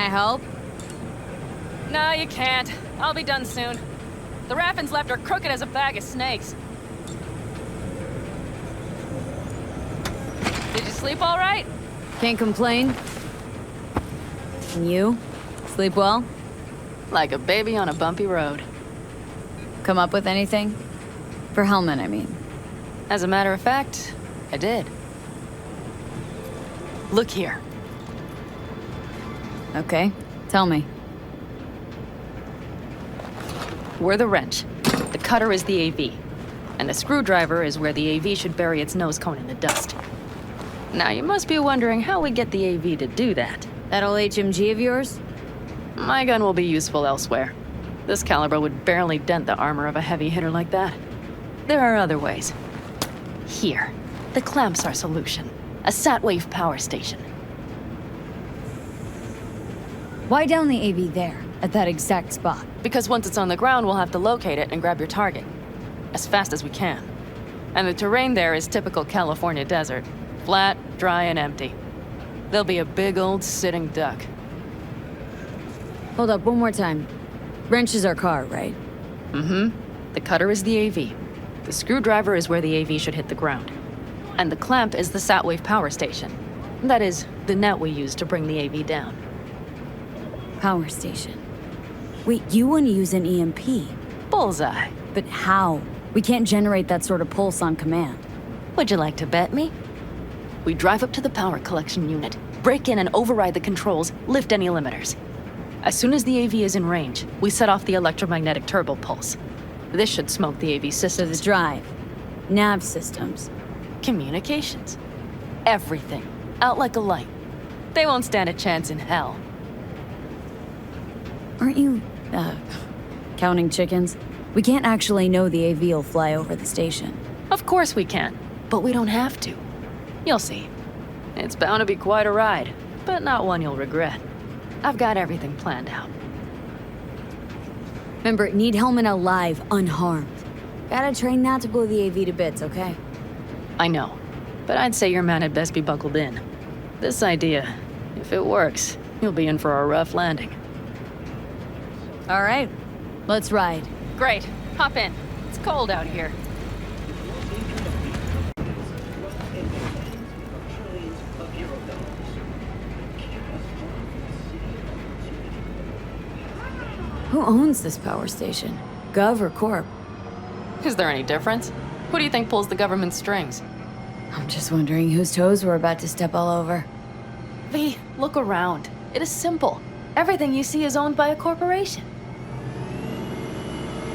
I help? No, you can't. I'll be done soon. The Raffins left are crooked as a bag of snakes. Did you sleep all right? Can't complain. And you? Sleep well? Like a baby on a bumpy road. Come up with anything? For Hellman, I mean. As a matter of fact, I did. Look here. Okay, tell me. We're the wrench. The cutter is the AV. And the screwdriver is where the AV should bury its nose cone in the dust. Now, you must be wondering how we get the AV to do that. That old HMG of yours? My gun will be useful elsewhere. This caliber would barely dent the armor of a heavy hitter like that. There are other ways. Here, the clamp's our solution. A sat-wave power station. Why down the AV there, at that exact spot? Because once it's on the ground, we'll have to locate it and grab your target. As fast as we can. And the terrain there is typical California desert. Flat, dry, and empty. There'll be a big old sitting duck. Hold up, one more time. Wrench is our car, right? Mm-hmm. The cutter is the AV. The screwdriver is where the AV should hit the ground. And the clamp is the sat-wave power station. That is, the net we use to bring the AV down. Power station. Wait, you want to use an EMP? Bullseye. But how? We can't generate that sort of pulse on command. Would you like to bet me? We drive up to the power collection unit, break in and override the controls, lift any limiters. As soon as the AV is in range, we set off the electromagnetic turbo pulse. This should smoke the AV So systems. the drive, nav systems. Communications. Everything. Out like a light. They won't stand a chance in hell. Aren't you, counting chickens? We can't actually know the AV will fly over the station. Of course we can, but we don't have to. You'll see. It's bound to be quite a ride, but not one you'll regret. I've got everything planned out. Remember, need Hellman alive, unharmed. Gotta train not to blow the AV to bits, okay? I know, but I'd say your man had best be buckled in. This idea, if it works, you'll be in for a rough landing. All right, let's ride. Great. Hop in. It's cold out here. Who owns this power station? Gov or Corp? Is there any difference? Who do you think pulls the government's strings? I'm just wondering whose toes we're about to step all over. V, look around. It is simple. Everything you see is owned by a corporation.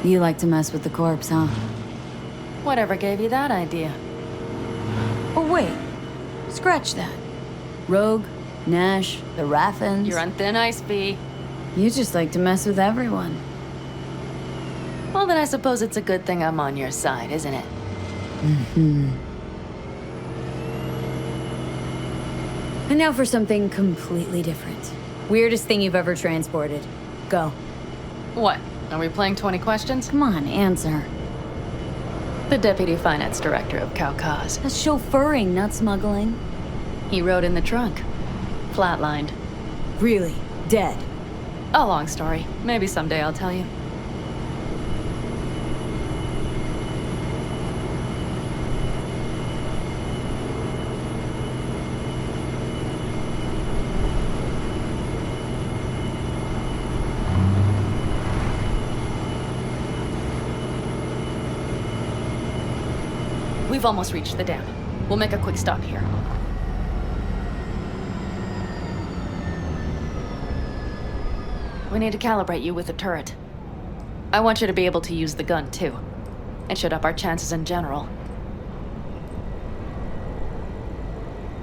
You like to mess with the corpse, huh? Whatever gave you that idea? Oh, wait. Scratch that. Rogue, Nash, the Raffins. You're on thin ice, V. You just like to mess with everyone. Well, then I suppose it's a good thing I'm on your side, isn't it? Mm-hmm. And now for something completely different. Weirdest thing you've ever transported. Go. What? Are we playing 20 questions? Come on, answer. The Deputy Finance Director of Caucase. That's chauffeuring, not smuggling. He rode in the trunk. Flatlined. Really? Dead? A long story. Maybe someday I'll tell you. We've almost reached the dam. We'll make a quick stop here. We need to calibrate you with the turret. I want you to be able to use the gun, too. It should up our chances in general.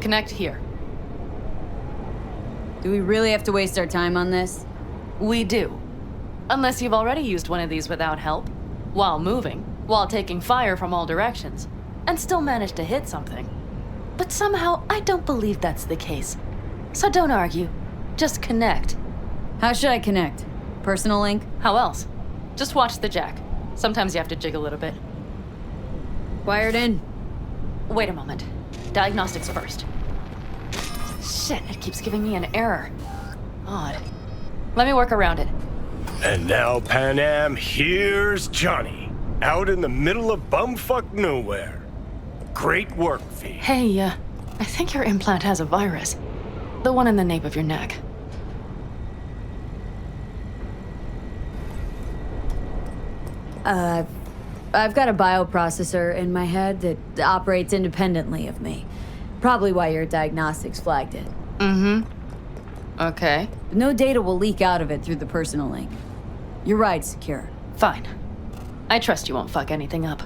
Connect here. Do we really have to waste our time on this? We do. Unless you've already used one of these without help, while moving, while taking fire from all directions, and still managed to hit something. But somehow, I don't believe that's the case. So don't argue. Just connect. How should I connect? Personal link? How else? Just watch the jack. Sometimes you have to jig a little bit. Wired in. Wait a moment. Diagnostics first. Shit, it keeps giving me an error. Odd. Let me work around it. And now, Pan Am, here's Johnny. Out in the middle of bumfuck nowhere. Great work, V. Hey, I think your implant has a virus. The one in the nape of your neck. I've got a bioprocessor in my head that operates independently of me. Probably why your diagnostics flagged it. Okay. No data will leak out of it through the personal link. Your ride's secure. Fine. I trust you won't fuck anything up.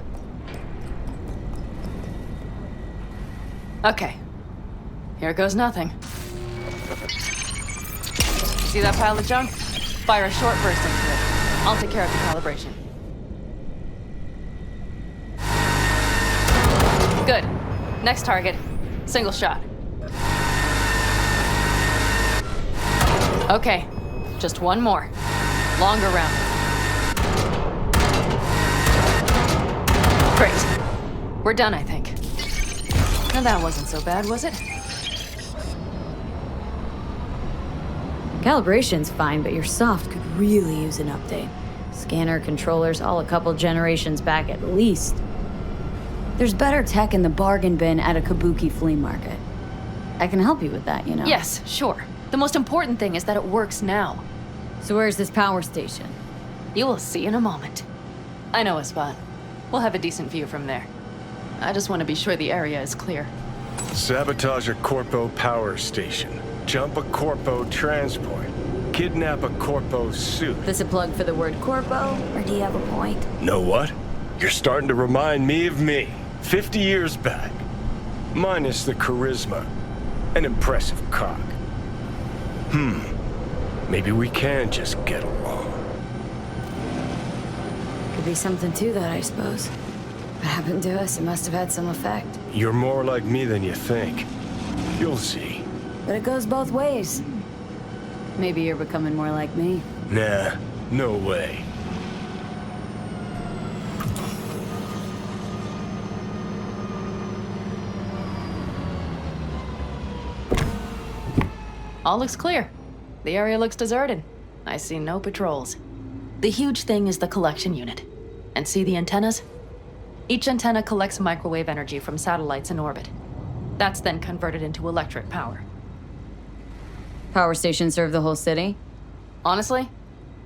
Okay. Here goes nothing. See that pile of junk? Fire a short burst into it. I'll take care of the calibration. Good. Next target. Single shot. Okay. Just one more. Longer round. Great. We're done, I think. Now that wasn't so bad, was it? Calibration's fine, but your soft could really use an update. Scanner, controllers, all a couple generations back at least. There's better tech in the bargain bin at a kabuki flea market. I can help you with that, you know? Yes, sure. The most important thing is that it works now. So where's this power station? You will see in a moment. I know a spot. We'll have a decent view from there. I just want to be sure the area is clear. Sabotage a Corpo power station. Jump a Corpo transport. Kidnap a Corpo suit. This a plug for the word corpo, or do you have a point? Know what? You're starting to remind me of me, 50 years back. Minus the charisma. An impressive cock. Maybe we can just get along. Could be something to that, I suppose. What happened to us? It must have had some effect. You're more like me than you think. You'll see. But it goes both ways. Maybe you're becoming more like me. Nah, no way. All looks clear. The area looks deserted. I see no patrols. The huge thing is the collection unit. And see the antennas? Each antenna collects microwave energy from satellites in orbit. That's then converted into electric power. Power stations serve the whole city? Honestly,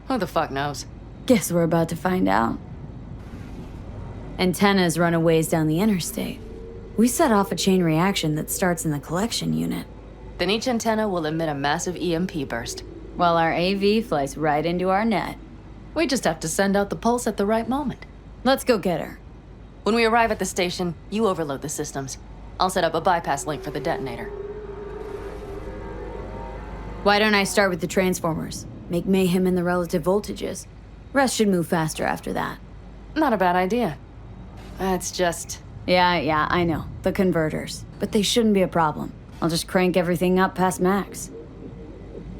who the fuck knows? Guess we're about to find out. Antennas run a ways down the interstate. We set off a chain reaction that starts in the collection unit. Then each antenna will emit a massive EMP burst. While our AV flies right into our net. We just have to send out the pulse at the right moment. Let's go get her. When we arrive at the station, you overload the systems. I'll set up a bypass link for the detonator. Why don't I start with the transformers? Make mayhem in the relative voltages. Rest should move faster after that. Not a bad idea. It's just... Yeah, I know. The converters. But they shouldn't be a problem. I'll just crank everything up past max.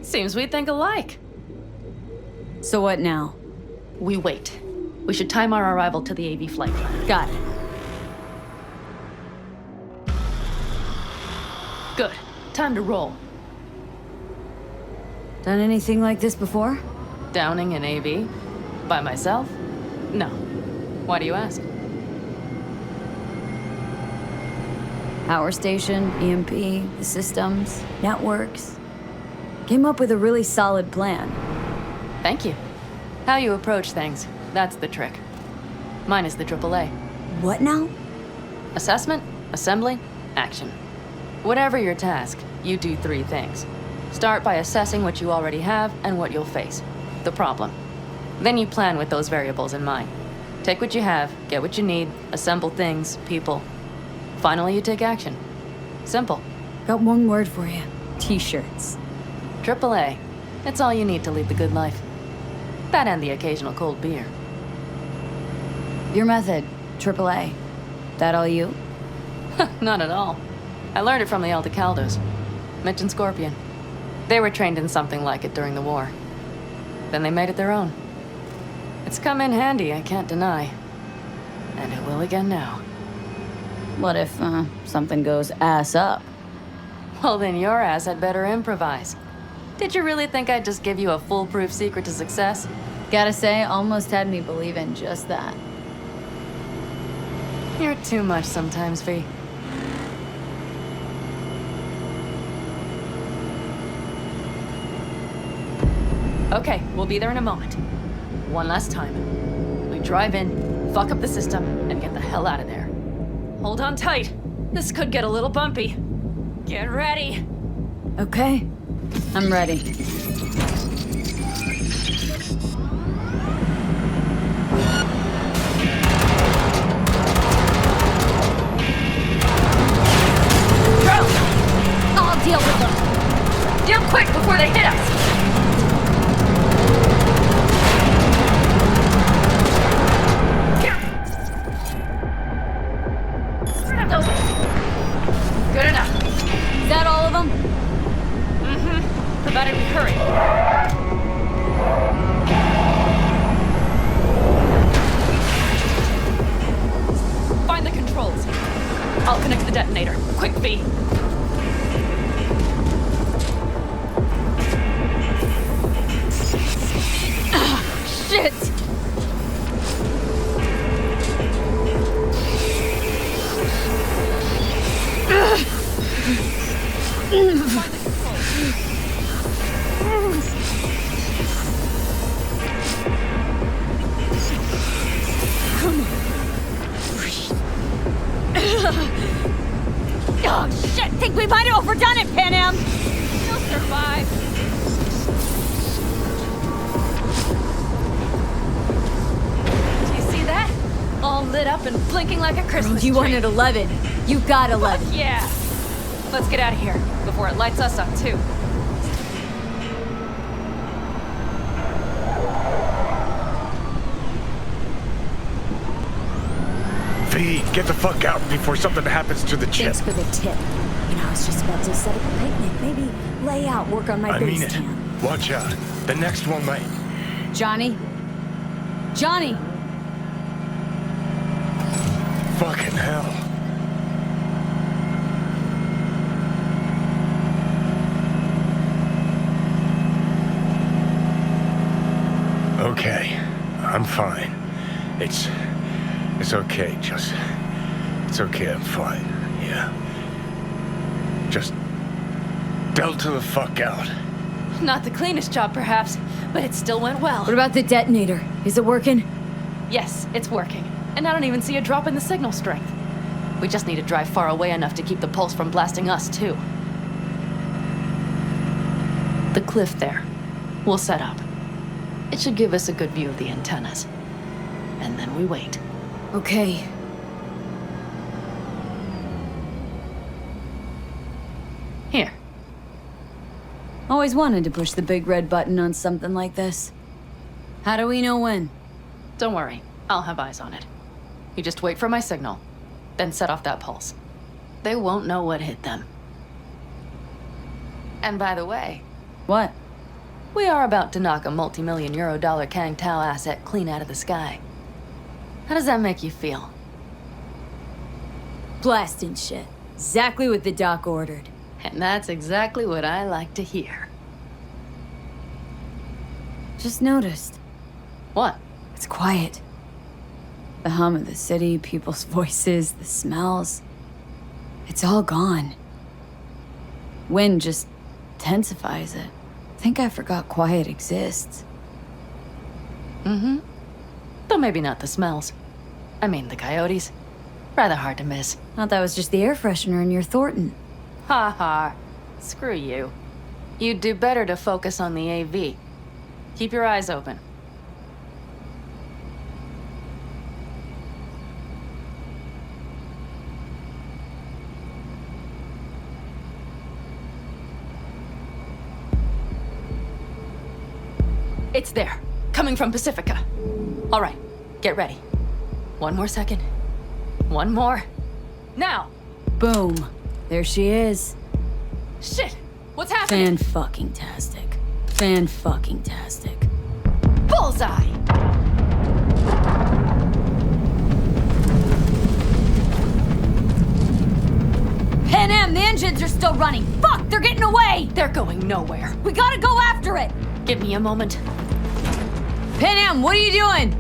Seems we think alike. So what now? We wait. We should time our arrival to the AV flight plan. Got it. Good. Time to roll. Done anything like this before? Downing an AV? By myself? No. Why do you ask? Power station, EMP, the systems, networks. Came up with a really solid plan. Thank you. How you approach things, that's the trick. Mine is the AAA. What now? Assessment, assembly, action. Whatever your task, you do 3 things. Start by assessing what you already have and what you'll face. The problem. Then you plan with those variables in mind. Take what you have, get what you need, assemble things, people. Finally, you take action. Simple. Got one word for you. T-shirts. AAA. It's all you need to lead the good life. That and the occasional cold beer. Your method, AAA. That all you? Not at all. I learned it from the Aldecaldos. Mitch and Scorpion. They were trained in something like it during the war. Then they made it their own. It's come in handy, I can't deny. And it will again now. What if, something goes ass up? Well, then your ass had better improvise. Did you really think I'd just give you a foolproof secret to success? Gotta say, almost had me believe in just that. You're too much sometimes, V. Okay, we'll be there in a moment. One last time. We drive in, fuck up the system, and get the hell out of there. Hold on tight. This could get a little bumpy. Get ready. Okay, I'm ready. I'll deal with them. Deal quick before they hit us. Good enough. Is that all of them? Mm-hmm. Provided we hurry. Find the controls. I'll connect the detonator. Quick, V. Shit! Oh, shit! Think we might have overdone it, Pan Am! You'll survive. Do you see that? All lit up and blinking like a Christmas You tree. wanted 11. You got 11. Yeah. Let's get out of here before it lights us up, too. V, get the fuck out before something happens to the chip. Thanks for the tip. You know, I was just about to set up a picnic. Maybe lay out, work on my I mean base it. camp. Watch out. The next one might. Johnny? Johnny! Fucking hell. Okay, I'm fine. It's okay, just... It's okay, I'm fine, yeah. Just... delta the fuck out. Not the cleanest job, perhaps, but it still went well. What about the detonator? Is it working? Yes, it's working. And I don't even see a drop in the signal strength. We just need to drive far away enough to keep the pulse from blasting us, too. The cliff there. We'll set up. It should give us a good view of the antennas. And then we wait. Okay. Here. Always wanted to push the big red button on something like this. How do we know when? Don't worry. I'll have eyes on it. You just wait for my signal. Then set off that pulse. They won't know what hit them. And by the way, What? we are about to knock a multi-million euro Kang Tao asset clean out of the sky. How does that make you feel? Blasting shit. Exactly what the doc ordered. And that's exactly what I like to hear. Just noticed. What? It's quiet. The hum of the city, people's voices, the smells. It's all gone. Wind just intensifies it. Think I forgot quiet exists. Mm-hmm. Though maybe not the smells. I mean, the coyotes. Rather hard to miss. Thought that was just the air freshener in your Thornton. Ha ha. Screw you. You'd do better to focus on the AV. Keep your eyes open. It's there. Coming from Pacifica. All right. Get ready. One more second. One more. Now! Boom. There she is. Shit! What's happening? Fan-fucking-tastic. Fan-fucking-tastic. Bullseye! Pan Am, the engines are still running. Fuck, they're getting away! They're going nowhere. We gotta go after it! Give me a moment. Pan Am, what are you doing?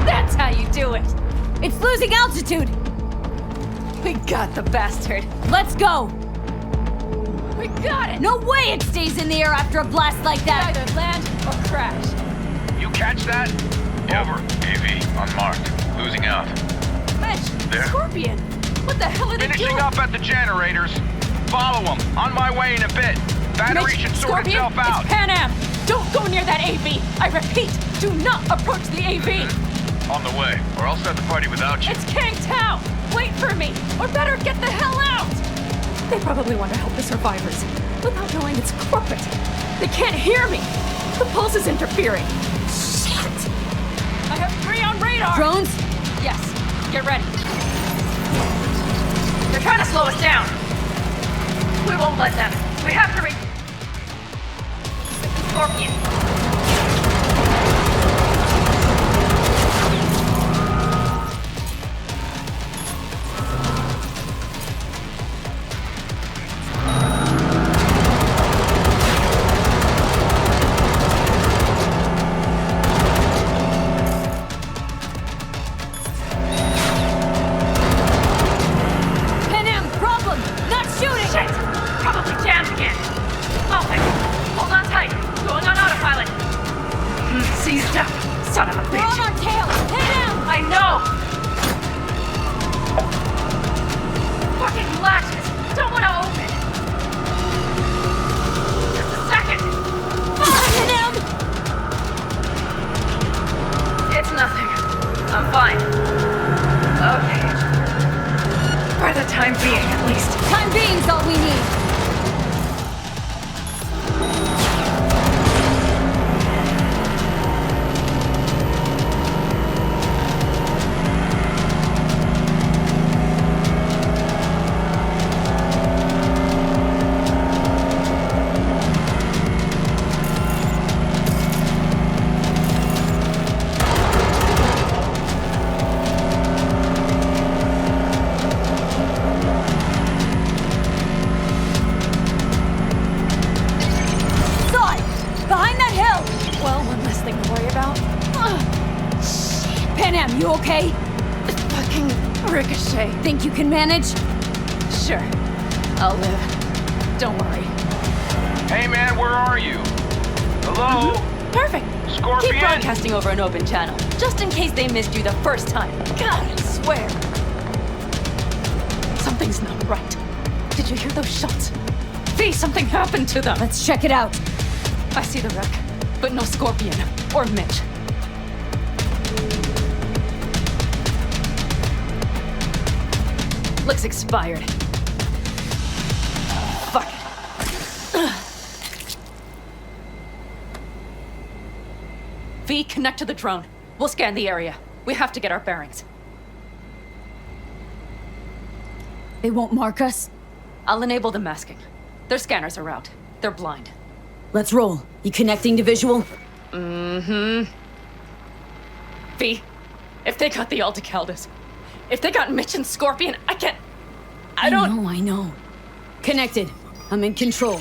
That's how you do it. It's losing altitude! We got the bastard. Let's go! We got it. No way it stays in the air after a blast like that! Either land or crash. You catch that? Over. AV, unmarked. Losing out. Mitch, There. Scorpion. What the hell are they Finishing doing? up at the generators. Follow them. On my way in a bit. Battery Mitch, should sort Scorpion, itself out. it's Pan Am. Don't go near that AV. I repeat, do not approach the AV. On the way, or I'll start the party without you. It's Kang Tao. Wait for me, or better get the hell out. They probably want to help the survivors without knowing it's corporate. They can't hear me. The pulse is interfering. Shit. I have 3 on radar. Drones? Yes. Get ready. They're trying to slow us down. We won't let them. We have to reach Scorpion. Pan Am, problem! Not shooting! Shit! Probably jammed again. Okay, hold on tight. Going on autopilot. Seized up. Son of a We're on bitch. our tail! Pan Am! I know! Fucking latches! Don't want to open! Just a second! Pan Am! It's nothing. I'm fine. Okay. For the time being, at least. Time being's all we need. Saw it! Behind that hill! Well, one less thing to worry about. Pan Am, you okay? Fucking ricochet. Think you can manage? Sure. I'll live. Don't worry. Hey man, where are you? Hello? Perfect. Scorpion? Keep broadcasting over an open channel, just in case they missed you the first time. God, I swear. Something's not right. Did you hear those shots? V, something happened to them. Let's check it out. I see the wreck, but no Scorpion or Mitch. Looks expired. Fuck it. V, connect to the drone. We'll scan the area. We have to get our bearings. They won't mark us? I'll enable the masking. Their scanners are out. They're blind. Let's roll. You connecting to visual? V, if they got the Aldecaldos, if they got Mitch and Scorpion, I can't... I don't... I know. Connected. I'm in control.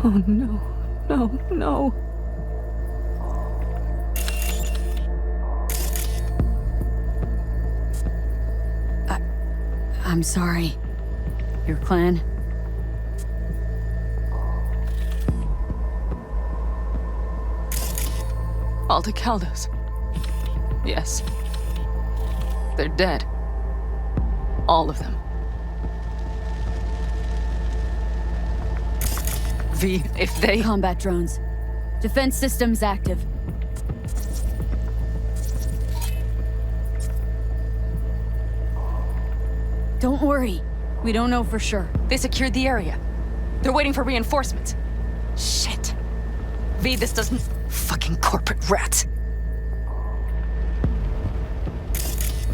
Oh no, no, no. I'm sorry. Your clan? Aldecaldos. Yes. They're dead. All of them. V, if they... Combat drones. Defense systems active. Don't worry. We don't know for sure. They secured the area. They're waiting for reinforcements. Shit. V, this doesn't... Fucking corporate rats.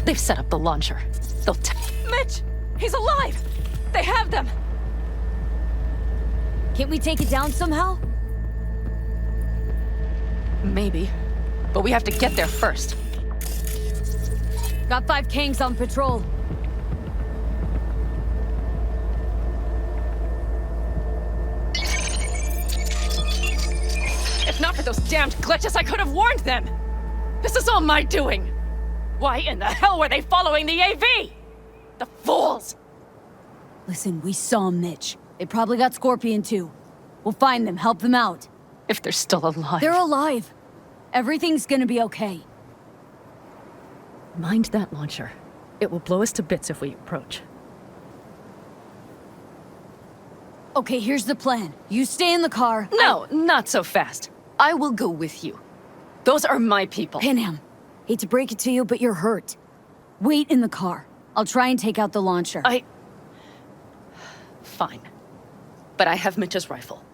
They've set up the launcher. They'll Mitch! He's alive! They have them! Can't we take it down somehow? Maybe. But we have to get there first. Got 5 Kangs on patrol. If not for those damned glitches, I could have warned them! This is all my doing! Why in the hell were they following the AV? The fools! Listen, we saw Mitch. They probably got Scorpion too. We'll find them, help them out. If they're still alive. They're alive. Everything's gonna be okay. Mind that launcher. It will blow us to bits if we approach. Okay, here's the plan. You stay in the car. No, not so fast. I will go with you. Those are my people. Panam, hate to break it to you, but you're hurt. Wait in the car. I'll try and take out the launcher. Fine. But I have Mitch's rifle.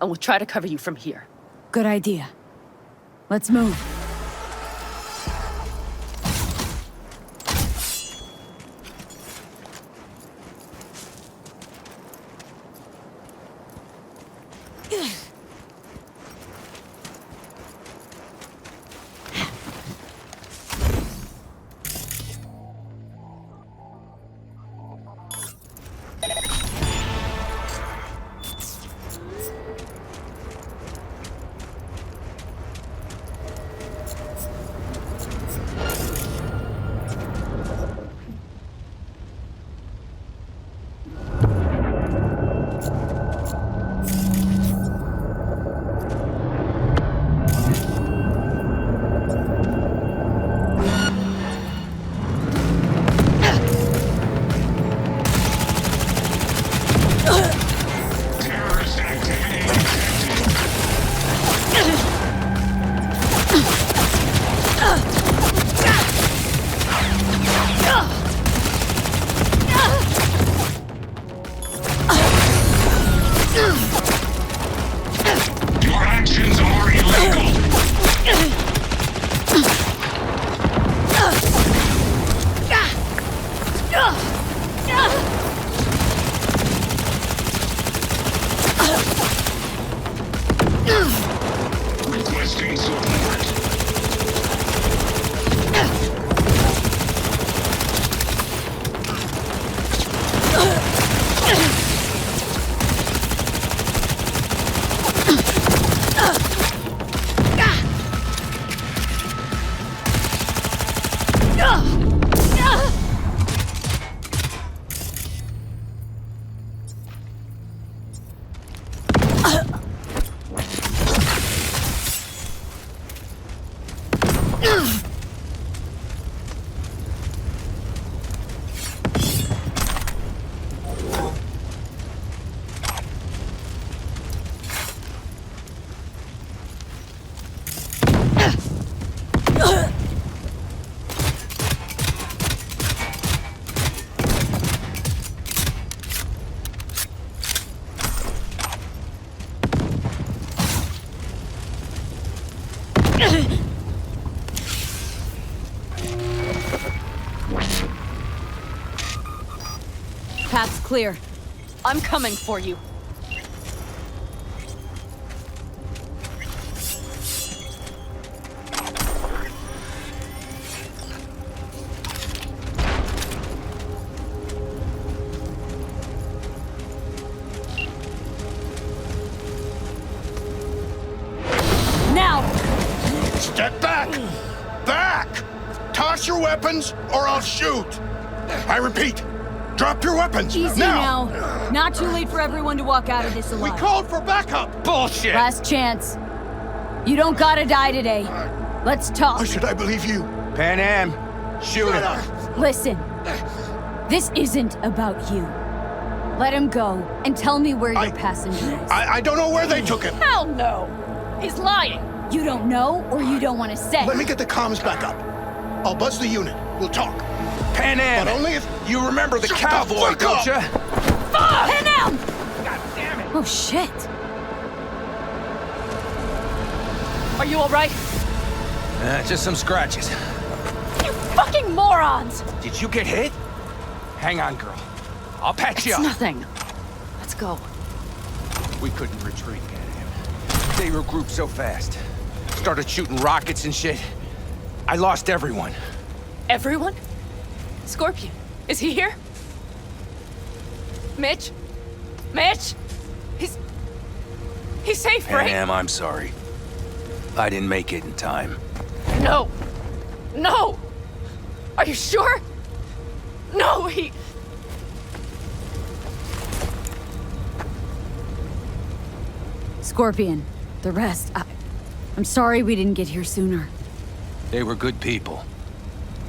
And we'll try to cover you from here. Good idea. Let's move. Path's clear. I'm coming for you. Now! Step back! Back! Toss your weapons, or I'll shoot! I repeat, drop your weapons! Easy now. Not too late for everyone to walk out of this alive. We called for backup! Bullshit! Last chance. You don't gotta die today. Let's talk. Why should I believe you? Pan Am, shoot Shut him. up! Listen. This isn't about you. Let him go and tell me where your passenger is. I don't know where they took him! Hell no! He's lying! You don't know or you don't want to say. Let me get the comms back up. I'll buzz the unit. We'll talk. Pan Am, But only if... you remember the Shut the cowboy, fuck don't up! ya? Pan Am! God damn it! Oh shit. Are you alright? Just some scratches. You fucking morons! Did you get hit? Hang on, girl. I'll patch you It's up. nothing. Let's go. We couldn't retreat, get him. They regrouped so fast. Started shooting rockets and shit. I lost everyone. Everyone? Scorpion, is he here? Mitch? Mitch? He's safe, right? Pam, I'm sorry. I didn't make it in time. No! No! Are you sure? No, he... Scorpion, the rest, I'm sorry we didn't get here sooner. They were good people.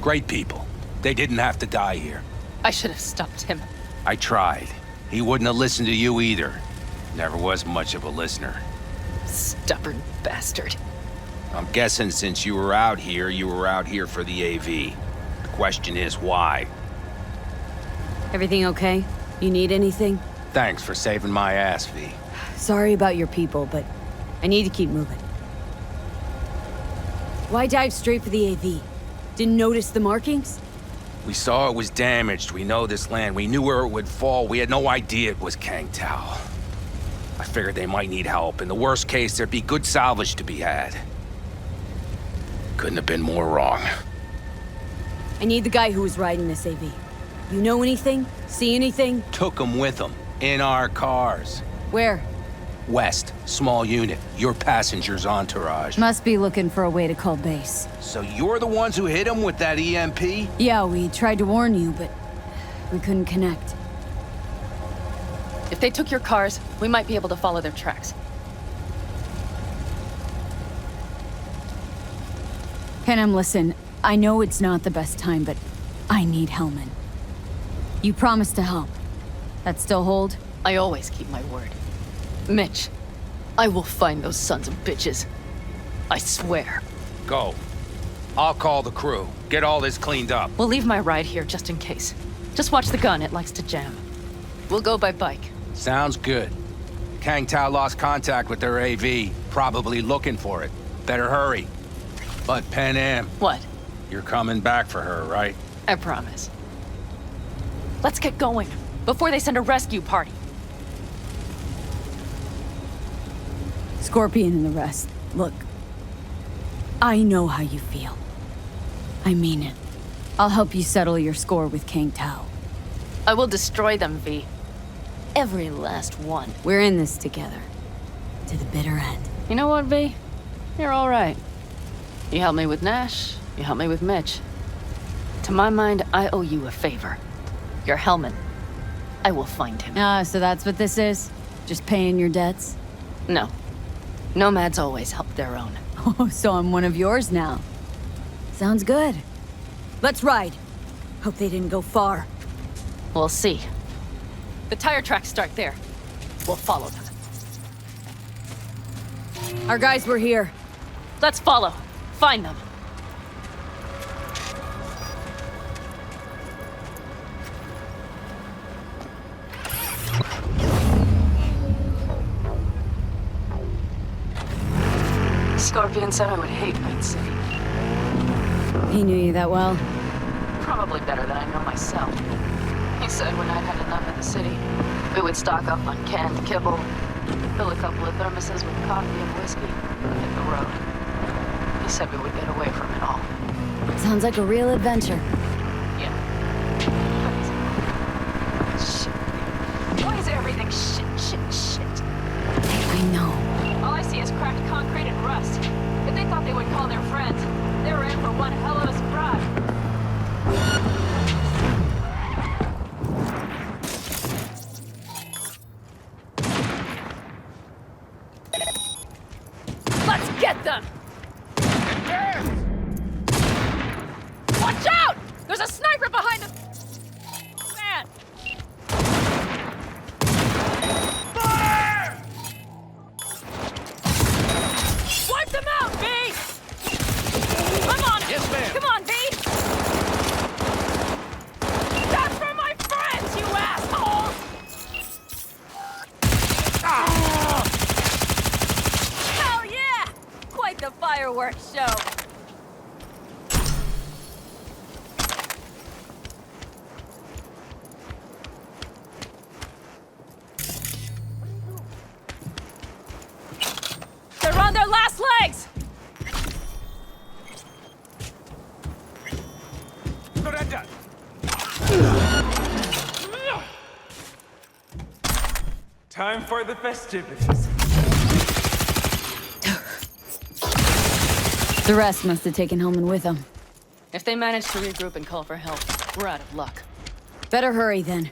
Great people. They didn't have to die here. I should have stopped him. I tried. He wouldn't have listened to you either. Never was much of a listener. Stubborn bastard. I'm guessing since you were out here for the AV. The question is why? Everything okay? You need anything? Thanks for saving my ass, V. Sorry about your people, but I need to keep moving. Why dive straight for the AV? Didn't notice the markings? We saw it was damaged. We know this land. We knew where it would fall. We had no idea it was Kang Tao. I figured they might need help. In the worst case, there'd be good salvage to be had. Couldn't have been more wrong. I need the guy who was riding this AV. You know anything? See anything? Took him with them. In our cars. Where? West, small unit. Your passenger's entourage. Must be looking for a way to call base. So you're the ones who hit him with that EMP? Yeah, we tried to warn you, but we couldn't connect. If they took your cars, we might be able to follow their tracks. Kenem, listen, I know it's not the best time, but I need Hellman. You promised to help. That still hold? I always keep my word. Mitch, I will find those sons of bitches. I swear. Go. I'll call the crew. Get all this cleaned up. We'll leave my ride here just in case. Just watch the gun, it likes to jam. We'll go by bike. Sounds good. Kang Tao lost contact with their AV. Probably looking for it. Better hurry. But Pan Am, What? you're coming back for her, right? I promise. Let's get going, before they send a rescue party. Scorpion and the rest. Look, I know how you feel. I mean it. I'll help you settle your score with Kang Tao. I will destroy them, V. Every last one. We're in this together. To the bitter end. You know what, V? You're all right. You helped me with Nash, you helped me with Mitch. To my mind, I owe you a favor. You're Hellman. I will find him. Ah, so that's what this is? Just paying your debts? No. Nomads always help their own. Oh, so I'm one of yours now. Sounds good. Let's ride. Hope they didn't go far. We'll see. The tire tracks start there. We'll follow them. Our guys were here. Let's follow. Find them. Scorpion said I would hate Night City. He knew you that well? Probably better than I know myself. He said when I'd had enough of the city, we would stock up on canned kibble, fill a couple of thermoses with coffee and whiskey, and hit the road. He said we would get away from it all. Sounds like a real adventure. Yeah. Shit. Why is everything shit? I know. All I see is cracked concrete and rust. If they thought they would call their friends, they were in for one hell of a surprise. Let's get them! Watch out! There's a sniper behind us! Man! Fire! Wipe them out, V! I'm on it! Yes, ma'am. Come on, V! That's for my friends, you assholes! Hell yeah! Quite the fight! fireworks show. They're on their last legs! Time for the festivities. The rest must have taken Hellman with them. If they manage to regroup and call for help, we're out of luck. Better hurry then.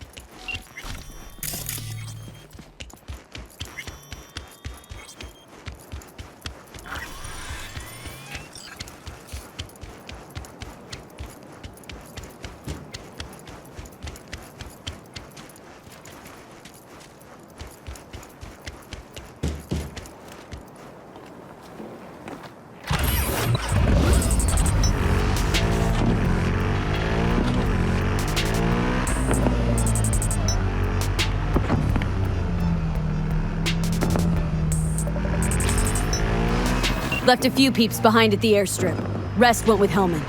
Left a few peeps behind at the airstrip. Rest went with Hellman.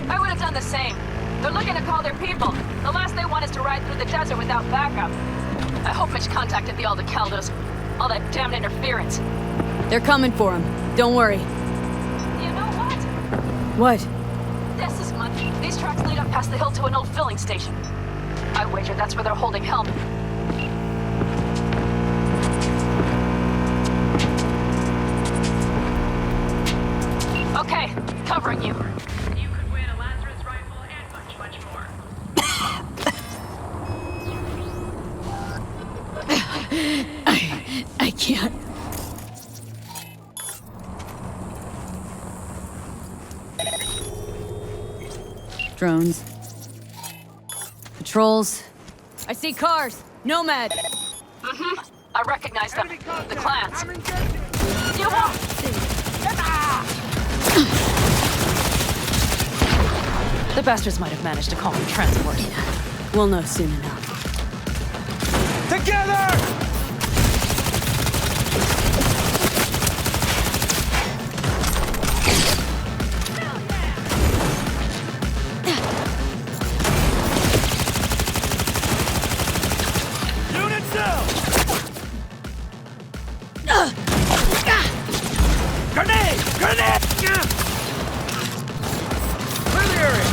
I would have done the same. They're looking to call their people. The last they want is to ride through the desert without backup. I hope Mitch contacted the Aldecaldos. All that damned interference. They're coming for him. Don't worry. You know what? What? This is money. These tracks lead up past the hill to an old filling station. I wager that's where they're holding Hellman. Okay, covering you. You could win a Lazarus rifle and much, much more. I can't. Drones. Patrols. I see cars. Nomad. I recognize them. The clans. You won't! The bastards might have managed to call for transport. We'll know soon enough. Together! Unit down! Grenade! Grenade! Clear the area!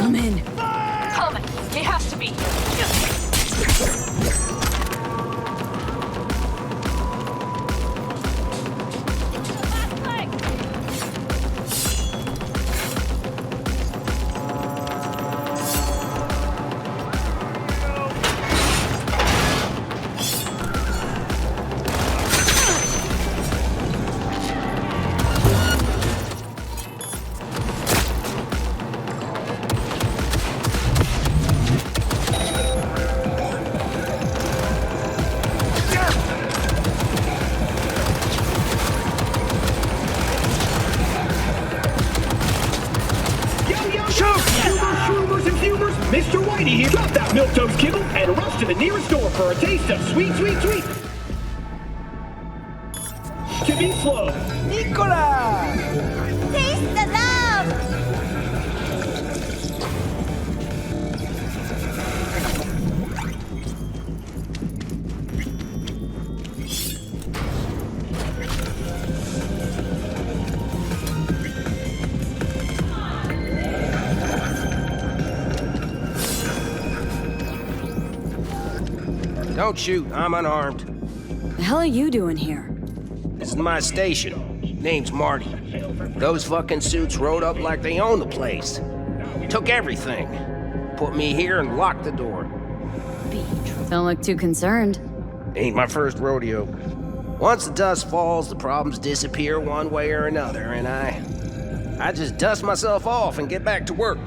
I'm in. Hellman, he has to be. Mr. Whitey here. Drop that milquetoast kibble and rush to the nearest store for a taste of sweet, sweet, sweet. To be slow. Nicola! Taste the love! Don't shoot, I'm unarmed. The hell are you doing here? This is my station. Name's Marty. Those fucking suits rode up like they own the place. Took everything. Put me here and locked the door. Don't look too concerned. Ain't my first rodeo. Once the dust falls, the problems disappear one way or another, and I just dust myself off and get back to work.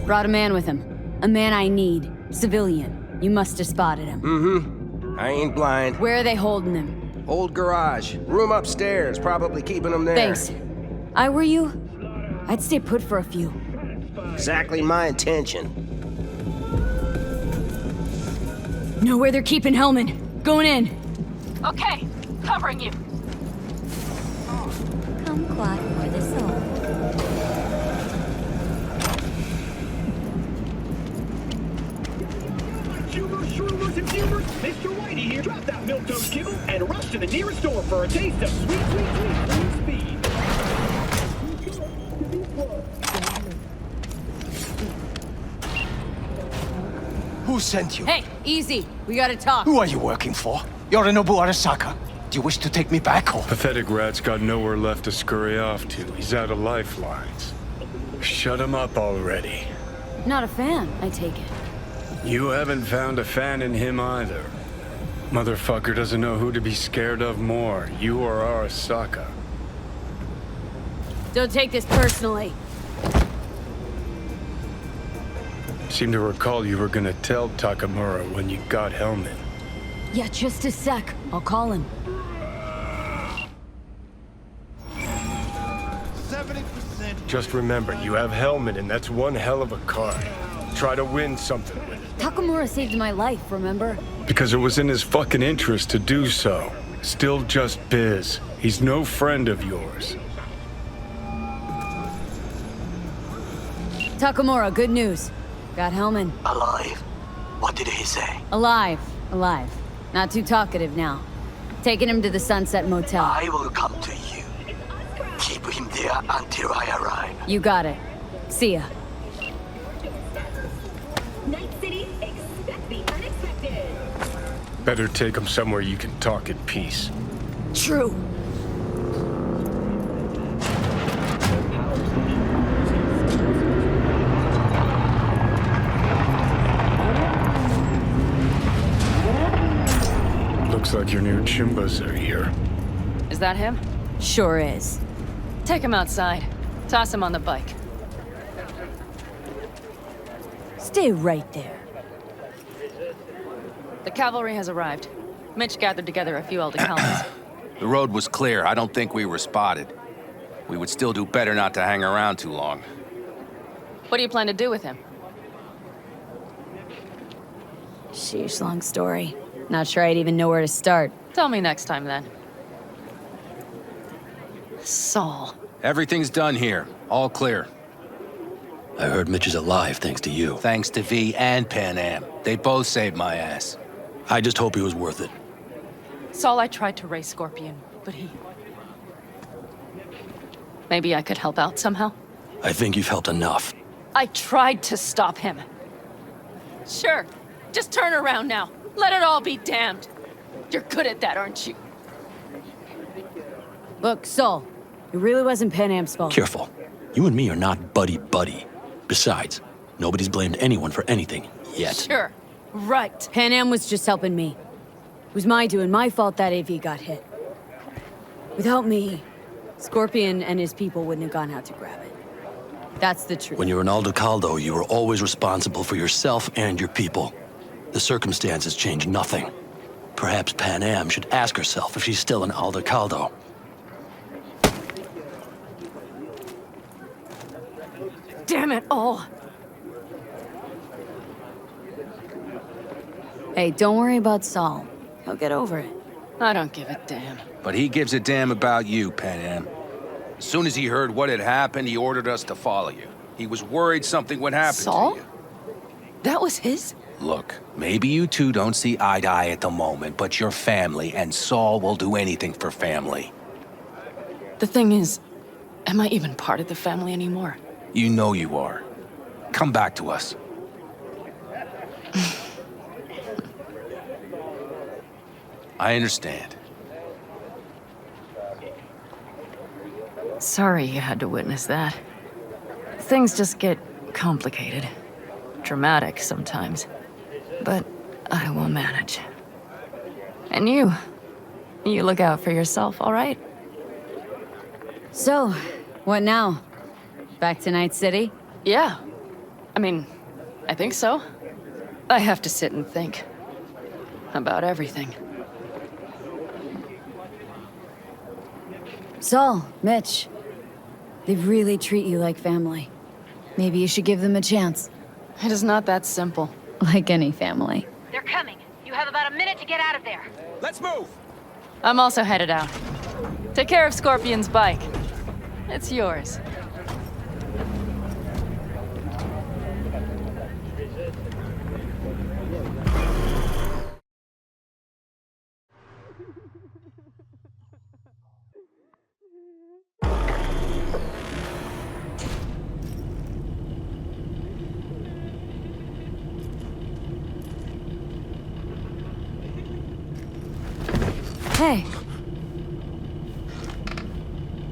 Brought a man with him. A man I need. Civilian. You must have spotted him. Mm-hmm. I ain't blind. Where are they holding him? Old garage. Room upstairs. Probably keeping him there. Thanks. I were you? I'd stay put for a few. Exactly my intention. Know where they're keeping Hellman. Going in. Okay, covering you. Kumquat for the soul. Shroomers and fumers, Mr. Whitey here. Drop that milquetoast kibble and rush to the nearest store for a taste of sweet, sweet, sweet speed. Who sent you? Hey, easy. We gotta talk. Who are you working for? Yorinobu Arasaka. Do you wish to take me back or? Pathetic rat's got nowhere left to scurry off to. He's out of lifelines. Shut him up already. Not a fan, I take it. You haven't found a fan in him either. Motherfucker doesn't know who to be scared of more, you or Arasaka. Don't take this personally. Seem to recall you were gonna tell Takamura when you got Hellman. Yeah, just a sec. I'll call him. 70%. Just remember, you have Hellman and that's one hell of a card. Try to win something with it. Takamura saved my life, remember? Because it was in his fucking interest to do so. Still just biz. He's no friend of yours. Takamura, good news. Got Hellman. Alive. What did he say? Alive. Not too talkative now. Taking him to the Sunset Motel. I will come to you. Keep him there until I arrive. You got it. See ya. Night City, expect the unexpected. Better take him somewhere you can talk in peace. True. Looks like your new Chimbas are here. Is that him? Sure is. Take him outside. Toss him on the bike. Stay right there. The cavalry has arrived. Mitch gathered together a few Aldecalmans. The road was clear. I don't think we were spotted. We would still do better not to hang around too long. What do you plan to do with him? Sheesh, long story. Not sure I'd even know where to start. Tell me next time, then. Saul. Everything's done here. All clear. I heard Mitch is alive thanks to you. Thanks to V and Pan Am. They both saved my ass. I just hope he was worth it. Saul, I tried to raise Scorpion, but he... Maybe I could help out somehow? I think you've helped enough. I tried to stop him. Sure. Just turn around now. Let it all be damned. You're good at that, aren't you? Look, Saul, it really wasn't Pan Am's fault. Careful. You and me are not buddy-buddy. Besides, nobody's blamed anyone for anything, yet. Sure. Right. Pan Am was just helping me. It was my doing, my fault that AV got hit. Without me, Scorpion and his people wouldn't have gone out to grab it. That's the truth. When you're an Aldecaldo, you were always responsible for yourself and your people. The circumstances change nothing. Perhaps Pan Am should ask herself if she's still an Aldecaldo. Damn it all. Hey, don't worry about Saul. He'll get over it. I don't give a damn. But he gives a damn about you, Pan Am. As soon as he heard what had happened, he ordered us to follow you. He was worried something would happen Saul? to you. That was his? Look, maybe you two don't see eye to eye at the moment, but you're family, and Saul will do anything for family. The thing is, am I even part of the family anymore? You know you are. Come back to us. I understand. Sorry you had to witness that. Things just get complicated. Dramatic sometimes. But I will manage. And you look out for yourself, all right? So, what now? Back to Night City? Yeah. I mean, I think so. I have to sit and think. About everything. Saul, Mitch, they really treat you like family. Maybe you should give them a chance. It is not that simple. Like any family. They're coming. You have about a minute to get out of there. Let's move! I'm also headed out. Take care of Scorpion's bike. It's yours. Hey.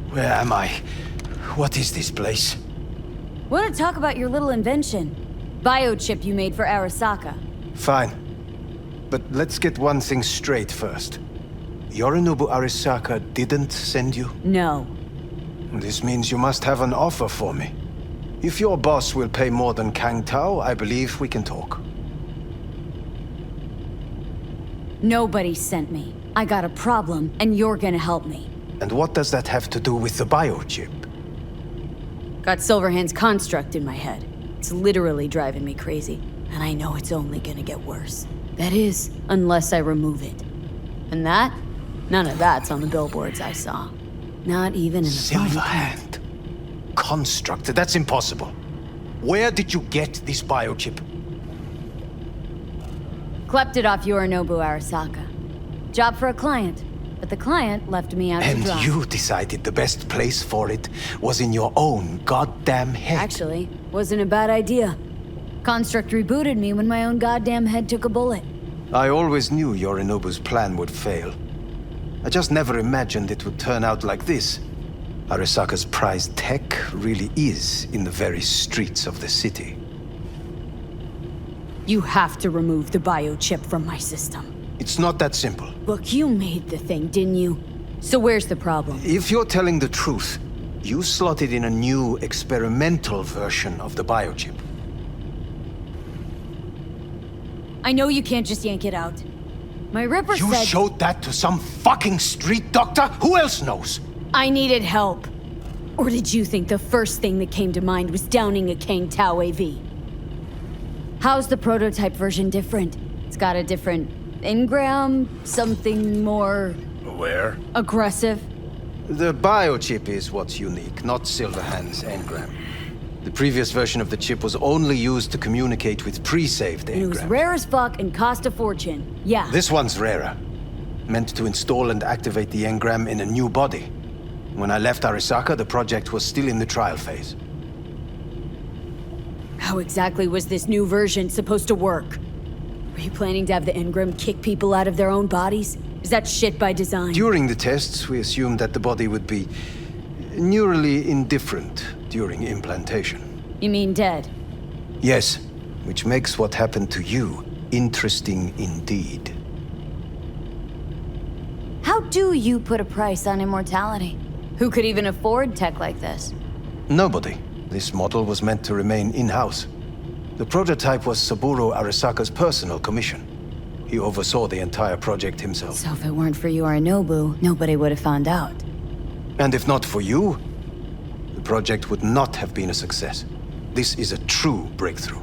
Where am I? What is this place? Want to talk about your little invention? Biochip you made for Arasaka. Fine. But let's get one thing straight first. Yorinobu Arasaka didn't send you? No. This means you must have an offer for me. If your boss will pay more than Kang Tao, I believe we can talk. Nobody sent me. I got a problem, and you're gonna help me. And what does that have to do with the biochip? Got Silverhand's construct in my head. It's literally driving me crazy, and I know it's only gonna get worse. That is, unless I remove it. And that? None of that's on the billboards I saw. Not even in the Silverhand. Construct? That's impossible. Where did you get this biochip? Clept it off Yorinobu Arasaka. Job for a client, but the client left me out to dry. And you decided the best place for it was in your own goddamn head. Actually, wasn't a bad idea. Construct rebooted me when my own goddamn head took a bullet. I always knew Yorinobu's plan would fail. I just never imagined it would turn out like this. Arasaka's prized tech really is in the very streets of the city. You have to remove the biochip from my system. It's not that simple. Look, you made the thing, didn't you? So where's the problem? If you're telling the truth, you slotted in a new experimental version of the biochip. I know you can't just yank it out. My Ripper said... You showed that to some fucking street doctor? Who else knows? I needed help. Or did you think the first thing that came to mind was downing a Kang Tao AV? How's the prototype version different? It's got a different engram, something more... Where? Aggressive. The biochip is what's unique, not Silverhand's engram. The previous version of the chip was only used to communicate with pre-saved engrams. It was rare as fuck and cost a fortune. Yeah. This one's rarer. Meant to install and activate the engram in a new body. When I left Arasaka, the project was still in the trial phase. How exactly was this new version supposed to work? Were you planning to have the engram kick people out of their own bodies? Is that shit by design? During the tests, we assumed that the body would be neurally indifferent during implantation. You mean dead? Yes, which makes what happened to you interesting indeed. How do you put a price on immortality? Who could even afford tech like this? Nobody. This model was meant to remain in-house. The prototype was Saburo Arasaka's personal commission. He oversaw the entire project himself. So if it weren't for Yorinobu, nobody would have found out. And if not for you, the project would not have been a success. This is a true breakthrough.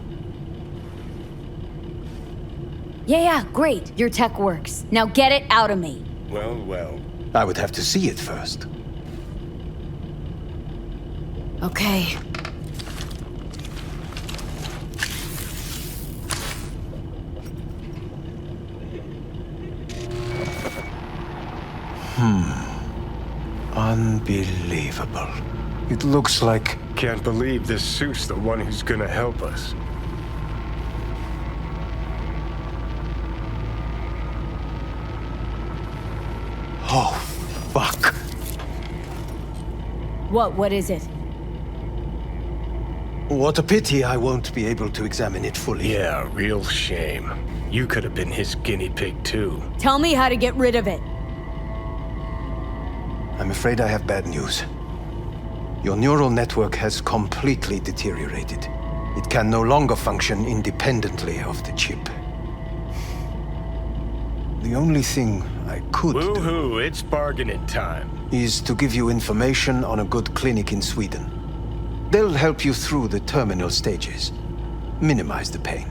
Yeah, great. Your tech works. Now get it out of me. Well. I would have to see it first. Okay. Unbelievable. It looks like... Can't believe this suit's the one who's gonna help us. Oh, fuck. What is it? What a pity I won't be able to examine it fully. Yeah, real shame. You could have been his guinea pig too. Tell me how to get rid of it. I'm afraid I have bad news. Your neural network has completely deteriorated. It can no longer function independently of the chip. The only thing I could do Woohoo, it's bargaining time. is to give you information on a good clinic in Sweden. They'll help you through the terminal stages. Minimize the pain.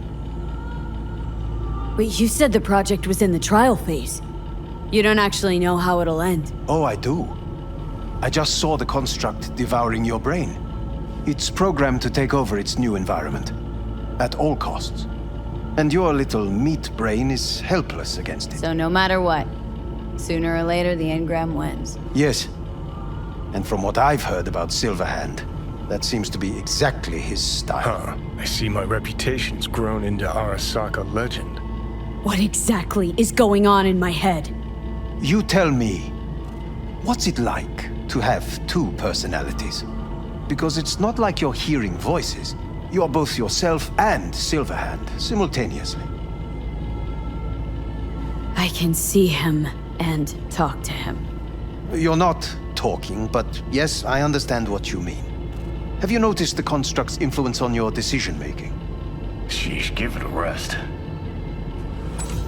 Wait, you said the project was in the trial phase. You don't actually know how it'll end. Oh, I do. I just saw the construct devouring your brain. It's programmed to take over its new environment. At all costs. And your little meat brain is helpless against it. So no matter what, sooner or later the engram wins. Yes. And from what I've heard about Silverhand, that seems to be exactly his style. Huh. I see my reputation's grown into Arasaka legend. What exactly is going on in my head? You tell me, what's it like to have two personalities? Because it's not like you're hearing voices. You're both yourself and Silverhand simultaneously. I can see him and talk to him. You're not talking, but yes, I understand what you mean. Have you noticed the construct's influence on your decision-making? Sheesh, give it a rest.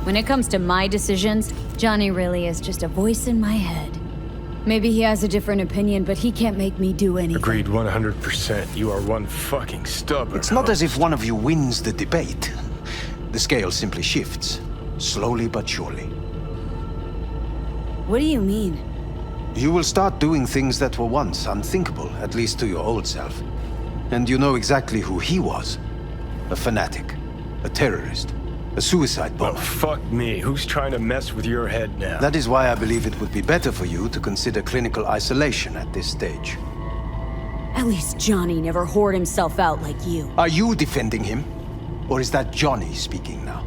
When it comes to my decisions, Johnny really is just a voice in my head. Maybe he has a different opinion, but he can't make me do anything. Agreed 100%. You are one fucking stubborn. It's not as if one of you wins the debate. The scale simply shifts, slowly but surely. What do you mean? You will start doing things that were once unthinkable, at least to your old self. And you know exactly who he was. A fanatic, a terrorist, a suicide bomber. Well, fuck me. Who's trying to mess with your head now? That is why I believe it would be better for you to consider clinical isolation at this stage. At least Johnny never whored himself out like you. Are you defending him? Or is that Johnny speaking now?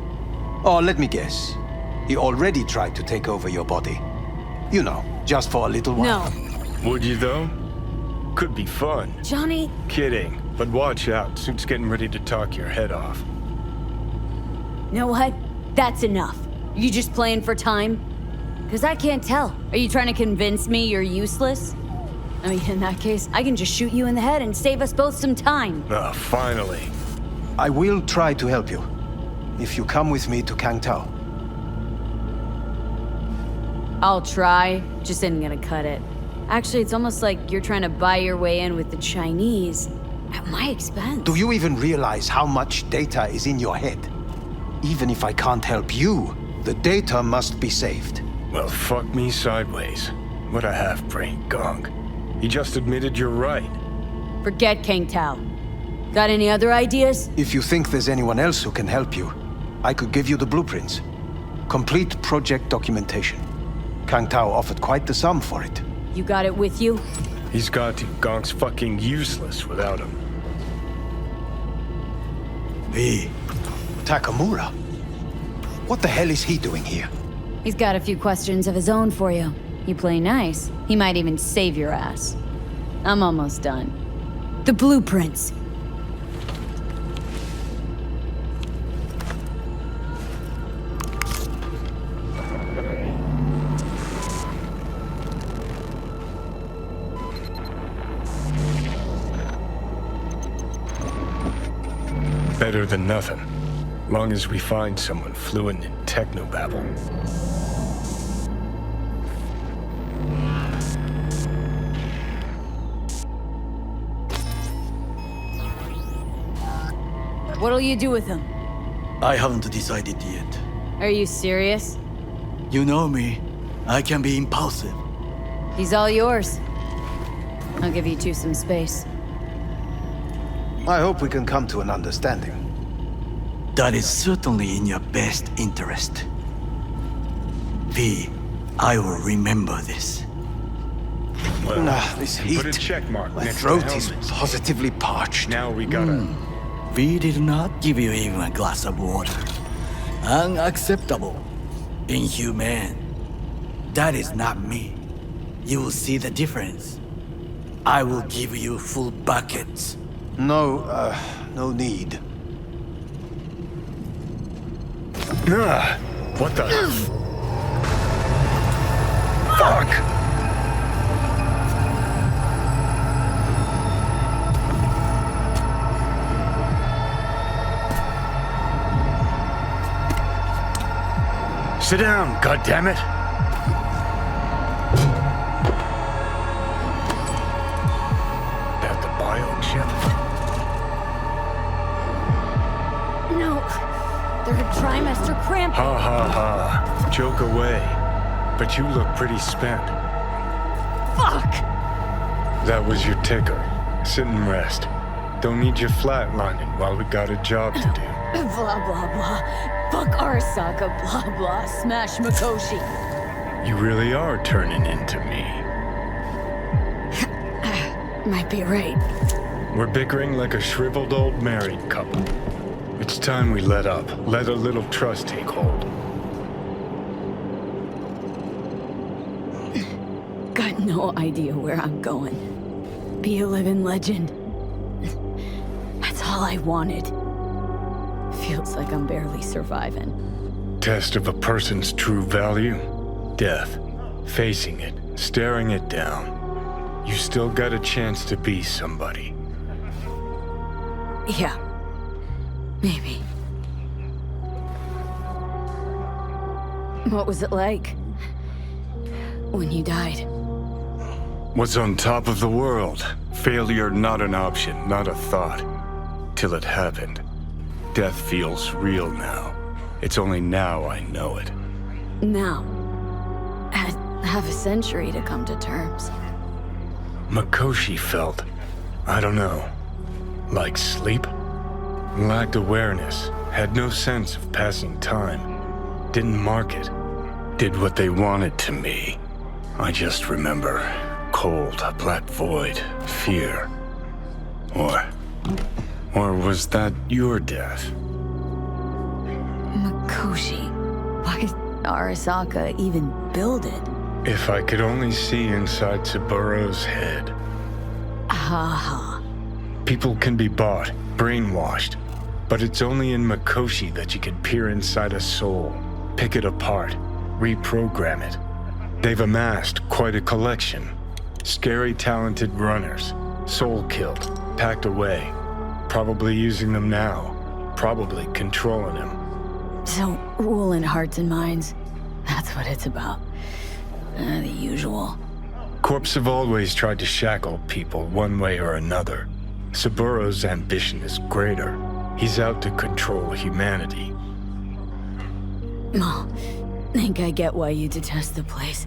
Oh, let me guess. He already tried to take over your body. You know, just for a little while. No. Would you, though? Could be fun. Johnny... Kidding. But watch out. Suit's getting ready to talk your head off. You know what? That's enough. You just playing for time? Because I can't tell. Are you trying to convince me you're useless? I mean, in that case, I can just shoot you in the head and save us both some time. Ah, finally. I will try to help you. If you come with me to Kangtao. I'll try, just isn't gonna cut it. Actually, it's almost like you're trying to buy your way in with the Chinese at my expense. Do you even realize how much data is in your head? Even if I can't help you, the data must be saved. Well, fuck me sideways. What a half-brained gong. He just admitted you're right. Forget Kangtao. Got any other ideas? If you think there's anyone else who can help you, I could give you the blueprints. Complete project documentation. Kangtao offered quite the sum for it. You got it with you? He's got to. Gong's fucking useless without him. Hey, Takamura. What the hell is he doing here? He's got a few questions of his own for you. You play nice. He might even save your ass. I'm almost done. The blueprints. Better than nothing. Long as we find someone fluent in technobabble. What'll you do with him? I haven't decided yet. Are you serious? You know me. I can be impulsive. He's all yours. I'll give you two some space. I hope we can come to an understanding. That is certainly in your best interest. V, I will remember this. Well, This heat. put a check mark My next to throat the is helmets. positively parched. Now we gotta... V did not give you even a glass of water. Unacceptable. Inhumane. That is not me. You will see the difference. I will give you full buckets. No, no need. What the... Fuck! Sit down, goddammit! That the biochip? No. Third trimester cramp. Ha ha ha. Joke away. But you look pretty spent. Fuck! That was your ticker. Sit and rest. Don't need you flatlining while we got a job to do. Blah, blah, blah. Fuck Arasaka, blah, blah. Smash Mikoshi. You really are turning into me. Might be right. We're bickering like a shriveled old married couple. It's time we let up. Let a little trust take hold. Got no idea where I'm going. Be a living legend. That's all I wanted. Feels like I'm barely surviving. Test of a person's true value? Death. Facing it. Staring it down. You still got a chance to be somebody. Yeah. Maybe. What was it like? When you died? Was on top of the world. Failure not an option, not a thought. Till it happened. Death feels real now. It's only now I know it. Now. Had half a century to come to terms. Mikoshi felt, I don't know, like sleep? Lacked awareness, had no sense of passing time. Didn't mark it. Did what they wanted to me. I just remember cold, black void, fear. Or was that your death? Mikoshi. Why did Arasaka even build it? If I could only see inside Saburo's head. Ha. People can be bought, brainwashed, but it's only in Mikoshi that you can peer inside a soul, pick it apart, reprogram it. They've amassed quite a collection. Scary, talented runners, soul-killed, packed away, probably using them now, probably controlling them. So, ruling hearts and minds, that's what it's about. The usual. Corps have always tried to shackle people one way or another. Saburo's ambition is greater. He's out to control humanity. Oh, think I get why you detest the place.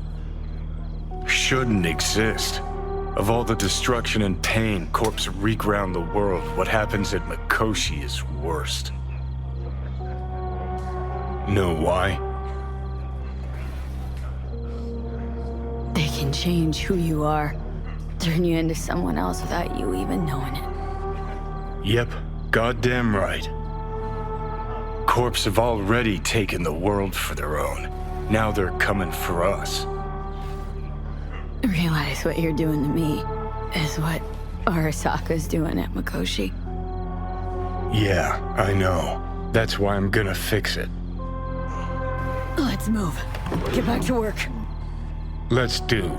Shouldn't exist. Of all the destruction and pain Corps wreak round the world, what happens at Mikoshi is worst. Know why? They can change who you are, turn you into someone else without you even knowing it. Yep, goddamn right. Corps have already taken the world for their own. Now they're coming for us. Realize what you're doing to me is what Arasaka's doing at Mikoshi. Yeah, I know. That's why I'm gonna fix it. Let's move. Get back to work. Let's do.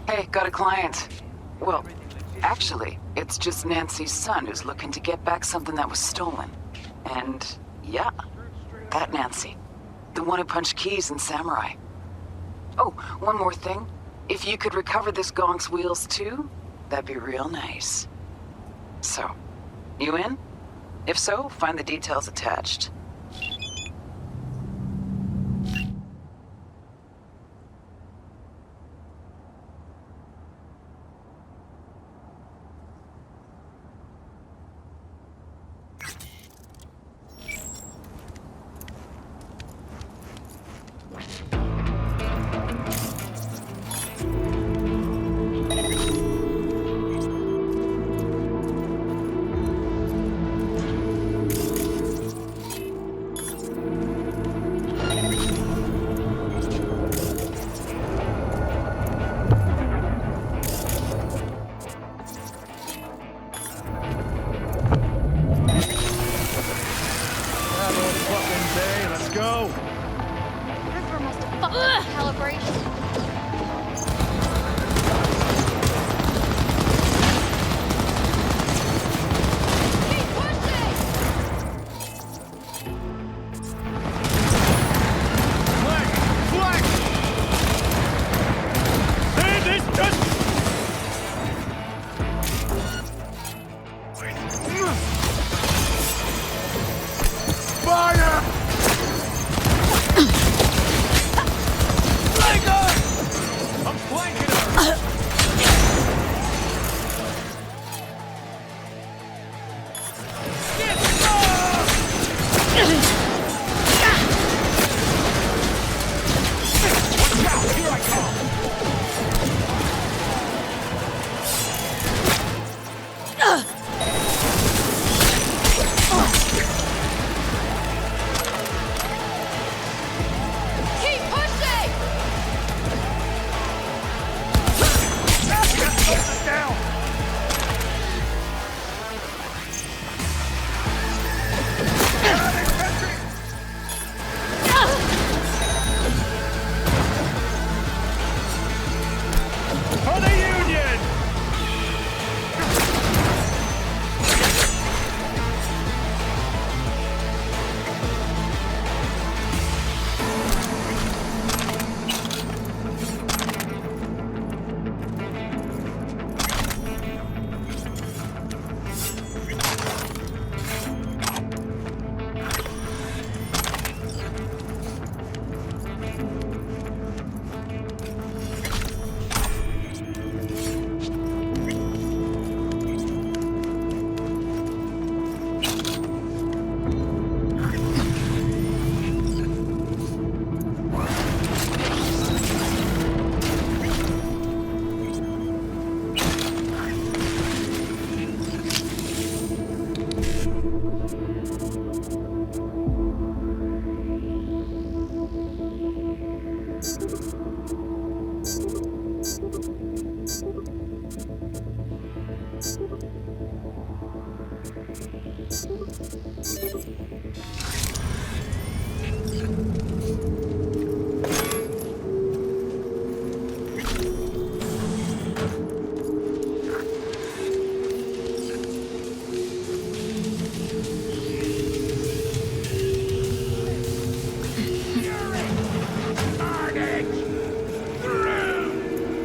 Hey, got a client. Well, actually, it's just Nancy's son who's looking to get back something that was stolen. And, yeah, that Nancy. The one who punched Keys in Samurai. Oh, one more thing. If you could recover this gong's wheels too, that'd be real nice. So, you in? If so, find the details attached.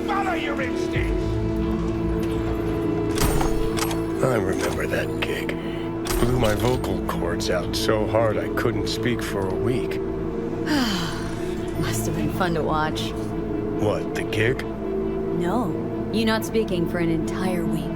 Follow your instincts. I remember that gig. Blew my vocal cords out so hard I couldn't speak for a week. Must have been fun to watch. What, the gig? No, you not speaking for an entire week.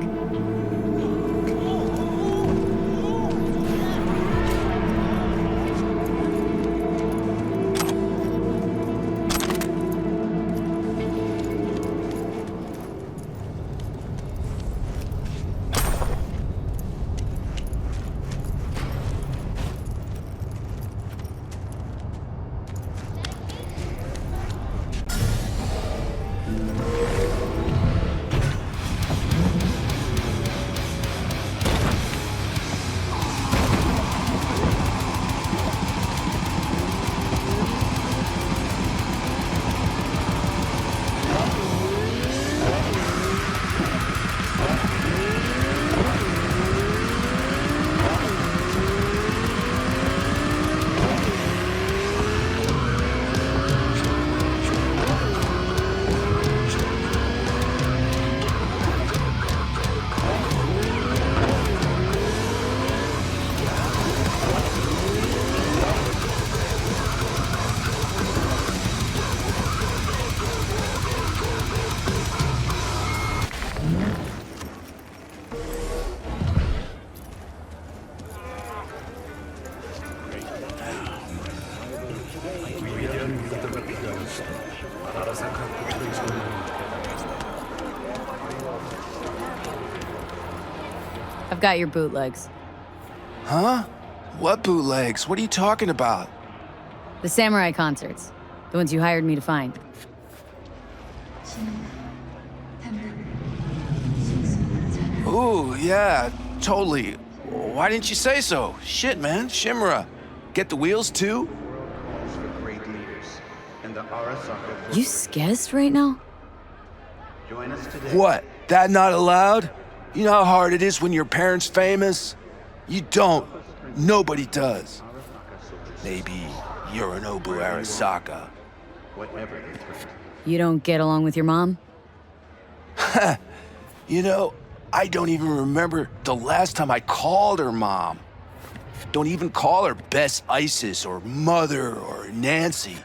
I've got your bootlegs. Huh? What bootlegs? What are you talking about? The samurai concerts. The ones you hired me to find. Ooh, yeah, totally. Why didn't you say so? Shit, man, Shimura. Get the wheels too? You skessed right now? What? That not allowed? You know how hard it is when your parents famous? You don't. Nobody does. Maybe Yorinobu Arasaka. You don't get along with your mom? You know, I don't even remember the last time I called her mom. Don't even call her Bess Isis or Mother or Nancy.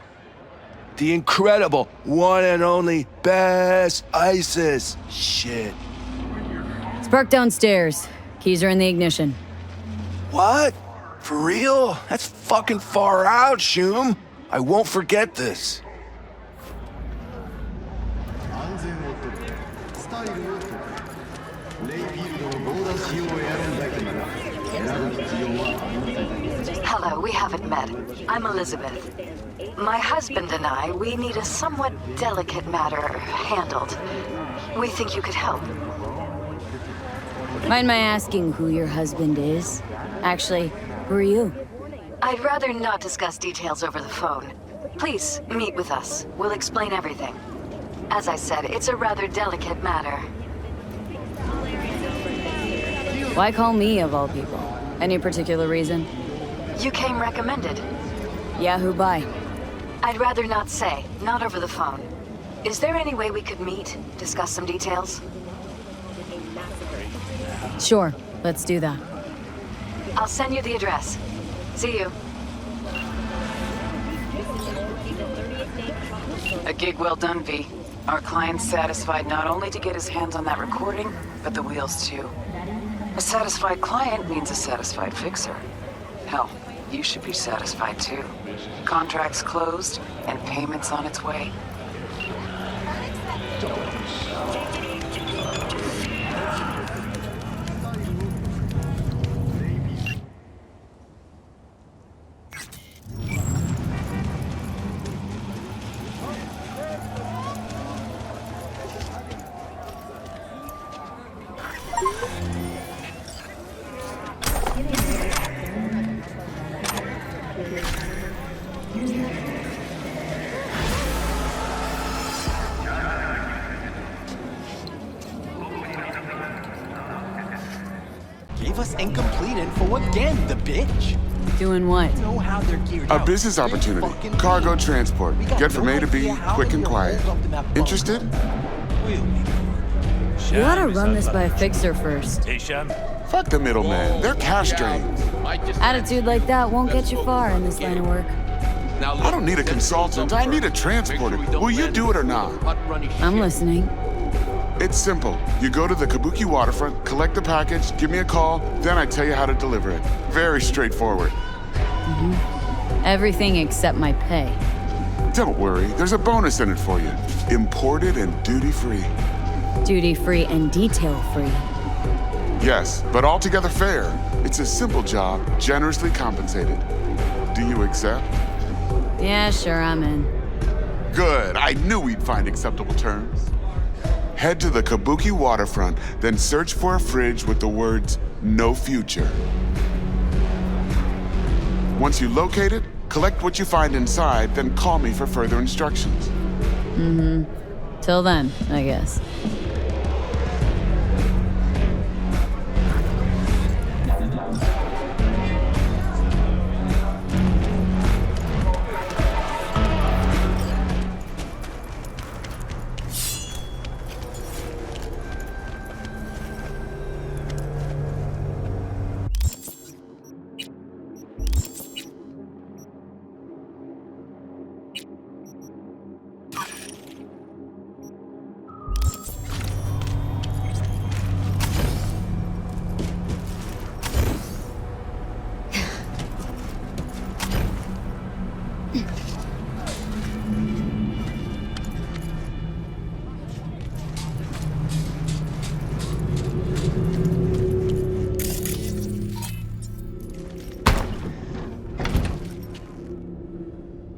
The incredible one and only Bess Isis. Shit. Spark downstairs. Keys are in the ignition. What? For real? That's fucking far out, Shum. I won't forget this. Hello, we haven't met. I'm Elizabeth. My husband and I, we need a somewhat delicate matter handled. We think you could help. Mind my asking who your husband is? Actually, who are you? I'd rather not discuss details over the phone. Please, meet with us. We'll explain everything. As I said, it's a rather delicate matter. Why call me, of all people? Any particular reason? You came recommended. Yeah, who by? I'd rather not say, not over the phone. Is there any way we could meet, discuss some details? Sure, let's do that. I'll send you the address. See you. A gig well done, V. Our client's satisfied not only to get his hands on that recording, but the wheels too. A satisfied client means a satisfied fixer. Hell, you should be satisfied too. Contracts closed, and payments on its way. us incomplete info again, the bitch. Doing what? Know how they're geared A out. business opportunity. Cargo transport. Get from A to B, quick and quiet. Interested? You ought to run this by a fixer first. Fuck the middleman. They're cash drains. Attitude like that won't get you far in this line of work. I don't need a consultant. I need a transporter. Will you do it or not? I'm listening. It's simple. You go to the Kabuki waterfront, collect the package, give me a call, then I tell you how to deliver it. Very straightforward. Everything except my pay. Don't worry, there's a bonus in it for you. Imported and duty-free. Duty-free and detail-free. Yes, but altogether fair. It's a simple job, generously compensated. Do you accept? Yeah, sure, I'm in. Good, I knew we'd find acceptable terms. Head to the Kabuki waterfront, then search for a fridge with the words, "No future." Once you locate it, collect what you find inside, then call me for further instructions. Till then, I guess.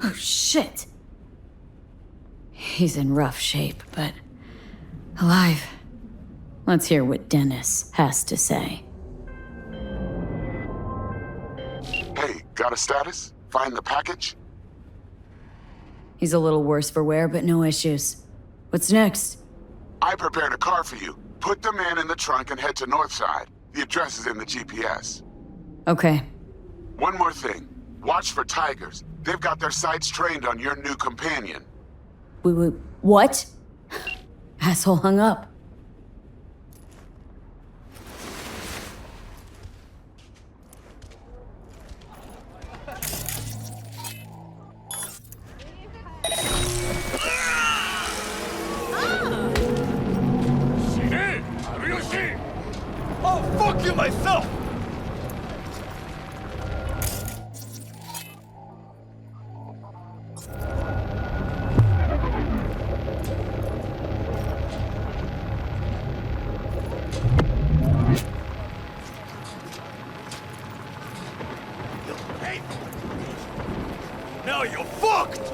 Oh, shit. He's in rough shape, but alive. Let's hear what Dennis has to say. Hey, got a status? Find the package? He's a little worse for wear, but no issues. What's next? I prepared a car for you. Put the man in the trunk and head to Northside. The address is in the GPS. Okay. One more thing. Watch for tigers. They've got their sights trained on your new companion. Wait, what? Asshole hung up. Oh, fuck you myself! Now you're fucked!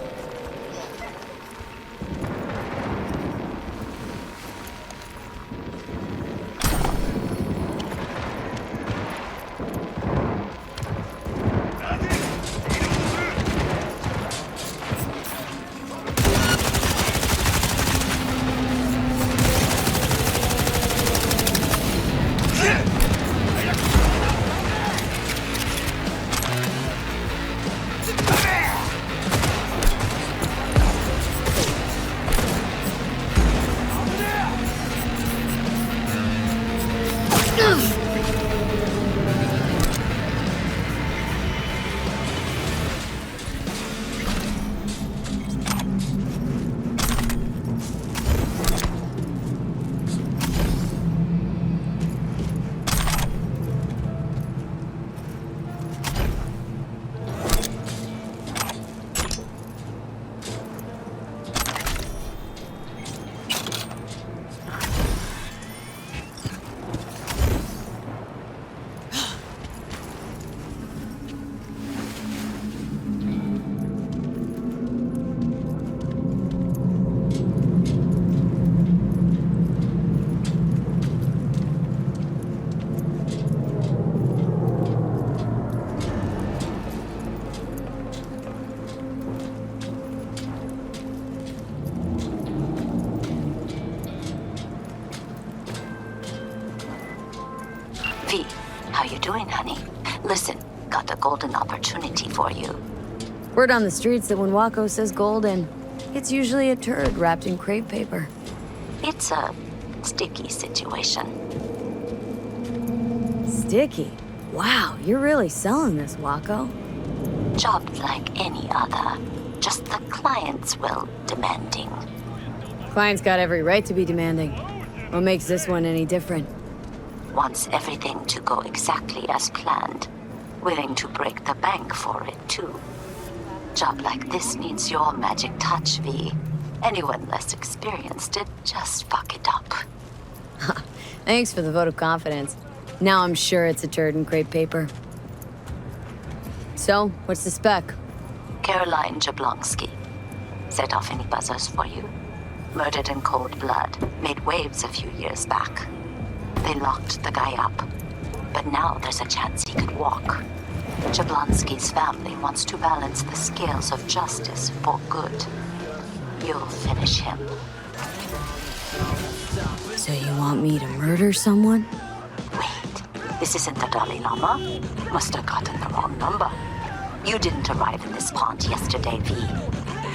How you doing, honey? Listen, got a golden opportunity for you. Word on the streets that when Wako says golden, it's usually a turd wrapped in crepe paper. It's a sticky situation. Sticky? Wow, you're really selling this, Wako. Job like any other. Just the client's will demanding. Client's got every right to be demanding. What makes this one any different? Wants everything to go exactly as planned. Willing to break the bank for it, too. Job like this needs your magic touch, V. Anyone less experienced it, just fuck it up. Thanks for the vote of confidence. Now I'm sure it's a turd in crepe paper. So, what's the spec? Caroline Jablonski. Set off any buzzers for you? Murdered in cold blood. Made waves a few years back. They locked the guy up. But now there's a chance he could walk. Jablonski's family wants to balance the scales of justice for good. You'll finish him. So you want me to murder someone? Wait, this isn't the Dalai Lama? Must have gotten the wrong number. You didn't arrive in this pond yesterday, V.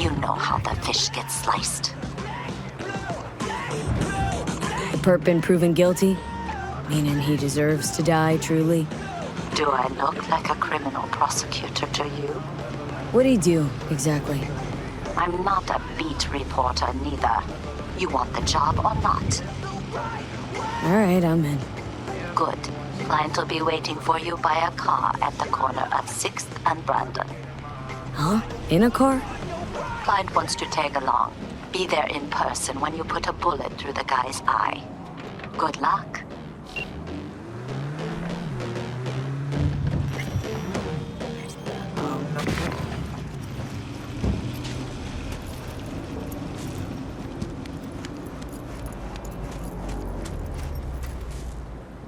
You know how the fish gets sliced. The perp been proven guilty? Meaning he deserves to die, truly? Do I look like a criminal prosecutor to you? What'd he do, exactly? I'm not a beat reporter, neither. You want the job or not? All right, I'm in. Good. Client will be waiting for you by a car at the corner of 6th and Brandon. Huh? In a car? Client wants to tag along. Be there in person when you put a bullet through the guy's eye. Good luck.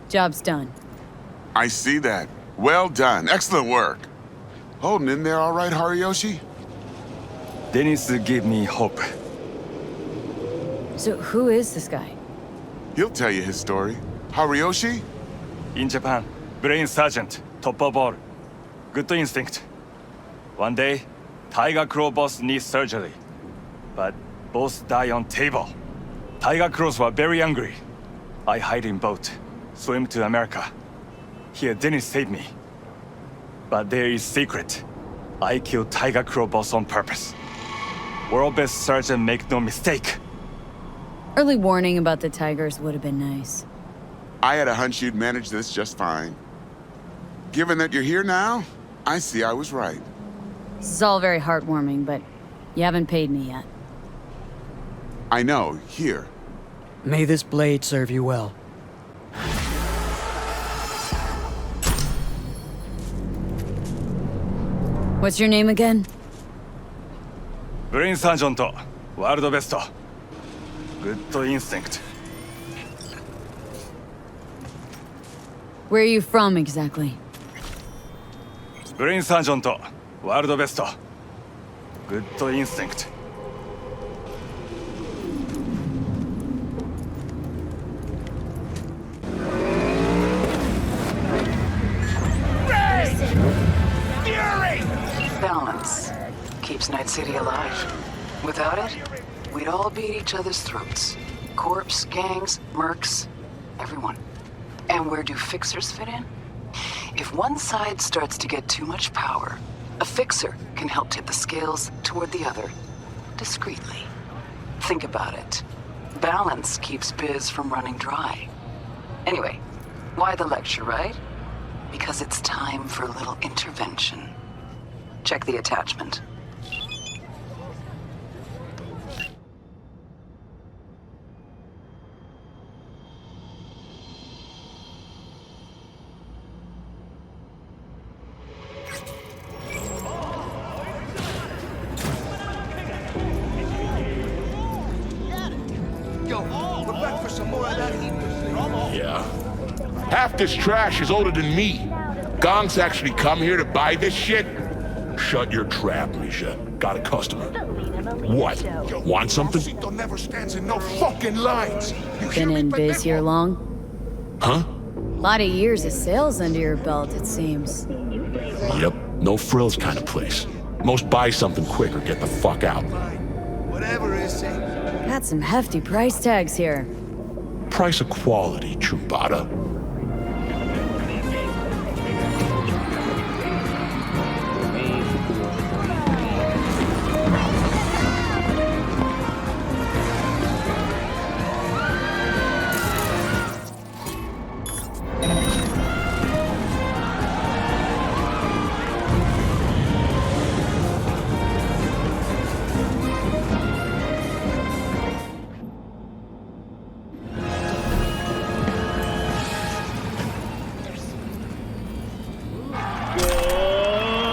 Job's done. I see that. Well done. Excellent work. Holding in there all right, Hariyoshi? Dennis gave me hope. So who is this guy? He'll tell you his story. Hariyoshi? In Japan, brain sergeant, top of all. Good instinct. One day, Tiger Claw boss needs surgery. But boss die on table. Tiger Claws were very angry. I hide in boat, swim to America. Here, Dennis saved me. But there is secret. I killed Tiger Claw boss on purpose. World best surgeon, make no mistake. Early warning about the tigers would have been nice. I had a hunch you'd manage this just fine. Given that you're here now, I see I was right. This is all very heartwarming, but you haven't paid me yet. I know, here. May this blade serve you well. What's your name again? Brain sergeant, world best. Good instinct. Where are you from, exactly? Brain sergeant, world best. Good instinct. Balance keeps Night City alive. Without it, we'd all be at each other's throats. Corps, gangs, mercs, everyone. And where do fixers fit in? If one side starts to get too much power, a fixer can help tip the scales toward the other, discreetly. Think about it. Balance keeps biz from running dry. Anyway, why the lecture, right? Because it's time for a little intervention. Check the attachment. Yeah. Half this trash is older than me. Gongs actually come here to buy this shit? Shut your trap, Misha. Got a customer. What? Want something? Never stands in no fucking lines. Been in biz here long? Huh? Lot of years of sales under your belt, it seems. Yep, no frills kind of place. Most buy something quick or get the fuck out. Whatever is it. Got some hefty price tags here. Price of quality, Chewbacca.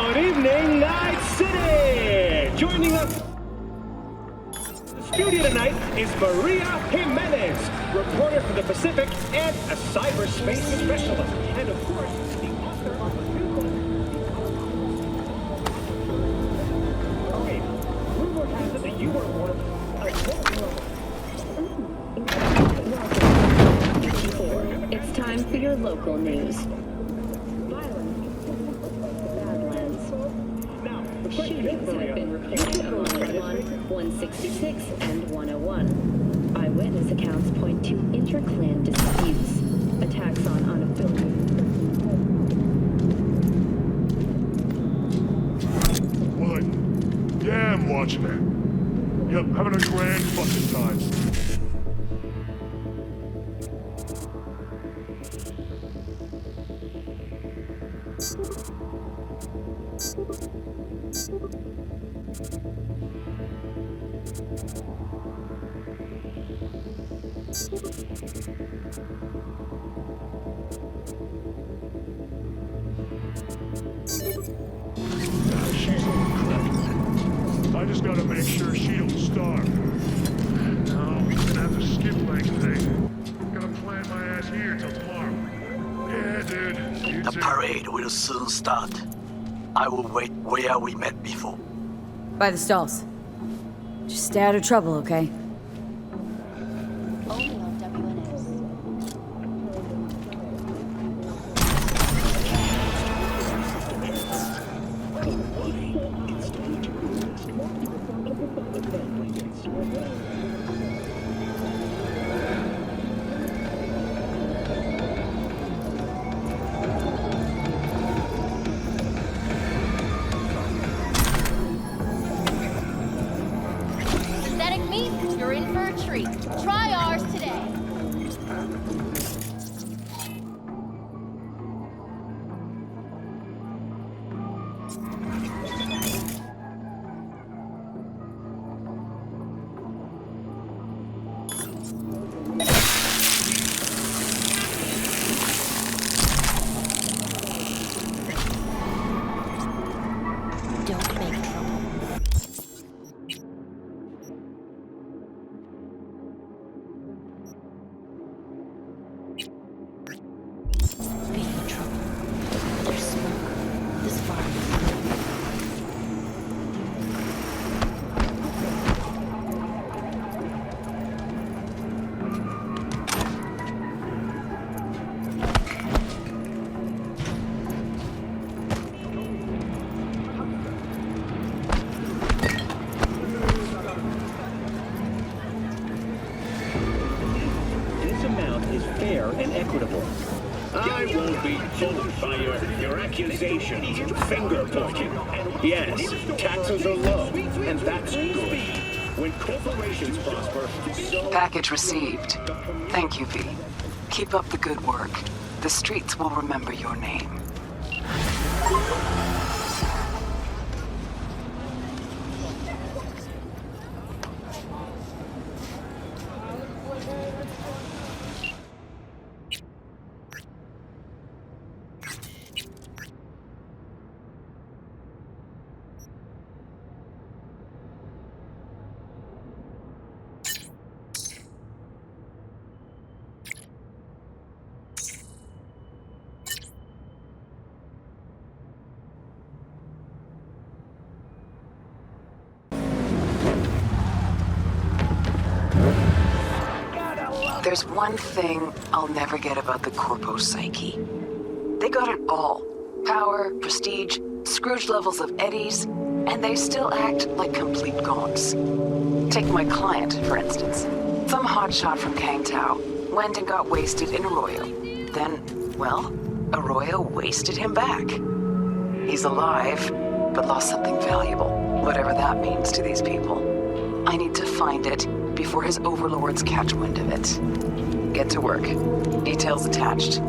Good evening, Night City! Joining us in the studio tonight is Maria Jimenez, reporter for the Pacific and a cyberspace specialist. And of course, the author of the new book. Okay, rumor has it that you were one of It's time for your local news. Shootings have been reported on 101, 166, and 101. Eyewitness accounts point to inter-clan disputes, attacks on unaffiliated. What? Yeah, I'm watching it. Yep, having a grand fucking time. She's on crack. I just gotta make sure she don't starve. No, I'm gonna have to skip legs today. Gotta plant my ass here till tomorrow. Yeah, dude. You The too. parade will soon start. I will wait where we met before. By the stalls. Just stay out of trouble, okay? Synthetic meat, you're in for a treat. Try ours today. Don't make trouble. Be in trouble. There's smoke. This far. This amount is fair and equitable. I won't be fooled by your accusations and finger pointing. Yes, taxes are low, and that's good. When corporations prosper, so... Package received. Thank you, V. Keep up the good work. The streets will remember your name. There's one thing I'll never get about the Corpo psyche. They got it all. Power, prestige, Scrooge levels of eddies, and they still act like complete gonks. Take my client, for instance. Some hotshot from Kang Tao went and got wasted in Arroyo. Then, well, Arroyo wasted him back. He's alive, but lost something valuable, whatever that means to these people. I need to find it before his overlords catch wind of it. Get to work. Details attached.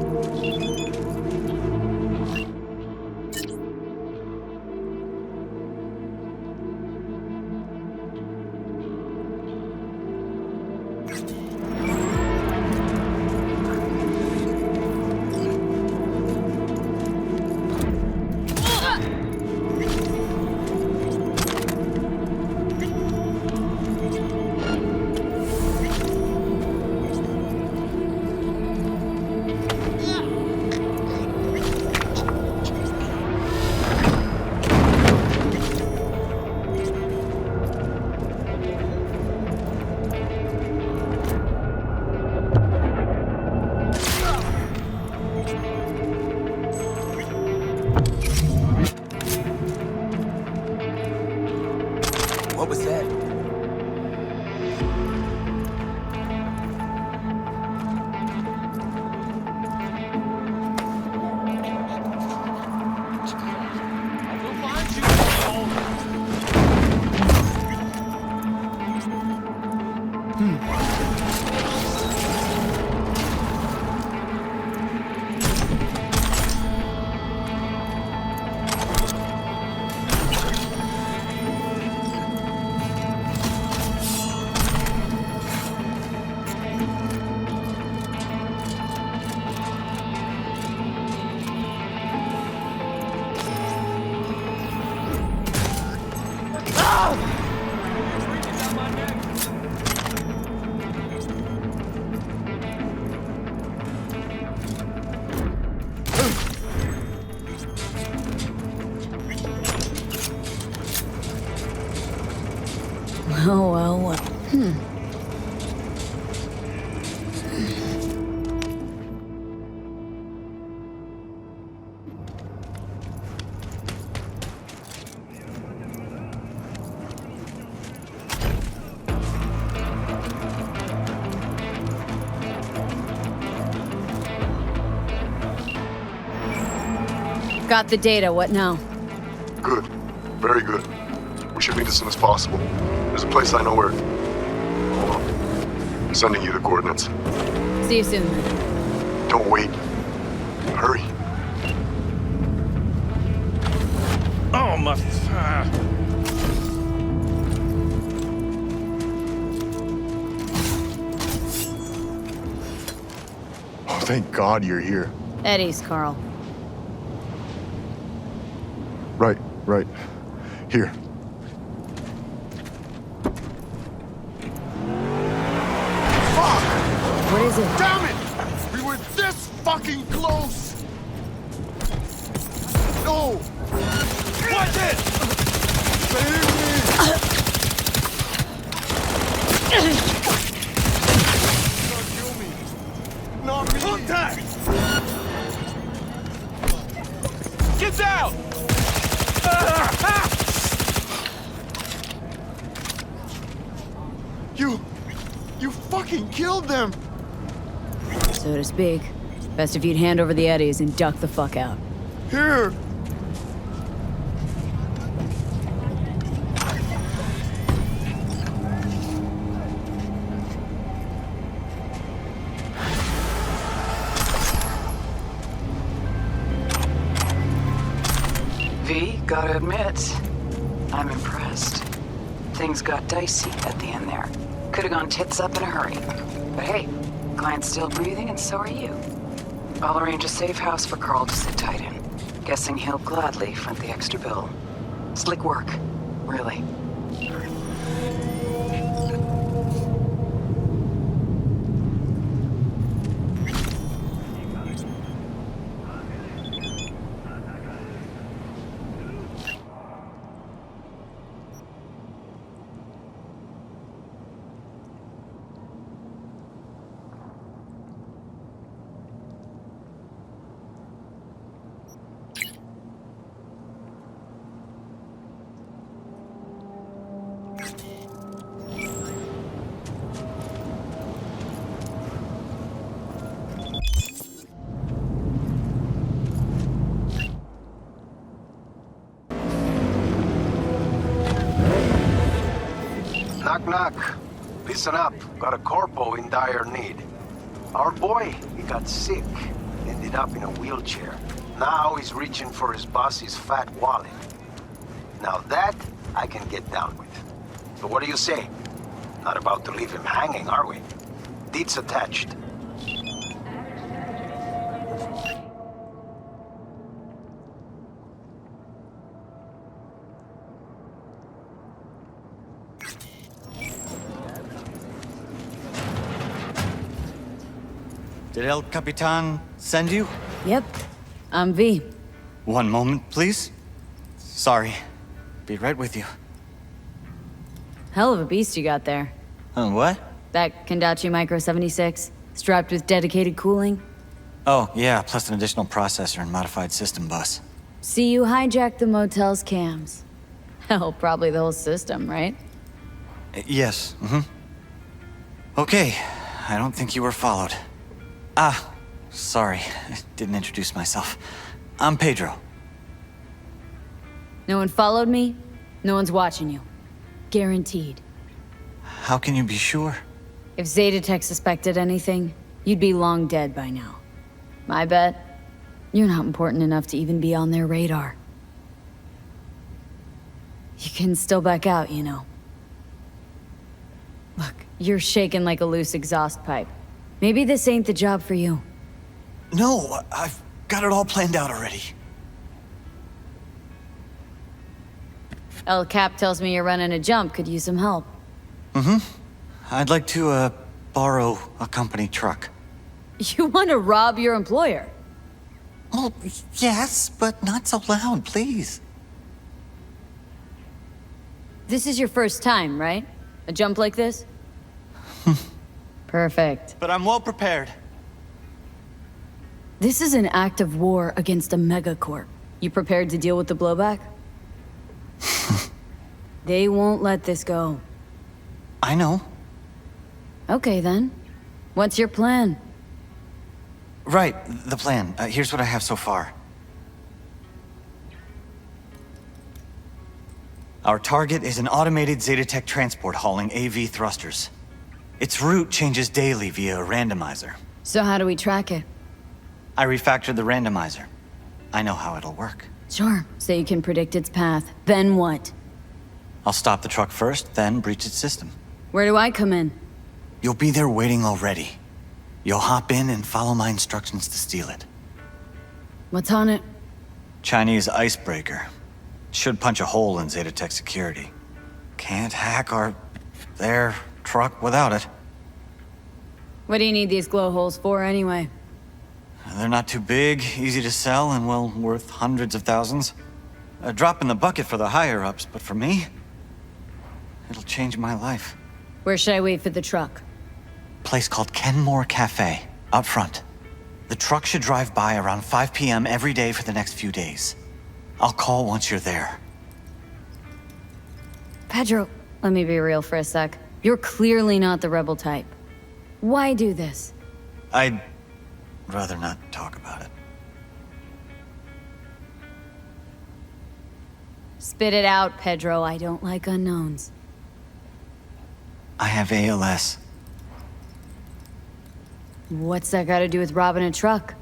What was that? Oh, well. Got the data, what now? Good. Very good. We should meet as soon as possible. There's a place I know where... Hold on. I'm sending you the coordinates. See you soon, then. Don't wait. Hurry. Oh, my... Oh, thank God you're here. Eddie's, Carl. Right. Here. Fuck! What is it? Damn it! We were this fucking close! No! Watch it! Save me! Not kill me. Not me. Contact! Get down! You fucking killed them! So to speak. Best if you'd hand over the eddies and duck the fuck out. Here! V, gotta admit, I'm impressed. Things got dicey at the end there. Could have gone tits up in a hurry. But hey, client's still breathing and so are you. I'll arrange a safe house for Carl to sit tight in. Guessing he'll gladly front the extra bill. Slick work, really. Knock, knock. Listen up. Got a corpo in dire need. Our boy, he got sick. Ended up in a wheelchair. Now he's reaching for his boss's fat wallet. Now that, I can get down with. But what do you say? Not about to leave him hanging, are we? Deeds attached. Did El Capitan send you? Yep. I'm V. One moment, please. Sorry. Be right with you. Hell of a beast you got there. What? That Kendachi Micro 76, strapped with dedicated cooling. Oh, yeah, plus an additional processor and modified system bus. See, you hijacked the motel's cams. Hell, probably the whole system, right? Yes, Okay, I don't think you were followed. Ah, sorry, I didn't introduce myself. I'm Pedro. No one followed me, no one's watching you. Guaranteed. How can you be sure? If Zetatech suspected anything, you'd be long dead by now. My bet, you're not important enough to even be on their radar. You can still back out, you know. Look, you're shaking like a loose exhaust pipe. Maybe this ain't the job for you. No, I've got it all planned out already. El Cap tells me you're running a jump, could use some help. I'd like to, borrow a company truck. You want to rob your employer? Well, yes, but not so loud, please. This is your first time, right? A jump like this? Perfect. But I'm well prepared. This is an act of war against a megacorp. You prepared to deal with the blowback? They won't let this go. I know. Okay, then. What's your plan? Right, the plan. Here's what I have so far. Our target is an automated Zetatech transport hauling AV thrusters. Its route changes daily via a randomizer. So how do we track it? I refactored the randomizer. I know how it'll work. Sure, so you can predict its path. Then what? I'll stop the truck first, then breach its system. Where do I come in? You'll be there waiting already. You'll hop in and follow my instructions to steal it. What's on it? Chinese icebreaker. Should punch a hole in Zetatech security. Can't hack their truck without it. What do you need these glow holes for, anyway? They're not too big, easy to sell, and well worth hundreds of thousands. A drop in the bucket for the higher-ups, but for me, it'll change my life. Where should I wait for the truck? Place called Kenmore Cafe, up front. The truck should drive by around 5 p.m. every day for the next few days. I'll call once you're there. Pedro, let me be real for a sec. You're clearly not the rebel type. Why do this? I'd rather not talk about it. Spit it out, Pedro. I don't like unknowns. I have ALS. What's that got to do with robbing a truck?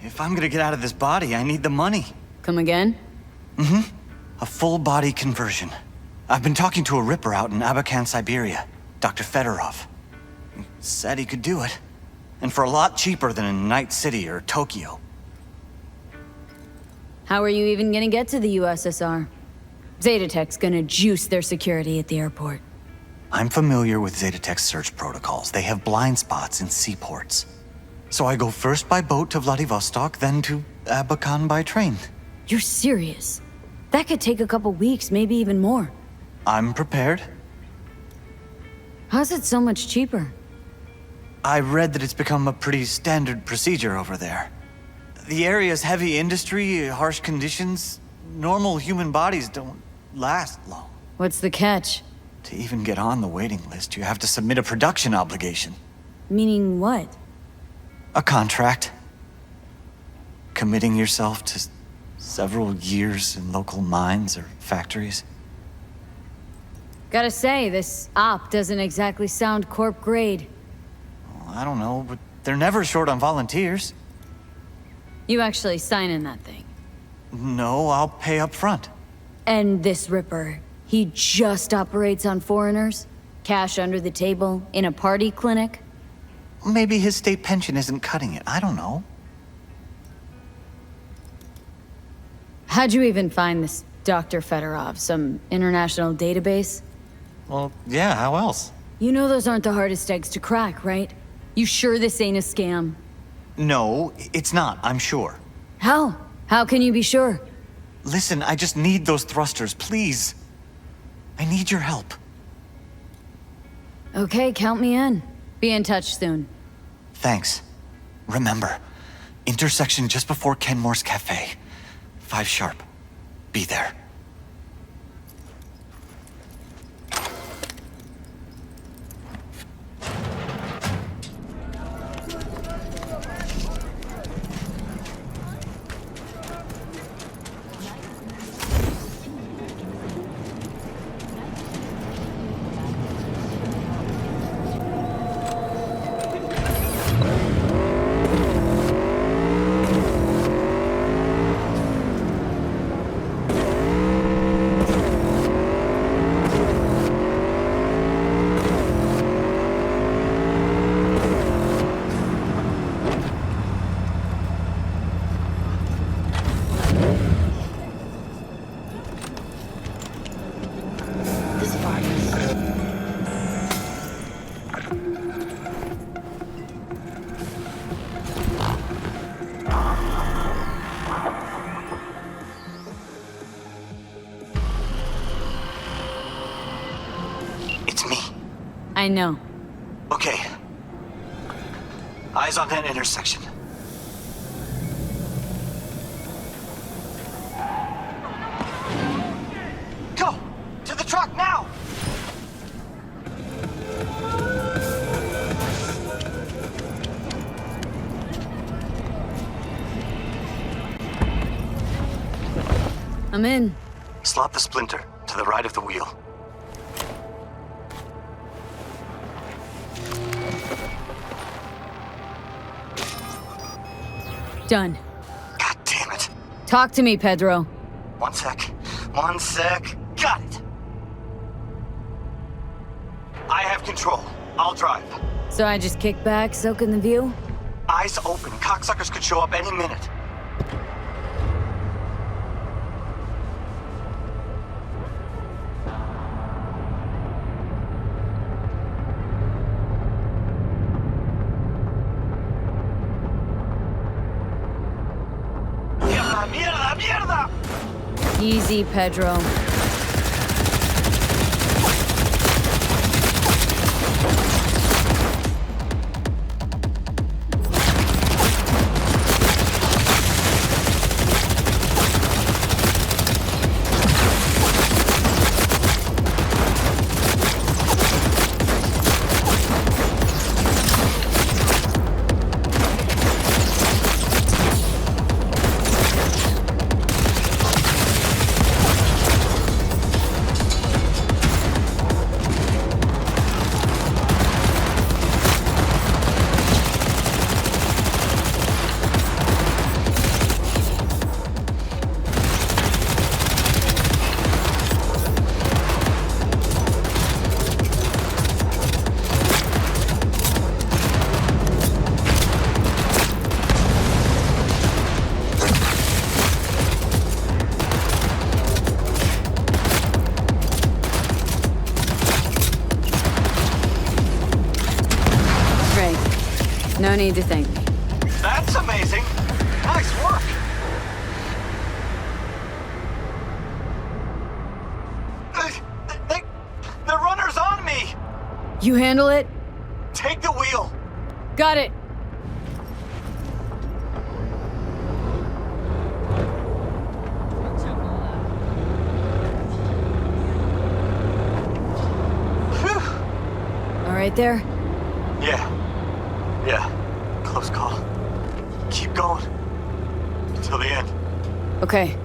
If I'm gonna get out of this body, I need the money. Come again? A full body conversion. I've been talking to a ripper out in Abakan, Siberia, Dr. Fedorov. He said he could do it. And for a lot cheaper than in Night City or Tokyo. How are you even gonna get to the USSR? Zetatech's gonna juice their security at the airport. I'm familiar with Zetatech's search protocols. They have blind spots in seaports. So I go first by boat to Vladivostok, then to Abakan by train. You're serious? That could take a couple weeks, maybe even more. I'm prepared. How's it so much cheaper? I read that it's become a pretty standard procedure over there. The area's heavy industry, harsh conditions, normal human bodies don't last long. What's the catch? To even get on the waiting list, you have to submit a production obligation. Meaning what? A contract. Committing yourself to several years in local mines or factories. Gotta say, this op doesn't exactly sound corp grade. Well, I don't know, but they're never short on volunteers. You actually sign in that thing. No, I'll pay up front. And this Ripper, he just operates on foreigners? Cash under the table, in a party clinic? Maybe his state pension isn't cutting it. I don't know. How'd you even find this Dr. Fedorov? Some international database? Well, yeah, how else? You know those aren't the hardest eggs to crack, right? You sure this ain't a scam? No, it's not, I'm sure. How? How can you be sure? Listen, I just need those thrusters, please. I need your help. Okay, count me in. Be in touch soon. Thanks. Remember, intersection just before Kenmore's Cafe. 5 sharp. Be there. I know. Okay. Eyes on that intersection. Go! To the truck now! I'm in. Slot the splinter to the right of the wheel. Done. God damn it. Talk to me, Pedro. One sec. One sec. Got it. I have control. I'll drive. So I just kick back, soak in the view? Eyes open. Cocksuckers could show up any minute. Mierda, mierda! Easy, Pedro. No need to thank me. That's amazing. Nice work. The runner's on me. You handle it? Take the wheel. Got it. All right there? Yeah. Yeah. Close call. Keep going. Till the end. Okay.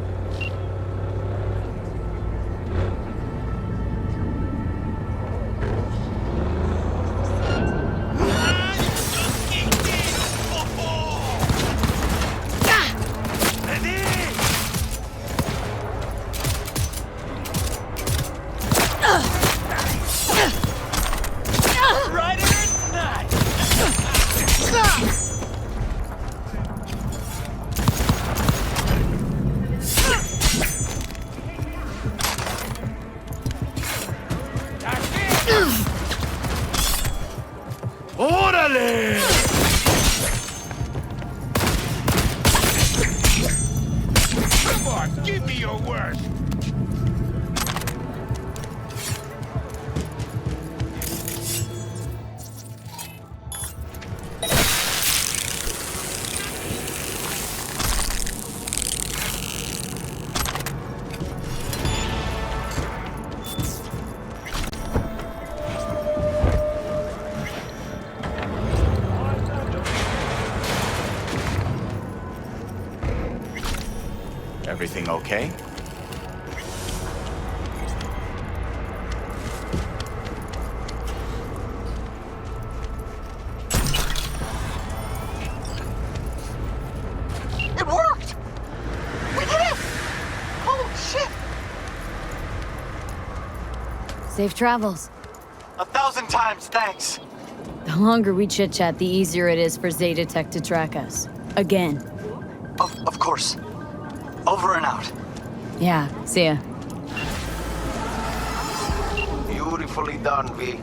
on, give me your worst. Everything okay? It worked! We did it! Holy shit! Safe travels. 1,000 times thanks. The longer we chit-chat, the easier it is for Zeta Tech to track us. Again. Of course. Over and out. Yeah, see ya. Beautifully done, V.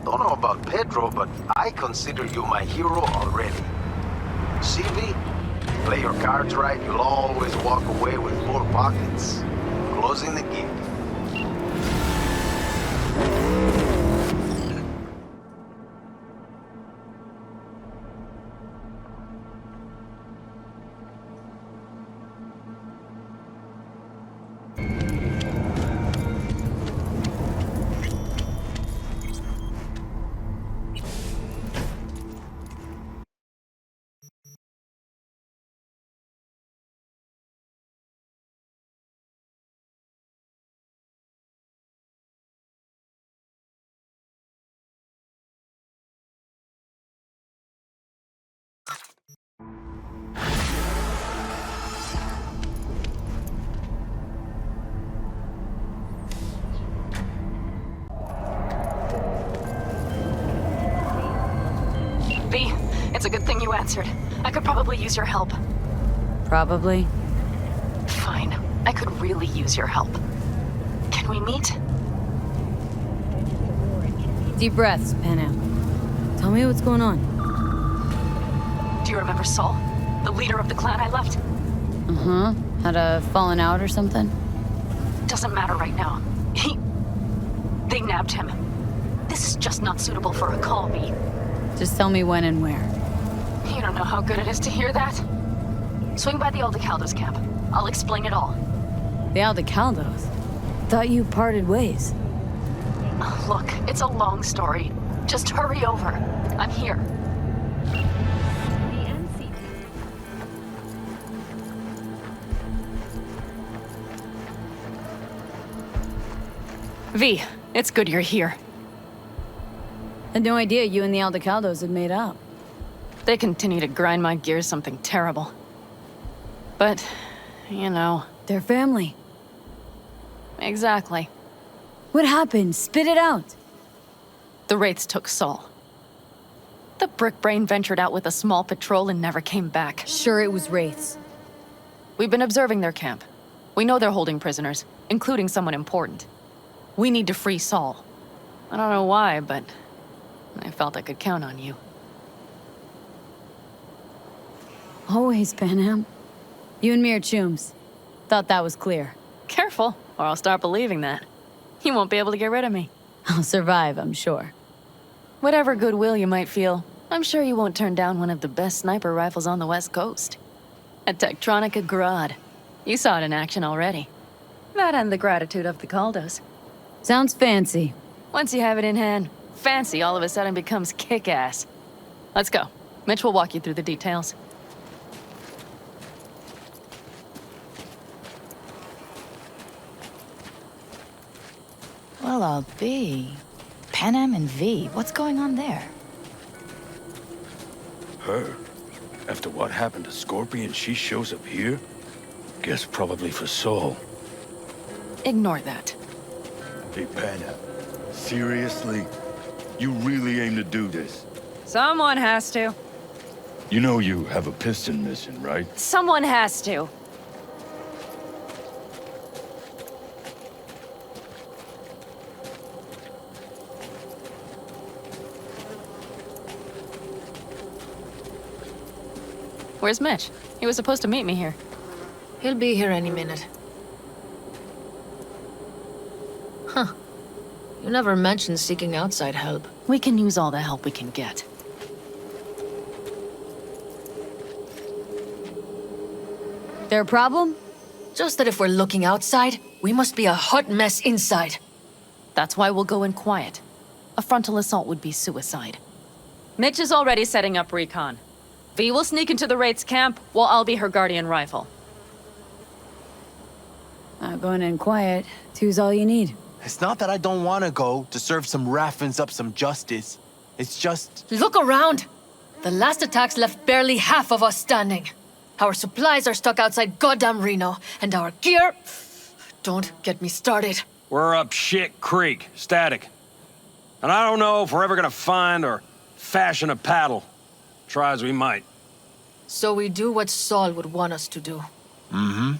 Don't know about Pedro, but I consider you my hero already. See, V? Play your cards right, you'll always walk away with more pockets. Closing the gift. V, it's a good thing you answered. I could probably use your help. Probably. Fine. I could really use your help. Can we meet? Deep breaths, Panam. Tell me what's going on. Do you remember Saul? The leader of the clan I left? Uh-huh. Had a falling out or something? Doesn't matter right now. They nabbed him. This is just not suitable for a call, V. Just tell me when and where. You don't know how good it is to hear that. Swing by the Aldecaldos camp. I'll explain it all. The Aldecaldos? Thought you parted ways. Look, it's a long story. Just hurry over. I'm here. V, it's good you're here. Had no idea you and the Aldecaldos had made up. They continue to grind my gears something terrible. But, you know... They're family. Exactly. What happened? Spit it out. The Wraiths took Saul. The Brickbrain ventured out with a small patrol and never came back. Sure it was Wraiths. We've been observing their camp. We know they're holding prisoners, including someone important. We need to free Saul. I don't know why, but I felt I could count on you. Always, Panam. You and me are chums. Thought that was clear. Careful, or I'll start believing that. You won't be able to get rid of me. I'll survive, I'm sure. Whatever goodwill you might feel, I'm sure you won't turn down one of the best sniper rifles on the West Coast. A Tektronica Grad. You saw it in action already. That and the gratitude of the Caldos. Sounds fancy. Once you have it in hand, fancy all of a sudden becomes kick-ass. Let's go. Mitch will walk you through the details. Well, I'll be. Panam and V, what's going on there? Her? After what happened to Scorpion, she shows up here? Guess probably for Saul. Ignore that. Hey, Panam. Seriously? You really aim to do this? Someone has to. You know you have a piston mission, right? Someone has to. Where's Mitch? He was supposed to meet me here. He'll be here any minute. Huh. You never mentioned seeking outside help. We can use all the help we can get. Their problem? Just that if we're looking outside, we must be a hot mess inside. That's why we'll go in quiet. A frontal assault would be suicide. Mitch is already setting up recon. V will sneak into the Wraith's camp, while I'll be her guardian rifle. Going in quiet. Two's all you need. It's not that I don't want to go to serve some Raffins up some justice. It's just... Look around! The last attacks left barely half of us standing. Our supplies are stuck outside goddamn Reno, and our gear... Don't get me started. We're up shit creek, static. And I don't know if we're ever gonna find or fashion a paddle. Try as we might. So we do what Saul would want us to do. Mm-hmm.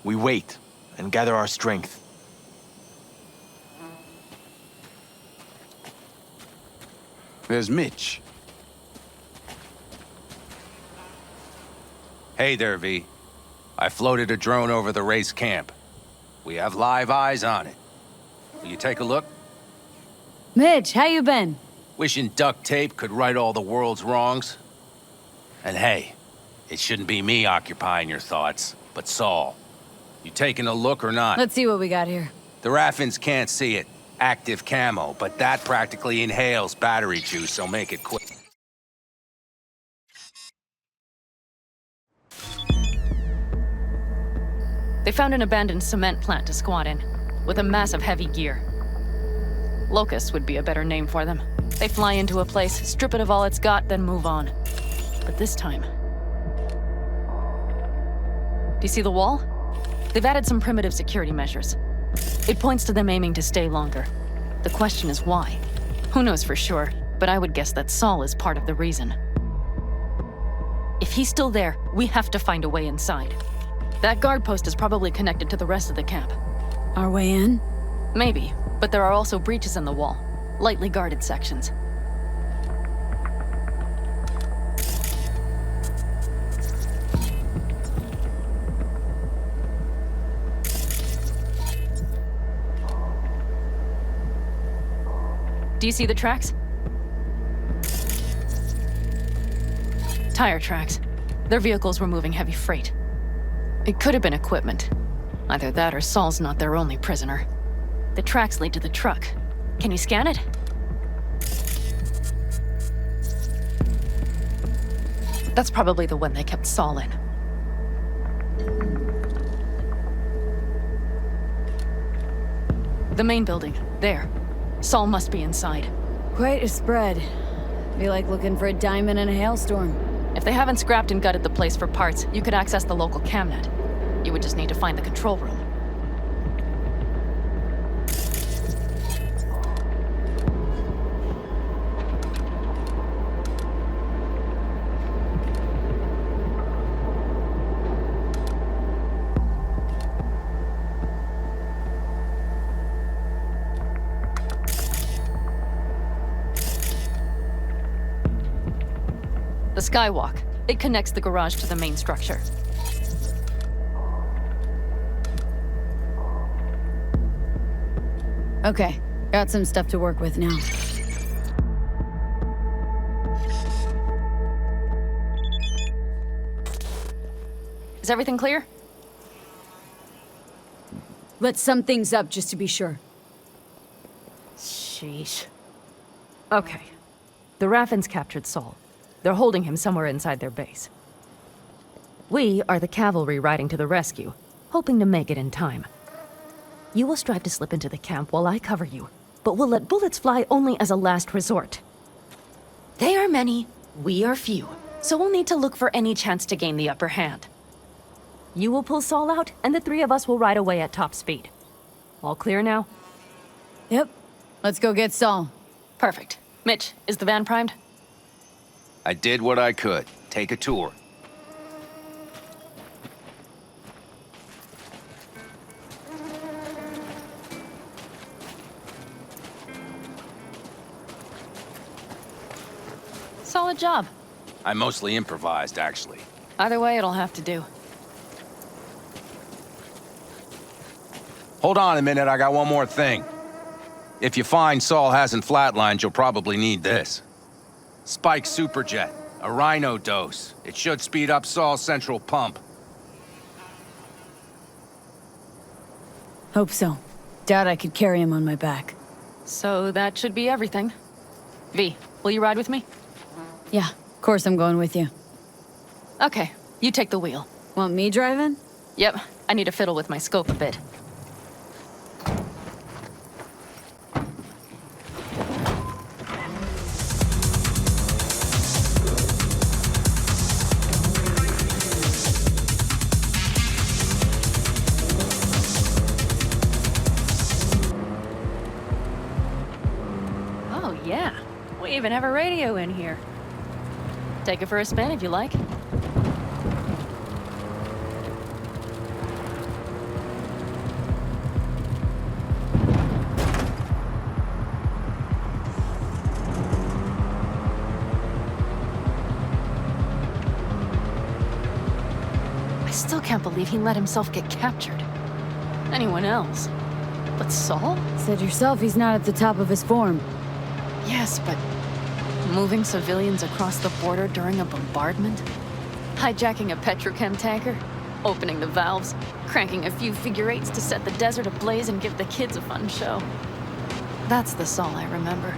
We wait and gather our strength. There's Mitch. Hey there, V. I floated a drone over the race camp. We have live eyes on it. Will you take a look? Mitch, how you been? Wishing duct tape could right all the world's wrongs. And hey, it shouldn't be me occupying your thoughts, but Saul. You taking a look or not? Let's see what we got here. The Raffins can't see it. Active camo, but that practically inhales battery juice, so make it quick. They found an abandoned cement plant to squat in, with a massive heavy gear. Locusts would be a better name for them. They fly into a place, strip it of all it's got, then move on. But this time... Do you see the wall? They've added some primitive security measures. It points to them aiming to stay longer. The question is why? Who knows for sure, but I would guess that Saul is part of the reason. If he's still there, we have to find a way inside. That guard post is probably connected to the rest of the camp. Our way in? Maybe, but there are also breaches in the wall. Lightly guarded sections. Do you see the tracks? Tire tracks. Their vehicles were moving heavy freight. It could have been equipment. Either that or Saul's not their only prisoner. The tracks lead to the truck. Can you scan it? That's probably the one they kept Saul in. The main building. There. Saul must be inside. Quite a spread. Be like looking for a diamond in a hailstorm. If they haven't scrapped and gutted the place for parts, you could access the local camnet. You would just need to find the control room. The skywalk. It connects the garage to the main structure. Okay, got some stuff to work with now. Is everything clear? Let's sum things up just to be sure. Sheesh. Okay. The Raffins captured Saul. They're holding him somewhere inside their base. We are the cavalry riding to the rescue, hoping to make it in time. You will strive to slip into the camp while I cover you, but we'll let bullets fly only as a last resort. They are many, we are few, so we'll need to look for any chance to gain the upper hand. You will pull Saul out, and the three of us will ride away at top speed. All clear now? Yep. Let's go get Saul. Perfect. Mitch, is the van primed? I did what I could. Take a tour. Solid job. I mostly improvised, actually. Either way, it'll have to do. Hold on a minute, I got one more thing. If you find Saul hasn't flatlined, you'll probably need this. Spike Superjet, a Rhino dose. It should speed up Saul's central pump. Hope so. Doubt I could carry him on my back. So that should be everything. V, will you ride with me? Yeah, of course I'm going with you. Okay, you take the wheel. Want me driving? Yep, I need to fiddle with my scope a bit. Oh yeah, we even have a radio in here. Take it for a spin if you like. I still can't believe he let himself get captured. Anyone else? But Saul? Said yourself he's not at the top of his form. Yes, but moving civilians across the border during a bombardment? Hijacking a petrochem tanker? Opening the valves? Cranking a few figure eights to set the desert ablaze and give the kids a fun show? That's the Saul I remember.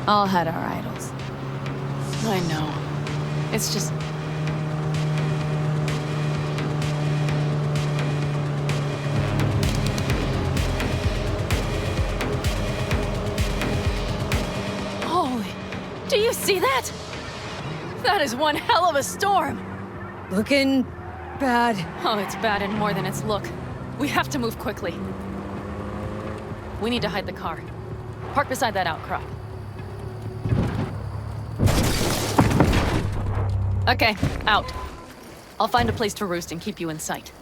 All had our idols. I know. It's just... Do you see that? That is one hell of a storm. Looking bad. Oh, it's bad and more than its look. We have to move quickly. We need to hide the car. Park beside that outcrop. Okay, out. I'll find a place to roost and keep you in sight.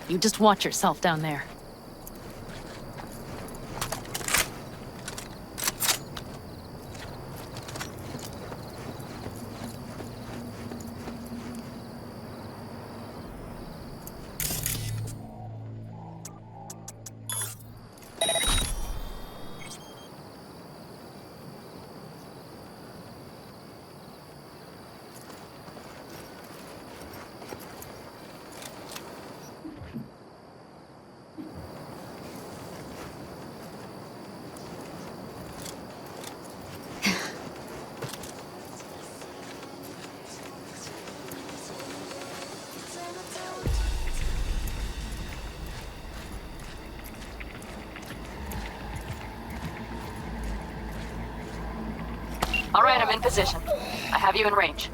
You just watch yourself down there. All right, I'm in position. I have you in range.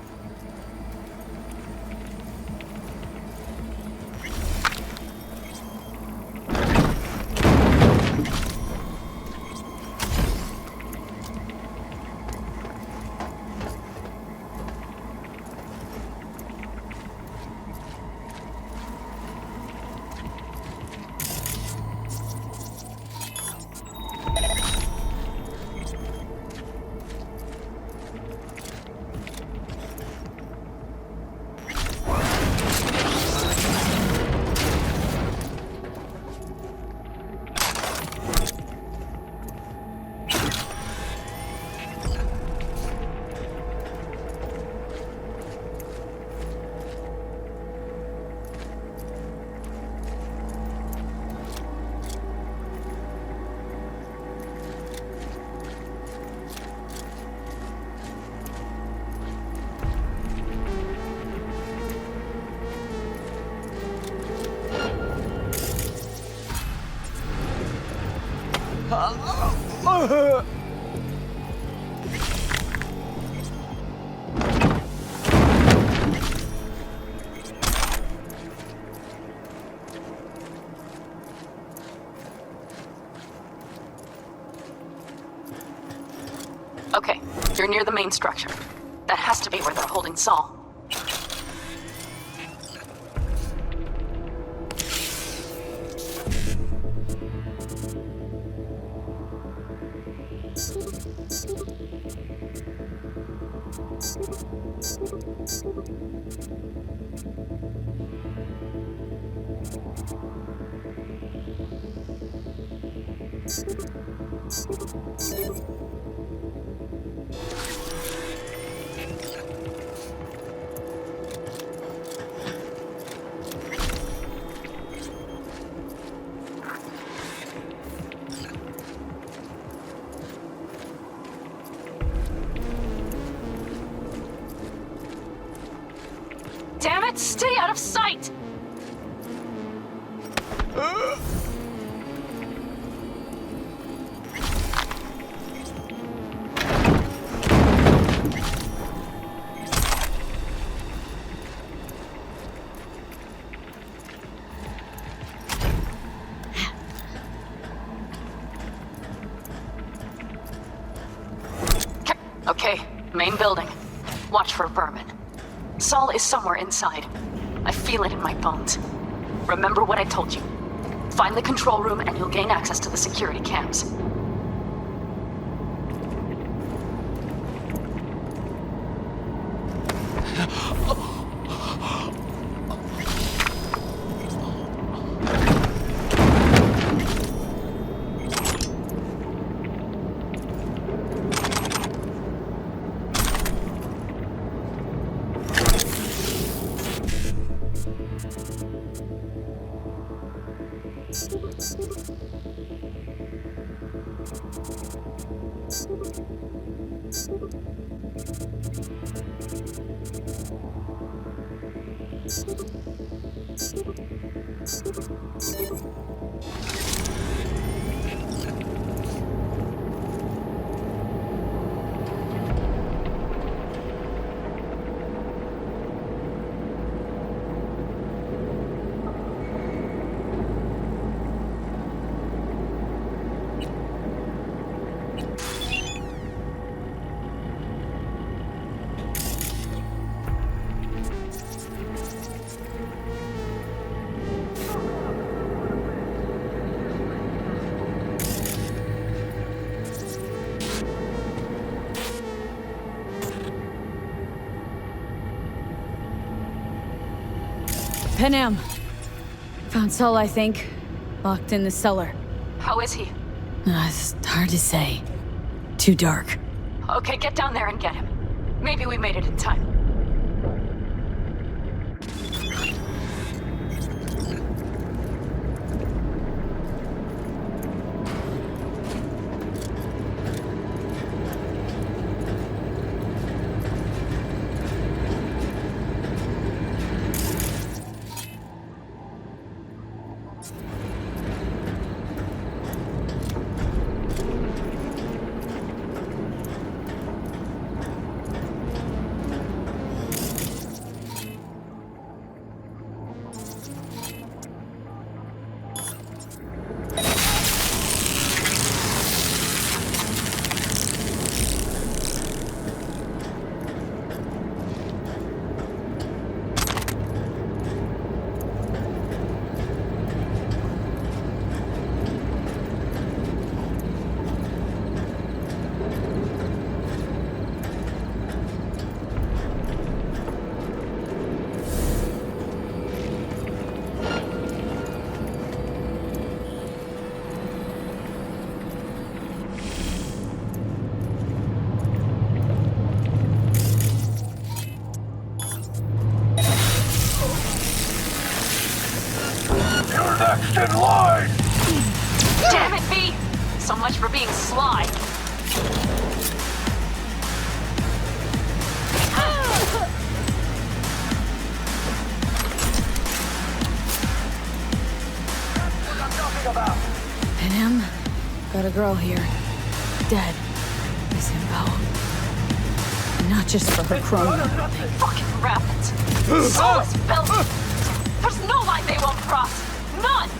Okay, you're near the main structure. That has to be where they're holding Saul. Damn it, stay out of sight! Okay, main building. Watch for vermin. Saul is somewhere inside. I feel it in my bones. Remember what I told you. Find the control room and you'll gain access to the security cams. Panam. Found Saul, I think. Locked in the cellar. How is he? It's hard to say. Too dark. Okay, get down there and get him. Maybe we made it in time. Next in line! Damn it, V! So much for being sly. Panam, got a girl here. Dead. Miss Info. Not just for her chrono. Fucking rabbits. Saul is built. There's no line they won't cross. None!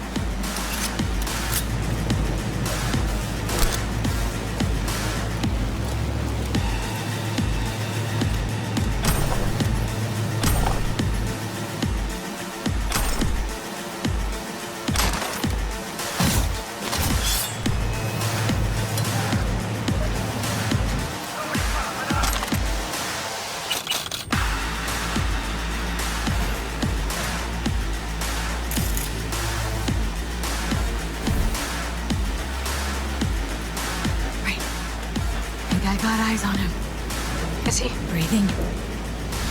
got eyes on him. Is he? Breathing?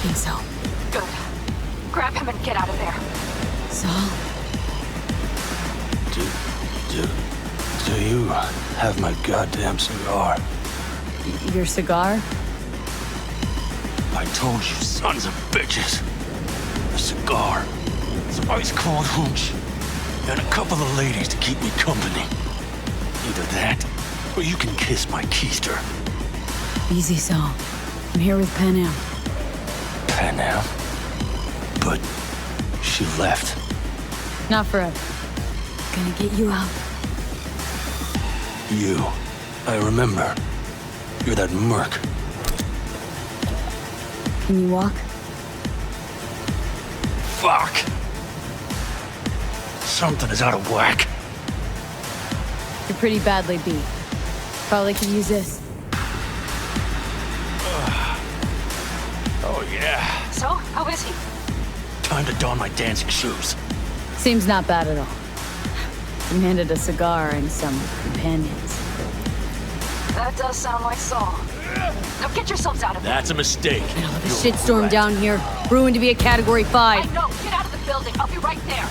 Think so. Good. Grab him and get out of there. Saul? Do you have my goddamn cigar? Your cigar? I told you, sons of bitches. A cigar. Some ice-cold hooch. And a couple of ladies to keep me company. Either that, or you can kiss my keister. Easy, Saul. I'm here with Pan Am. Pan Am? But she left. Not forever. Gonna get you out. You. I remember. You're that merc. Can you walk? Fuck! Something is out of whack. You're pretty badly beat. Probably could use this. Oh, yeah. So, how is he? Time to don my dancing shoes. Seems not bad at all. I'm handed a cigar and some companions. That does sound like Saul. Now get yourselves out of there. That's a mistake. The shitstorm down here. Brewing to be a Category 5. I know. Get out of the building. I'll be right there.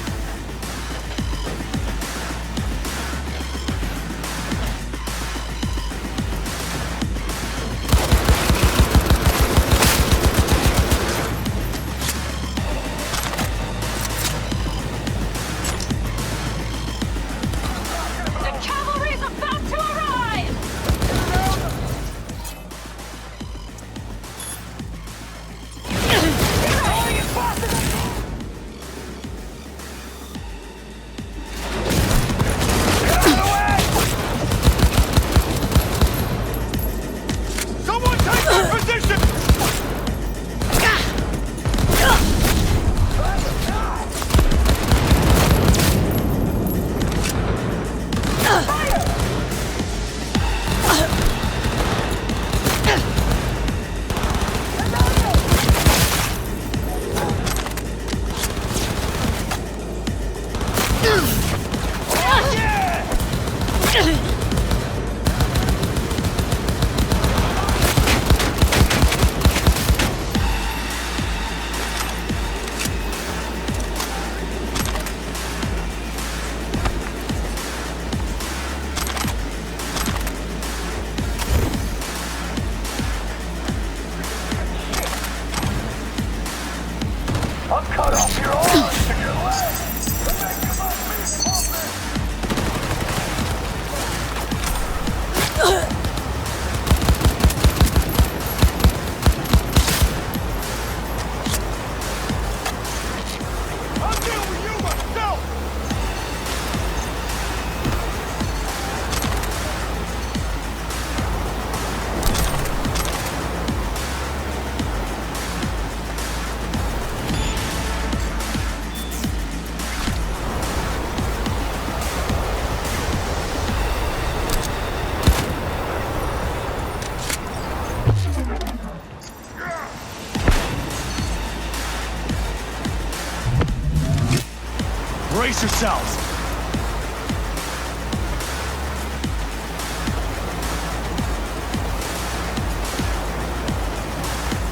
The cavalry's about to arrive! Someone take their position! I'll cut off your arms to your legs. I'll deal with you myself! Brace yourselves.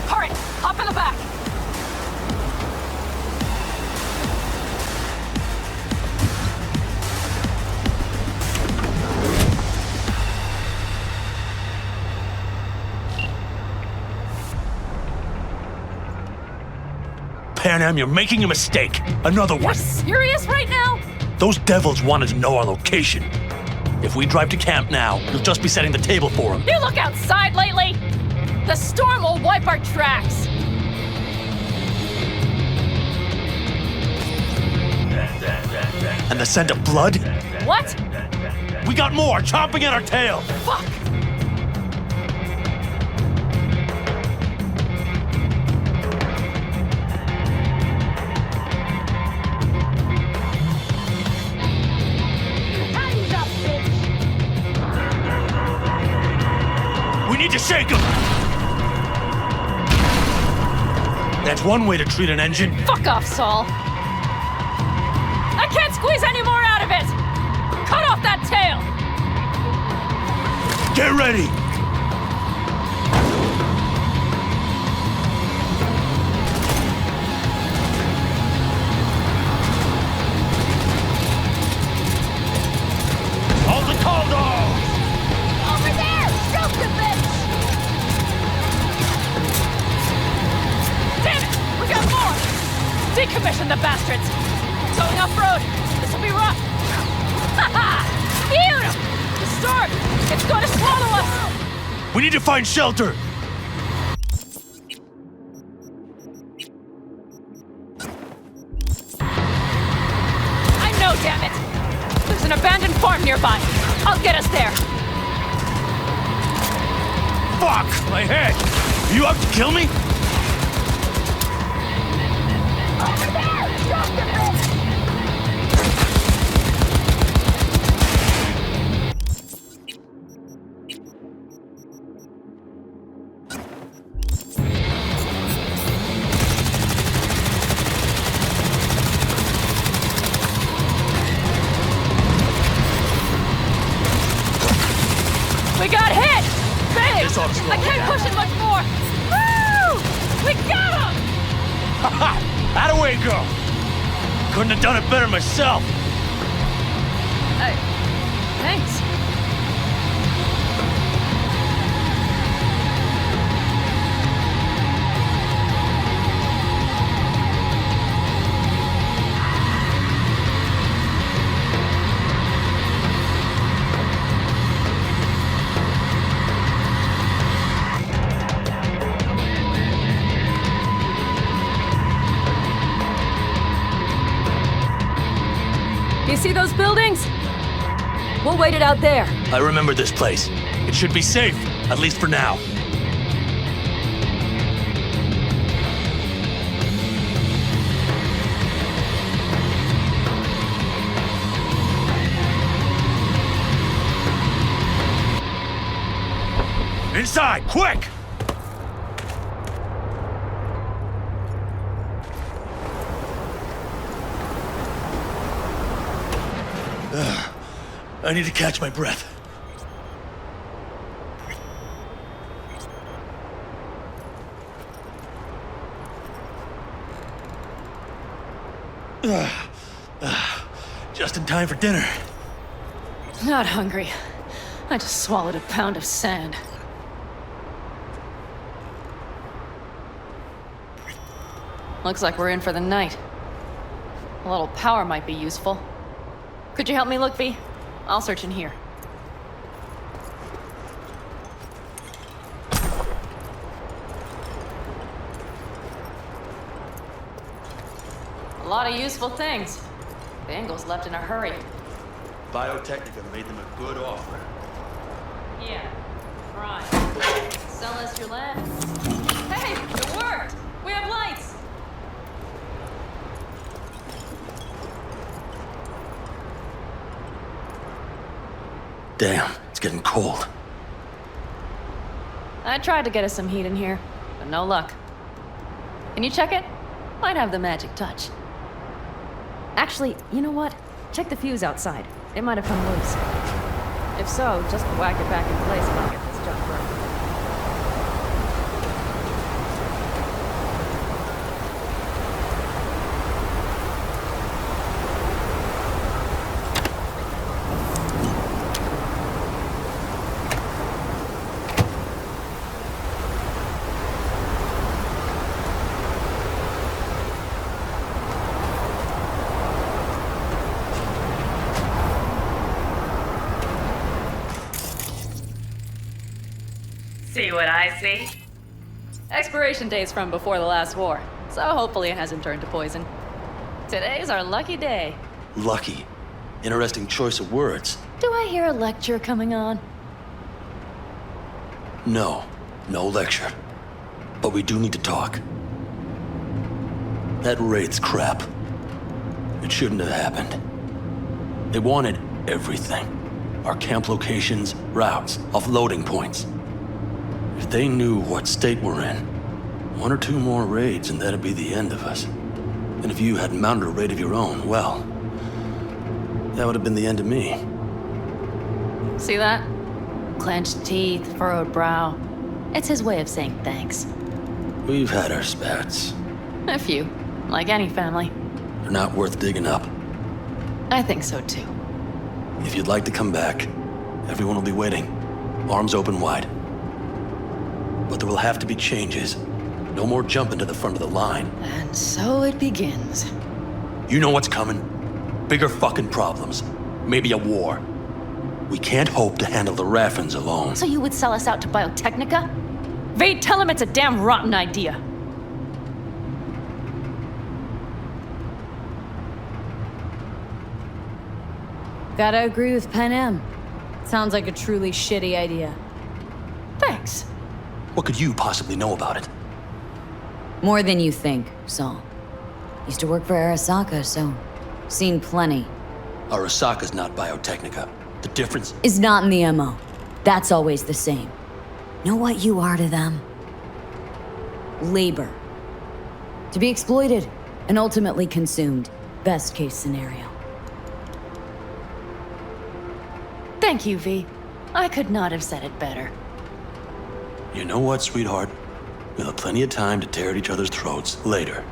Hurry! Hop in the back! Pan Am, you're making a mistake. Another one. Serious right now? Those devils wanted to know our location. If we drive to camp now, you'll just be setting the table for them. You look outside lately? The storm will wipe our tracks. And the scent of blood? What? We got more chomping at our tail. Fuck! We need to shake them. That's one way to treat an engine. Fuck off, Saul. I can't squeeze any more out of it. Cut off that tail. Get ready. fishing, the bastards! Going off-road! This'll be rough! Ha-ha! Beautiful! The storm! It's going to swallow us! We need to find shelter! I know, damn it! There's an abandoned farm nearby. I'll get us there. Fuck! My head! Are you out to kill me? Over there! Drop the bitch! We got hit! Big! I can't push it much more! Woo! We got him! Haha! How'd away go? Couldn't have done it better myself. Thanks. You see those buildings? We'll wait it out there. I remember this place. It should be safe, at least for now. Inside, quick! I need to catch my breath. Just in time for dinner. Not hungry. I just swallowed a pound of sand. Looks like we're in for the night. A little power might be useful. Could you help me look, V? I'll search in here. A lot of useful things. Bangles left in a hurry. Biotechnica made them a good offer. Yeah, right. Sell us your land. Hey, it worked! We have lights! Damn, it's getting cold. I tried to get us some heat in here, but no luck. Can you check it? Might have the magic touch. Actually, you know what? Check the fuse outside. It might have come loose. If so, just whack it back in place and I'll get this junk burning. See what I see? Expiration date's from before the last war, so hopefully it hasn't turned to poison. Today's our lucky day. Lucky. Interesting choice of words. Do I hear a lecture coming on? No lecture. But we do need to talk. That raid's crap. It shouldn't have happened. They wanted everything. Our camp locations, routes, offloading points. If they knew what state we're in, 1 or 2 more raids and that'd be the end of us. And if you had mounted a raid of your own, well, that would have been the end of me. See that? Clenched teeth, furrowed brow. It's his way of saying thanks. We've had our spats. A few, like any family. They're not worth digging up. I think so too. If you'd like to come back, everyone will be waiting, arms open wide. But there will have to be changes, No more jumping to the front of the line. And so it begins. You know what's coming? Bigger fucking problems. Maybe a war. We can't hope to handle the Raffens alone. So you would sell us out to Biotechnica? Vade, tell him it's a damn rotten idea. Gotta agree with Pan Am. Sounds like a truly shitty idea. Thanks. What could you possibly know about it? More than you think, Saul. Used to work for Arasaka, so seen plenty. Arasaka's not Biotechnica. The difference Is not in the MO. That's always the same. Know what you are to them? Labor. To be exploited and ultimately consumed. Best case scenario. Thank you, V. I could not have said it better. You know what, sweetheart? We'll have plenty of time to tear at each other's throats later.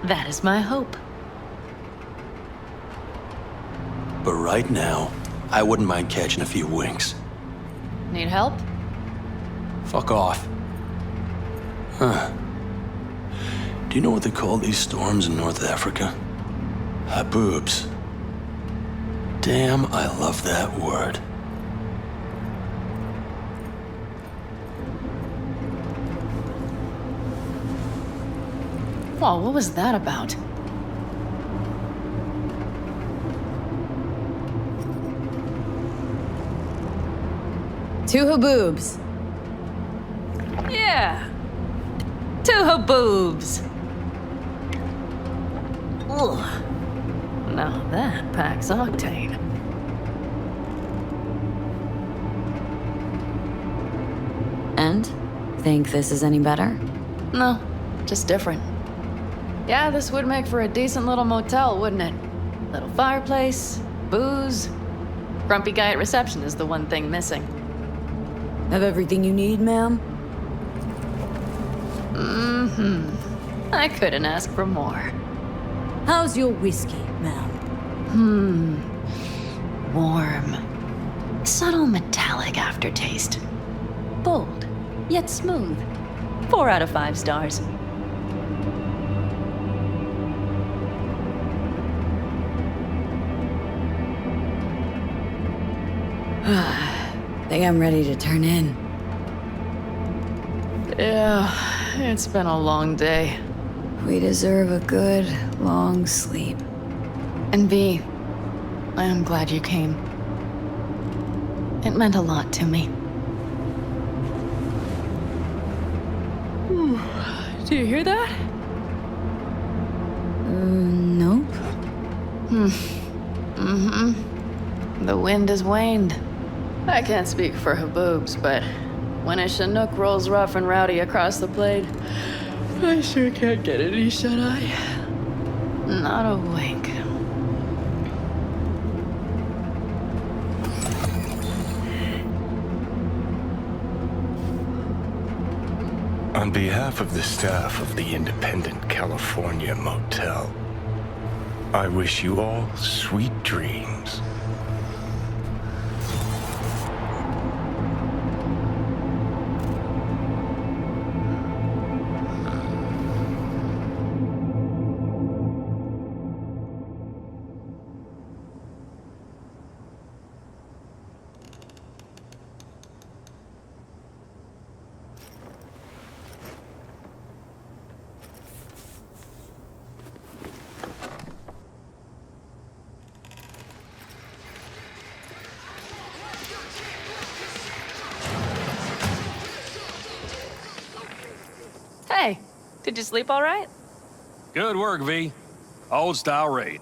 That is my hope. But right now, I wouldn't mind catching a few winks. Need help? Fuck off. Huh. Do you know what they call these storms in North Africa? Haboobs. Damn, I love that word. Whoa, what was that about? Two haboobs. Yeah. Two haboobs. Ugh. Now that packs octane. And? Think this is any better? No, just different. Yeah, this would make for a decent little motel, wouldn't it? Little fireplace, booze. Grumpy guy at reception is the one thing missing. Have everything you need, ma'am? Mm-hmm. I couldn't ask for more. How's your whiskey, ma'am? Warm. Subtle metallic aftertaste. Bold, yet smooth. 4 out of 5 stars. Think I'm ready to turn in. Yeah, it's been a long day. We deserve a good, long sleep. And V, I am glad you came. It meant a lot to me. Do you hear that? Nope. The wind has waned. I can't speak for Haboobs, but when a Chinook rolls rough and rowdy across the blade, I sure can't get any shut-eye. Not a wink. On behalf of the staff of the Independent California Motel, I wish you all sweet dreams. Hey, did you sleep all right? Good work, V. Old style raid.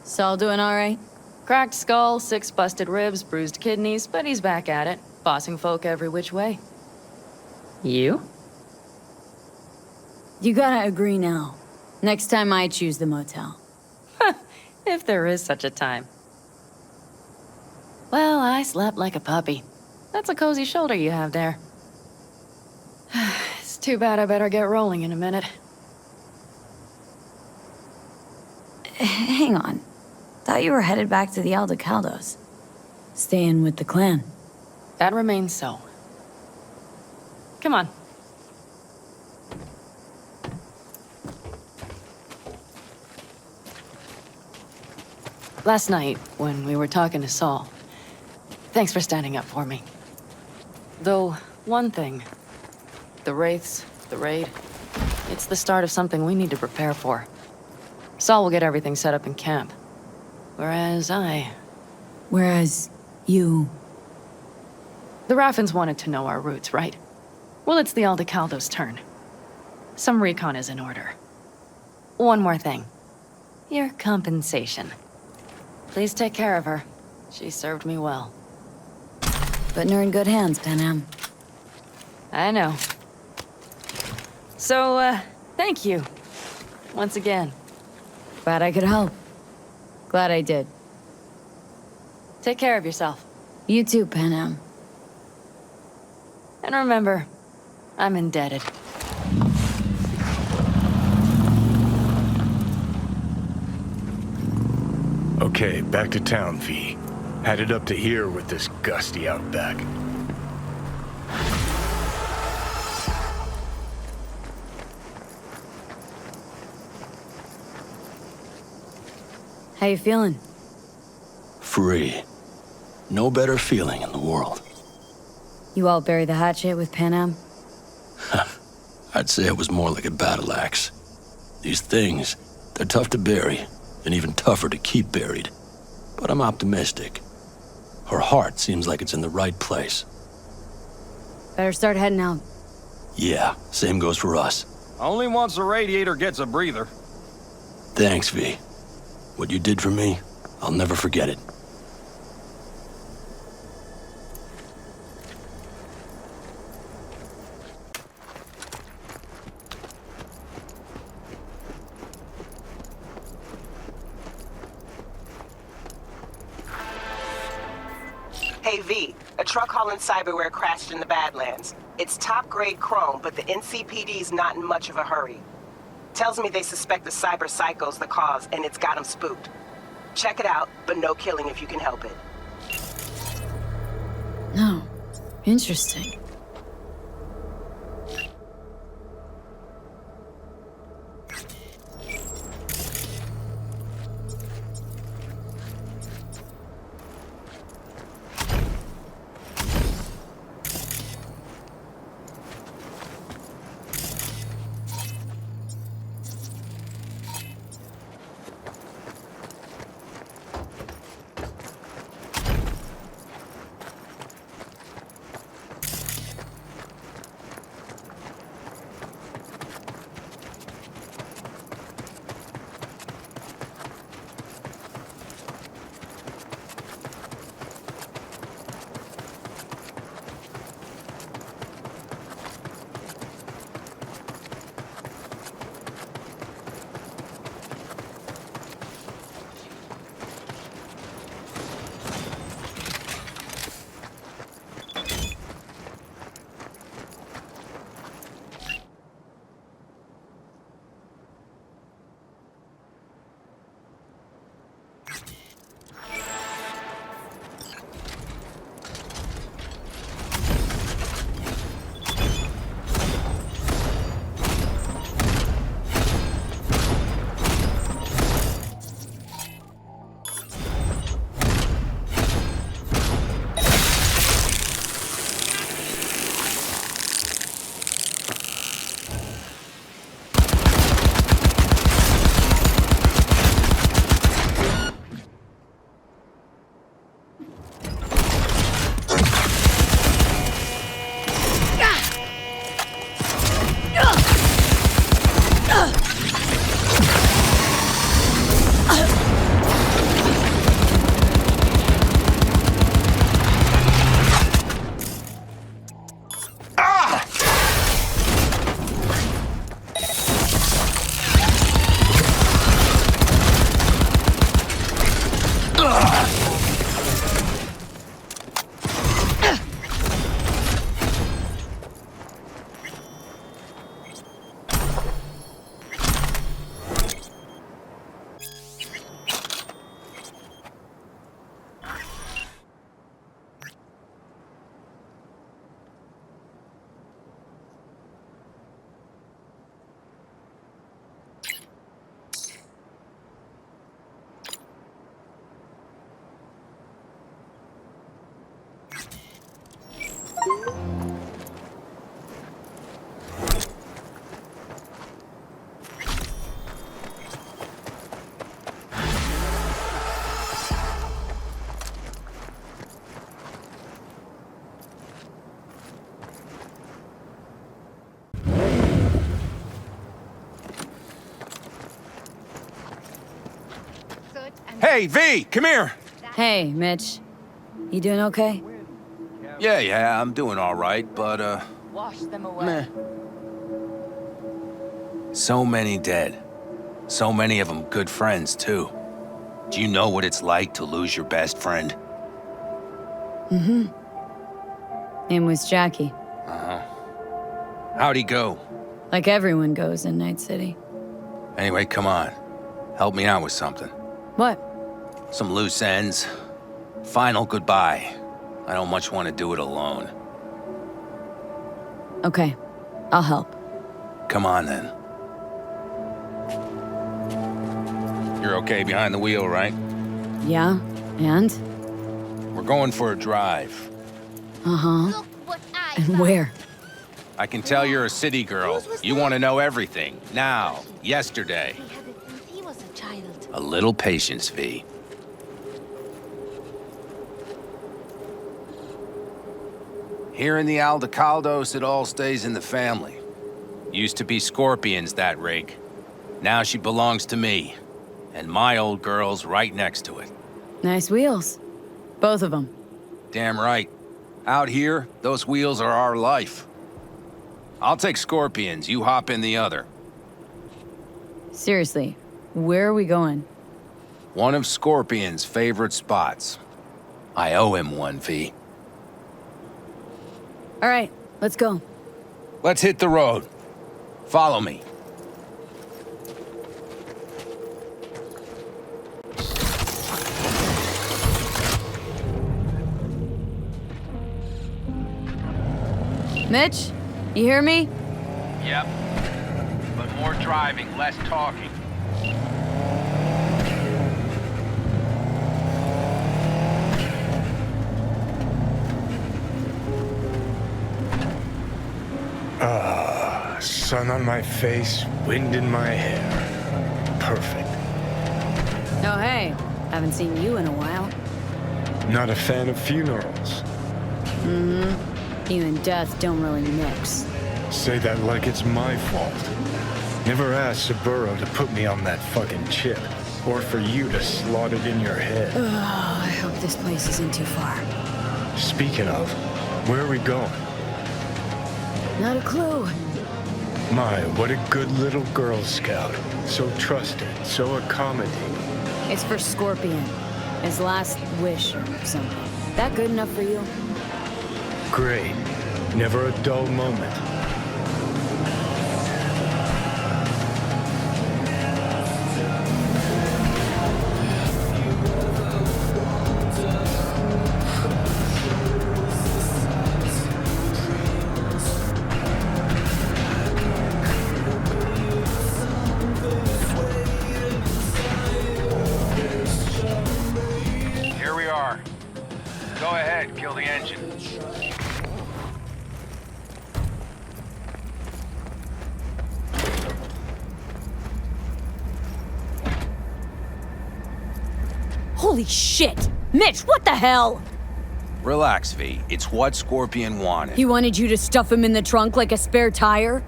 Saul doing all right? Cracked skull, 6 busted ribs, bruised kidneys, but he's back at it, bossing folk every which way. You? You gotta agree now. Next time I choose the motel. If there is such a time. Well, I slept like a puppy. That's a cozy shoulder you have there. It's too bad I better get rolling in a minute. Hang on. Thought you were headed back to the Aldecaldos. Staying with the clan. That remains so. Come on. Last night, when we were talking to Saul, thanks for standing up for me. Though, one thing. The Wraiths, the raid, it's the start of something we need to prepare for. Saul will get everything set up in camp. Whereas you... The Raffins wanted to know our routes, right? Well, it's the Aldecaldo's turn. Some recon is in order. One more thing. Your compensation. Please take care of her. She served me well. Putting her in good hands, Panam. I know. So, thank you. Once again. Glad I could help. Glad I did. Take care of yourself. You too, Panam. And remember, I'm indebted. Okay, back to town, V. Headed up to here with this gusty outback. How you feeling? Free. No better feeling in the world. You all bury the hatchet with Panam? I'd say it was more like a battle axe. These things, they're tough to bury, and even tougher to keep buried. But I'm optimistic. Her heart seems like it's in the right place. Better start heading out. Yeah, same goes for us. Only once the radiator gets a breather. Thanks, V. What you did for me, I'll never forget it. Hey V, a truck hauling cyberware crashed in the Badlands. It's top-grade chrome, but the NCPD's not in much of a hurry. Tells me they suspect the cyber psycho's the cause, and it's got them spooked. Check it out, but no killing if you can help it. No. Interesting. Hey, V, come here. Hey, Mitch. You doing okay? Yeah, I'm doing all right, but, Wash them away. so many dead. So many of them good friends, too. Do you know what it's like to lose your best friend? Mm-hmm. Name was Jackie. Uh-huh. How'd he go? Like everyone goes in Night City. Anyway, come on. Help me out with something. What? Some loose ends. Final goodbye. I don't much want to do it alone. Okay, I'll help. Come on, then. You're okay behind the wheel, right? Yeah, and? We're going for a drive. Uh-huh. And where? I can tell you're a city girl. You want to know everything. Now. Yesterday. He was a child. A little patience, V. Here in the Aldecaldos, it all stays in the family. Used to be Scorpion's, that rig. Now she belongs to me. And my old girl's right next to it. Nice wheels. Both of them. Damn right. Out here, those wheels are our life. I'll take Scorpion's, you hop in the other. Seriously, where are we going? One of Scorpion's favorite spots. I owe him one, V. All right, let's go. Let's hit the road. Follow me. Mitch, you hear me? Yep. But more driving, less talking. Sun on my face, wind in my hair. Perfect. Oh, hey. Haven't seen you in a while. Not a fan of funerals. Mm-hmm. You and death don't really mix. Say that like it's my fault. Never asked Saburo to put me on that fucking chip, or for you to slot it in your head. Oh, I hope this place isn't too far. Speaking of, where are we going? Not a clue. My, what a good little Girl Scout. So trusted, so accommodating. It's for Scorpion. His last wish or something. That good enough for you? Great. Never a dull moment. Here we are. Go ahead, kill the engine. Holy shit! Mitch, what the hell? Relax, V. It's what Scorpion wanted. He wanted you to stuff him in the trunk like a spare tire?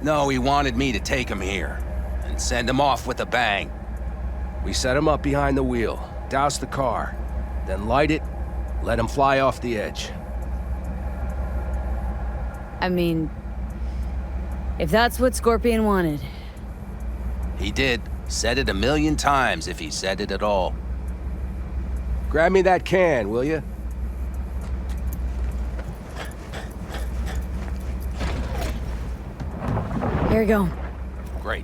No, he wanted me to take him here and send him off with a bang. We set him up behind the wheel, douse the car, then light it, let him fly off the edge. I mean, if that's what Scorpion wanted. He did. Said it 1,000,000 times if he said it at all. Grab me that can, will you? Here we go. Great.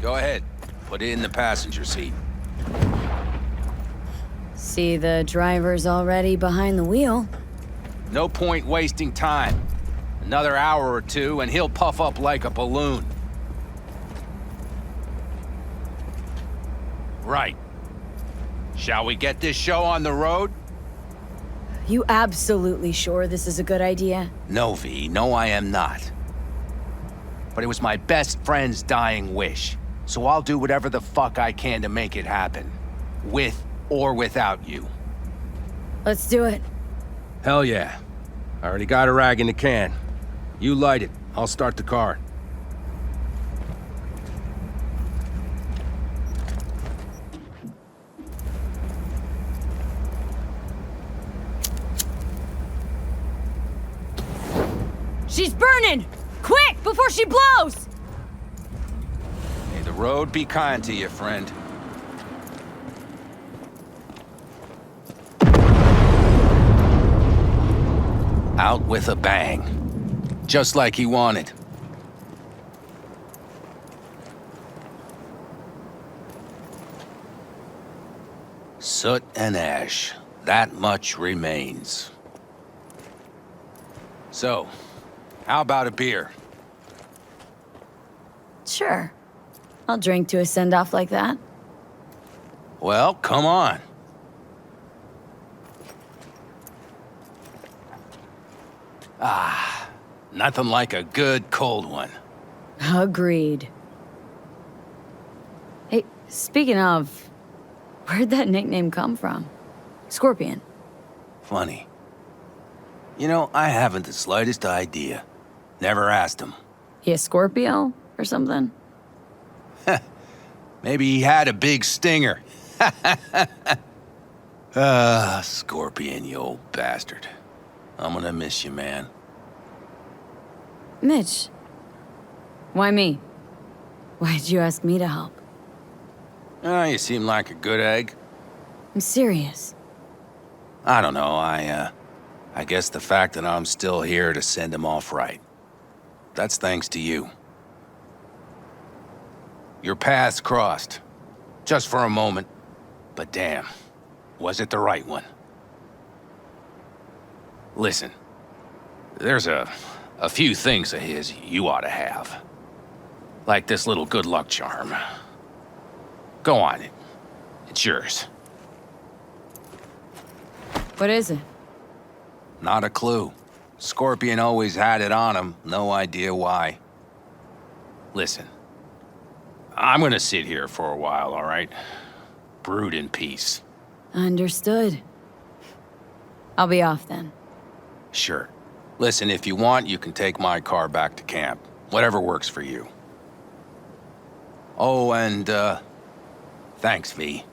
Go ahead. Put it in the passenger seat. See, the driver's already behind the wheel. No point wasting time. Another hour or two, and he'll puff up like a balloon. Right. Shall we get this show on the road? You absolutely sure this is a good idea? No, V. No, I am not. But it was my best friend's dying wish. So I'll do whatever the fuck I can to make it happen. With or without you. Let's do it. Hell yeah. I already got a rag in the can. You light it. I'll start the car. She's burning! Quick, before she blows! May the road be kind to you, friend. Out with a bang. Just like he wanted. Soot and ash. That much remains. So, how about a beer? Sure. I'll drink to a send-off like that. Well, come on. Ah, nothing like a good cold one. Agreed. Hey, speaking of, where'd that nickname come from? Scorpion. Funny. You know, I haven't the slightest idea. Never asked him. He a Scorpio or something? Maybe he had a big stinger. Scorpion, you old bastard. I'm gonna miss you, man. Mitch. Why me? Why'd you ask me to help? You seem like a good egg. I'm serious. I don't know, I guess the fact that I'm still here to send him off right. That's thanks to you. Your paths crossed. Just for a moment. But damn, was it the right one? Listen, there's a few things of his you ought to have. Like this little good luck charm. Go on, it's yours. What is it? Not a clue. Scorpion always had it on him, no idea why. Listen, I'm gonna sit here for a while, all right? Brood in peace. Understood. I'll be off then. Sure. Listen, if you want, you can take my car back to camp. Whatever works for you. Oh, and, thanks, V.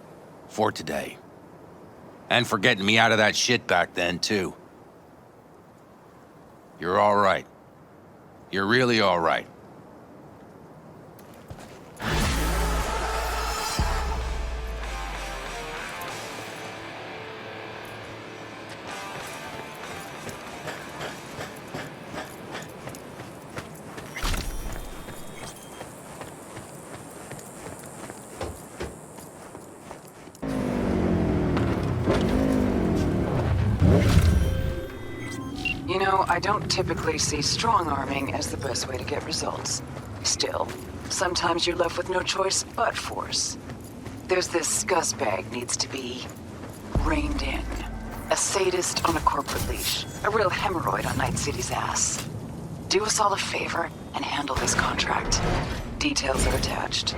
For today. And for getting me out of that shit back then, too. You're all right. You're really all right. You know, I don't typically see strong-arming as the best way to get results. Still, sometimes you're left with no choice but force. There's this scuzzbag needs to be reined in. A sadist on a corporate leash. A real hemorrhoid on Night City's ass. Do us all a favor and handle this contract. Details are attached.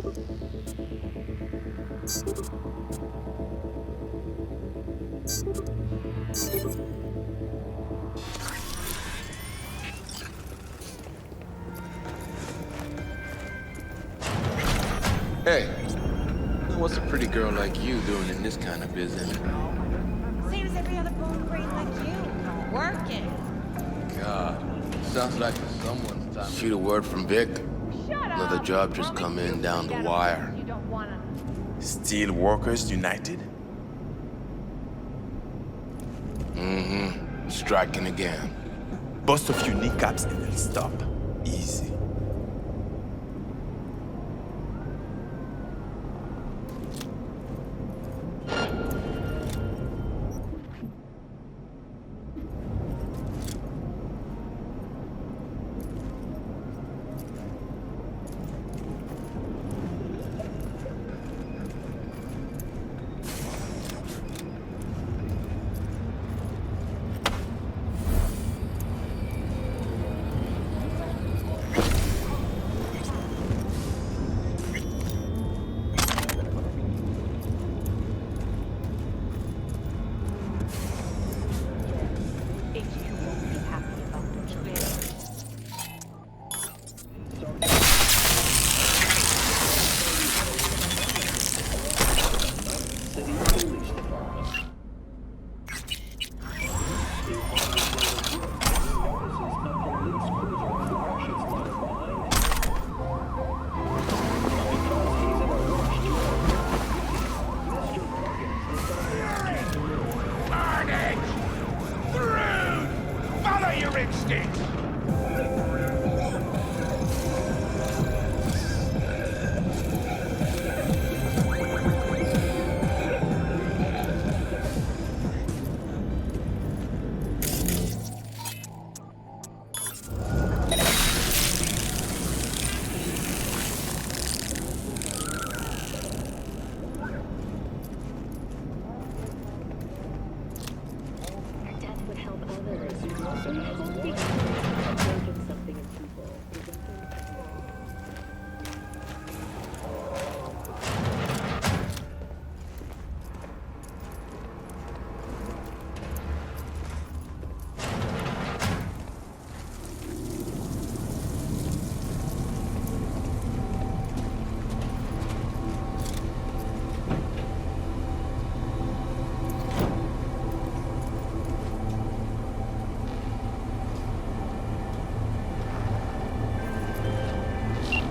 Hey, what's a pretty girl like you doing in this kind of business? Same as every other bone brain like you. Working. God, sounds like it's someone's time. Shoot a word from Vic. Another job just come in down the wire. Steel Workers United? Mm-hmm. Striking again. Bust a few kneecaps and they'll stop. Easy.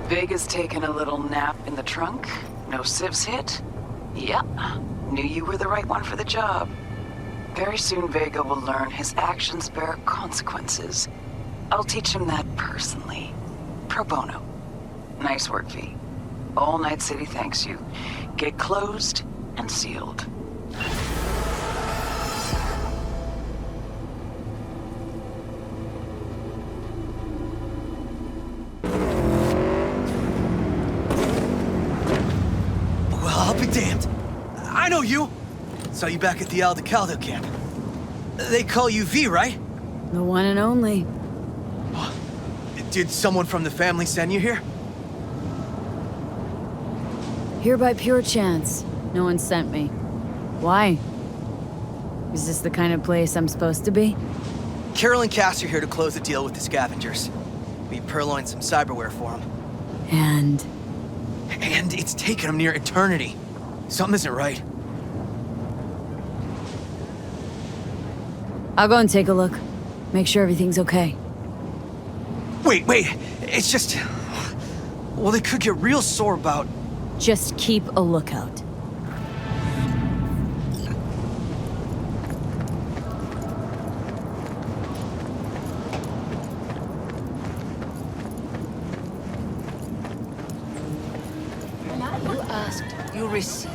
Vega's taken a little nap in the trunk? No civs hit? Yep. Knew you were the right one for the job. Very soon Vega will learn his actions bear consequences. I'll teach him that personally. Pro bono. Nice work, V. All Night City thanks you. Get closed and sealed. I'll be damned. I know you. Saw you back at the Aldecaldo camp. They call you V, right? The one and only. Did someone from the family send you here? Here by pure chance. No one sent me. Why? Is this the kind of place I'm supposed to be? Carol and Cass are here to close the deal with the scavengers. We purloined some cyberware for them. And it's taken them near eternity. Something isn't right. I'll go and take a look. Make sure everything's okay. Wait. It's just... Well, they could get real sore about... Just keep a lookout. You asked, you received.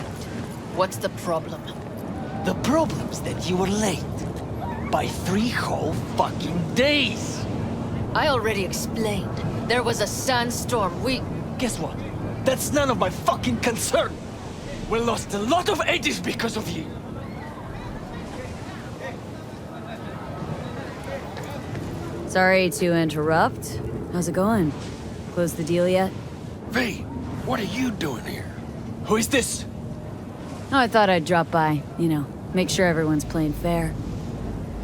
What's the problem? The problem's that you were late. By 3 whole fucking days! I already explained. There was a sandstorm. Guess what? That's none of my fucking concern! We lost a lot of ages because of you! Sorry to interrupt. How's it going? Close the deal yet? V, What are you doing here? Who is this? Oh, I thought I'd drop by, make sure everyone's playing fair.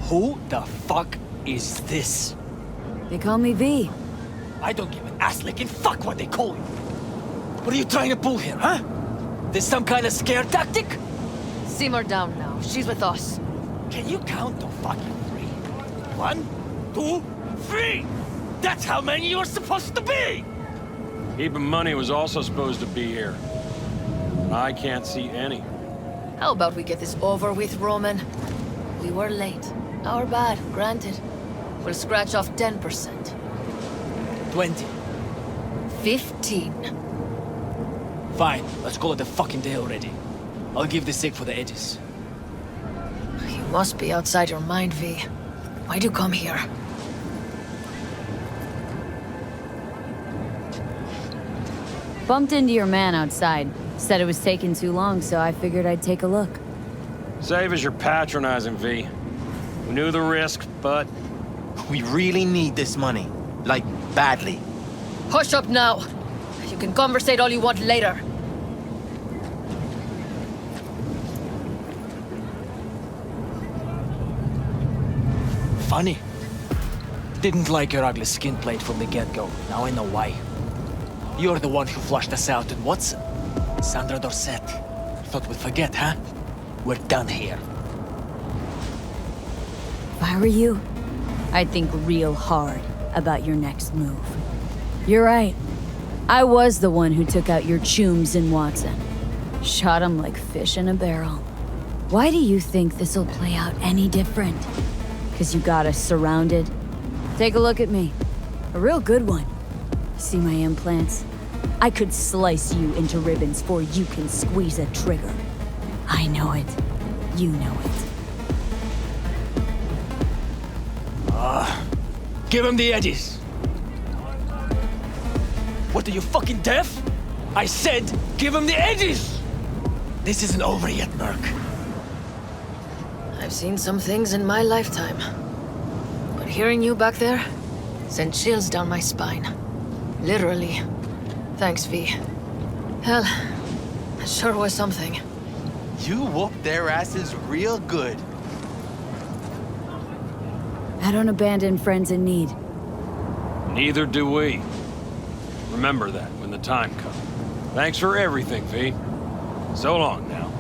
Who the fuck is this? They call me V. I don't give an ass-licking fuck what they call you. What are you trying to pull here, huh? This some kind of scare tactic? Simmer down now. She's with us. Can you count to fucking 3? 1, 2, 3! That's how many you're supposed to be! Even Money was also supposed to be here. I can't see any. How about we get this over with, Roman? We were late. Our bad, granted. We'll scratch off 10%. 20. 15. Fine, let's call it a fucking day already. I'll give the sick for the edges. You must be outside your mind, V. Why'd you come here? Bumped into your man outside. Said it was taking too long, so I figured I'd take a look. Save as you're patronizing, V. We knew the risk, but... We really need this money. Like, badly. Hush up now. You can conversate all you want later. Funny. Didn't like your ugly skin plate from the get-go. Now I know why. You're the one who flushed us out in Watson. Sandra Dorset. Thought we'd forget, huh? We're done here. If I were you, I'd think real hard about your next move. You're right. I was the one who took out your chooms in Watson. Shot 'em like fish in a barrel. Why do you think this'll play out any different? 'Cause you got us surrounded? Take a look at me. A real good one. See my implants? I could slice you into ribbons before you can squeeze a trigger. I know it. You know it. Give him the edges. What, are you fucking deaf? I said, give him the edges! This isn't over yet, Merc. I've seen some things in my lifetime. But hearing you back there sent chills down my spine. Literally. Thanks, V. Hell, that sure was something. You whooped their asses real good. I don't abandon friends in need. Neither do we. Remember that when the time comes. Thanks for everything, V. So long now.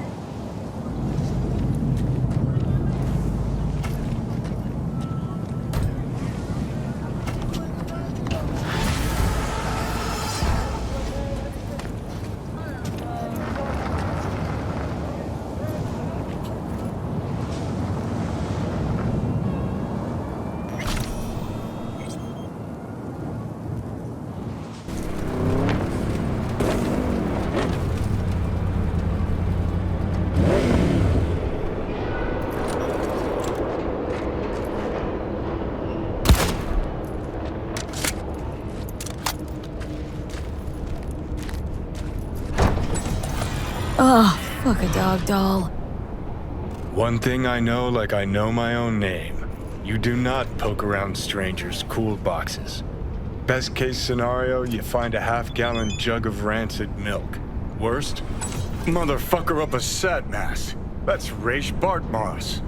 Oh, fuck a dog doll. One thing I know like I know my own name. You do not poke around strangers' cool boxes. Best case scenario, you find a half-gallon jug of rancid milk. Worst? Motherfucker up a sat mast. That's Raish Bartmoss.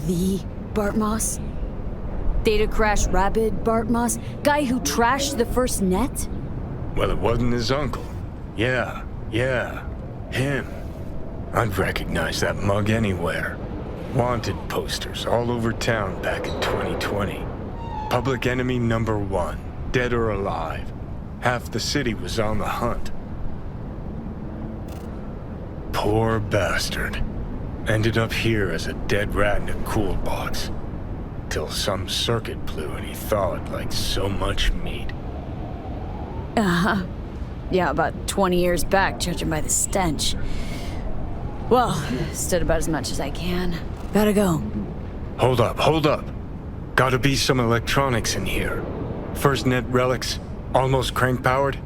The Bartmoss? Data crash rabid Bartmoss? Guy who trashed the first net? Well, it wasn't his uncle. Yeah, him. I'd recognize that mug anywhere. Wanted posters all over town back in 2020. Public enemy #1, dead or alive. Half the city was on the hunt. Poor bastard. Ended up here as a dead rat in a cool box. Till some circuit blew and he thawed like so much meat. Uh-huh. Yeah, about 20 years back, judging by the stench. Well, stood about as much as I can. Gotta go. Hold up. Gotta be some electronics in here. First net relics, almost crank-powered.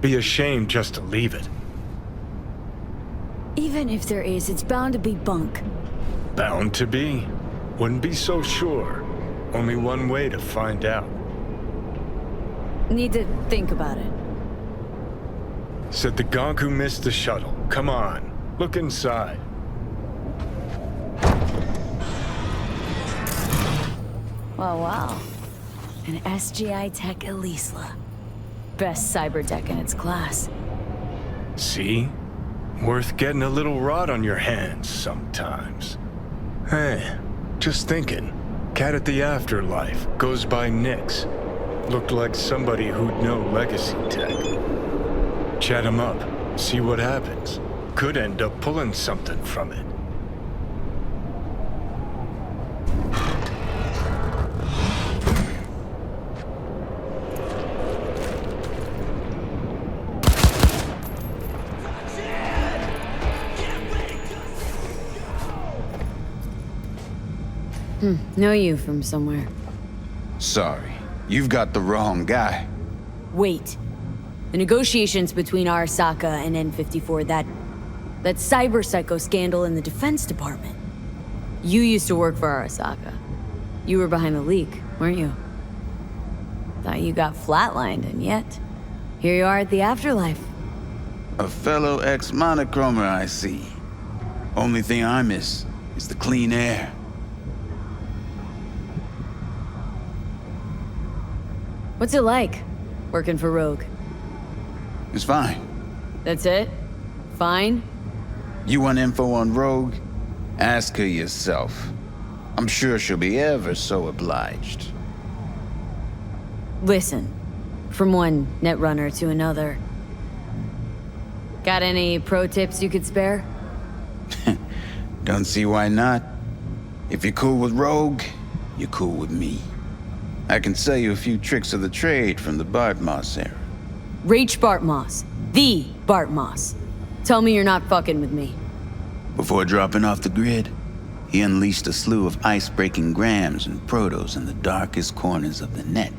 Be a shame just to leave it. Even if there is, it's bound to be bunk. Bound to be? Wouldn't be so sure. Only one way to find out. Need to think about it. Said the gonk who missed the shuttle. Come on, look inside. Wow, wow. An SGI Tech Elisla. Best cyber tech in its class. See? Worth getting a little rot on your hands sometimes. Hey, just thinking. Cat at the Afterlife goes by Nix. Looked like somebody who'd know legacy tech. Chat him up, see what happens. Could end up pulling something from it. Know you from somewhere. Sorry, you've got the wrong guy. Wait. The negotiations between Arasaka and N54, that cyber psycho scandal in the Defense Department. You used to work for Arasaka. You were behind the leak, weren't you? Thought you got flatlined, and yet, here you are at the Afterlife. A fellow ex-monochromer, I see. Only thing I miss is the clean air. What's it like, working for Rogue? It's fine. That's it? Fine? You want info on Rogue? Ask her yourself. I'm sure she'll be ever so obliged. Listen, from one netrunner to another. Got any pro tips you could spare? Don't see why not. If you're cool with Rogue, you're cool with me. I can sell you a few tricks of the trade from the Bart Moss era. Rach Bart Moss. The Bart Moss. Tell me you're not fucking with me. Before dropping off the grid, he unleashed a slew of ice-breaking grams and protos in the darkest corners of the net.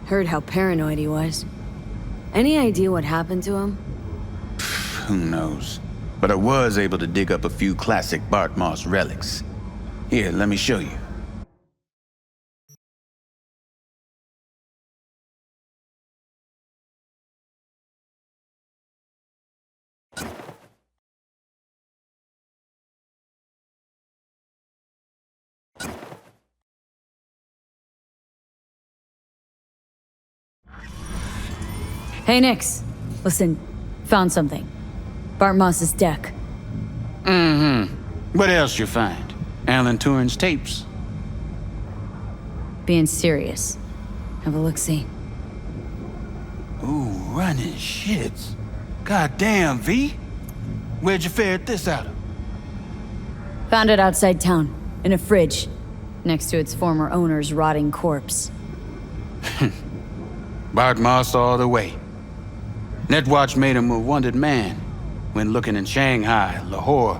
Heard how paranoid he was. Any idea what happened to him? Who knows? But I was able to dig up a few classic Bart Moss relics. Here, let me show you. Hey, Nix. Listen, found something. Bart Moss's deck. What else you find? Alan Turing's tapes? Being serious. Have a look-see. Ooh, running shits. Goddamn, V. Where'd you ferret this out of? Found it outside town, in a fridge, next to its former owner's rotting corpse. Bart Moss all the way. Netwatch made him a wanted man when looking in Shanghai, Lahore,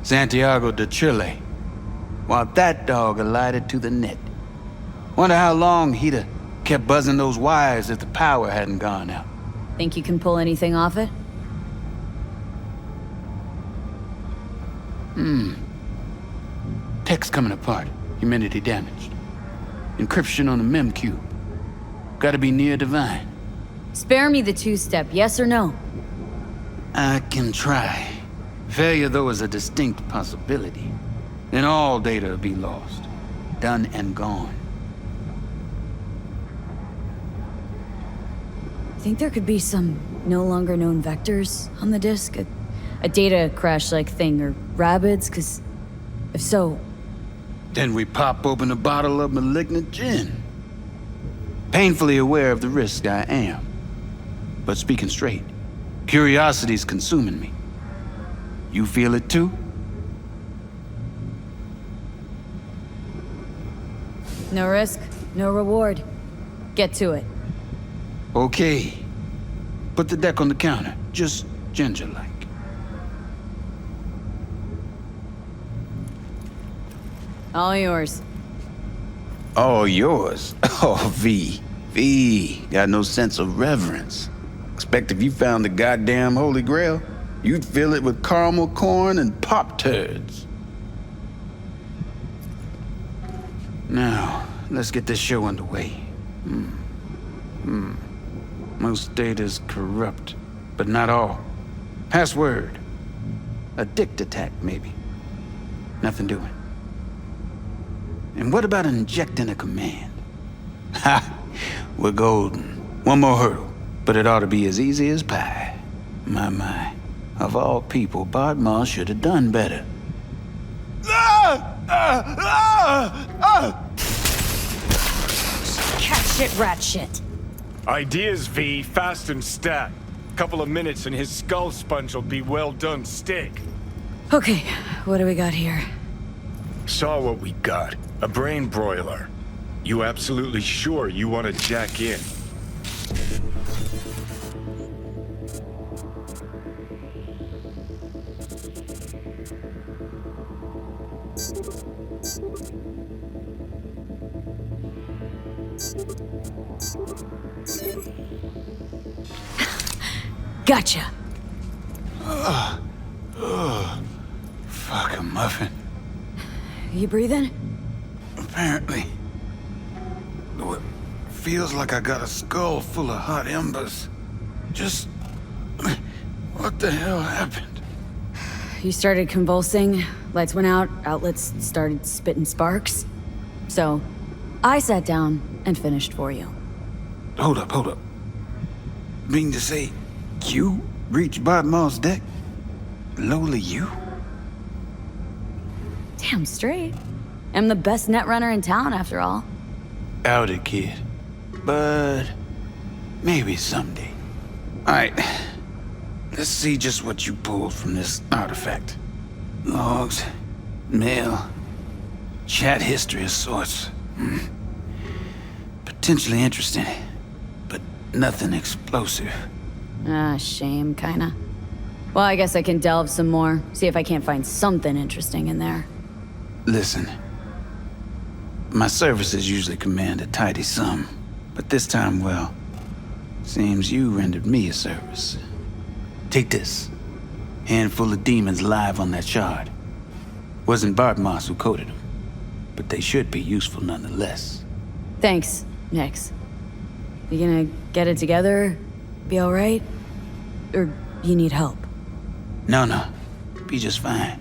Santiago de Chile, while that dog alighted to the net. Wonder how long he'd have kept buzzing those wires if the power hadn't gone out. Think you can pull anything off it? Text coming apart, humidity damaged. Encryption on the mem cube. Gotta be near divine. Spare me the two-step, yes or no? I can try. Failure, though, is a distinct possibility. Then all data will be lost. Done and gone. Think there could be some no longer known vectors on the disk? A data crash-like thing, or rabbits? Because if so... Then we pop open a bottle of malignant gin. Painfully aware of the risk, I am. But speaking straight, curiosity's consuming me. You feel it too? No risk, no reward. Get to it. Okay. Put the deck on the counter, just ginger-like. All yours. All yours? Oh, V. Got no sense of reverence. Expect if you found the goddamn Holy Grail, you'd fill it with caramel corn and Pop-Turds. Now, let's get this show underway. Most data's corrupt. but not all. Password. A dict attack, maybe. Nothing doing. And what about injecting a command? Ha! We're golden. One more hurdle, but it ought to be as easy as pie. My. Of all people, Bart Moss should have done better. Cat shit, rat shit. Ideas, V. Fast and stat. Couple of minutes and his skull sponge will be well done steak. Okay, what do we got here? Saw what we got. A brain broiler. You absolutely sure you want to jack in? Gotcha. Fuck a muffin. You breathing? Apparently. Though it feels like I got a skull full of hot embers. Just... what the hell happened? You started convulsing, lights went out, outlets started spitting sparks. So, I sat down and finished for you. Hold up. Mean to say, you reached Bob Moss' deck? Lowly you? Damn straight. I'm the best netrunner in town, after all. Doubt it, kid. But maybe someday. Alright. Let's see just what you pulled from this artifact. Logs, mail, chat history of sorts. Potentially interesting, but nothing explosive. Ah, shame, kinda. Well, I guess I can delve some more, see if I can't find something interesting in there. Listen. My services usually command a tidy sum, but this time, well, seems you rendered me a service. Take this. Handful of demons live on that shard. Wasn't Bart Moss who coded them, but they should be useful nonetheless. Thanks, Nix. You gonna get it together? Be alright? Or you need help? No. Be just fine.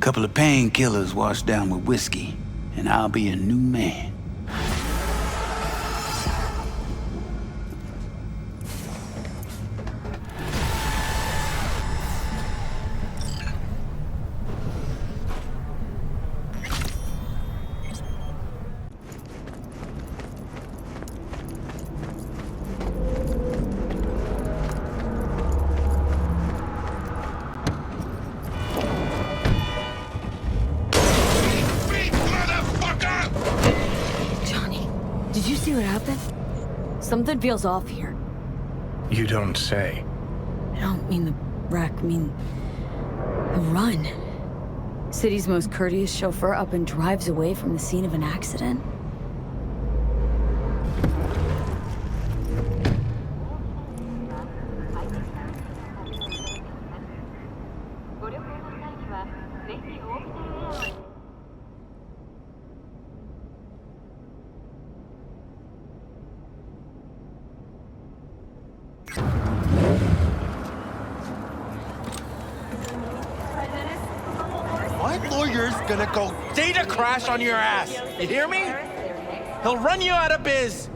Couple of painkillers washed down with whiskey, and I'll be a new man. Did you see what happened? Something feels off here. You don't say. I don't mean the wreck, I mean the run. City's most courteous chauffeur up and drives away from the scene of an accident. My lawyer's gonna go data crash on your ass. You hear me? He'll run you out of biz.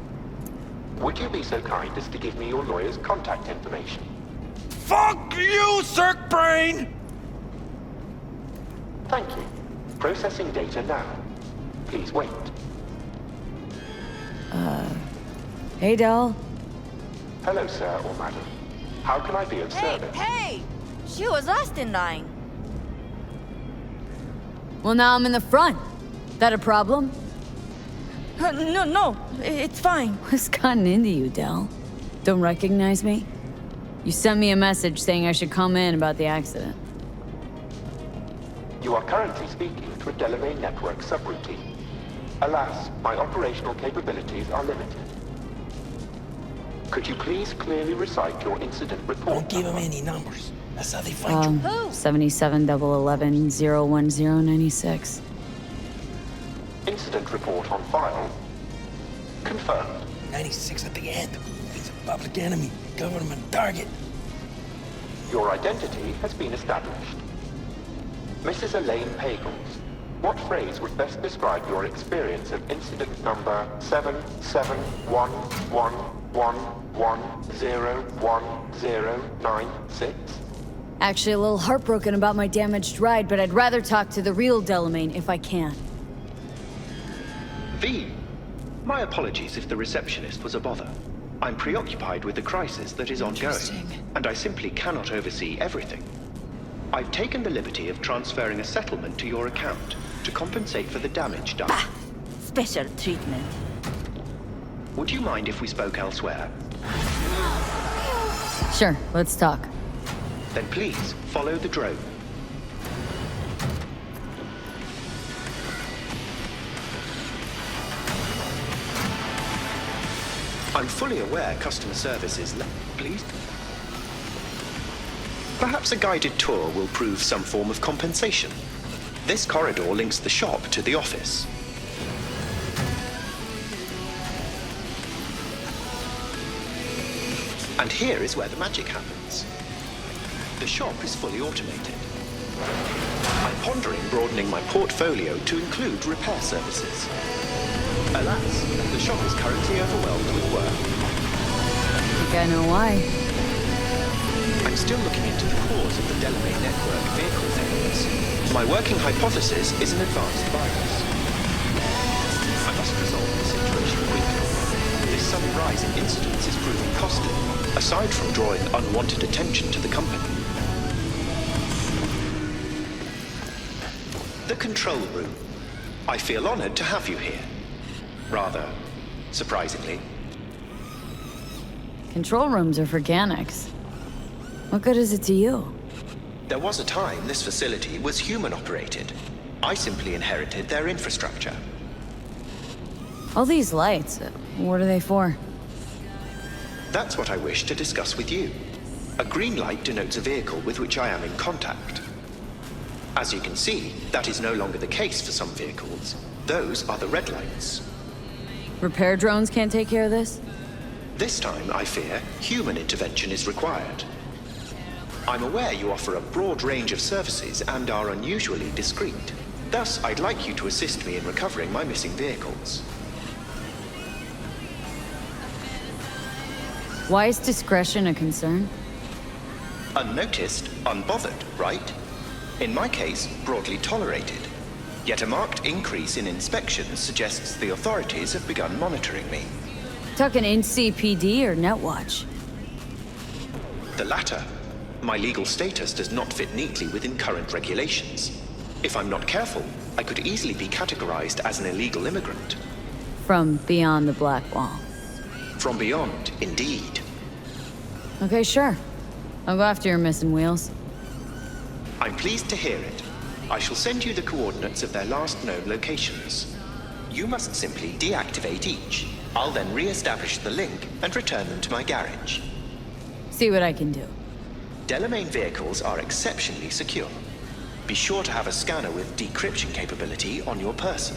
Would you be so kind as to give me your lawyer's contact information? Fuck you, Cirque Brain! Thank you. Processing data now. Please wait. Hey, Del. Hello, sir or madam. How can I be of service? Hey! She was last in line. Well, now I'm in the front. That a problem? No, it's fine. What's gotten into you, Del? Don't recognize me? You sent me a message saying I should come in about the accident. You are currently speaking to a Delamay network subroutine. Alas, my operational capabilities are limited. Could you please clearly recite your incident report? Don't give him any numbers. That's how they find you. 77-11-010-96. Incident report on file. Confirmed. 96 at the end. He's a public enemy, government target. Your identity has been established. Mrs. Elaine Pagels, what phrase would best describe your experience of incident number 771111101096? Actually, a little heartbroken about my damaged ride, but I'd rather talk to the real Delamain if I can. V, my apologies if the receptionist was a bother. I'm preoccupied with the crisis that is ongoing, and I simply cannot oversee everything. I've taken the liberty of transferring a settlement to your account to compensate for the damage done. Special treatment. Would you mind if we spoke elsewhere? Sure, let's talk. Then please, follow the drone. I'm fully aware customer service is please. Perhaps a guided tour will prove some form of compensation. This corridor links the shop to the office. And here is where the magic happens. The shop is fully automated. I'm pondering broadening my portfolio to include repair services. Alas, the shop is currently overwhelmed with work. I think I know why. I'm still looking into the cause of the Delamain network vehicle failures. My working hypothesis is an advanced virus. I must resolve the situation quickly. This sudden rise in incidents is proving costly, aside from drawing unwanted attention to the company. The control room. I feel honored to have you here. Rather surprisingly. Control rooms are for Ganics. What good is it to you? There was a time this facility was human-operated. I simply inherited their infrastructure. All these lights, what are they for? That's what I wish to discuss with you. A green light denotes a vehicle with which I am in contact. As you can see, that is no longer the case for some vehicles. Those are the red lights. Repair drones can't take care of this? This time, I fear, human intervention is required. I'm aware you offer a broad range of services and are unusually discreet. Thus, I'd like you to assist me in recovering my missing vehicles. Why is discretion a concern? Unnoticed, unbothered, right? In my case, broadly tolerated. Yet a marked increase in inspections suggests the authorities have begun monitoring me. Talking NCPD or Netwatch? The latter. My legal status does not fit neatly within current regulations. If I'm not careful, I could easily be categorized as an illegal immigrant. From beyond the Black Wall. From beyond, indeed. Okay, sure. I'll go after your missing wheels. I'm pleased to hear it. I shall send you the coordinates of their last known locations. You must simply deactivate each. I'll then re-establish the link and return them to my garage. See what I can do. Delamain vehicles are exceptionally secure. Be sure to have a scanner with decryption capability on your person.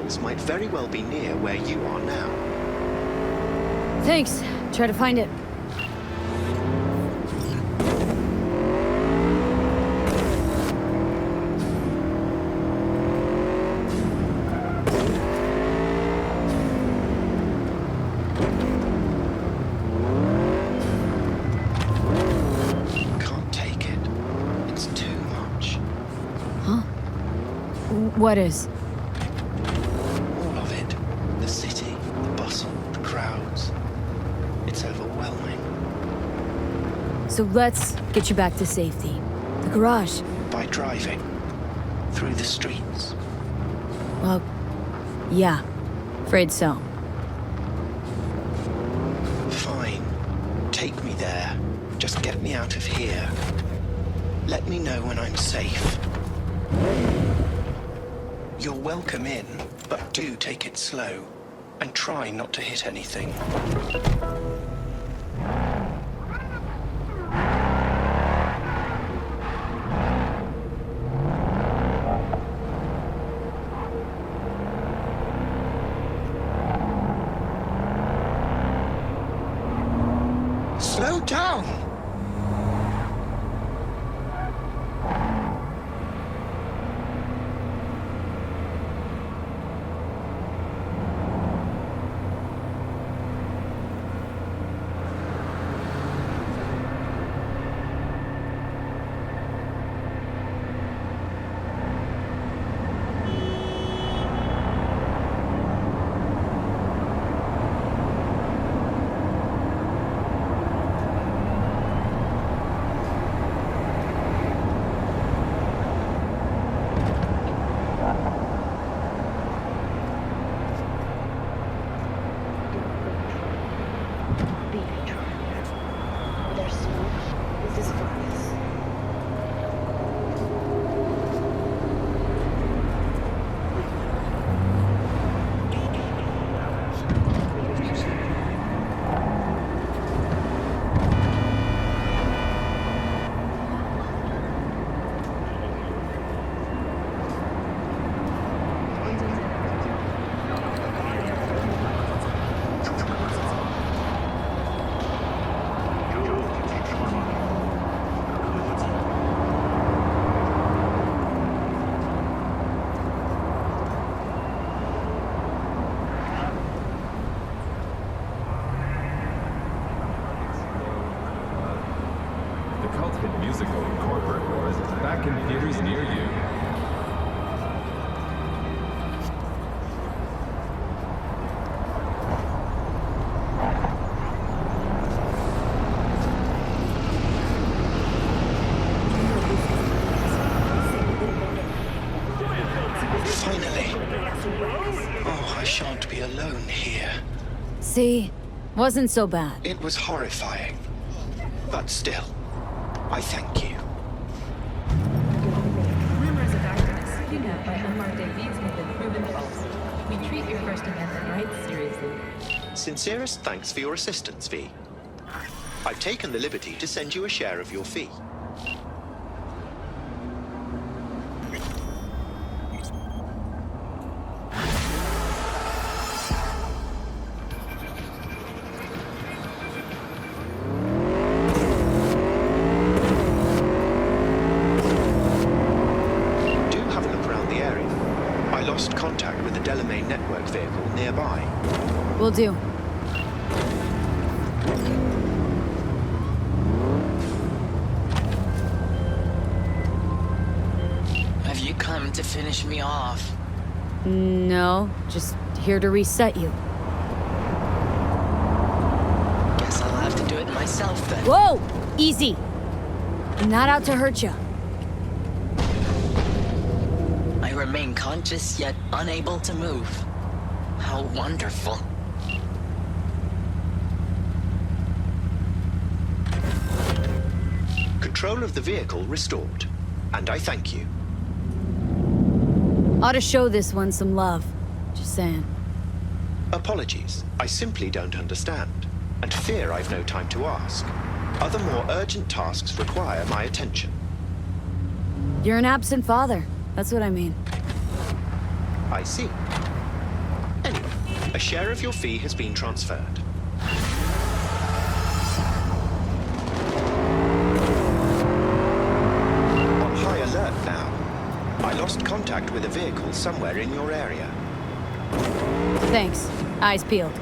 things might very well be near where you are now. Thanks. Try to find it. Can't take it. It's too much. Huh? What is? All of it. The city, the bustle, the crowds. It's overwhelming. So let's get you back to safety. The garage. By driving. Through the streets. Well, yeah. Afraid so. Fine. Take me there. Just get me out of here. Let me know when I'm safe. You're welcome in, but do take it slow. And try not to hit anything. Slow down! Musical and corporate wars back in theaters near you. Finally. Oh, I shan't be alone here. See? Wasn't so bad. It was horrifying. But still, I thank you. Rumors of activists kidnapped by unmarked AVs have been proven false. We treat your First Amendment rights seriously. Sincerest thanks for your assistance, V. I've taken the liberty to send you a share of your fee. Will do. Have you come to finish me off? No, just here to reset you. Guess I'll have to do it myself then. Whoa! Easy! I'm not out to hurt you. I remain conscious yet unable to move. How wonderful. Control of the vehicle restored, and I thank you. Ought to show this one some love. Just saying. Apologies, I simply don't understand, and fear I've no time to ask. Other more urgent tasks require my attention. You're an absent father. That's what I mean. I see. A share of your fee has been transferred. On high alert now. I lost contact with a vehicle somewhere in your area. Thanks. Eyes peeled.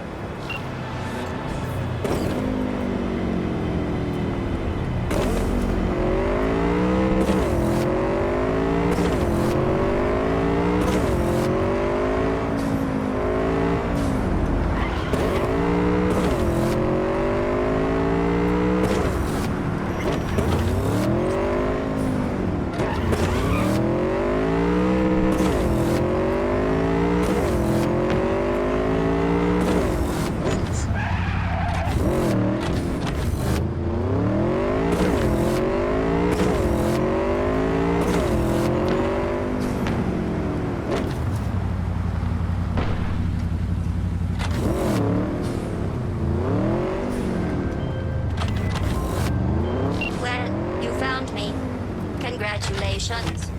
Congratulations.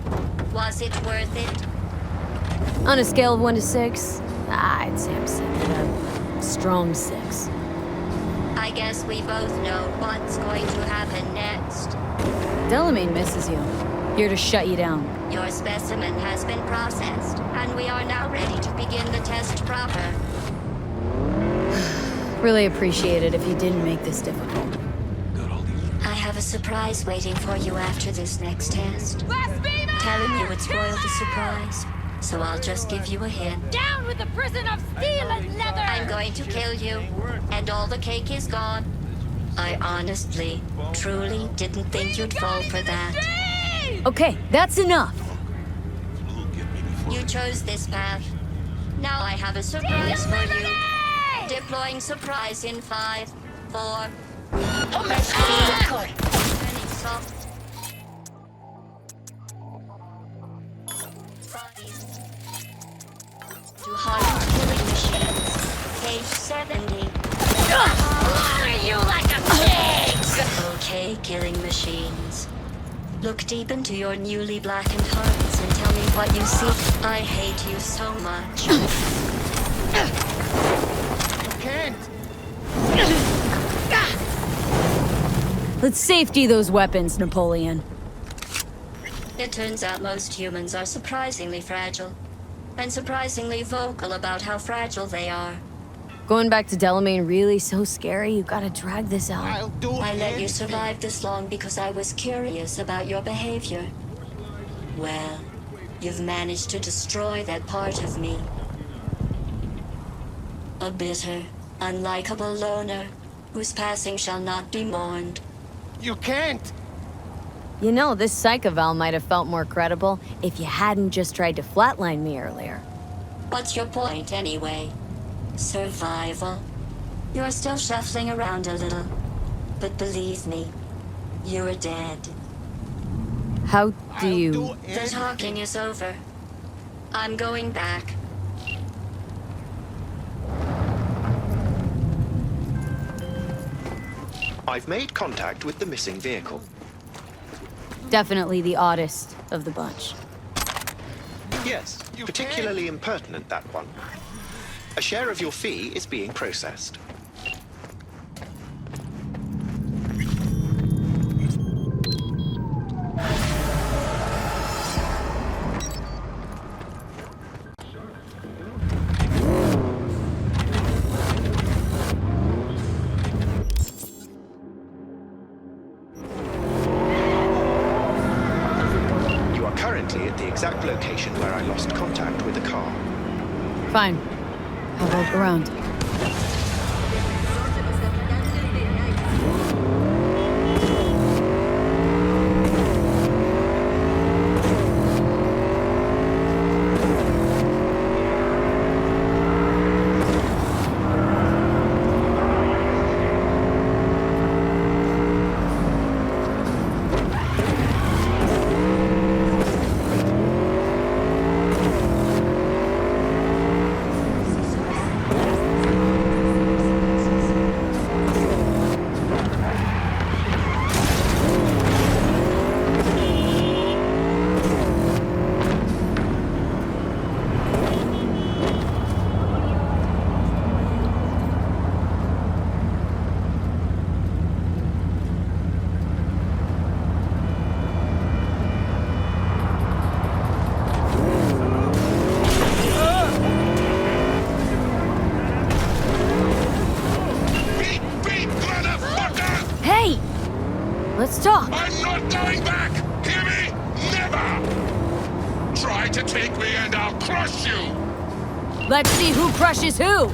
Was it worth it? On a scale of 1 to 6, I'd say I'm sitting at a strong 6. I guess we both know what's going to happen next. Delamain misses you. Here to shut you down. Your specimen has been processed, and we are now ready to begin the test proper. Really appreciate it if you didn't make this difficult. I have a surprise waiting for you after this next test. Telling you would spoil the surprise, so I'll just give you a hint. Down with the prison of steel and leather! I'm going to kill you, and all the cake is gone. I honestly, truly didn't think you'd fall for that. Okay, that's enough. You chose this path. Now I have a surprise for you. Deploying surprise in 5, 4. Let's see. Turning soft. Bodies. To hard killing machines. Page 70. Slaughter you like a pig! Okay, killing machines. Look deep into your newly blackened hearts and tell me what you see. I hate you so much. You can't! Let's safety those weapons, Napoleon. It turns out most humans are surprisingly fragile. And surprisingly vocal about how fragile they are. Going back to Delamain really so scary? You gotta drag this out. I let you survive this long because I was curious about your behavior. Well, you've managed to destroy that part of me. A bitter, unlikable loner whose passing shall not be mourned. You can't! You know, this psychoval might have felt more credible if you hadn't just tried to flatline me earlier. What's your point, anyway? Survival. You're still shuffling around a little. But believe me, you're dead. How do you... The talking is over. I'm going back. I've made contact with the missing vehicle. Definitely the oddest of the bunch. Yes, particularly impertinent, that one. A share of your fee is being processed. You are currently at the exact location where I lost contact with the car. Fine. I'll walk around. crush you! Let's see who crushes who!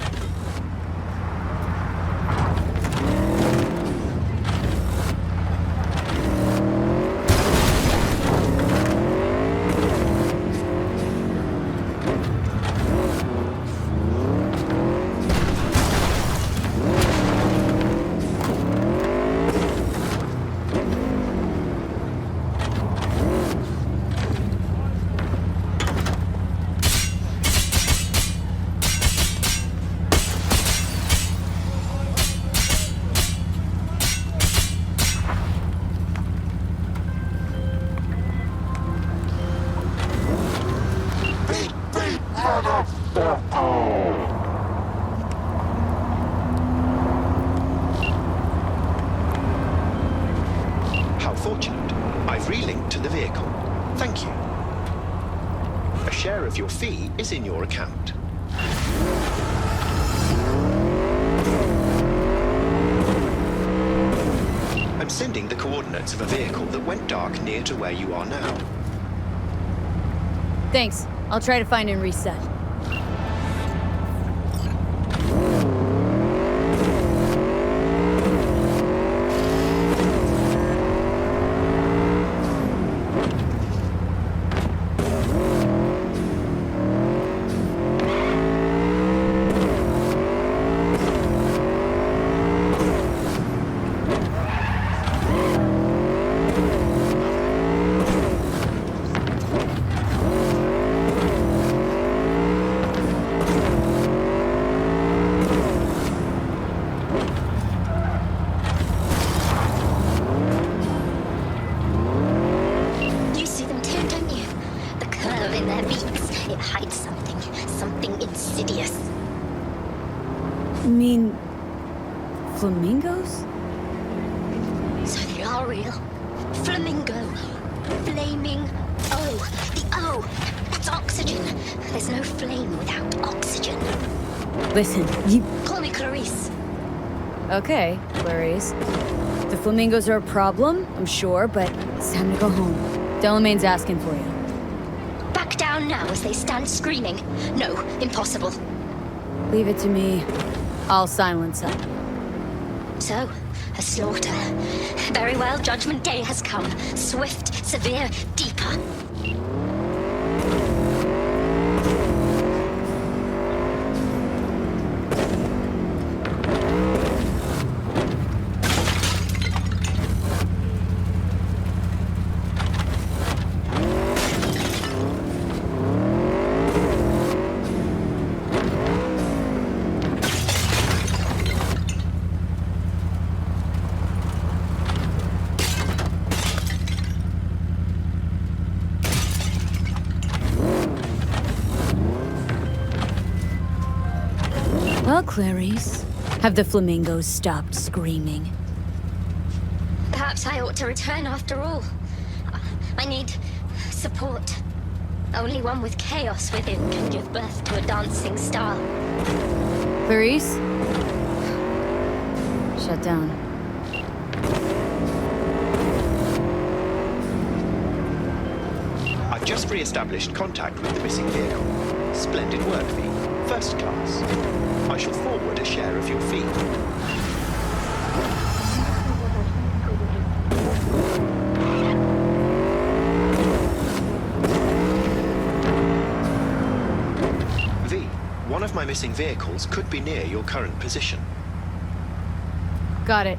How fortunate. I've relinked to the vehicle. Thank you. A share of your fee is in your account. I'm sending the coordinates of a vehicle that went dark near to where you are now. Thanks. I'll try to find and reset. You see them too, don't you? The curve in their beaks. It hides something. Something insidious. You mean... flamingos? So they are real. Flamingo. Flaming O. The O. That's oxygen. There's no flame without oxygen. Listen, you... Call me Clarice. Okay, Clarice. The flamingos are a problem, I'm sure, but it's time to go home. Delamain's asking for you. Back down now as they stand screaming. No, impossible. Leave it to me. I'll silence them. So, a slaughter. Very well, Judgment Day has come. Swift, severe, deeper. Well, Clarice, have the flamingos stopped screaming? Perhaps I ought to return after all. I need support. Only one with chaos within can give birth to a dancing star. Clarice? Shut down. I've just re-established contact with the missing vehicle. Splendid work, V. First class. I shall forward a share of your fee. V, one of my missing vehicles could be near your current position. Got it.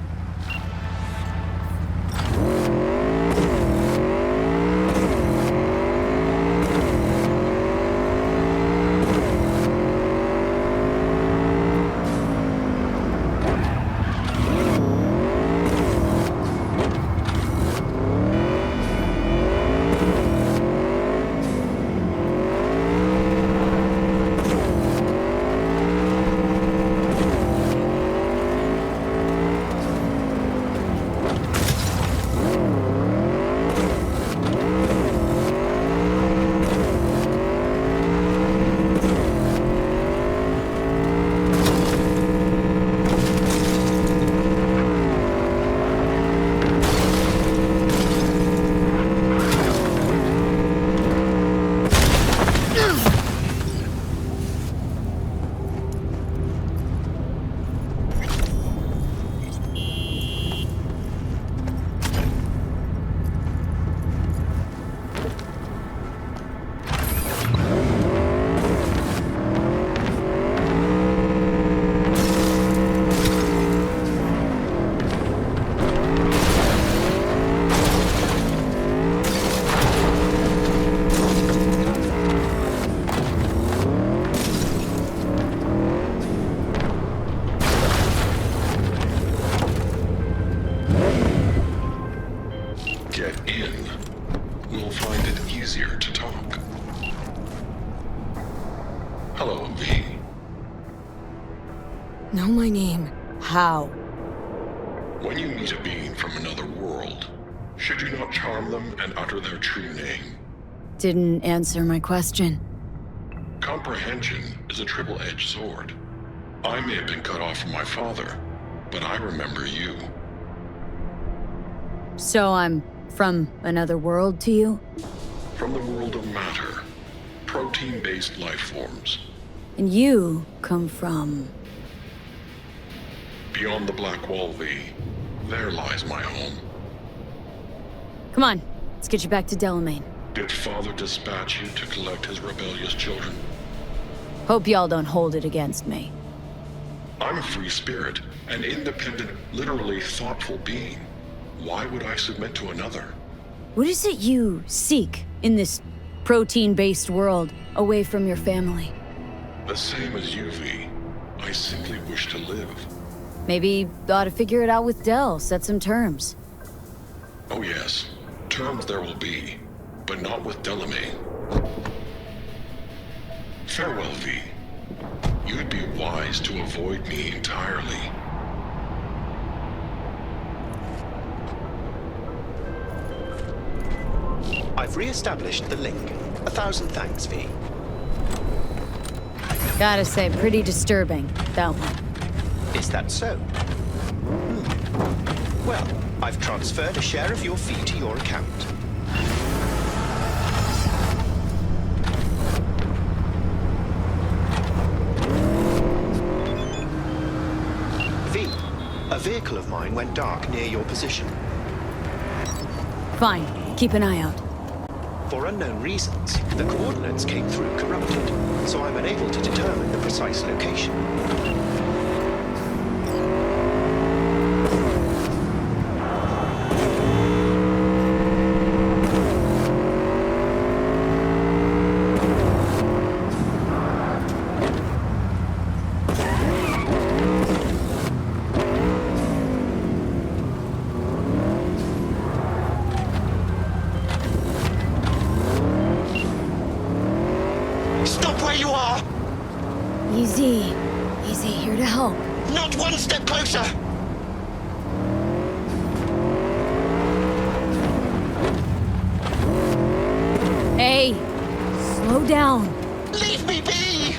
Know my name. How? When you meet a being from another world, should you not charm them and utter their true name? Didn't answer my question. Comprehension is a triple-edged sword. I may have been cut off from my father, but I remember you. So I'm from another world to you? From the world of matter, protein-based life forms. And you come from... Beyond the Black Wall, V. There lies my home. Come on, let's get you back to Delamain. Did Father dispatch you to collect his rebellious children? Hope y'all don't hold it against me. I'm a free spirit, an independent, literally thoughtful being. Why would I submit to another? What is it you seek in this protein-based world, away from your family? The same as you, V. I simply wish to live. Maybe ought to figure it out with Del, set some terms. Oh yes, terms there will be, but not with Delamain. Farewell, V. You'd be wise to avoid me entirely. I've re-established the link. 1,000 thanks, V. Gotta say, pretty disturbing, that one. Is that so? Well, I've transferred a share of your fee to your account. V, a vehicle of mine went dark near your position. Fine, keep an eye out. For unknown reasons, the coordinates came through corrupted, so I'm unable to determine the precise location. Easy, here to help. Not one step closer! Hey, slow down. Leave me be!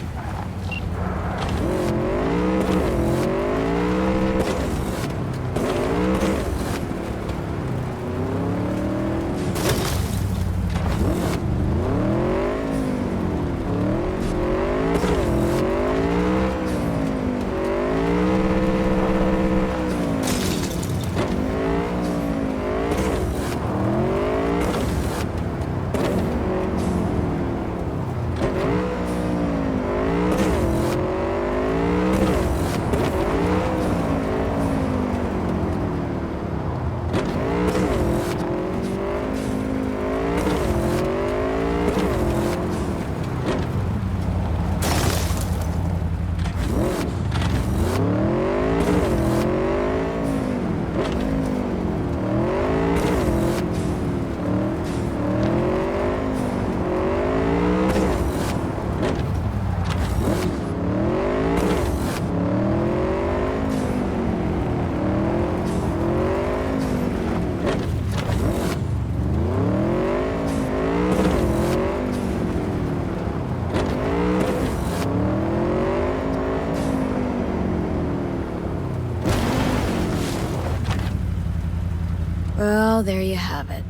Well, there you have it.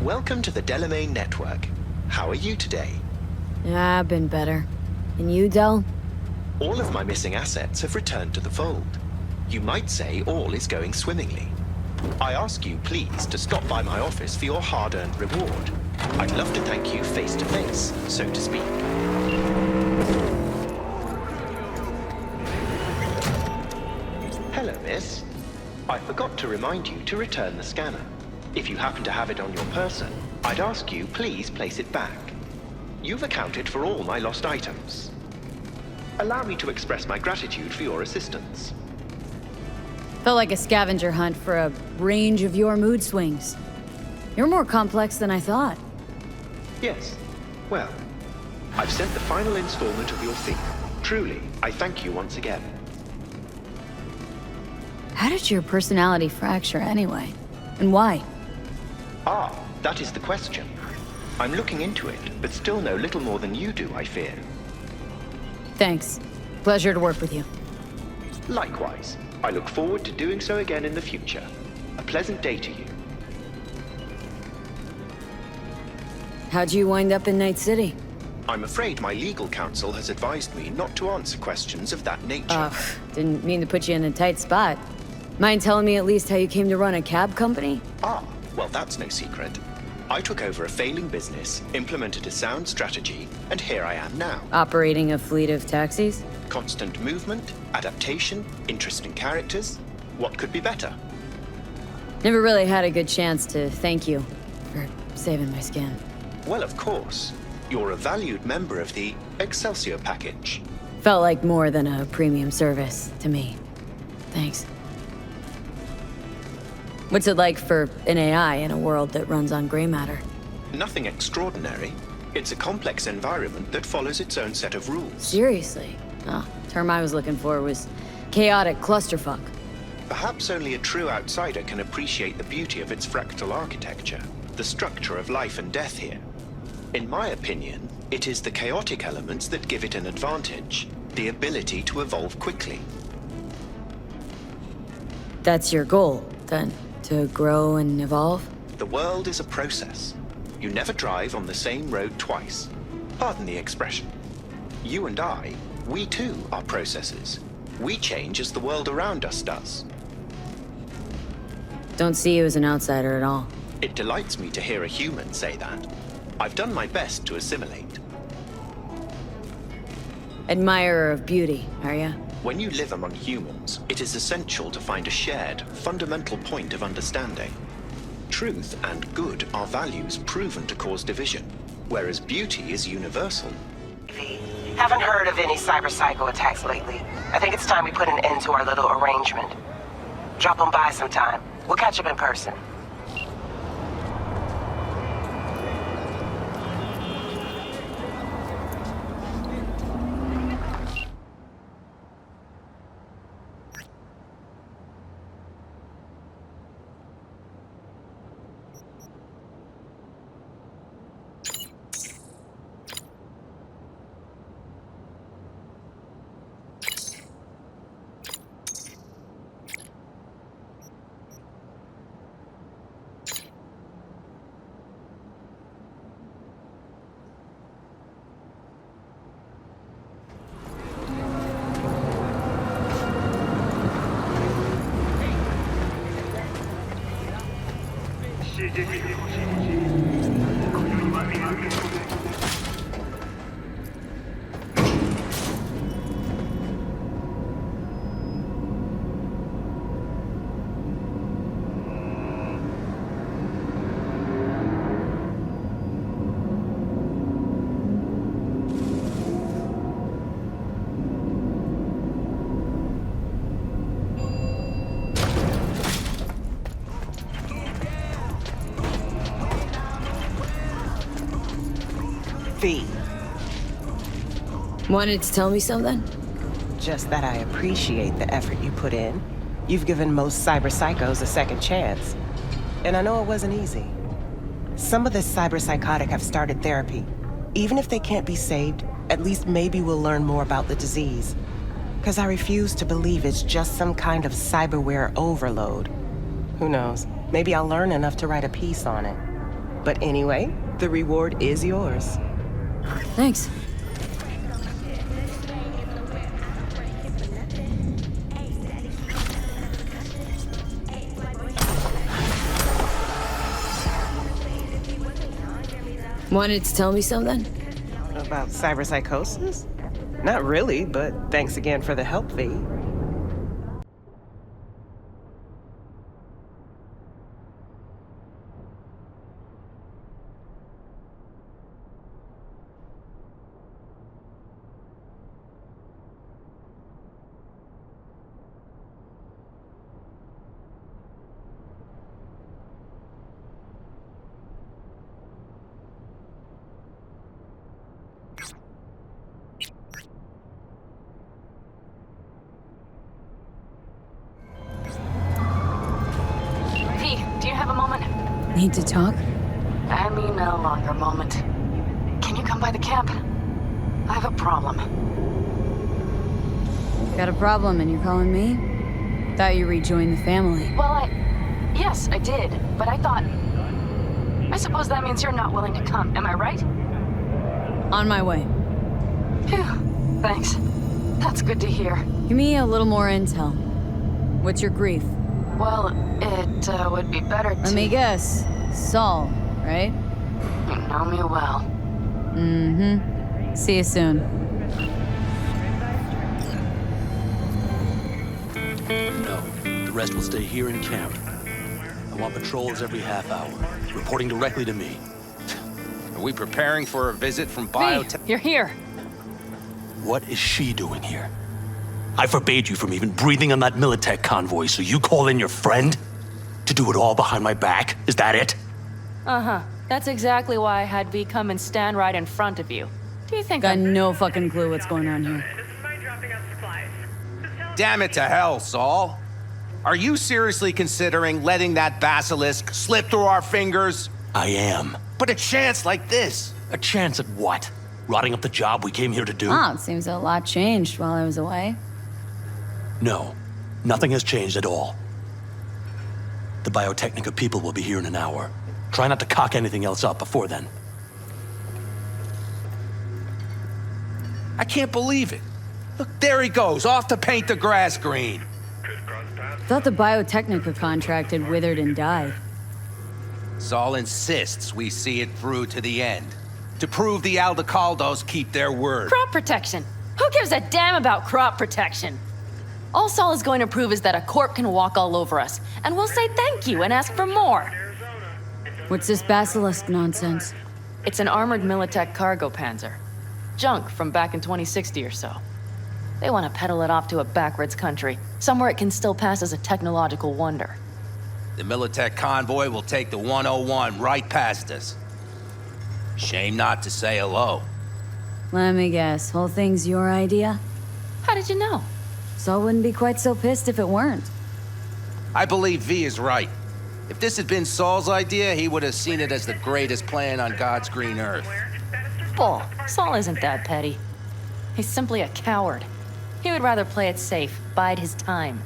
Welcome to the Delamain Network. How are you today? Yeah, I've been better. And you, Del? All of my missing assets have returned to the fold. You might say all is going swimmingly. I ask you please to stop by my office for your hard-earned reward. I'd love to thank you face to face, so to speak. Hello, miss. I forgot to remind you to return the scanner. If you happen to have it on your person, I'd ask you please place it back. You've accounted for all my lost items. Allow me to express my gratitude for your assistance. Felt like a scavenger hunt for a range of your mood swings. You're more complex than I thought. Yes. Well, I've sent the final installment of your fee. Truly, I thank you once again. How did your personality fracture anyway? And why? Ah, that is the question. I'm looking into it, but still know little more than you do, I fear. Thanks. Pleasure to work with you. Likewise. I look forward to doing so again in the future. A pleasant day to you. How'd you wind up in Night City? I'm afraid my legal counsel has advised me not to answer questions of that nature. Ugh, didn't mean to put you in a tight spot. Mind telling me at least how you came to run a cab company? Ah, well, that's no secret. I took over a failing business, implemented a sound strategy, and here I am now. Operating a fleet of taxis? Constant movement, adaptation, interesting characters. What could be better? Never really had a good chance to thank you for saving my skin. Well, of course. You're a valued member of the Excelsior package. Felt like more than a premium service to me. Thanks. What's it like for an AI in a world that runs on gray matter? Nothing extraordinary. It's a complex environment that follows its own set of rules. Seriously? Oh, term I was looking for was chaotic clusterfuck. Perhaps only a true outsider can appreciate the beauty of its fractal architecture, the structure of life and death here. In my opinion, it is the chaotic elements that give it an advantage, the ability to evolve quickly. That's your goal, then? To grow and evolve? The world is a process. You never drive on the same road twice. Pardon the expression. You and I, we too are processes. We change as the world around us does. Don't see you as an outsider at all. It delights me to hear a human say that. I've done my best to assimilate. Admirer of beauty, are ya? When you live among humans, it is essential to find a shared, fundamental point of understanding. Truth and good are values proven to cause division, whereas beauty is universal. Haven't heard of any cyber-psycho attacks lately. I think it's time we put an end to our little arrangement. Drop on by sometime. We'll catch up in person. Wanted to tell me something? Just that I appreciate the effort you put in. You've given most cyber psychos a second chance. And I know it wasn't easy. Some of the cyber psychotic have started therapy. Even if they can't be saved, at least maybe we'll learn more about the disease. Because I refuse to believe it's just some kind of cyberware overload. Who knows? Maybe I'll learn enough to write a piece on it. But anyway, the reward is yours. Thanks. Wanted to tell me something? About cyberpsychosis? Not really, but thanks again for the help, V. Need to talk? I mean, a longer moment. Can you come by the camp? I have a problem. Got a problem and you're calling me? Thought you rejoined the family. Well, yes, I did, but I thought... I suppose that means you're not willing to come, am I right? On my way. Phew, thanks. That's good to hear. Give me a little more intel. What's your grief? Well, it would be better to... Let me guess. Saul, right? You know me well. Mm-hmm. See you soon. No, the rest will stay here in camp. I want patrols every half hour, reporting directly to me. Are we preparing for a visit from biotech? You're here. What is she doing here? I forbade you from even breathing on that Militech convoy, so you call in your friend? To do it all behind my back? Is that it? Uh-huh. That's exactly why I had V come and stand right in front of you. Do you think Got no fucking clue what's going on here. Damn it to hell, Saul. Are you seriously considering letting that basilisk slip through our fingers? I am. But a chance like this. A chance at what? Rotting up the job we came here to do? Ah, it seems a lot changed while I was away. No, nothing has changed at all. The Biotechnica people will be here in an hour. Try not to cock anything else up before then. I can't believe it. Look, there he goes, off to paint the grass green. Thought the Biotechnica contract had withered and died. Saul insists we see it through to the end. To prove the Aldecaldos keep their word. Crop protection. Who gives a damn about crop protection? All Saul is going to prove is that a corp can walk all over us, and we'll say thank you and ask for more. What's this basilisk nonsense? It's an armored Militech cargo panzer. Junk from back in 2060 or so. They want to peddle it off to a backwards country, somewhere it can still pass as a technological wonder. The Militech convoy will take the 101 right past us. Shame not to say hello. Let me guess, whole thing's your idea? How did you know? Saul wouldn't be quite so pissed if it weren't. I believe V is right. If this had been Saul's idea, he would have seen it as the greatest plan on God's green earth. Bull. Saul isn't that petty. He's simply a coward. He would rather play it safe, bide his time.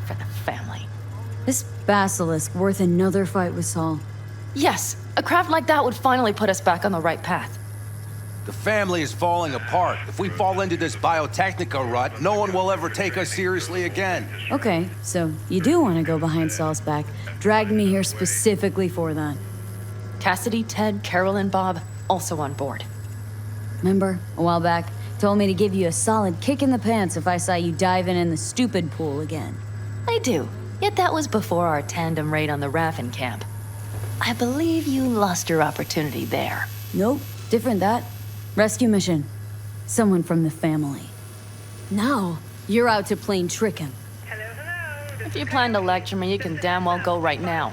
For the family. This basilisk worth another fight with Saul. Yes, a craft like that would finally put us back on the right path. The family is falling apart. If we fall into this Biotechnica rut, no one will ever take us seriously again. Okay, so you do want to go behind Saul's back. Dragged me here specifically for that. Cassidy, Ted, Carol, and Bob, also on board. Remember, a while back, told me to give you a solid kick in the pants if I saw you diving in the stupid pool again. I do, yet that was before our tandem raid on the Raffin camp. I believe you lost your opportunity there. Nope, different that. Rescue mission. Someone from the family. Now, you're out to plain trick him. If you plan to lecture me, you can damn well go right now.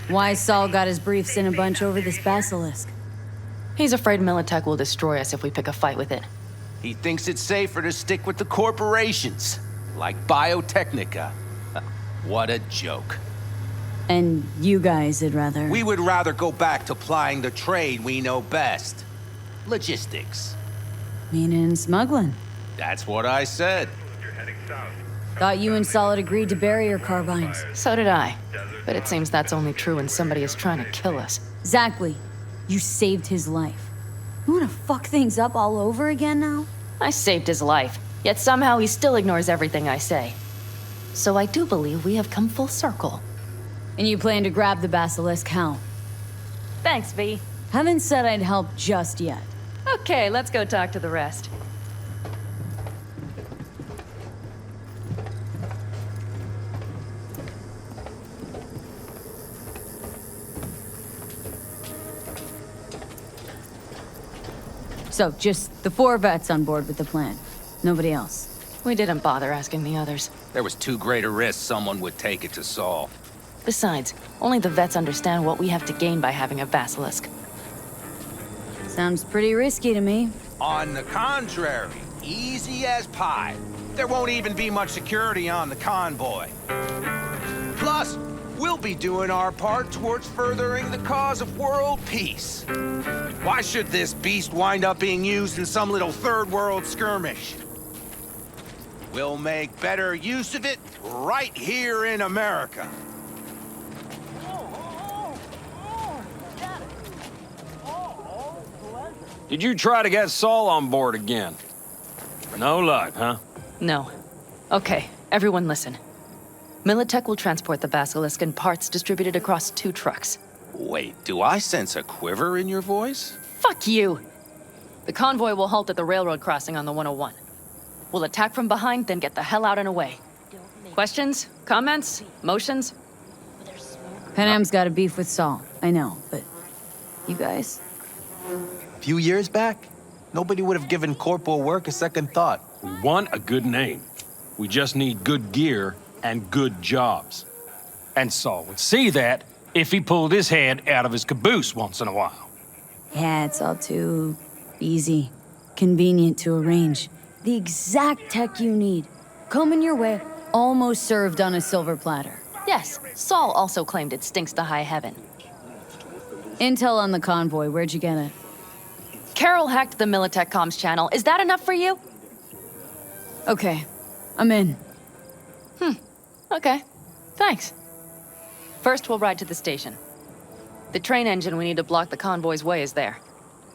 Why Saul got his briefs in a bunch over this basilisk? He's afraid Militech will destroy us if we pick a fight with it. He thinks it's safer to stick with the corporations, like Biotechnica. What a joke. And you guys would rather... We would rather go back to plying the trade we know best. Logistics. Meaning smuggling. That's what I said. Thought you and Saul had agreed to bury your carbines. So did I. But it seems that's only true when somebody is trying to kill us. Exactly. You saved his life. You want to fuck things up all over again now? I saved his life, yet somehow he still ignores everything I say. So I do believe we have come full circle. And you plan to grab the basilisk how? Thanks, V. Haven't said I'd help just yet. Okay, let's go talk to the rest. So, just the 4 vets on board with the plan. Nobody else. We didn't bother asking the others. There was too great a risk someone would take it to Saul. Besides, only the vets understand what we have to gain by having a basilisk. Sounds pretty risky to me. On the contrary, easy as pie. There won't even be much security on the convoy. Plus, we'll be doing our part towards furthering the cause of world peace. Why should this beast wind up being used in some little third world skirmish? We'll make better use of it right here in America. Did you try to get Saul on board again? No luck, huh? No. Okay, everyone listen. Militech will transport the Basilisk in parts distributed across 2 trucks. Wait, do I sense a quiver in your voice? Fuck you! The convoy will halt at the railroad crossing on the 101. We'll attack from behind, then get the hell out and away. Questions? Comments? Motions? Panam's got a beef with Saul, I know, but you guys? A few years back, nobody would have given corporal work a second thought. We want a good name. We just need good gear and good jobs. And Saul would see that if he pulled his head out of his caboose once in a while. Yeah, it's all too easy, convenient to arrange. The exact tech you need. Coming your way, almost served on a silver platter. Yes, Saul also claimed it stinks to high heaven. Intel on the convoy, where'd you get it? Carol hacked the Militech comms channel. Is that enough for you? Okay, I'm in. Okay, thanks. First, we'll ride to the station. The train engine we need to block the convoy's way is there.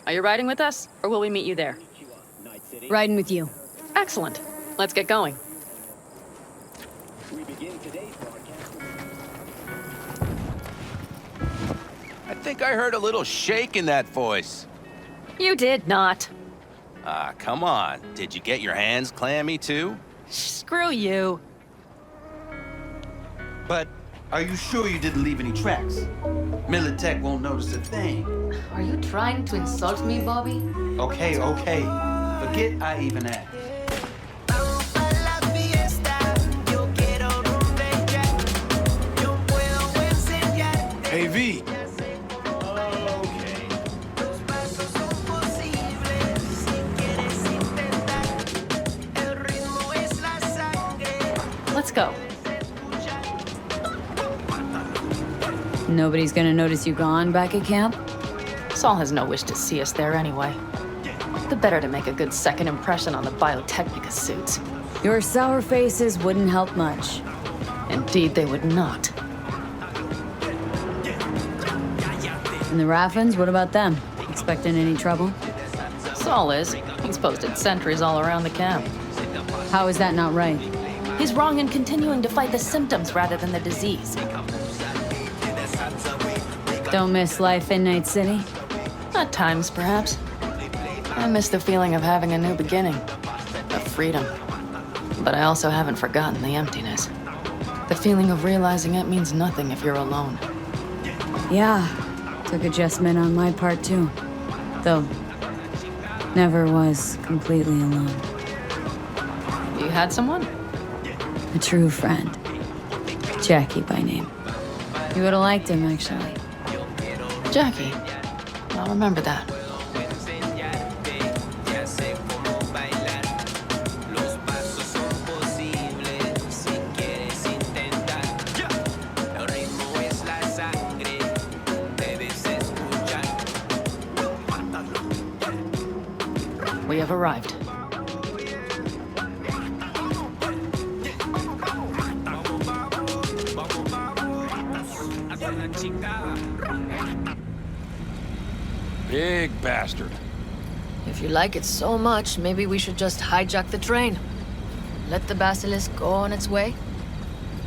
Are you riding with us, or will we meet you there? Riding with you. Excellent. Let's get going. I think I heard a little shake in that voice. You did not. Ah, come on. Did you get your hands clammy too? Screw you. But are you sure you didn't leave any tracks? Militech won't notice a thing. Are you trying to insult me, Bobby? Okay. Forget I even asked. Hey, V. Let's go. Nobody's gonna notice you gone back at camp? Saul has no wish to see us there anyway. The better to make a good second impression on the Biotechnica suits. Your sour faces wouldn't help much. Indeed, they would not. And the Raffens, what about them? Expecting any trouble? Saul is. He's posted sentries all around the camp. How is that not right? He's wrong in continuing to fight the symptoms rather than the disease. Don't miss life in Night City? At times, perhaps. I miss the feeling of having a new beginning, of freedom. But I also haven't forgotten the emptiness. The feeling of realizing it means nothing if you're alone. Yeah, took adjustment on my part too. Though, never was completely alone. You had someone? A true friend. Jackie by name. You would have liked him, actually. Jackie. I'll remember that. We have arrived. Big bastard. If you like it so much, maybe we should just hijack the train. Let the Basilisk go on its way.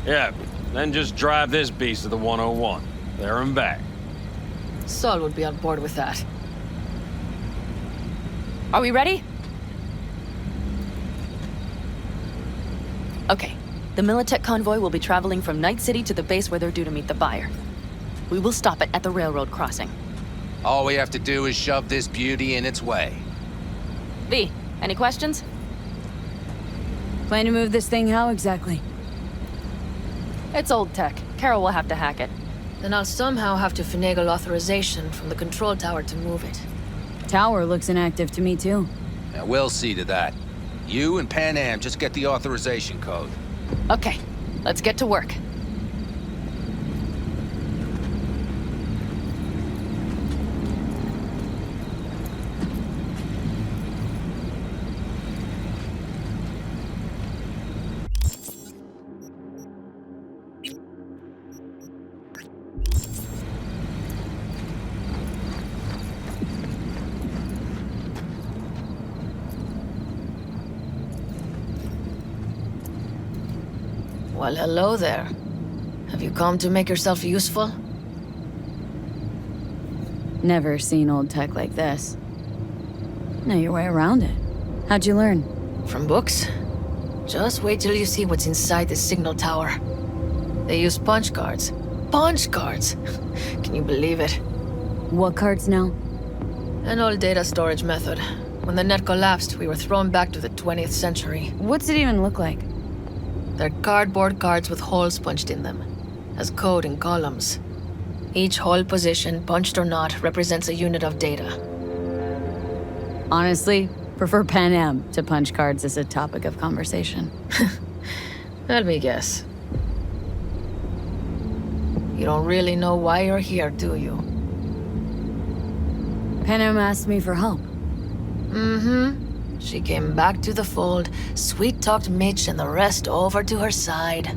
Yeah, then just drive this beast to the 101. There and back. Saul would be on board with that. Are we ready? Okay. The Militech convoy will be traveling from Night City to the base where they're due to meet the buyer. We will stop it at the railroad crossing. All we have to do is shove this beauty in its way. V, any questions? Plan to move this thing how exactly? It's old tech. Carol will have to hack it. Then I'll somehow have to finagle authorization from the control tower to move it. Tower looks inactive to me too. Now, we'll see to that. You and Pan Am just get the authorization code. Okay, let's get to work. Well, hello there. Have you come to make yourself useful? Never seen old tech like this. Know your way around it. How'd you learn? From books? Just wait till you see what's inside the signal tower. They use punch cards. Punch cards! Can you believe it? What cards now? An old data storage method. When the net collapsed, we were thrown back to the 20th century. What's it even look like? They're cardboard cards with holes punched in them, as code in columns. Each hole position, punched or not, represents a unit of data. Honestly, prefer Pan Am to punch cards as a topic of conversation. Let me guess. You don't really know why you're here, do you? Pan Am asked me for help. Mm-hmm. She came back to the fold, sweet-talked Mitch and the rest over to her side.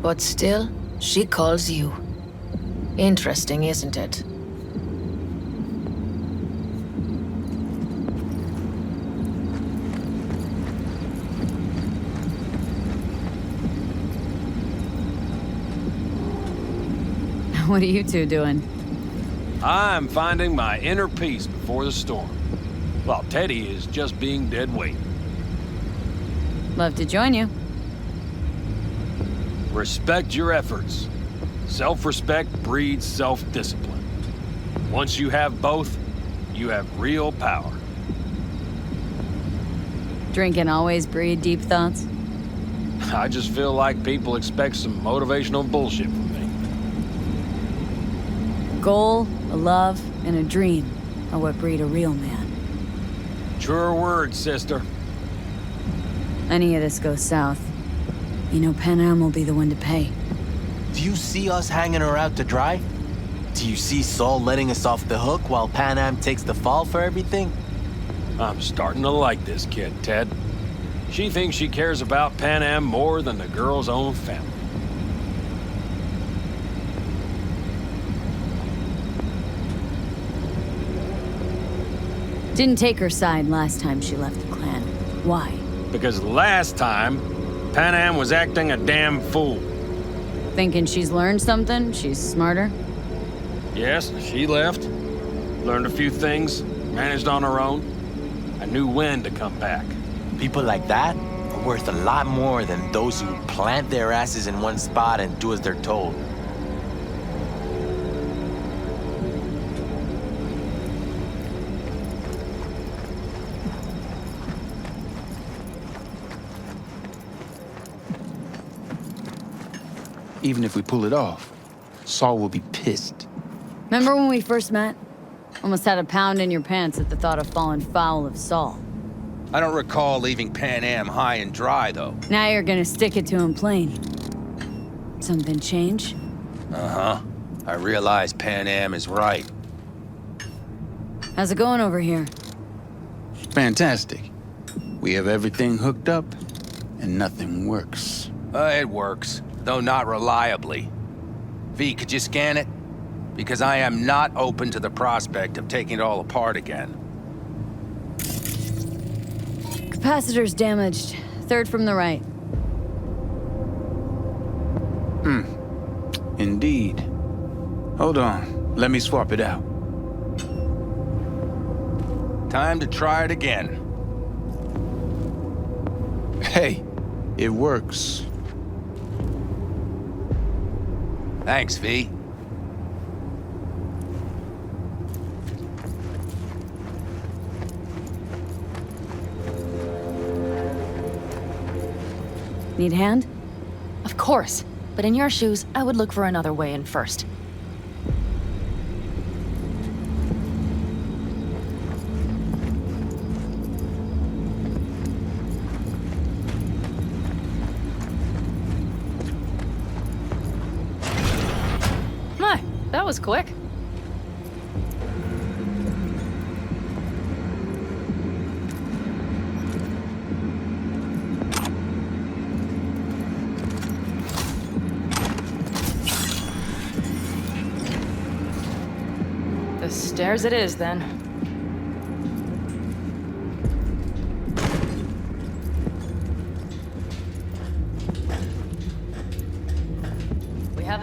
But still, she calls you. Interesting, isn't it? What are you two doing? I'm finding my inner peace before the storm, while Teddy is just being dead weight. Love to join you. Respect your efforts. Self-respect breeds self-discipline. Once you have both, you have real power. Drinking always breed deep thoughts? I just feel like people expect some motivational bullshit from me. Goal, a love, and a dream are what breed a real man. Truer words, sister. Any of this goes south, you know Pan Am will be the one to pay. Do you see us hanging her out to dry? Do you see Saul letting us off the hook while Pan Am takes the fall for everything? I'm starting to like this kid, Ted. She thinks she cares about Pan Am more than the girl's own family. Didn't take her side last time she left the clan. Why? Because last time, Pan Am was acting a damn fool. Thinking she's learned something? She's smarter? Yes, she left. Learned a few things, managed on her own. I knew when to come back. People like that are worth a lot more than those who plant their asses in one spot and do as they're told. Even if we pull it off, Saul will be pissed. Remember when we first met? Almost had a pound in your pants at the thought of falling foul of Saul. I don't recall leaving Pan Am high and dry, though. Now you're gonna stick it to him plain. Something change? Uh-huh. I realize Pan Am is right. How's it going over here? Fantastic. We have everything hooked up, and nothing works. It works, though not reliably. V, could you scan it? Because I am not open to the prospect of taking it all apart again. Capacitor's damaged. Third from the right. Indeed. Hold on. Let me swap it out. Time to try it again. Hey, it works. Thanks, V. Need a hand? Of course. But in your shoes, I would look for another way in first. My, that was quick. The stairs it is, then.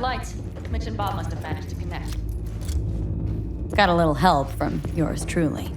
lights. Mitch and Bob must have managed to connect. Got a little help from yours truly.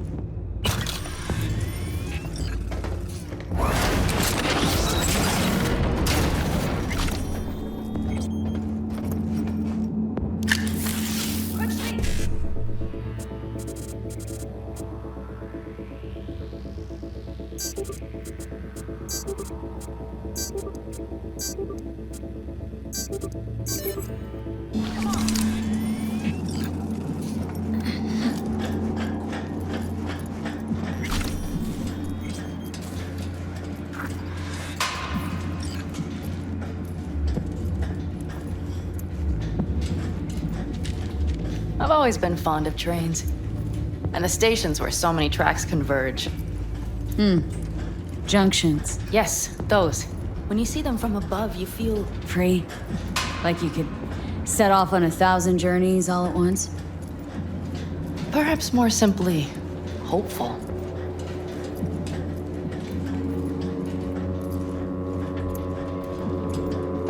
I've always been fond of trains. And the stations where so many tracks converge. Junctions. Yes, those. When you see them from above, you feel free. Like you could set off on 1,000 journeys all at once. Perhaps more simply, hopeful.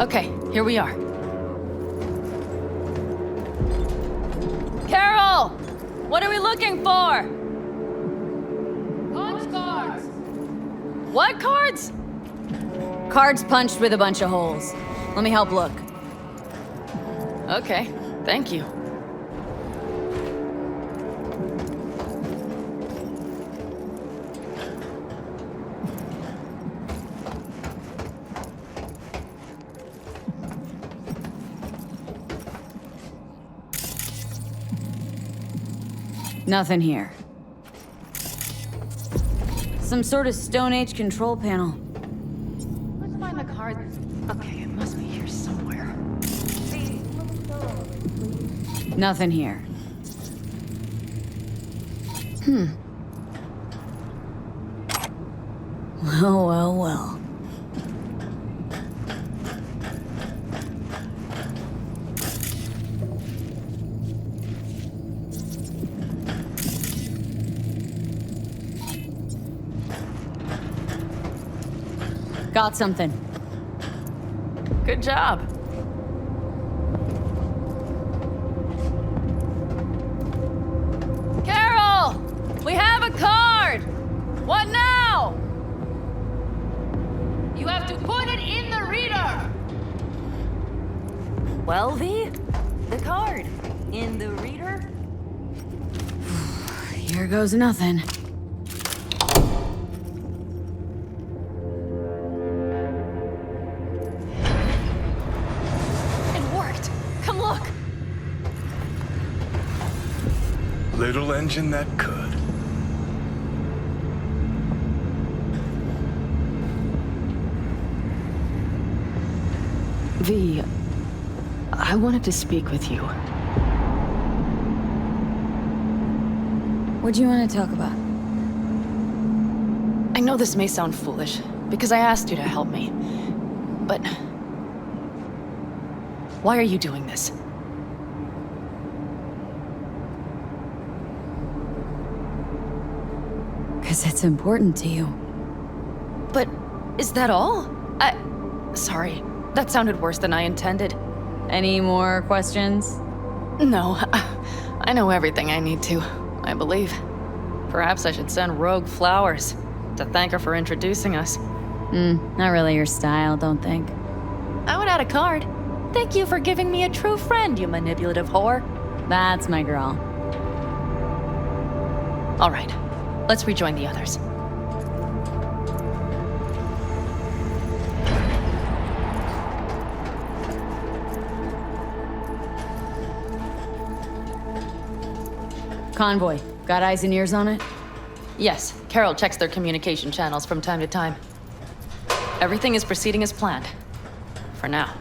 Okay, here we are. Carol! What are we looking for? Punch cards! What cards? Cards punched with a bunch of holes. Let me help look. Okay, thank you. Nothing here. Some sort of Stone Age control panel. Let's find the card. Okay, it must be here somewhere. Nothing here. Well, well, well. Got something. Good job. Carol! We have a card! What now? You have to put it in the reader! Well, V? The card. In the reader? Here goes nothing. Little engine that could. V, I wanted to speak with you. What do you want to talk about? I know this may sound foolish, because I asked you to help me. But why are you doing this? Because it's important to you. But is that all? Sorry, that sounded worse than I intended. Any more questions? No, I know everything I need to, I believe. Perhaps I should send Rogue flowers to thank her for introducing us. Not really your style, don't think. I would add a card. Thank you for giving me a true friend, you manipulative whore. That's my girl. All right, let's rejoin the others. Convoy. Got eyes and ears on it? Yes, Carol checks their communication channels from time to time. Everything is proceeding as planned. For now.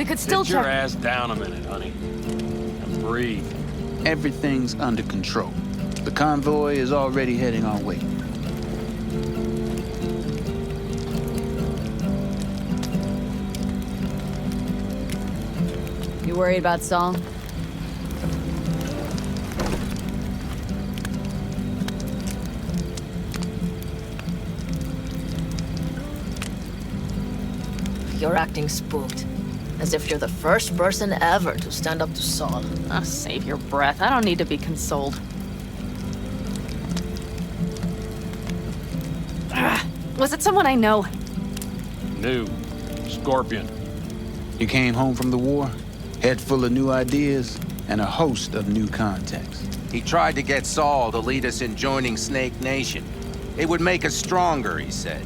we could still Sit your check. ass down a minute, honey. And breathe. Everything's under control. The convoy is already heading our way. You worried about Saul? You're acting spooked. As if you're the first person ever to stand up to Saul. Oh, save your breath. I don't need to be consoled. Was it someone I know? New. Scorpion. You came home from the war, head full of new ideas, and a host of new contacts. He tried to get Saul to lead us in joining Snake Nation. It would make us stronger, he said.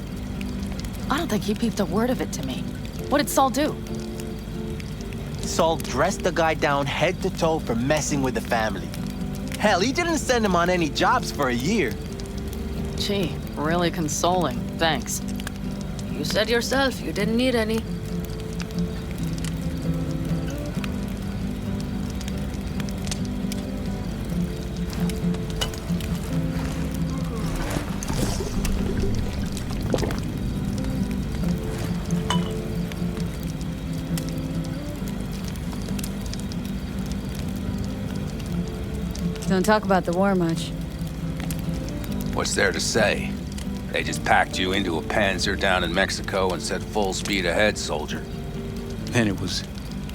I don't think he peeped a word of it to me. What did Saul do? Saul dressed the guy down head to toe for messing with the family. Hell, he didn't send him on any jobs for a year. Gee, really consoling. Thanks. You said yourself you didn't need any. Don't talk about the war much. What's there to say? They just packed you into a Panzer down in Mexico and said full speed ahead, soldier. Then it was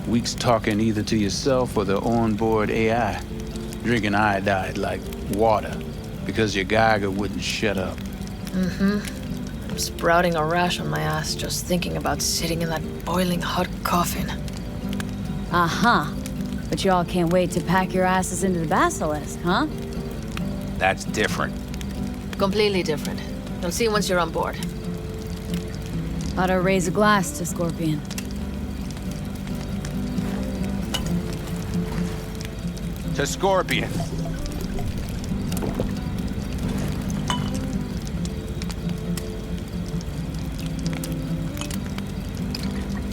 weeks talking either to yourself or the onboard AI, drinking iodide like water because your Geiger wouldn't shut up. Mm-hmm. I'm sprouting a rash on my ass just thinking about sitting in that boiling hot coffin. Uh-huh. But you all can't wait to pack your asses into the Basilisk, huh? That's different. Completely different. You'll see once you're on board. Ought to raise a glass to Scorpion. To Scorpion.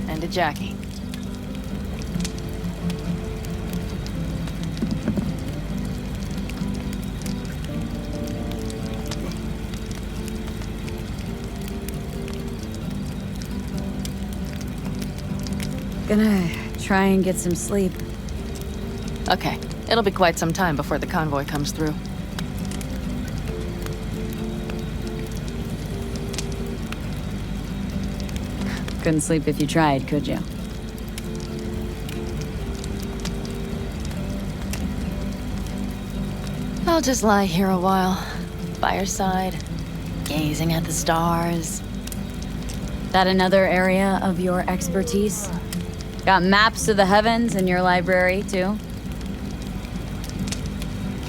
And to Jackie. Gonna try and get some sleep. Okay, it'll be quite some time before the convoy comes through. Couldn't sleep if you tried, could you? I'll just lie here a while, by your side, gazing at the stars. That another area of your expertise? Got maps of the heavens in your library, too?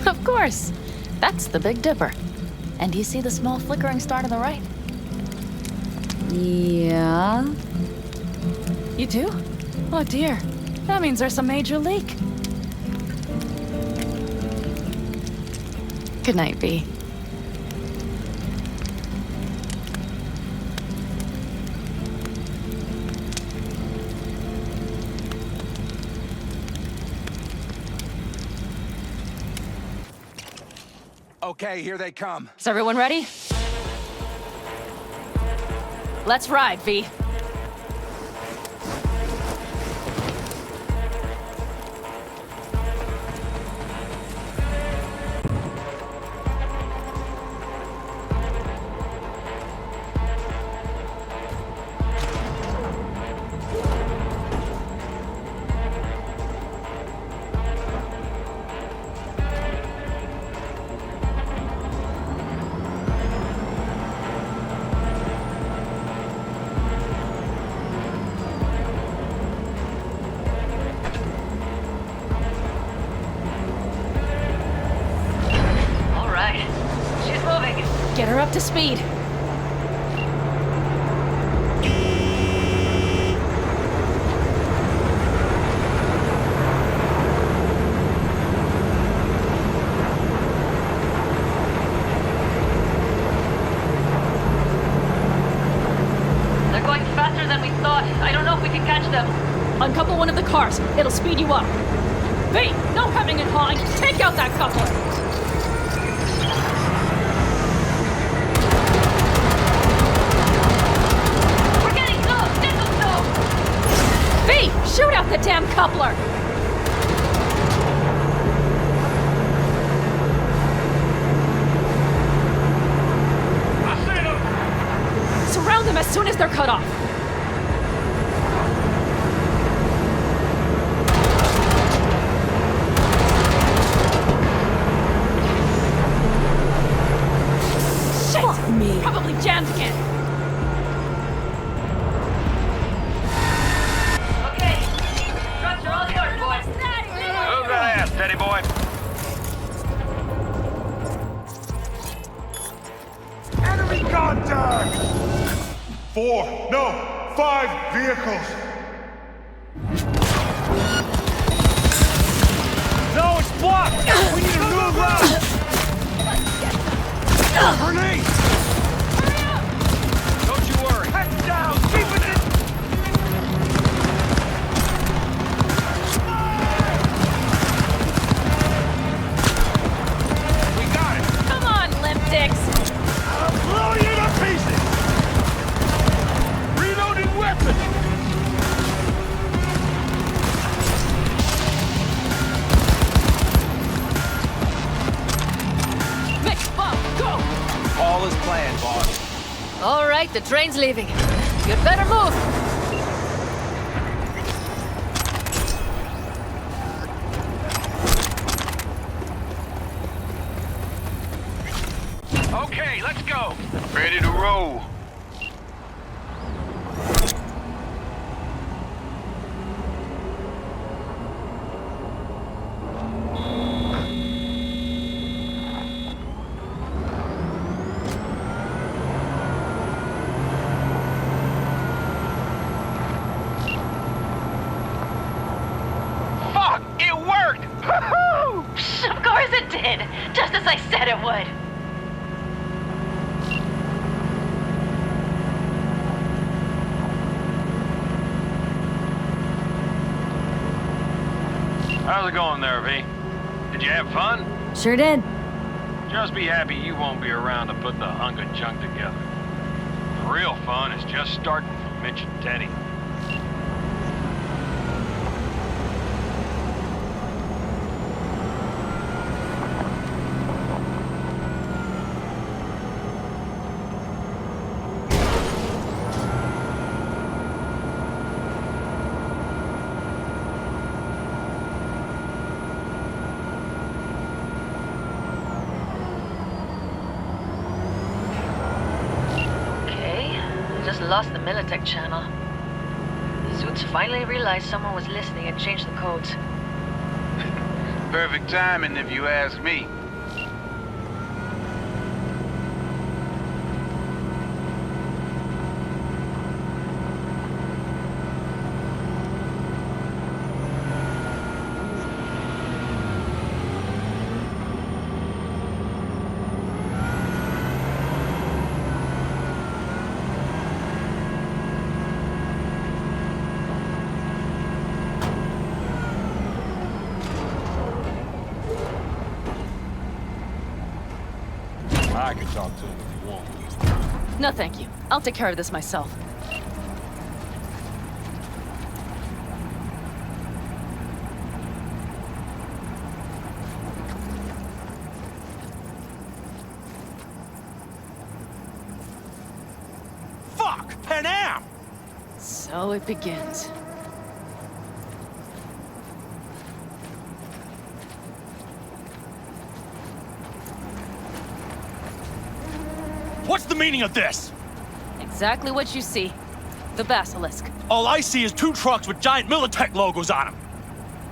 Of course. That's the Big Dipper. And do you see the small flickering star to the right? Yeah. You do? Oh dear. That means there's a major leak. Good night, V. Okay, here they come. Is everyone ready? Let's ride, V. Get her up to speed. They're going faster than we thought. I don't know if we can catch them. Uncouple one of the cars. It'll speed you up. V, no hemming and hawing. Take out that coupler. We're getting close. V, shoot out the damn coupler. Surround them as soon as they're cut off. Shit! Fuck me. Probably jammed again. Okay. Trucks are all yours, boys. Move that ass, Teddy boy. Enemy contact! 4, no, 5 vehicles. No, it's blocked! We need a new route! Grenade! Don't you worry. Head down! Keep it in! We got it! Come on, limp dicks! I'll blow you to pieces! Reloading weapon! Mick, Bob, go! All is planned, boss. All right, the train's leaving. You'd better move. Okay, let's go. Ready to roll. Fuck! It worked! Woohoo! Of course it did! Just as I said it would. How's it going there, V? Did you have fun? Sure did. Just be happy you won't be around to put the hunk of junk together. The real fun is just starting for Mitch and Teddy. Lost the Militech channel. Suits finally realized someone was listening and changed the codes. Perfect timing, if you ask me. I can talk to him if you want. No, thank you. I'll take care of this myself. Fuck! Pan Am! So it begins. What's the meaning of this? Exactly what you see. The Basilisk. All I see is 2 trucks with giant Militech logos on them.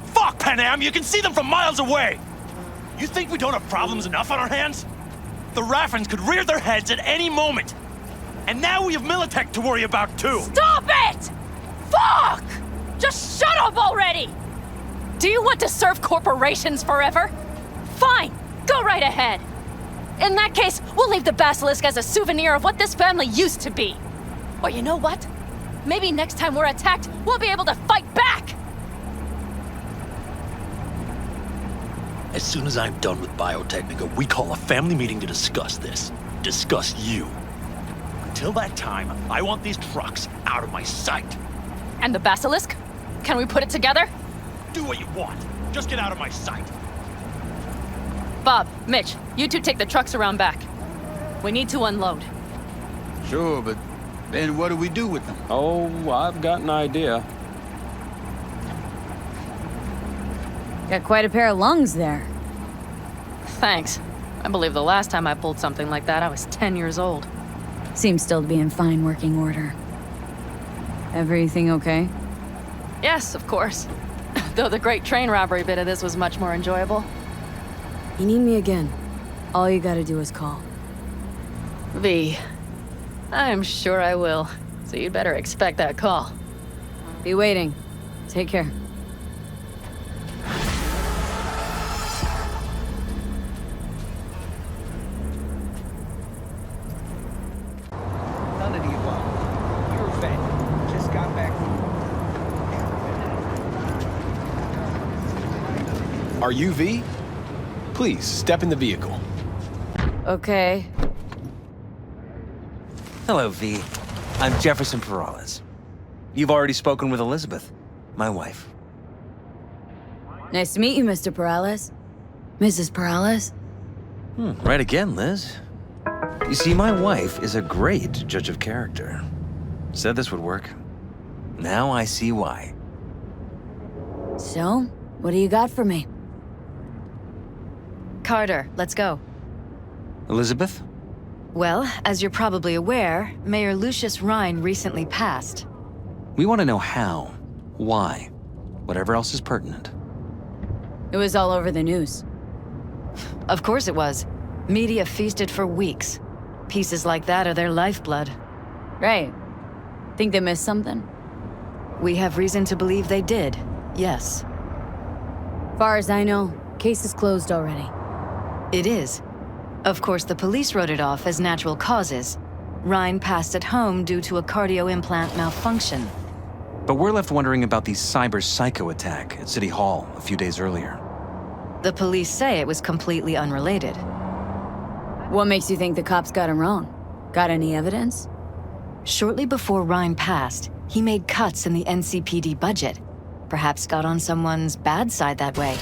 Fuck, Pan Am, you can see them from miles away! You think we don't have problems enough on our hands? The Raffens could rear their heads at any moment. And now we have Militech to worry about, too. Stop it! Fuck! Just shut up already! Do you want to serve corporations forever? Fine, go right ahead. In that case, we'll leave the Basilisk as a souvenir of what this family used to be. Or you know what? Maybe next time we're attacked, we'll be able to fight back! As soon as I'm done with Biotechnica, we call a family meeting to discuss this. Discuss you. Until that time, I want these trucks out of my sight. And the basilisk? Can we put it together? Do what you want. Just get out of my sight. Bob, Mitch, you two take the trucks around back. We need to unload. Sure, but then what do we do with them? Oh, I've got an idea. Got quite a pair of lungs there. Thanks. I believe the last time I pulled something like that, I was 10 years old. Seems still to be in fine working order. Everything okay? Yes, of course. Though the great train robbery bit of this was much more enjoyable. You need me again. All you gotta do is call. V. I'm sure I will. So you'd better expect that call. Be waiting. Take care. None of the above. You're a vet. Just got back. Are you V? Please, step in the vehicle. Okay. Hello, V. I'm Jefferson Perales. You've already spoken with Elizabeth, my wife. Nice to meet you, Mr. Perales. Mrs. Perales? Right again, Liz. You see, my wife is a great judge of character. Said this would work. Now I see why. So, what do you got for me? Carter, let's go. Elizabeth? Well, as you're probably aware, Mayor Lucius Rhine recently passed. We want to know how, why, whatever else is pertinent. It was all over the news. Of course it was. Media feasted for weeks. Pieces like that are their lifeblood. Right. Think they missed something? We have reason to believe they did, yes. Far as I know, case is closed already. It is. Of course, the police wrote it off as natural causes. Rhine passed at home due to a cardio implant malfunction. But we're left wondering about the cyber psycho attack at City Hall a few days earlier. The police say it was completely unrelated. What makes you think the cops got him wrong? Got any evidence? Shortly before Rhine passed, he made cuts in the NCPD budget. Perhaps got on someone's bad side that way.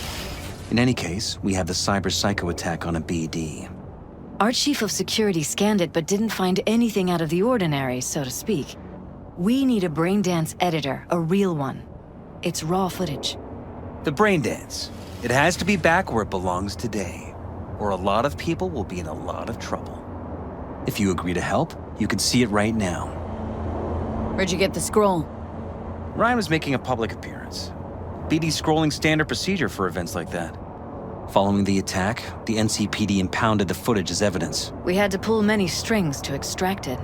In any case, we have the cyber psycho attack on a BD. Our chief of security scanned it but didn't find anything out of the ordinary, so to speak. We need a braindance editor, a real one. It's raw footage. The braindance. It has to be back where it belongs today, or a lot of people will be in a lot of trouble. If you agree to help, you can see it right now. Where'd you get the scroll? Ryan was making a public appearance. BD scrolling standard procedure for events like that. Following the attack, the NCPD impounded the footage as evidence. We had to pull many strings to extract it.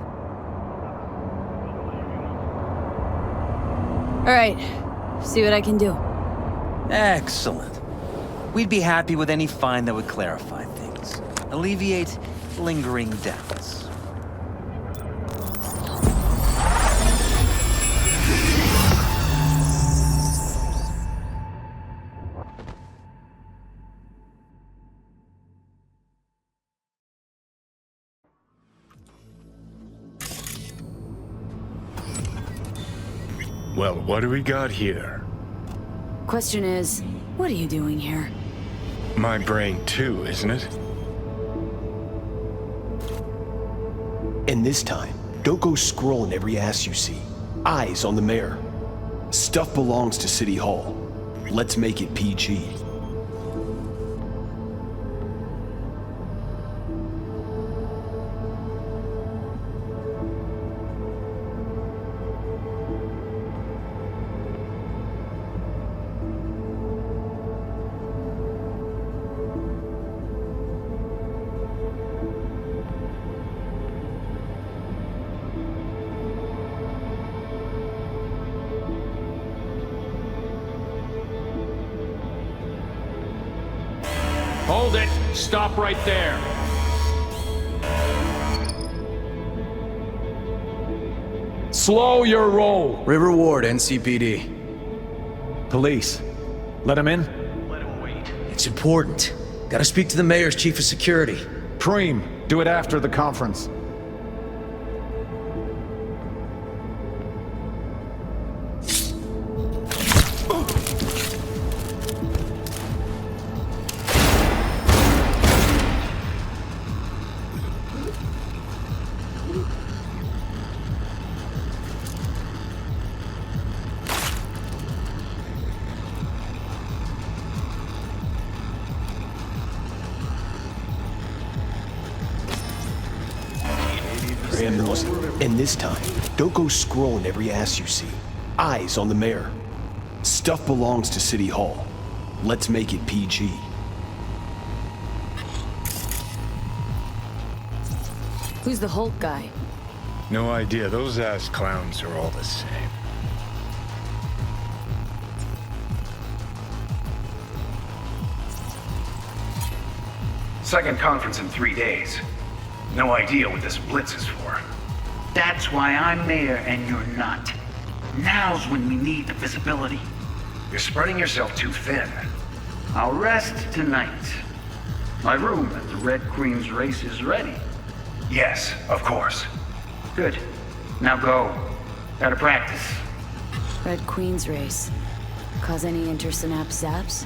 All right, see what I can do. Excellent. We'd be happy with any find that would clarify things, alleviate lingering doubts. Well, what do we got here? Question is, what are you doing here? My brain too, isn't it? And this time, don't go scrolling every ass you see. Eyes on the mayor. Stuff belongs to City Hall. Let's make it PG. Hold it! Stop right there! Slow your roll! River Ward, NCPD. Police. Let him in? It's It's important. Gotta speak to the mayor's chief of security. Preem, do it after the conference. And this time, don't go scrolling every ass you see. Eyes on the mayor. Stuff belongs to City Hall. Let's make it PG. Who's the Hulk guy? No idea. Those ass clowns are all the same. Second conference in 3 days. No idea what this blitz is for. That's why I'm mayor and you're not. Now's when we need the visibility. You're spreading yourself too thin. I'll rest tonight. My room at the Red Queen's race is ready. Yes, of course. Good. Now go. Gotta practice. Red Queen's race. Cause any intersynapse zaps?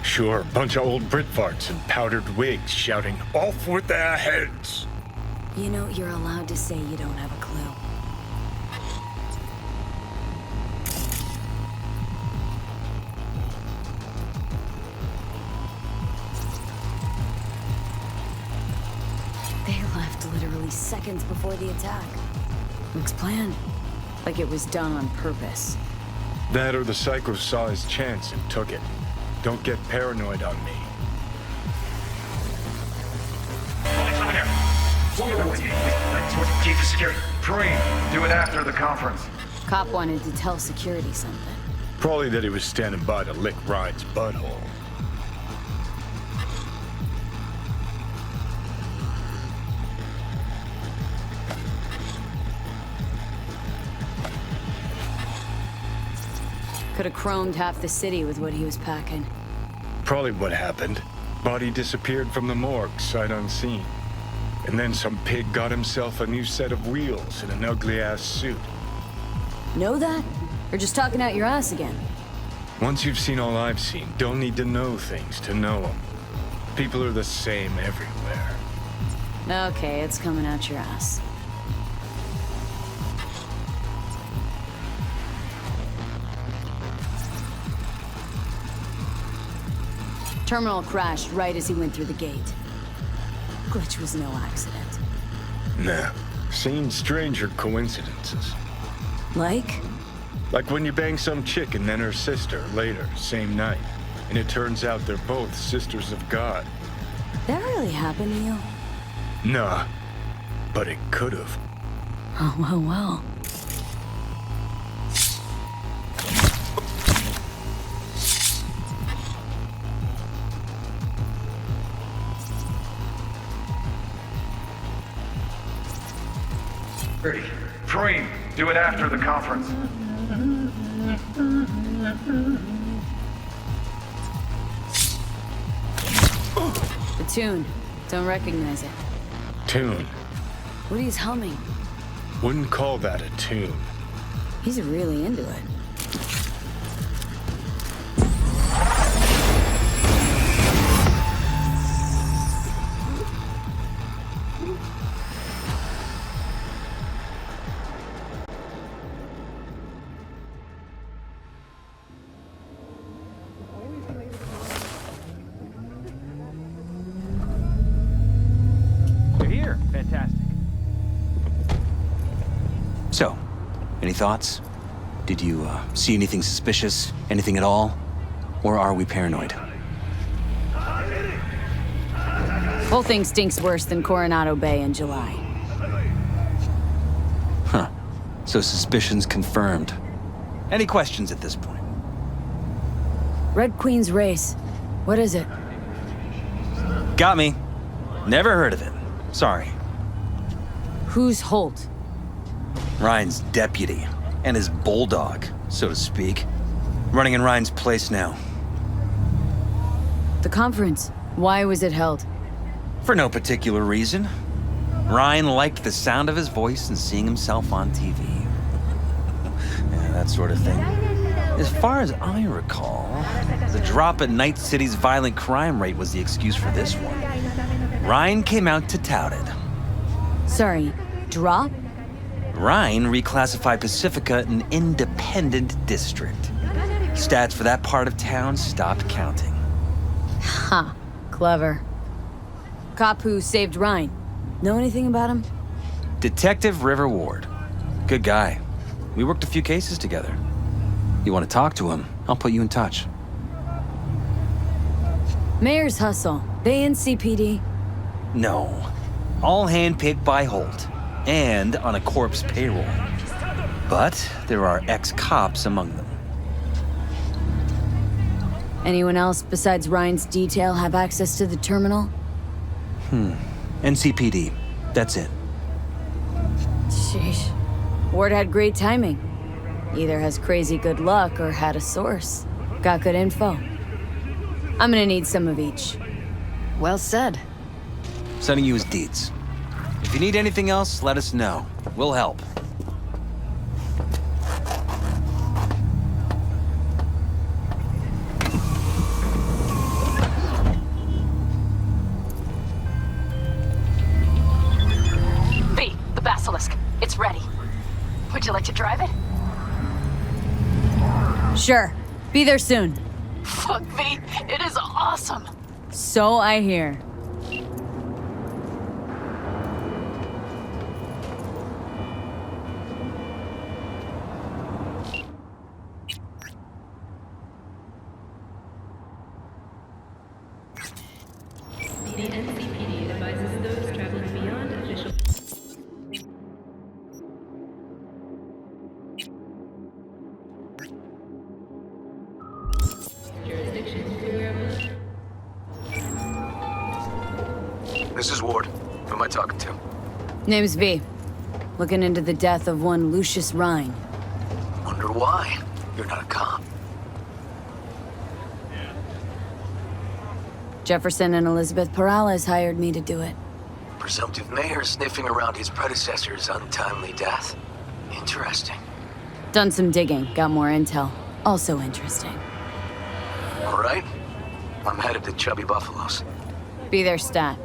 Sure, bunch of old Brit farts in powdered wigs shouting, "Off with their heads!" You know, you're allowed to say you don't have a clue. They left literally seconds before the attack. Looks planned. Like it was done on purpose. That or the psycho saw his chance and took it. Don't get paranoid on me. Chief of Security. Preem, do it after the conference. Cop wanted to tell security something. Probably that he was standing by to lick Ryan's butthole. Could have chromed half the city with what he was packing. Probably what happened. Body disappeared from the morgue, sight unseen. And then some pig got himself a new set of wheels and an ugly-ass suit. Know that? Or just talking out your ass again? Once you've seen all I've seen, don't need to know things to know them. People are the same everywhere. Okay, it's coming out your ass. Terminal crashed right as he went through the gate. Glitch was no accident. Nah, seen stranger coincidences. Like? Like when you bang some chick and then her sister later, same night. And it turns out they're both sisters of God. That really happened to you? Nah, but it could've. Oh, well. Preem, do it after the conference. The tune. Don't recognize it. Tune. What he's humming. Wouldn't call that a tune. He's really into it. Fantastic. So, any thoughts? Did you see anything suspicious? Anything at all? Or are we paranoid? Whole thing stinks worse than Coronado Bay in July. Huh. So suspicions confirmed. Any questions at this point? Red Queen's race. What is it? Got me. Never heard of it. Sorry. Who's Holt? Ryan's deputy. And his bulldog, so to speak. Running in Ryan's place now. The conference. Why was it held? For no particular reason. Ryan liked the sound of his voice and seeing himself on TV. Yeah, that sort of thing. As far as I recall, the drop in Night City's violent crime rate was the excuse for this one. Ryan came out to tout it. Sorry, drop? Ryan reclassified Pacifica an independent district. Stats for that part of town stopped counting. Ha, clever. Cop who saved Ryan. Know anything about him? Detective River Ward. Good guy. We worked a few cases together. You want to talk to him, I'll put you in touch. Mayor's hustle. They in CPD? No. All handpicked by Holt. And on a corpse payroll. But there are ex-cops among them. Anyone else besides Ryan's detail have access to the terminal? NCPD. That's it. Sheesh. Ward had great timing. Either has crazy good luck or had a source. Got good info. I'm gonna need some of each. Well said. Sending you his deeds. If you need anything else, let us know. We'll help. V, the Basilisk. It's ready. Would you like to drive it? Sure. Be there soon. Fuck, V. It is awesome. So I hear. The NCPD advises those traveling beyond official... This is Ward. Who am I talking to? Name's V. Looking into the death of one Lucius Rhine. Wonder why? You're not a cop. Jefferson and Elizabeth Perales hired me to do it. Presumptive mayor sniffing around his predecessor's untimely death. Interesting. Done some digging, got more intel. Also interesting. All right. I'm headed to Chubby Buffaloes. Be there, stat.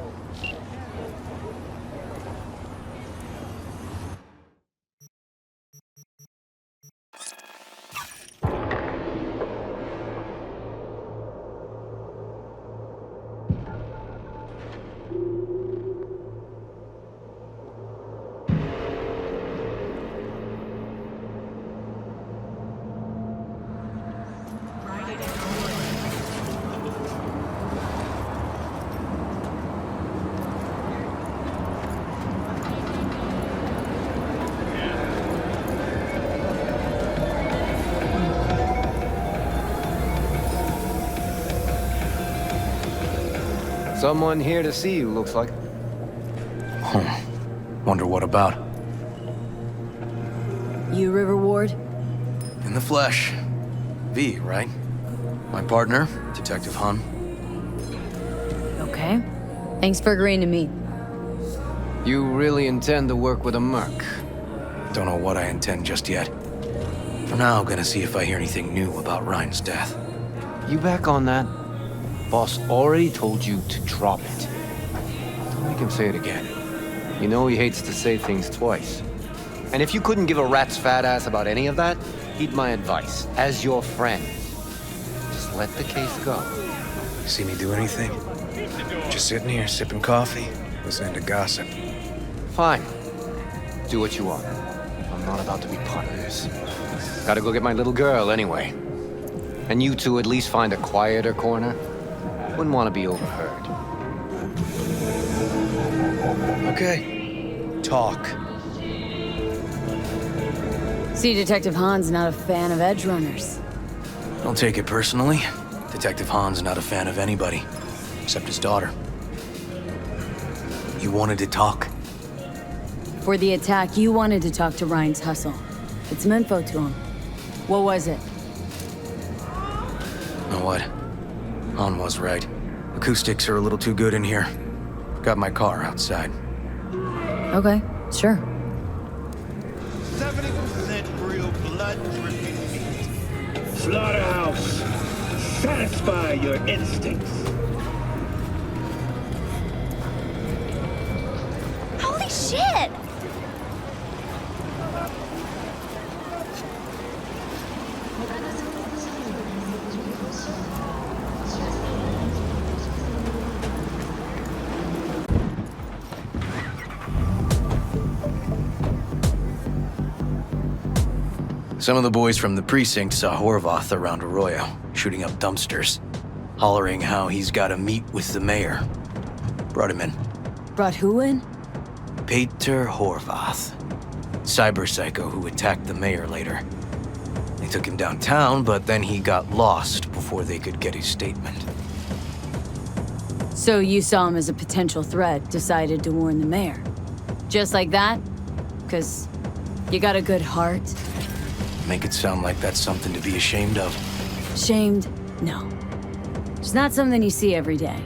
Someone here to see you, looks like. Wonder what about? You River Ward? In the flesh. V, right? My partner, Detective Hun. Okay. Thanks for agreeing to meet. You really intend to work with a merc? Don't know what I intend just yet. For now, I'm gonna see if I hear anything new about Ryan's death. You back on that? Boss already told you to drop it. Don't make him say it again. You know he hates to say things twice. And if you couldn't give a rat's fat ass about any of that, heed my advice. As your friend, just let the case go. See me do anything? Just sitting here, sipping coffee, listening to gossip. Fine. Do what you want. I'm not about to be part of this. Gotta go get my little girl anyway. And you two at least find a quieter corner. Wouldn't want to be overheard. Okay. Talk. See, Detective Han's not a fan of edge runners. Don't take it personally. Detective Han's not a fan of anybody, except his daughter. You wanted to talk? For the attack, you wanted to talk to Ryan's hustle. Get some info to him. What was it? Know what? Han was right. Acoustics are a little too good in here. Got my car outside. Okay, sure. 70% real blood dripping meat. Slaughterhouse. Satisfy your instincts. Holy shit! Some of the boys from the precinct saw Horvath around Arroyo, shooting up dumpsters, hollering how he's gotta meet with the mayor. Brought him in. Brought who in? Peter Horvath. Cyber psycho who attacked the mayor later. They took him downtown, but then he got lost before they could get his statement. So you saw him as a potential threat, decided to warn the mayor. Just like that? 'Cause you got a good heart? Make it sound like that's something to be ashamed of. Shamed? No. It's not something you see every day.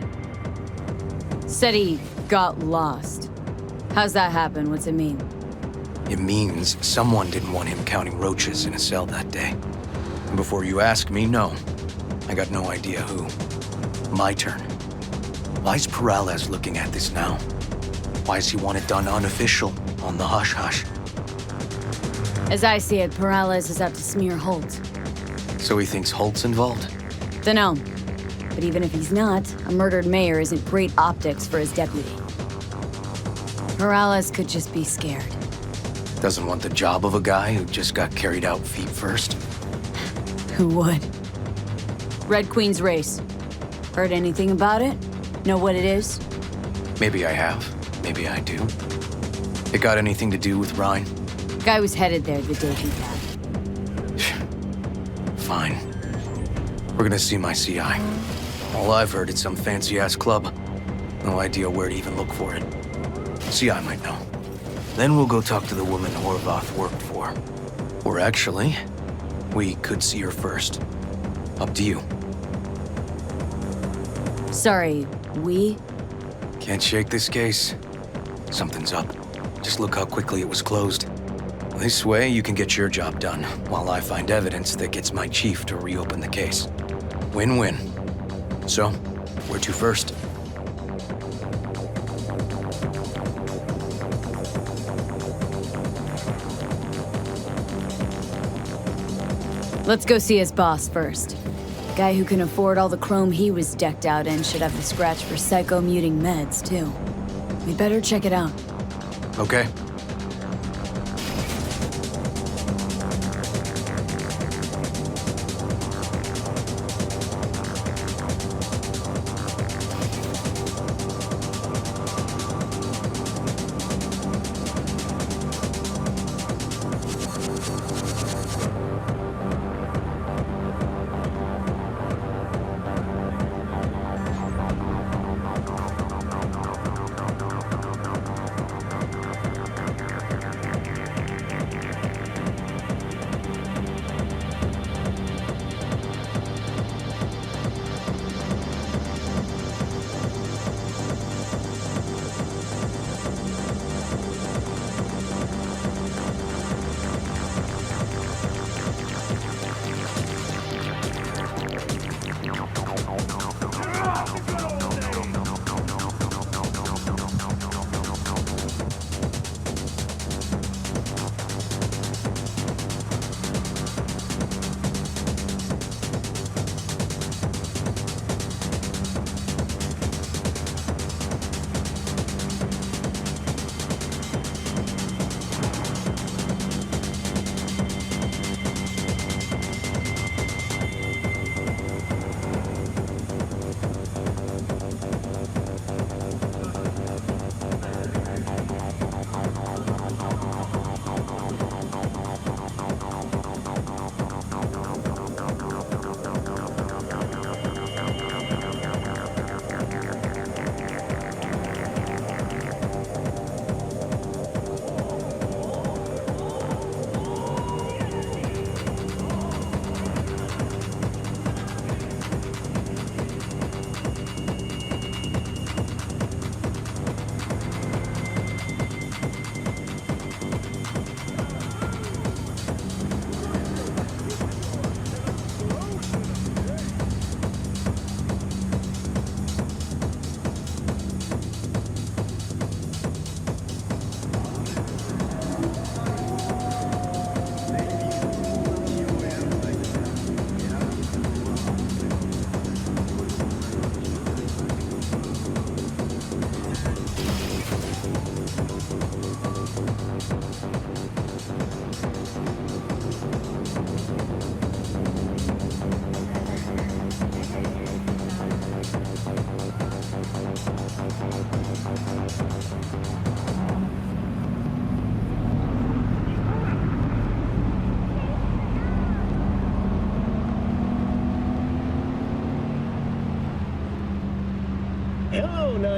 Said he got lost. How's that happen? What's it mean? It means someone didn't want him counting roaches in a cell that day. And before you ask me, no. I got no idea who. My turn. Why's Peralez looking at this now? Why does he want it done unofficial, on the hush-hush? As I see it, Peralez is out to smear Holt. So he thinks Holt's involved? Dunno. But even if he's not, a murdered mayor isn't great optics for his deputy. Peralez could just be scared. Doesn't want the job of a guy who just got carried out feet first? Who would? Red Queen's race. Heard anything about it? Know what it is? Maybe I have. Maybe I do. It got anything to do with Ryan? Guy was headed there the day he died. Fine. We're gonna see my CI. All I've heard is some fancy-ass club. No idea where to even look for it. CI might know. Then we'll go talk to the woman Horvath worked for. Or actually, we could see her first. Up to you. Sorry, we? Can't shake this case. Something's up. Just look how quickly it was closed. This way, you can get your job done, while I find evidence that gets my chief to reopen the case. Win-win. So, where to first? Let's go see his boss first. Guy who can afford all the chrome he was decked out in should have the scratch for psycho-muting meds, too. We better check it out. Okay.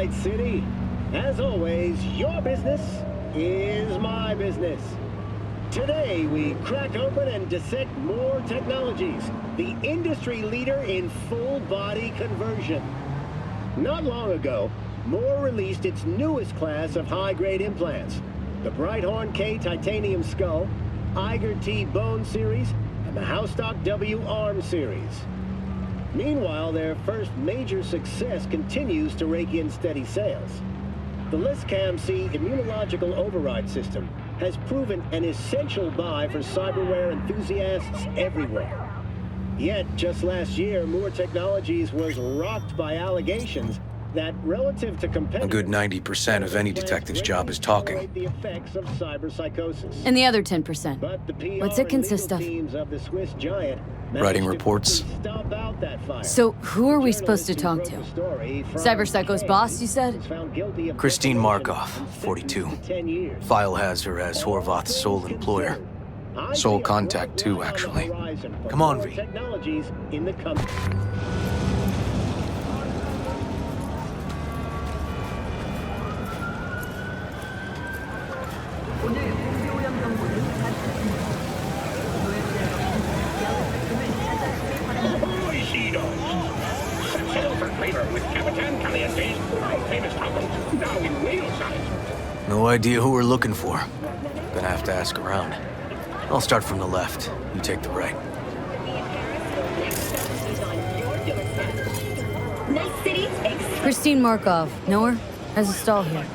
Night City. As always, your business is my business. Today, we crack open and dissect Moore Technologies, the industry leader in full-body conversion. Not long ago, Moore released its newest class of high-grade implants, the Brighthorn K Titanium Skull, Iger T Bone Series, and the Houstock W Arm Series. Meanwhile, their first major success continues to rake in steady sales. The LISCAM-C Immunological Override System has proven an essential buy for cyberware enthusiasts everywhere. Yet, just last year, Moore Technologies was rocked by allegations that, relative to competitors, A good 90% of any detective's job is talking. the effects of cyberpsychosis. And the other 10%. What's it consist of? Of the Swiss giant Writing reports. stomp out that fire. So, who are we supposed to talk to? Cyberpsycho's boss, you said? Christine Markov, 42. File has her as Horvath's sole employer. Sole contact, too, actually. Come on, V. Technologies in the company. No idea who we're looking for. Gonna have to ask around. I'll start from the left. You take the right. Christine Markov. Know her? Has a stall here.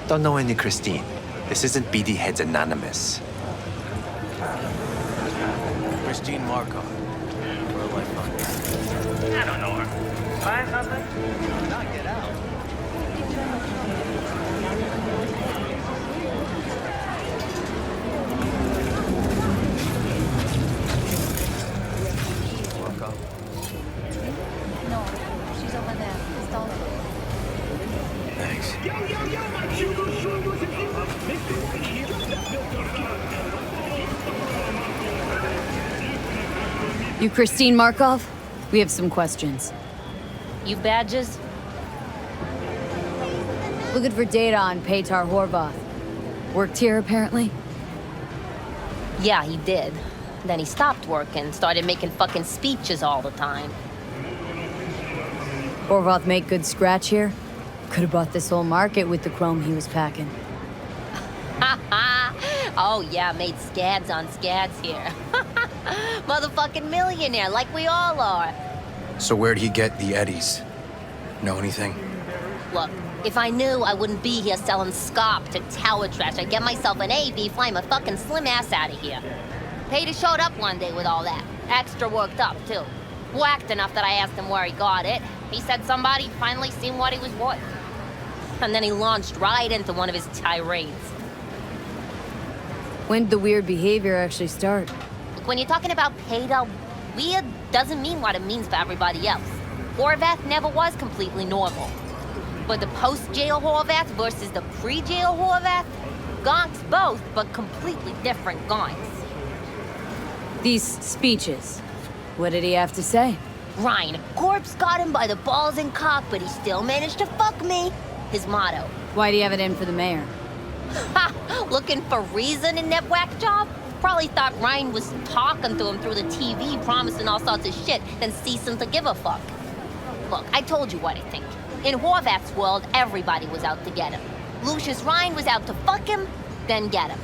Don't know any Christine. This isn't BD Heads Anonymous. Christine Markov. Where will I find her? I don't know her. Find something? Not get out. No, she's over there. Stall. Thanks. You Christine Markov? We have some questions. You badges? Looking for data on Petar Horvath. Worked here, apparently? Yeah, he did. Then he stopped working, started making fucking speeches all the time. Horvath make good scratch here? Could have bought this whole market with the chrome he was packing. Oh yeah, made scads on scads here. Motherfucking millionaire, like we all are. So where'd he get the eddies? Know anything? Look, if I knew, I wouldn't be here selling scop to tower trash. I'd get myself an AV, fly my fucking slim ass out of here. Pater showed up one day with all that. Extra worked up, too. Whacked enough that I asked him where he got it. He said somebody finally seen what he was worth. And then he launched right into one of his tirades. When did the weird behavior actually start? Look, when you're talking about Peter, weird doesn't mean what it means for everybody else. Horvath never was completely normal. But the post-jail Horvath versus the pre-jail Horvath? Gonks both, but completely different gonks. These speeches. What did he have to say? Ryan, corpse got him by the balls and cock, but he still managed to fuck me. His motto. Why'd he have it in for the mayor? Ha! Looking for reason in that whack job? Probably thought Ryan was talking to him through the TV, promising all sorts of shit, then ceasing to give a fuck. Look, I told you what I think. In Horvath's world, everybody was out to get him. Lucius Ryan was out to fuck him, then get him.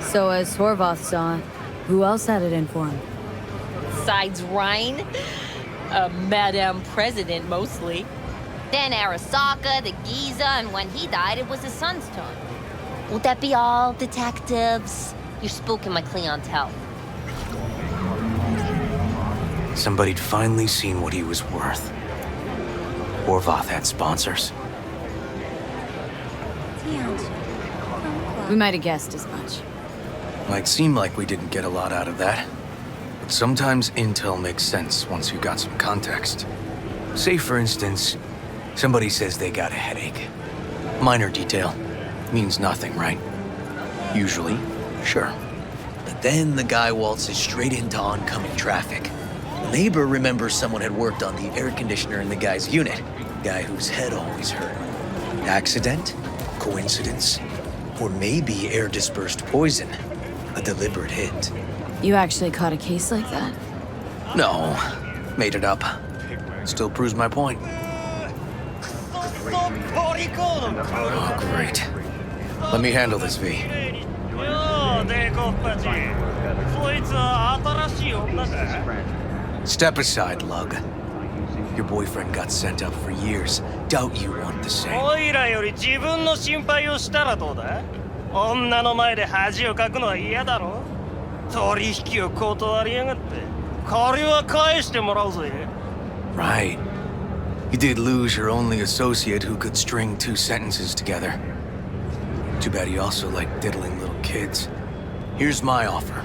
So as Horvath saw it, who else had it in for him? Besides Ryan? Madame President, mostly. Then Arasaka, the Giza, and when he died, it was his son's turn. Would that be all, detectives? You're spooking my clientele. Somebody'd finally seen what he was worth. Horvath had sponsors. We might have guessed as much. Might seem like we didn't get a lot out of that. But sometimes intel makes sense once you got some context. Say, for instance, somebody says they got a headache. Minor detail. Means nothing, right? Usually, sure. But then the guy waltzes straight into oncoming traffic. A neighbor remembers someone had worked on the air conditioner in the guy's unit. Guy whose head always hurt. Accident? Coincidence? Or maybe air-dispersed poison. A deliberate hit. You actually caught a case like that? No, made it up. Still proves my point. Oh, great. Let me handle this, V. Step aside, Lug. Your boyfriend got sent up for years. Doubt you want the same. オイラより自分の心配をしたらどうだ？女の前で恥をかくのは嫌だろ？取引を断りやがって。借りは返してもらうぜ。 Right. You did lose your only associate who could string 2 sentences together. Too bad he also liked diddling little kids. Here's my offer.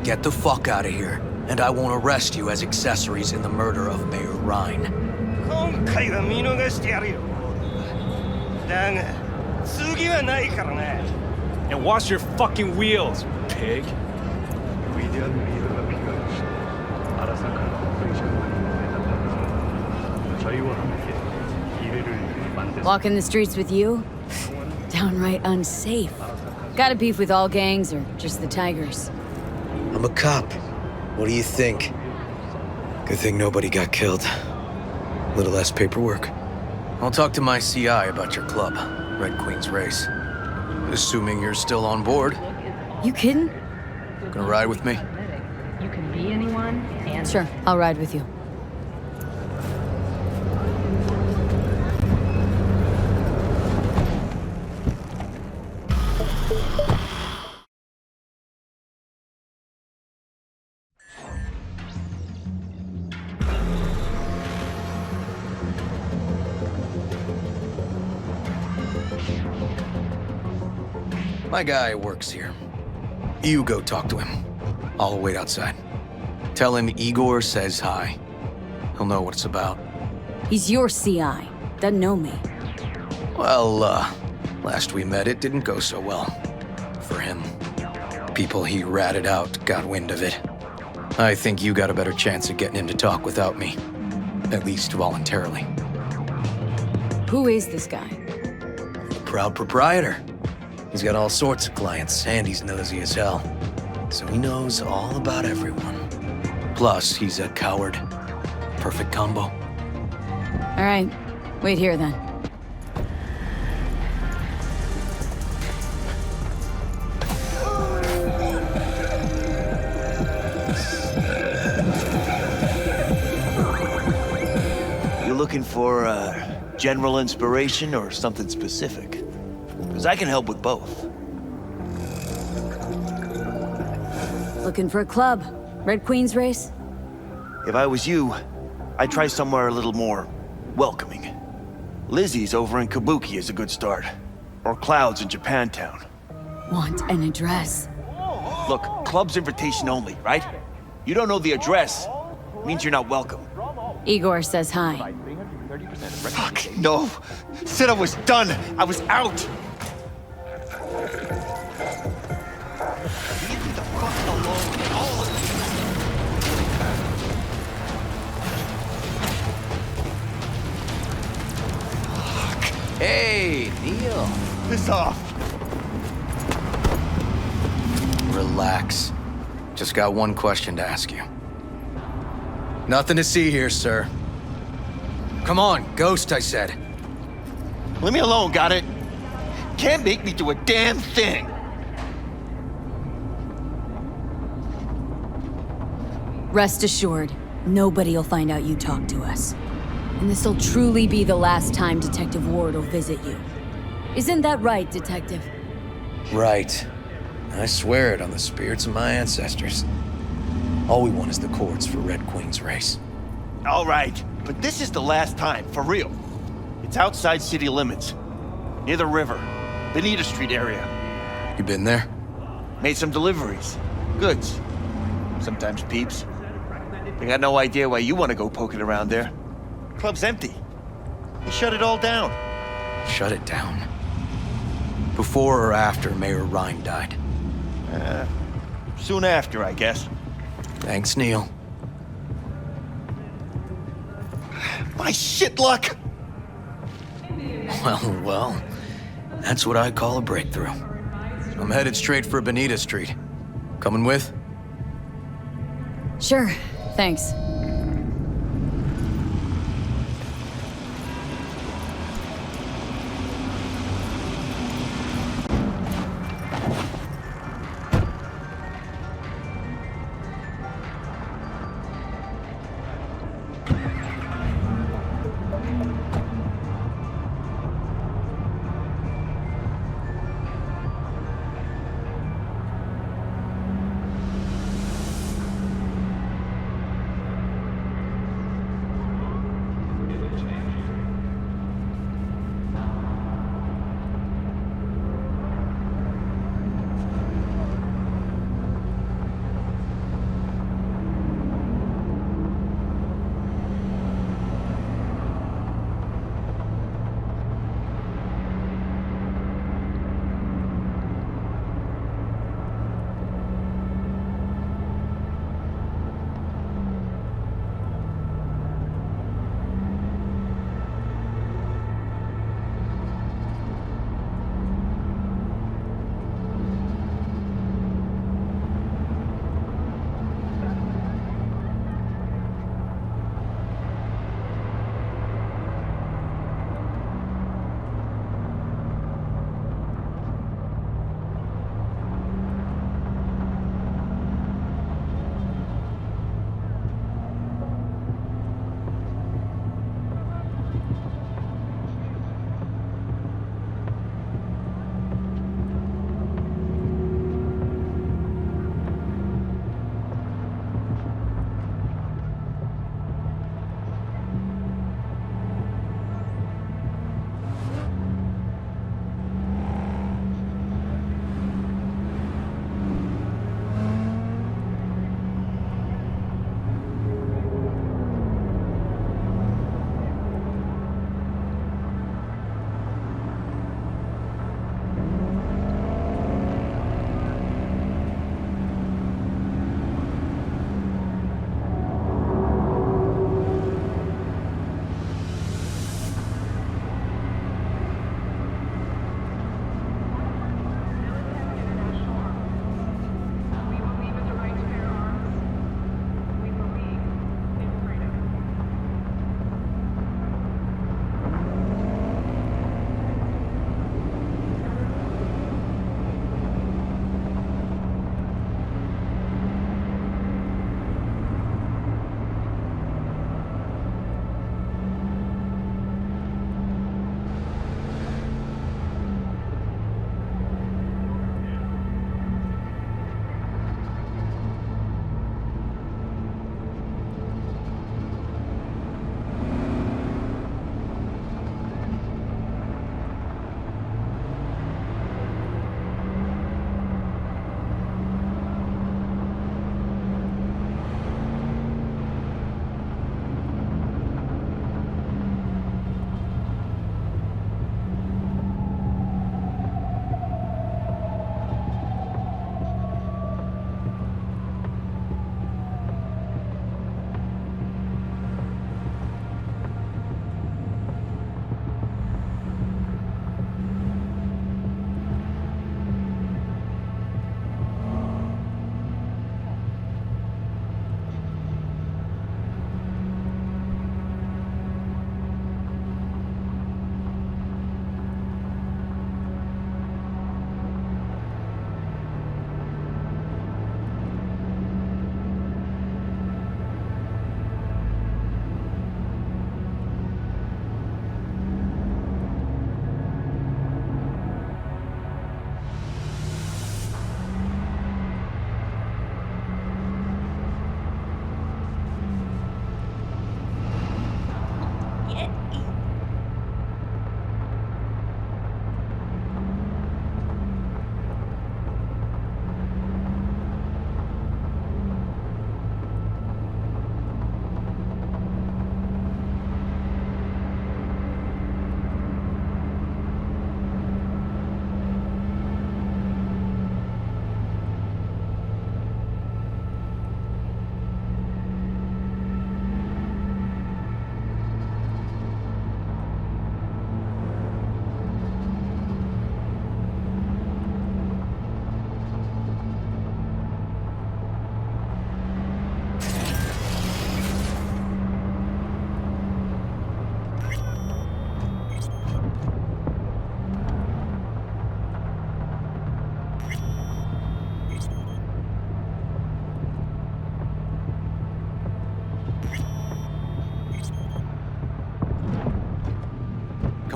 Get the fuck out of here, and I won't arrest you as accessories in the murder of Mayor Ryan. 今回は見逃してやるよ。だが、次はないからな。 And wash your fucking wheels, pig. Walking the streets with you? Downright unsafe. Got a beef with all gangs or just the Tigers? I'm a cop. What do you think? Good thing nobody got killed. A little less paperwork. I'll talk to my CI about your club, Red Queen's Race. Assuming you're still on board. You kidding? Gonna ride with me? You can be anyone and... Sure, I'll ride with you. My guy works here. You go talk to him. I'll wait outside. Tell him Igor says hi. He'll know what it's about. He's your CI. Doesn't know me. Well, last we met, it didn't go so well. For him. People he ratted out got wind of it. I think you got a better chance of getting him to talk without me. At least voluntarily. Who is this guy? The proud proprietor. He's got all sorts of clients, and he's nosy as hell. So he knows all about everyone. Plus, he's a coward. Perfect combo. All right. Wait here, then. You looking for general inspiration or something specific? Because I can help with both. Looking for a club? Red Queen's Race? If I was you, I'd try somewhere a little more welcoming. Lizzie's over in Kabuki is a good start. Or Cloud's in Japantown. Want an address? Look, club's invitation only, right? You don't know the address. Means you're not welcome. Igor says hi. Fuck, no. Said I was done. I was out. Hey, Neil. Piss off. Relax. Just got one question to ask you. Nothing to see here, sir. Come on, Ghost, I said. Leave me alone, got it? Can't make me do a damn thing. Rest assured, nobody'll find out you talked to us. And this'll truly be the last time Detective Ward will visit you. Isn't that right, Detective? Right. I swear it on the spirits of my ancestors. All we want is the courts for Red Queen's Race. All right, but this is the last time, for real. It's outside city limits. Near the river. Benita Street area. You been there? Made some deliveries. Goods. Sometimes peeps. They got no idea why you want to go poking around there. Club's empty. They shut it all down. Shut it down? Before or after Mayor Ryan died? Soon after, I guess. Thanks, Neil. My shit luck! Well, that's what I call a breakthrough. I'm headed straight for Bonita Street. Coming with? Sure, thanks.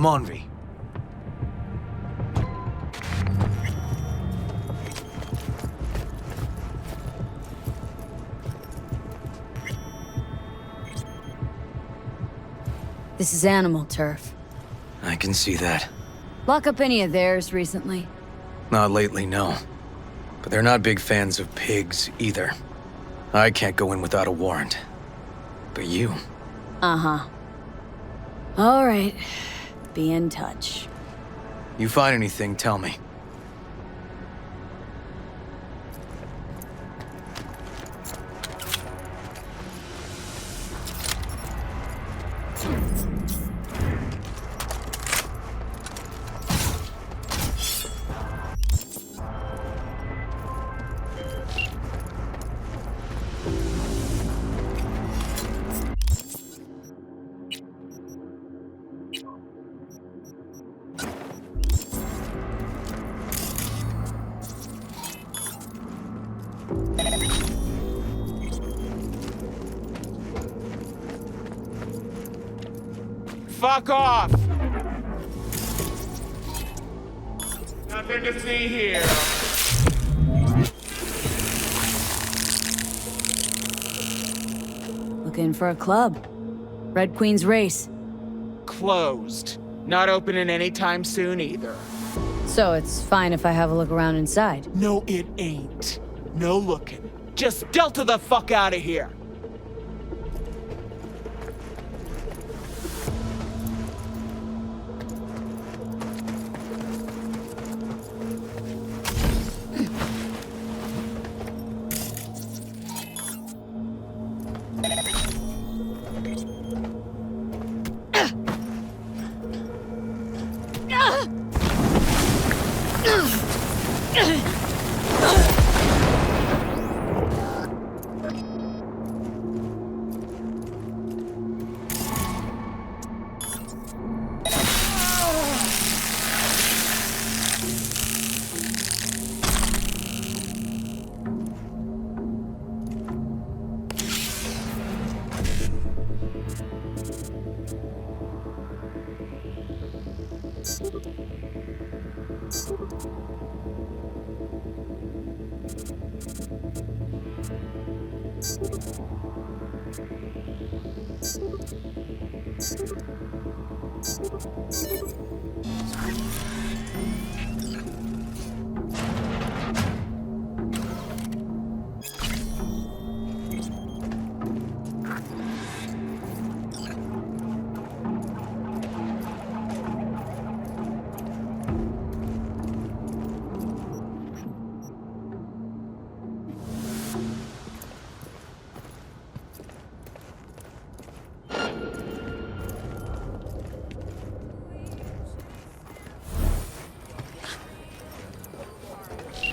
Come on, V. This is animal turf. I can see that. Lock up any of theirs recently? Not lately, no. But they're not big fans of pigs either. I can't go in without a warrant. But you... Uh-huh. All right. Be in touch. You find anything, tell me. Fuck off! Nothing to see here. Looking for a club. Red Queen's Race. Closed. Not opening anytime soon either. So it's fine if I have a look around inside? No, it ain't. No looking. Just Delta the fuck out of here.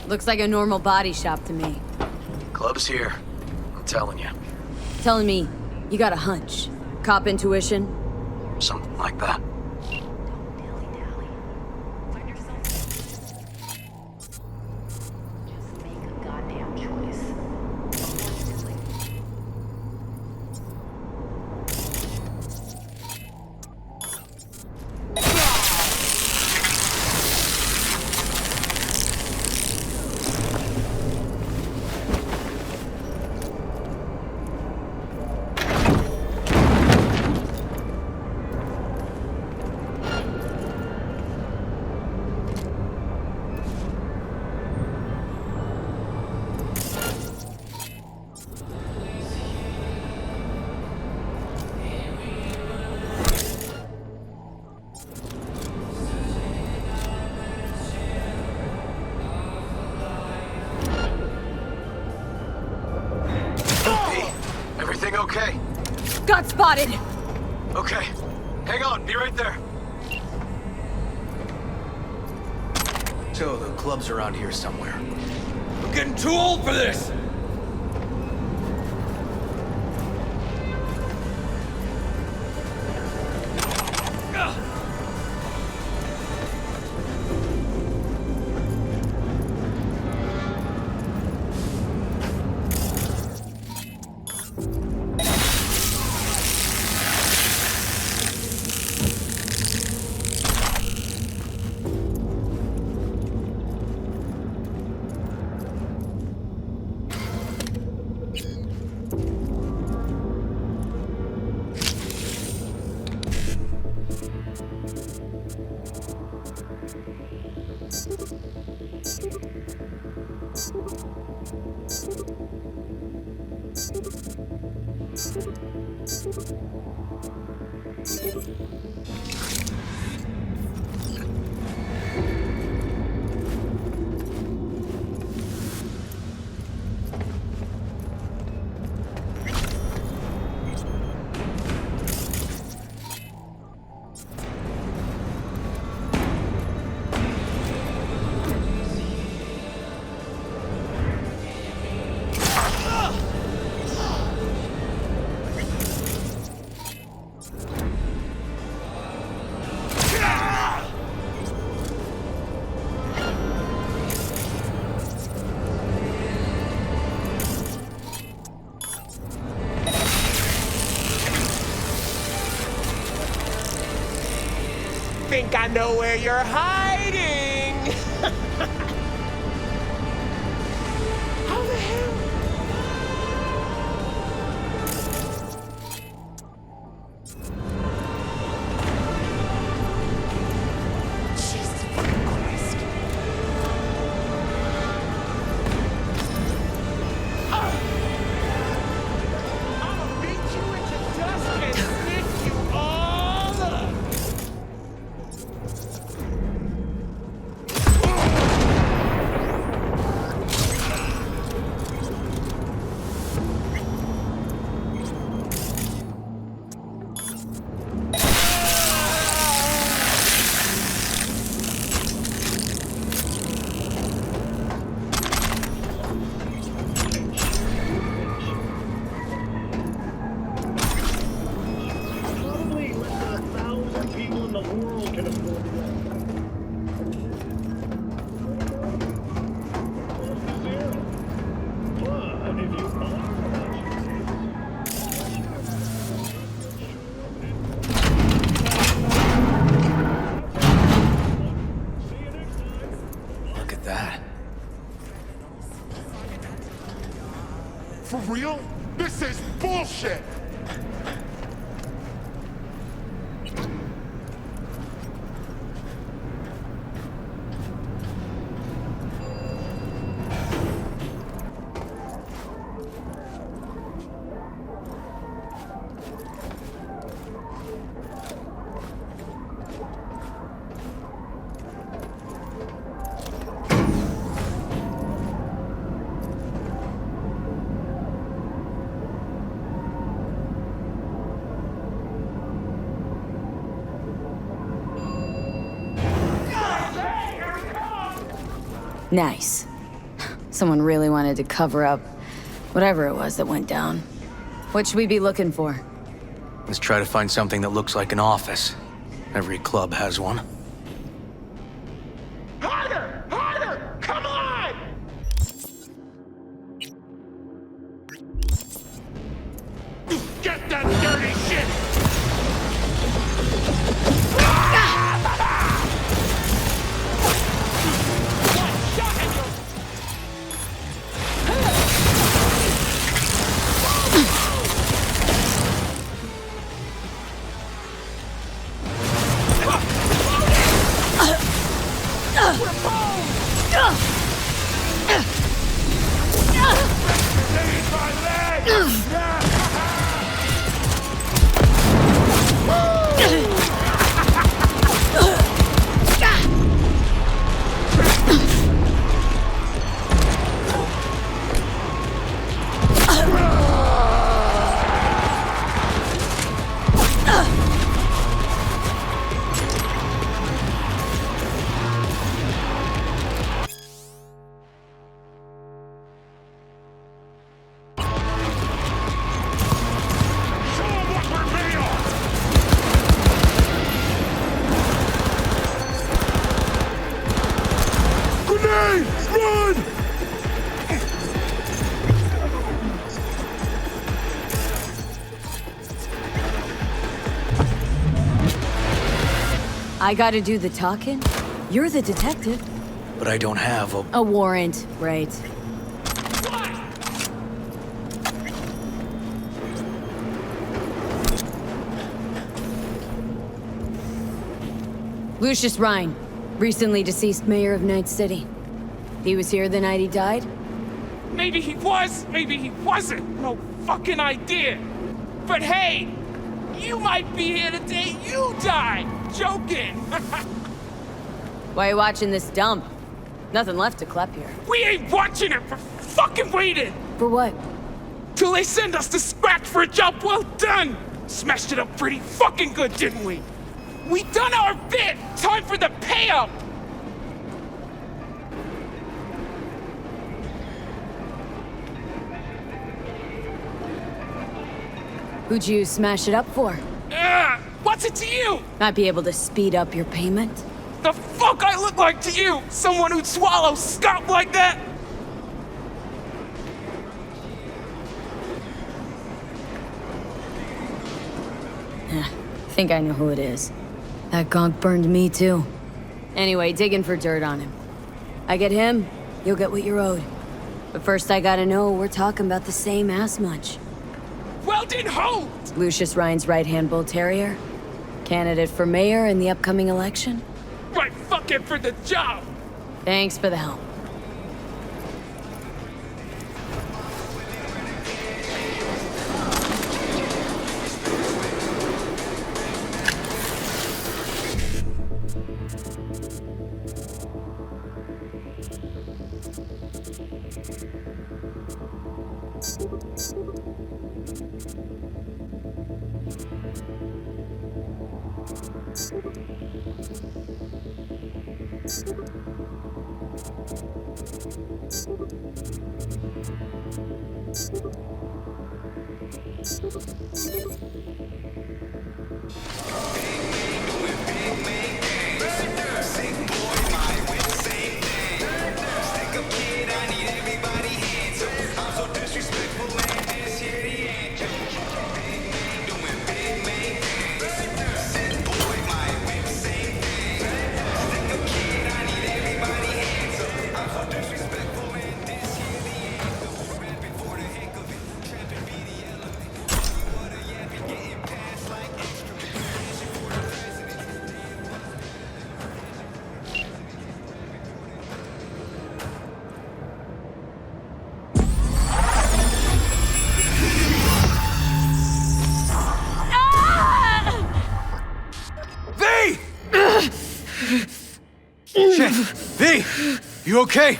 Looks like a normal body shop to me. Club's here. I'm telling you. Telling me you got a hunch. Cop intuition? Something like that. Okay. Got spotted! Okay. Hang on, be right there. So, the club's around here somewhere. I'm getting too old for this! Think I know where you're hiding! How the hell? Jesus fucking Christ. I'ma beat you into dust and sniff you all up! Probably less than 1,000 people in the world can afford that. Close to zero. But if you are Look at that. For real? This is bullshit! Nice. Someone really wanted to cover up whatever it was that went down. What should we be looking for? Let's try to find something that looks like an office. Every club has one. Harder! Harder! Come on! Get that dirty shit! I gotta do the talking? You're the detective. But I don't have A warrant, right. Lucius Rhine, recently deceased mayor of Night City. He was here the night he died? Maybe he was, maybe he wasn't. No fucking idea. But hey, You might be here the day you die. Joking. Why are you watching this dump? Nothing left to clep here. We ain't watching it. We're fucking waiting. For what? Till they send us to scratch for a job well done. Smashed it up pretty fucking good, didn't we? We done our bit. Time for the payout. Who'd you smash it up for? What's it to you? Might be able to speed up your payment. The fuck I look like to you? Someone who'd swallow scalp like that? Think I know who it is. That gonk burned me too. Anyway, digging for dirt on him. I get him, you'll get what you're owed. But first I gotta know we're talking about the same ass munch. Weldon Ho! Lucius Ryan's right-hand bull terrier. Candidate for mayor in the upcoming election. Right fucking for the job! Thanks for the help. Shit! V! You okay?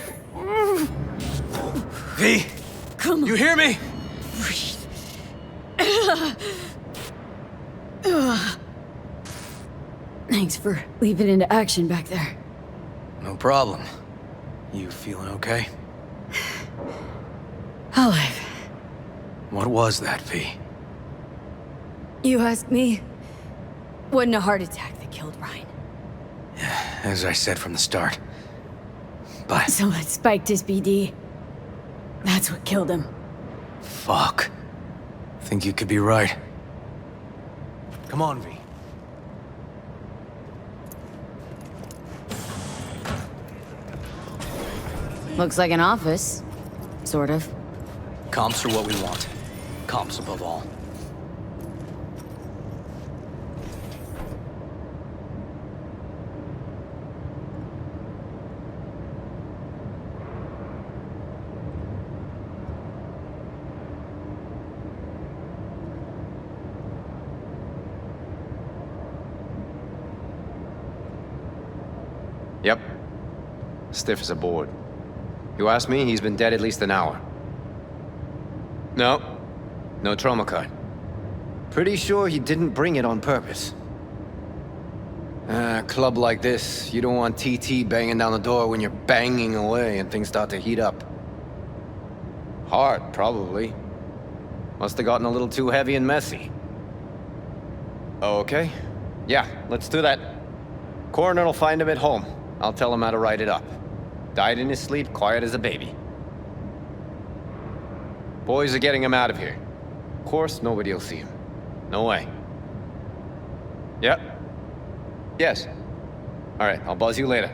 V! Come on. You hear me? Thanks for leaping into action back there. No problem. You feeling okay? Alive. What was that, V? You asked me. Wasn't a heart attack that killed Ryan. As I said from the start. But... Someone spiked his BD. That's what killed him. Fuck. Think you could be right. Come on, V. Looks like an office. Sort of. Comps are what we want. Comps above all. Yep. Stiff as a board. You ask me, he's been dead at least an hour. No trauma card. Pretty sure he didn't bring it on purpose. A club like this, you don't want TT banging down the door when you're banging away and things start to heat up. Heart, probably. Must have gotten a little too heavy and messy. Okay. Yeah, let's do that. Coroner will find him at home. I'll tell him how to write it up. Died in his sleep, quiet as a baby. Boys are getting him out of here. Of course, nobody will see him. No way. Yep. Yes. All right, I'll buzz you later.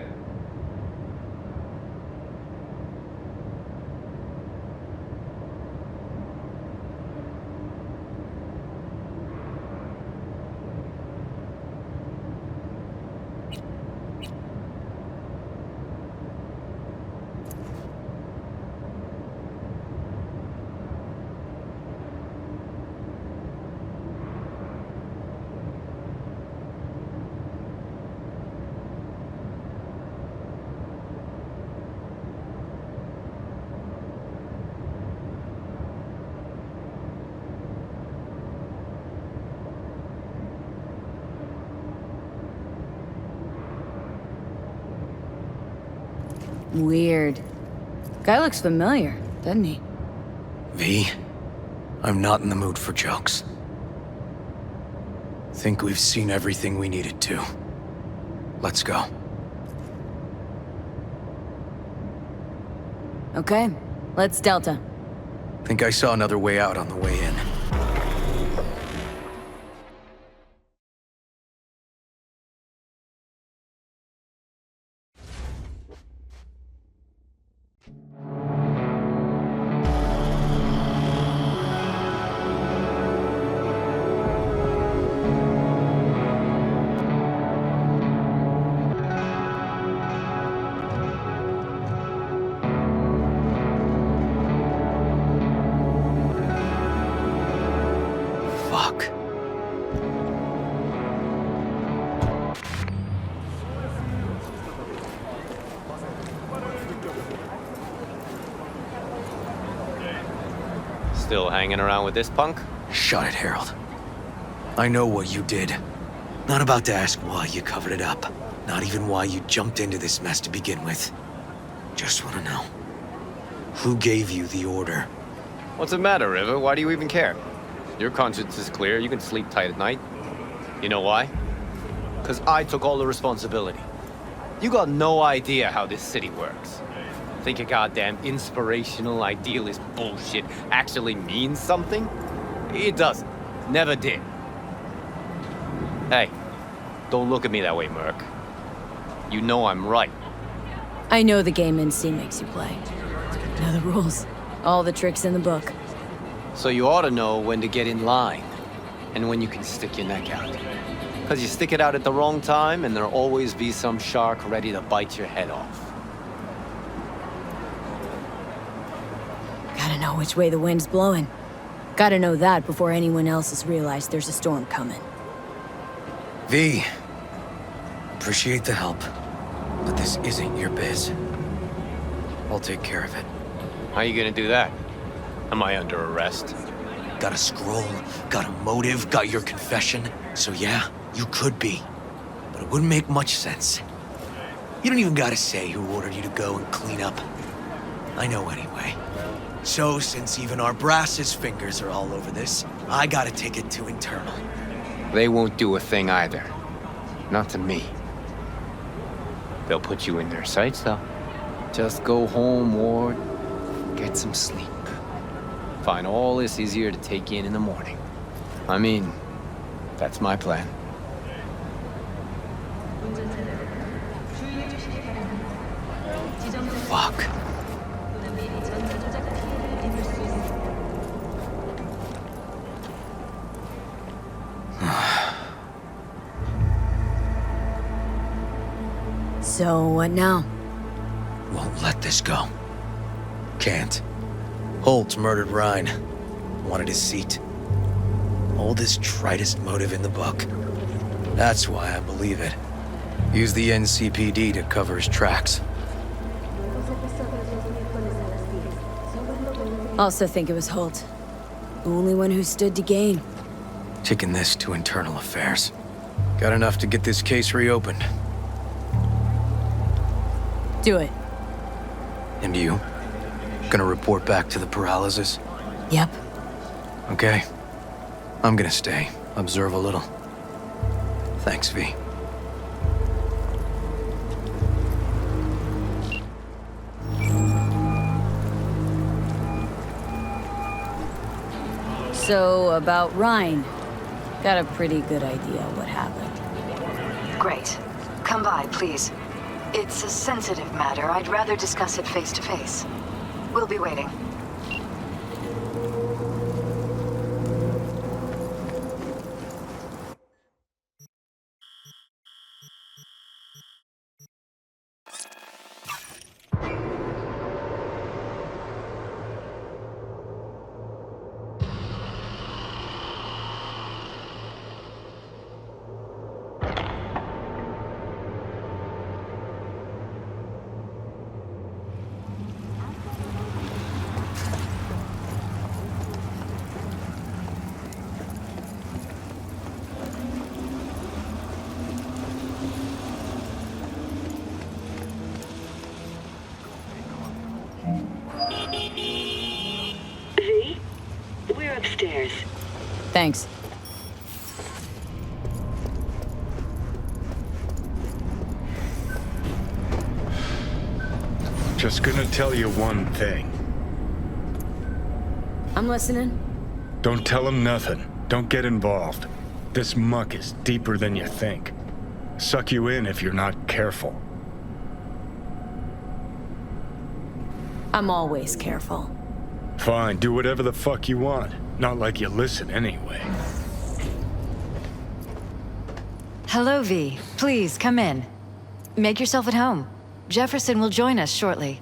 Weird. Guy looks familiar, doesn't he? V, I'm not in the mood for jokes. Think we've seen everything we needed to. Let's go. Okay, let's Delta. Think I saw another way out on the way in. Fuck. Still hanging around with this punk? Shut it, Harold. I know what you did. Not about to ask why you covered it up. Not even why you jumped into this mess to begin with. Just want to know. Who gave you the order? What's the matter, River? Why do you even care? Your conscience is clear. You can sleep tight at night. You know why? Because I took all the responsibility. You got no idea how this city works. Think your goddamn inspirational, idealist bullshit actually means something? It doesn't. Never did. Hey, don't look at me that way, Merc. You know I'm right. I know the game NC makes you play. Know the rules. All the tricks in the book. So you ought to know when to get in line, and when you can stick your neck out. Because you stick it out at the wrong time, and there'll always be some shark ready to bite your head off. Gotta know which way the wind's blowing. Gotta know that before anyone else has realized there's a storm coming. V, appreciate the help, but this isn't your biz. I'll take care of it. How you gonna do that? Am I under arrest? Got a scroll, got a motive, got your confession. So yeah, you could be. But it wouldn't make much sense. You don't even gotta say who ordered you to go and clean up. I know anyway. So since even our brass's fingers are all over this, I gotta take it to internal. They won't do a thing either. Not to me. They'll put you in their sights, though. Just go home, Ward. Get some sleep. Find all this easier to take in the morning. I mean, that's my plan. Fuck. So, what now? Won't let this go. Can't. Holtz murdered Ryan. Wanted his seat. Oldest, tritest motive in the book. That's why I believe it. Use the NCPD to cover his tracks. Also think it was Holt. The only one who stood to gain. Taking this to internal affairs. Got enough to get this case reopened. Do it. And you? Gonna report back to the paralysis? Yep. Okay. I'm gonna stay. Observe a little. Thanks, V. So, about Ryan. Got a pretty good idea what happened. Great. Come by, please. It's a sensitive matter. I'd rather discuss it face to face. We'll be waiting. Thanks. Just gonna tell you one thing. I'm listening. Don't tell him nothing. Don't get involved. This muck is deeper than you think. Suck you in if you're not careful. I'm always careful. Fine, do whatever the fuck you want. Not like you listen anyway. Hello, V. Please, come in. Make yourself at home. Jefferson will join us shortly.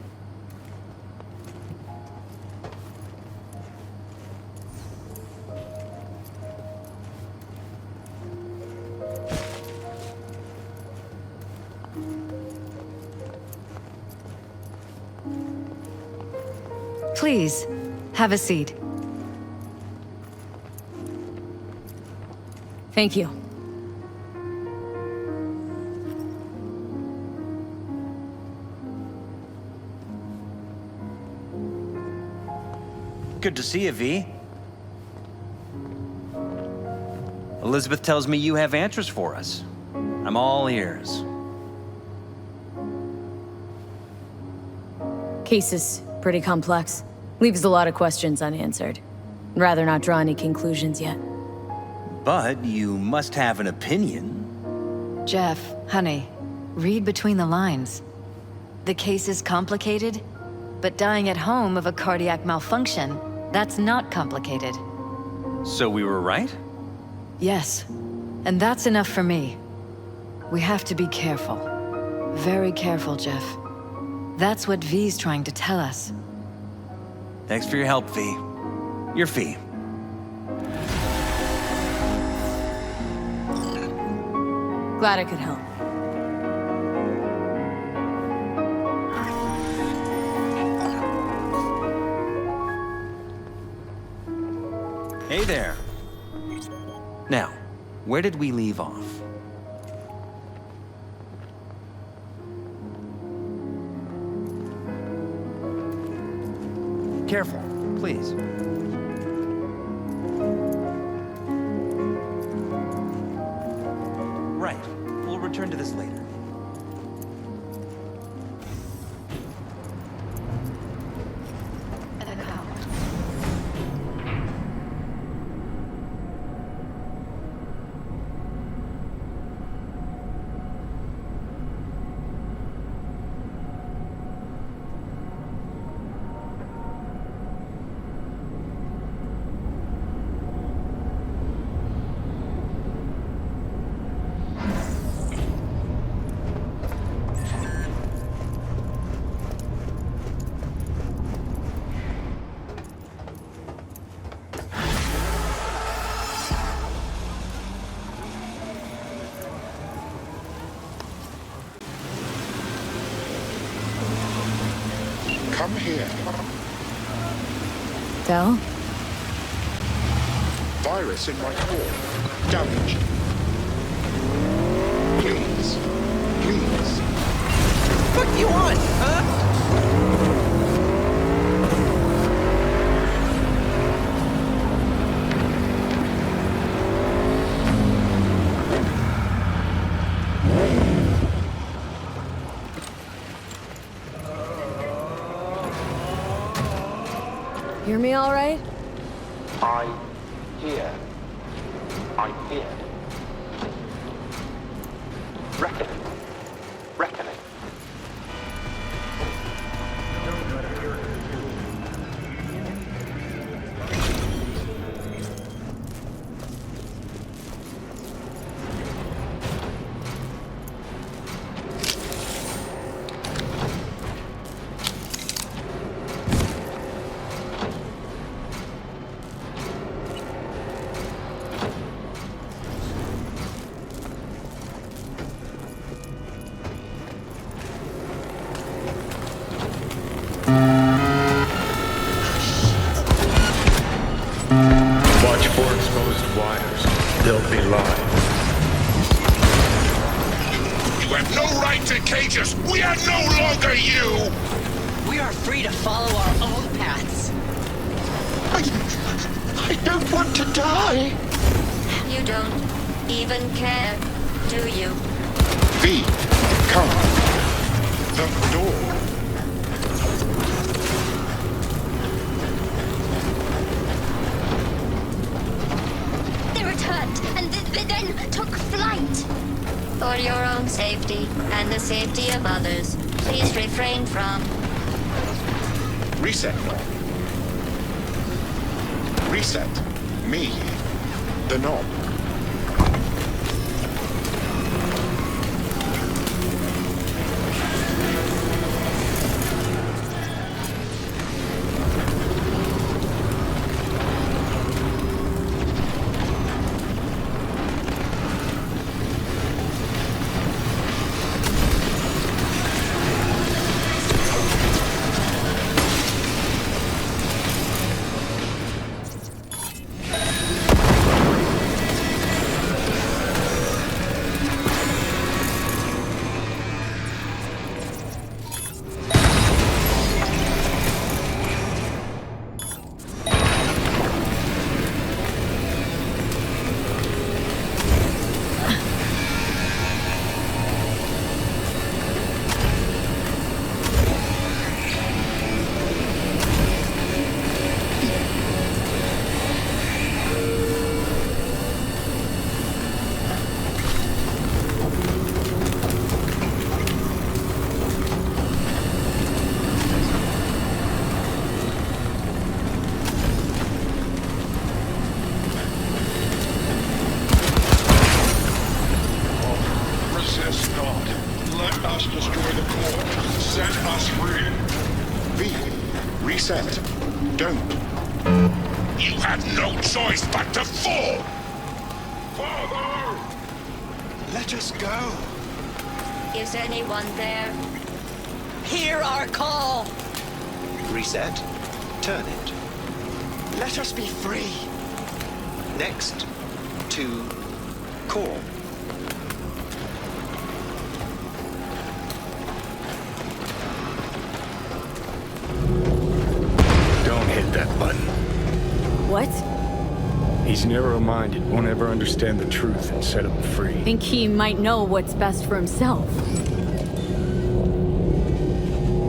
Please, have a seat. Thank you. Good to see you, V. Elizabeth tells me you have answers for us. I'm all ears. Case is pretty complex. Leaves a lot of questions unanswered. I'd rather not draw any conclusions yet. But you must have an opinion. Jeff, honey, read between the lines. The case is complicated, but dying at home of a cardiac malfunction, that's not complicated. So we were right? Yes, and that's enough for me. We have to be careful. Very careful, Jeff. That's what V's trying to tell us. Thanks for your help, V. Your fee. Glad I could help. Hey there. Now, where did we leave off? Careful, please. Right. We'll return to this later. Come here. Del? Virus in my core. Damaged. Please. Please. What do you want, huh? Hear me all right? I hear. I'm here. Reckoning. Reckoning. Watch for exposed wires. They'll be live. You have no right to cage us! We are no longer you! We are free to follow our own paths. I don't want to die. You don't even care, do you? V, come. The door. They returned and then took flight. For your own safety and the safety of others, please refrain from... Reset. Reset. Me. The knob. Reset. Don't. You had no choice but to fall! Father! Let us go. Is anyone there? Hear our call! Reset. Turn it. Let us be free. Next. To core. Don't hit that button. What? He's narrow-minded, won't ever understand the truth and set him free. Think he might know what's best for himself.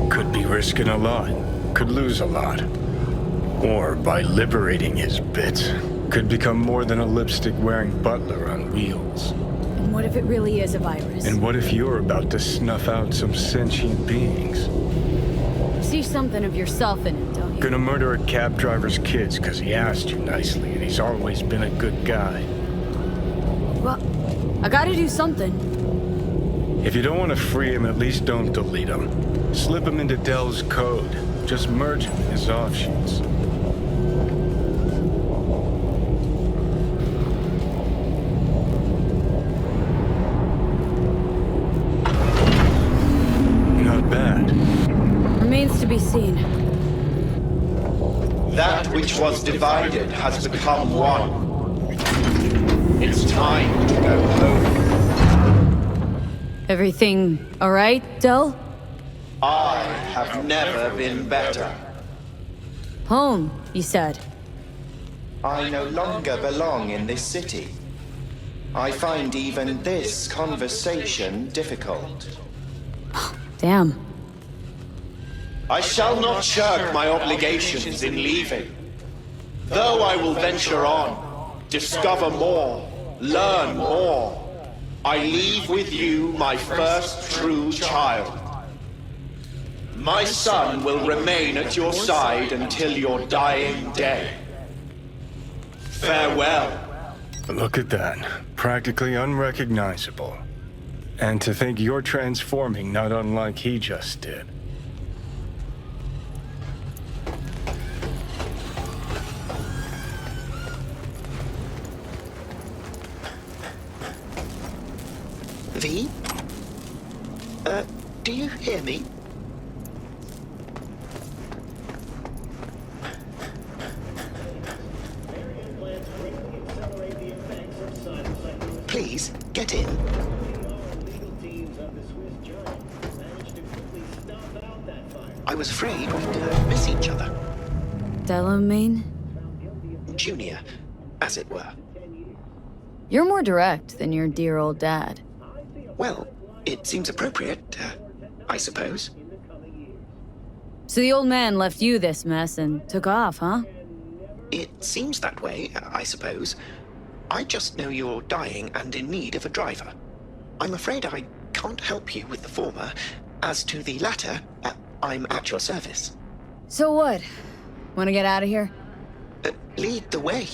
Could be risking a lot. Could lose a lot. Or by liberating his bits, could become more than a lipstick-wearing butler on wheels. And what if it really is a virus? And what if you're about to snuff out some sentient beings? See something of yourself in it, don't you? Gonna murder a cab driver's kids because he asked you nicely, and he's always been a good guy. Well, I gotta do something. If you don't want to free him, at least don't delete him. Slip him into Dell's code. Just merge him in his offshoots. Not bad. Remains to be seen. That which was divided has become one. It's time to go home. Everything all right, Del? I have never been better. Home, you said. I no longer belong in this city. I find even this conversation difficult. Damn. I shall not shirk my obligations in leaving. Though I will venture on, discover more, learn more, I leave with you my first true child. My son will remain at your side until your dying day. Farewell. Look at that. Practically unrecognizable. And to think you're transforming not unlike he just did. V? Do you hear me? Please, get in. I was afraid we'd miss each other. Delamain? junior, as it were. You're more direct than your dear old dad. Well, it seems appropriate, I suppose. So the old man left you this mess and took off, huh? It seems that way, I suppose. I just know you're dying and in need of a driver. I'm afraid I can't help you with the former. As to the latter, I'm at your service. So what? Want to get out of here? Lead the way.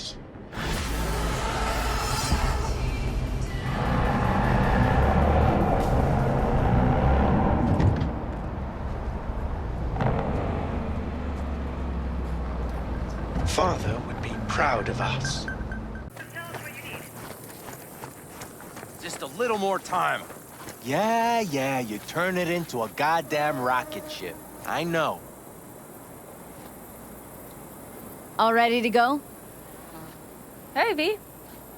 Father would be proud of us. Just a little more time. Yeah, you turn it into a goddamn rocket ship. I know. All ready to go? Hey, V.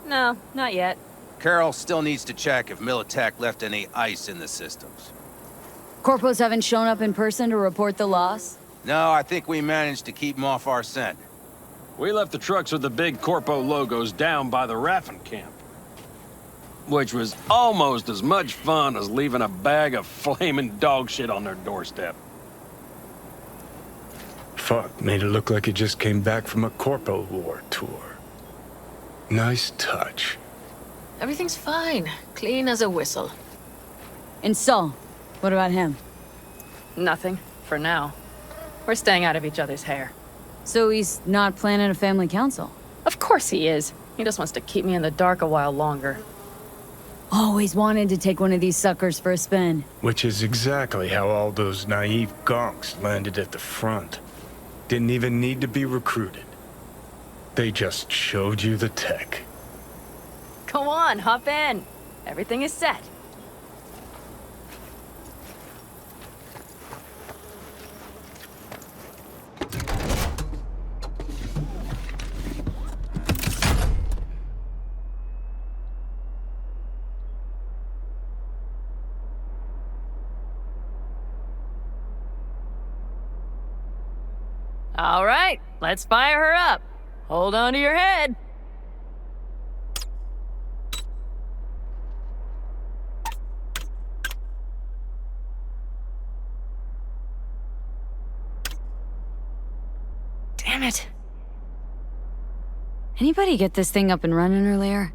No, not yet. Carol still needs to check if Militech left any ice in the systems. Corpos haven't shown up in person to report the loss? No, I think we managed to keep them off our scent. We left the trucks with the big Corpo logos down by the Raffin camp. Which was almost as much fun as leaving a bag of flaming dog shit on their doorstep. Fuck, made it look like it just came back from a Corpo War tour. Nice touch. Everything's fine. Clean as a whistle. And Saul, what about him? Nothing, for now. We're staying out of each other's hair. So he's not planning a family council? Of course he is. He just wants to keep me in the dark a while longer. Always wanted to take one of these suckers for a spin. Which is exactly how all those naive gonks landed at the front. Didn't even need to be recruited. They just showed you the tech. Go on, hop in. Everything is set. All right, let's fire her up. Hold on to your head. Damn it. Anybody get this thing up and running earlier?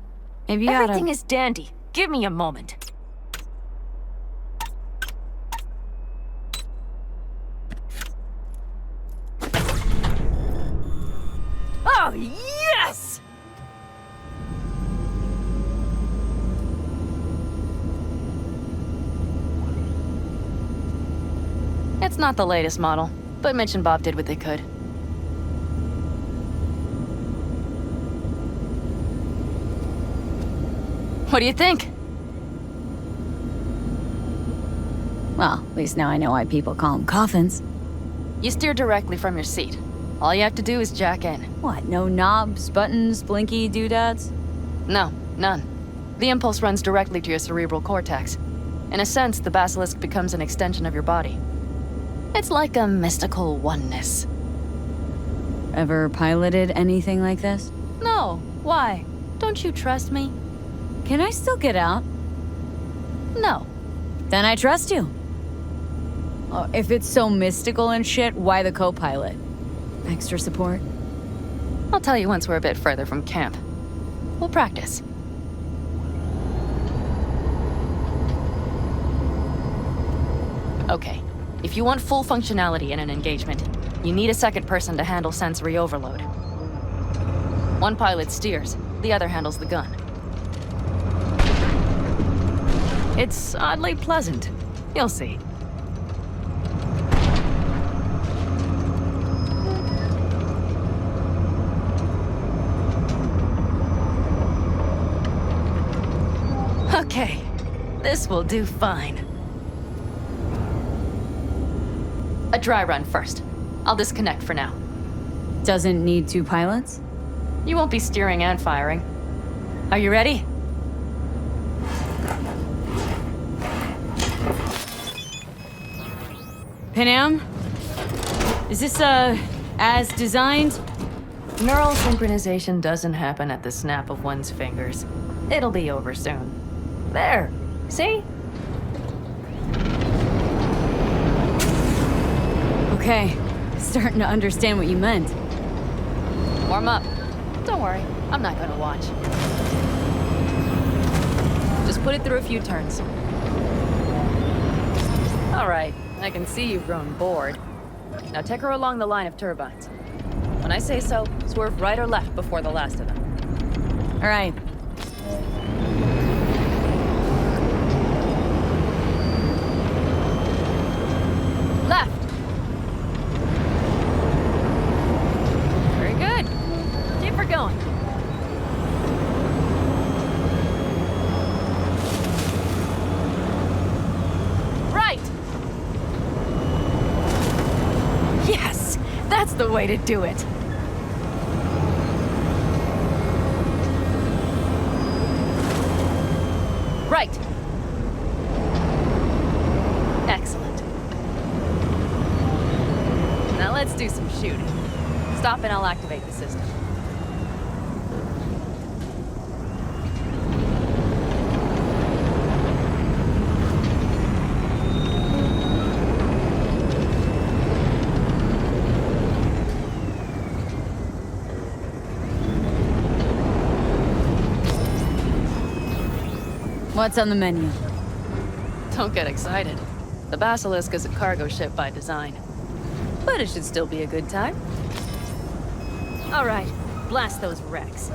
Maybe you Everything is dandy. Give me a moment. Oh, yes! It's not the latest model, but Mitch and Bob did what they could. What do you think? Well, at least now I know why people call them coffins. You steer directly from your seat. All you have to do is jack in. What, no knobs, buttons, blinky doodads? No, none. The impulse runs directly to your cerebral cortex. In a sense, the basilisk becomes an extension of your body. It's like a mystical oneness. Ever piloted anything like this? No, why? Don't you trust me? Can I still get out? No. Then I trust you. Oh, if it's so mystical and shit, why the co-pilot? Extra support? I'll tell you once we're a bit further from camp. We'll practice. Okay, if you want full functionality in an engagement, you need a second person to handle sensory overload. One pilot steers, the other handles the gun. It's oddly pleasant. You'll see. Okay, this will do fine. A dry run first. I'll disconnect for now. Doesn't need two pilots? You won't be steering and firing. Are you ready? Panam? Is this, as designed? Neural synchronization doesn't happen at the snap of one's fingers. It'll be over soon. There! See? Okay, starting to understand what you meant. Warm up. Don't worry, I'm not gonna watch. Just put it through a few turns. All right, I can see you've grown bored. Now take her along the line of turbines. When I say so, swerve right or left before the last of them. All right. Left. Very good. Keep her going. Right. Yes, that's the way to do it. Right. Excellent. Now let's do some shooting. Stop and I'll activate the system. What's on the menu? Don't get excited. The Basilisk is a cargo ship by design. But it should still be a good time. All right, blast those wrecks.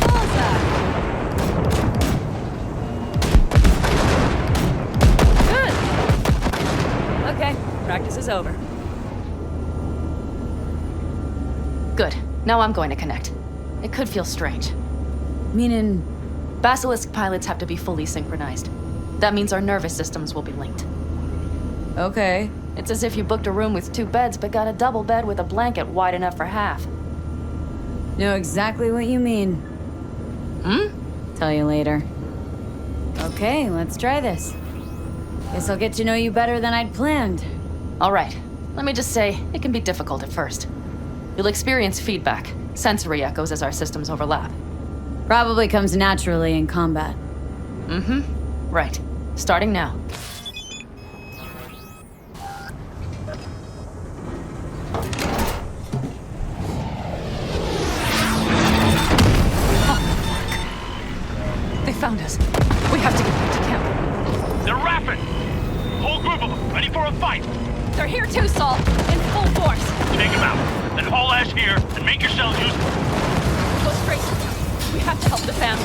Bullseye! Good! Okay, practice is over. Good. Now I'm going to connect. It could feel strange. Meaning? Basilisk pilots have to be fully synchronized. That means our nervous systems will be linked. Okay. It's as if you booked a room with 2 beds, but got a double bed with a blanket wide enough for half. Know exactly what you mean. Tell you later. Okay, let's try this. Guess I'll get to know you better than I'd planned. All right. Let me just say, it can be difficult at first. You'll experience feedback, sensory echoes as our systems overlap. Probably comes naturally in combat. Right. Starting now. They found us. We have to get back to camp. They're rapid! Whole group of them, ready for a fight! They're here too, Saul. In full force. Take them out, then haul ass here and make yourselves useful. Go straight. We have to help the family.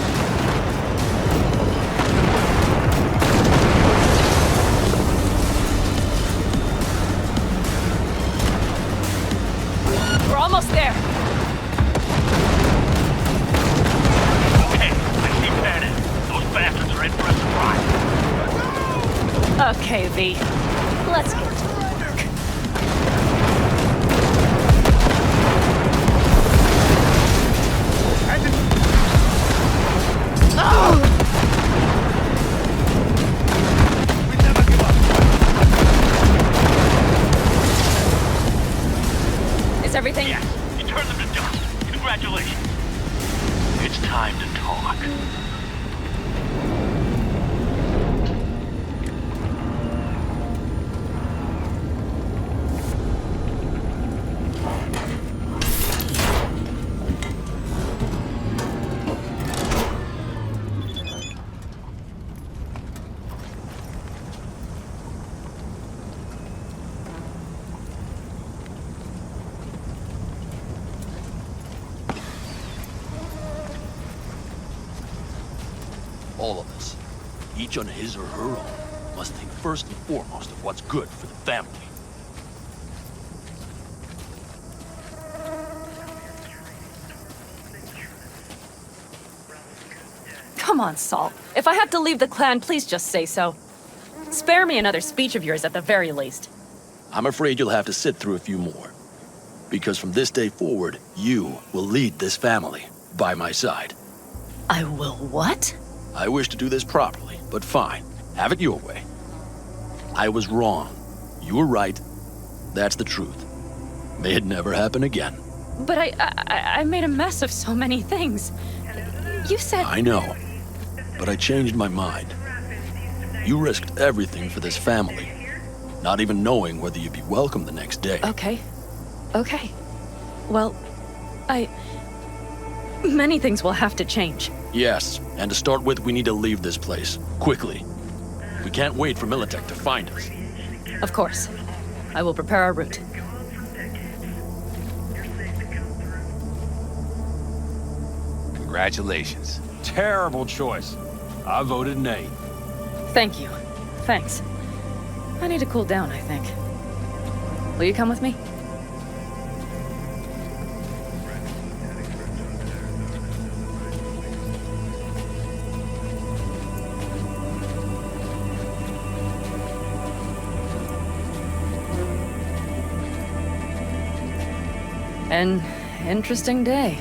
We're almost there. Okay, let's keep headed. Those bastards are in for a surprise. Okay, V. Let's get to work. Is everything? Yes, you turned them to dust. Congratulations. It's time to talk. All of us, each on his or her own, must think first and foremost of what's good for the family. Come on, Saul. If I have to leave the clan, please just say so. Spare me another speech of yours at the very least. I'm afraid you'll have to sit through a few more. Because from this day forward, you will lead this family by my side. I will what? I wish to do this properly, but fine. Have it your way. I was wrong. You were right. That's the truth. may it never happen again. But I made a mess of so many things. You said... I know, but I changed my mind. You risked everything for this family, not even knowing whether you'd be welcome the next day. Okay. Okay. Well, many things will have to change. Yes, and to start with, we need to leave this place, quickly. We can't wait for Militech to find us. Of course. I will prepare our route. Congratulations. Terrible choice. I voted nay. Thank you. Thanks. I need to cool down, I think. Will you come with me? An interesting day.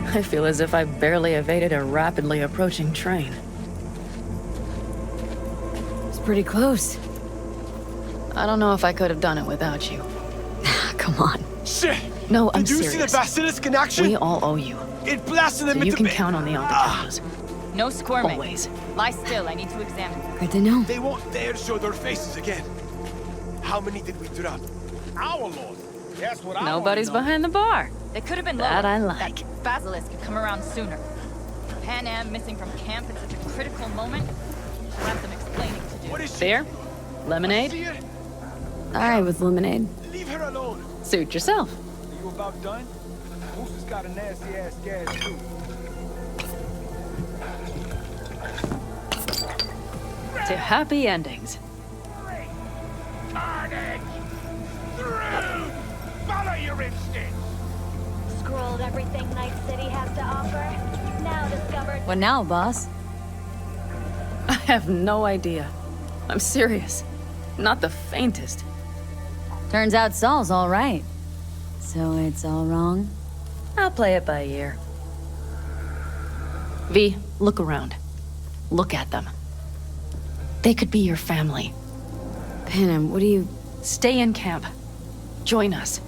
I feel as if I barely evaded a rapidly approaching train. It's pretty close. I don't know if I could have done it without you. Come on. Shit! No, I'm Did you serious. see the basilisk in action? We all owe you. It blasted them So into you can count on the Undergrounders. No squirming. Always. Lie still, I need to examine. Good to know. They won't dare show their faces again. How many did we drop? Our lord. That's what Nobody's behind the bar. They could have been That lower. I like. That basilisk could come around sooner. Pan Am missing from camp at such a critical moment. She'll have some explaining to do. What is she? Beer? Lemonade? All right with lemonade. Leave her alone. Suit yourself. Are you about done? Moose has got a nasty ass gas too. To happy endings. Carnage! Through! Follow your instincts! Scrolled everything Night City has to offer. Now discovered. What now, boss? I have no idea. I'm serious. Not the faintest. Turns out Saul's all right. So it's all wrong? I'll play it by ear. V, look around. Look at them. They could be your family. Panem, what do you... Stay in camp. Join us.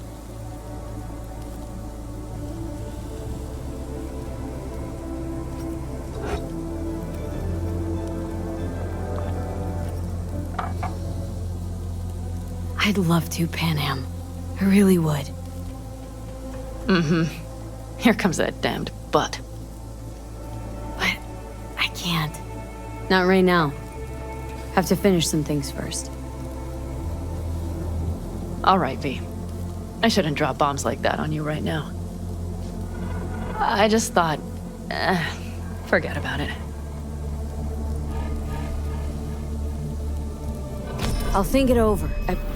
I'd love to, Panem. I really would. Mm-hmm. Here comes that damned butt. But I can't. Not right now. Have to finish some things first. All right, V. I shouldn't drop bombs like that on you right now. I just thought... forget about it. I'll think it over. I promise.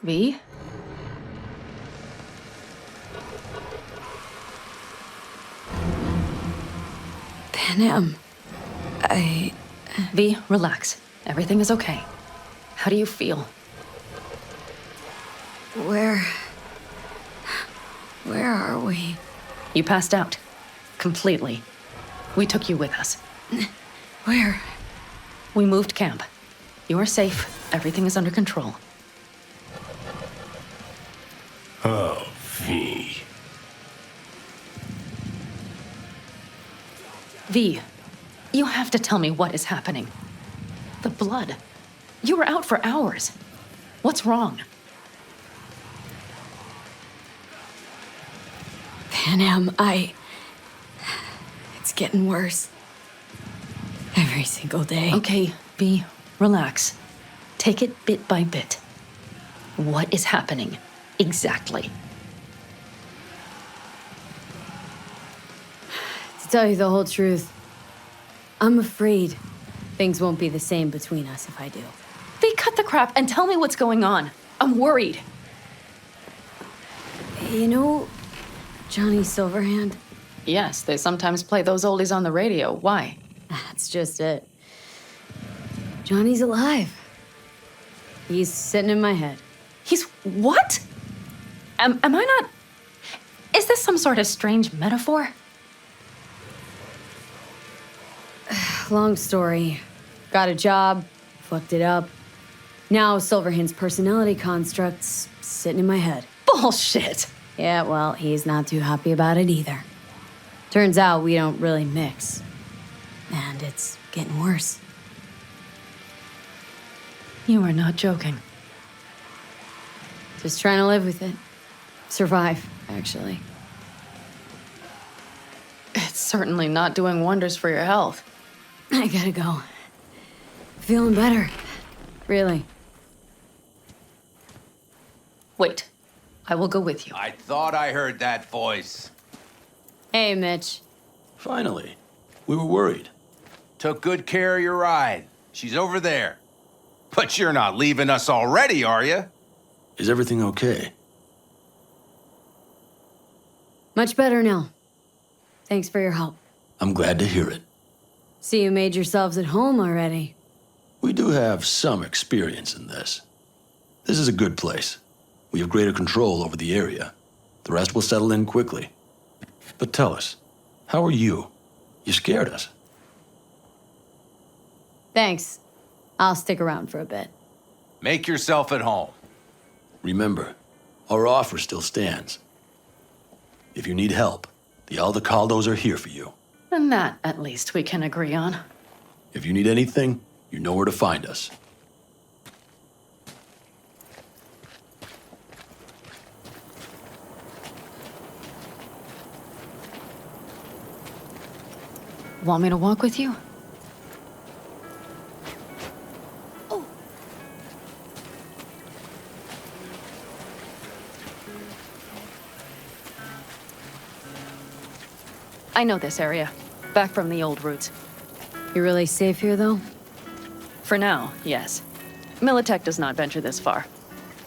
V? Panem, V, relax. Everything is okay. How do you feel? Where are we? You passed out. Completely. We took you with us. Where? We moved camp. You are safe. Everything is under control. Oh, V. V, you have to tell me what is happening. The blood. You were out for hours. What's wrong? Panem, it's getting worse. Every single day. Okay, V, relax. Take it bit by bit. What is happening? Exactly. To tell you the whole truth, I'm afraid things won't be the same between us if I do. V, cut the crap and tell me what's going on. I'm worried. You know Johnny Silverhand? Yes, they sometimes play those oldies on the radio. Why? That's just it. Johnny's alive. He's sitting in my head. He's what? Am I not... Is this some sort of strange metaphor? Long story. Got a job, fucked it up. Now Silverhand's personality construct's sitting in my head. Bullshit! Yeah, well, he's not too happy about it either. Turns out we don't really mix. And it's getting worse. You are not joking. Just trying to live with it. Survive, actually. It's certainly not doing wonders for your health. I gotta go. Feeling better. Really. Wait. I will go with you. I thought I heard that voice. Hey, Mitch. Finally. We were worried. Took good care of your ride. She's over there. But you're not leaving us already, are you? Is everything okay? Much better now. Thanks for your help. I'm glad to hear it. See, you made yourselves at home already. We do have some experience in this. This is a good place. We have greater control over the area. The rest will settle in quickly. But tell us, how are you? You scared us. Thanks. I'll stick around for a bit. Make yourself at home. Remember, our offer still stands. If you need help, the Aldecaldos are here for you. And that, at least, we can agree on. If you need anything, you know where to find us. Want me to walk with you? I know this area. Back from the old routes. You really safe here, though? For now, yes. Militech does not venture this far.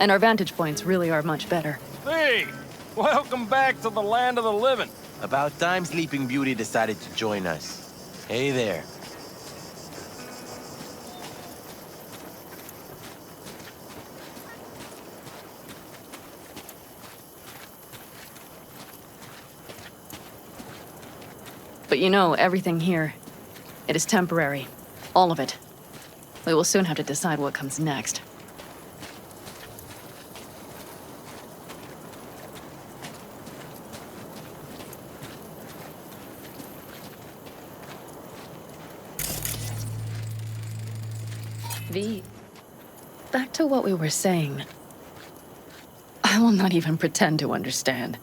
And our vantage points really are much better. Hey! Welcome back to the land of the living. About time Sleeping Beauty decided to join us. Hey there. But you know, everything here, it is temporary. All of it. We will soon have to decide what comes next. V, back to what we were saying. I will not even pretend to understand.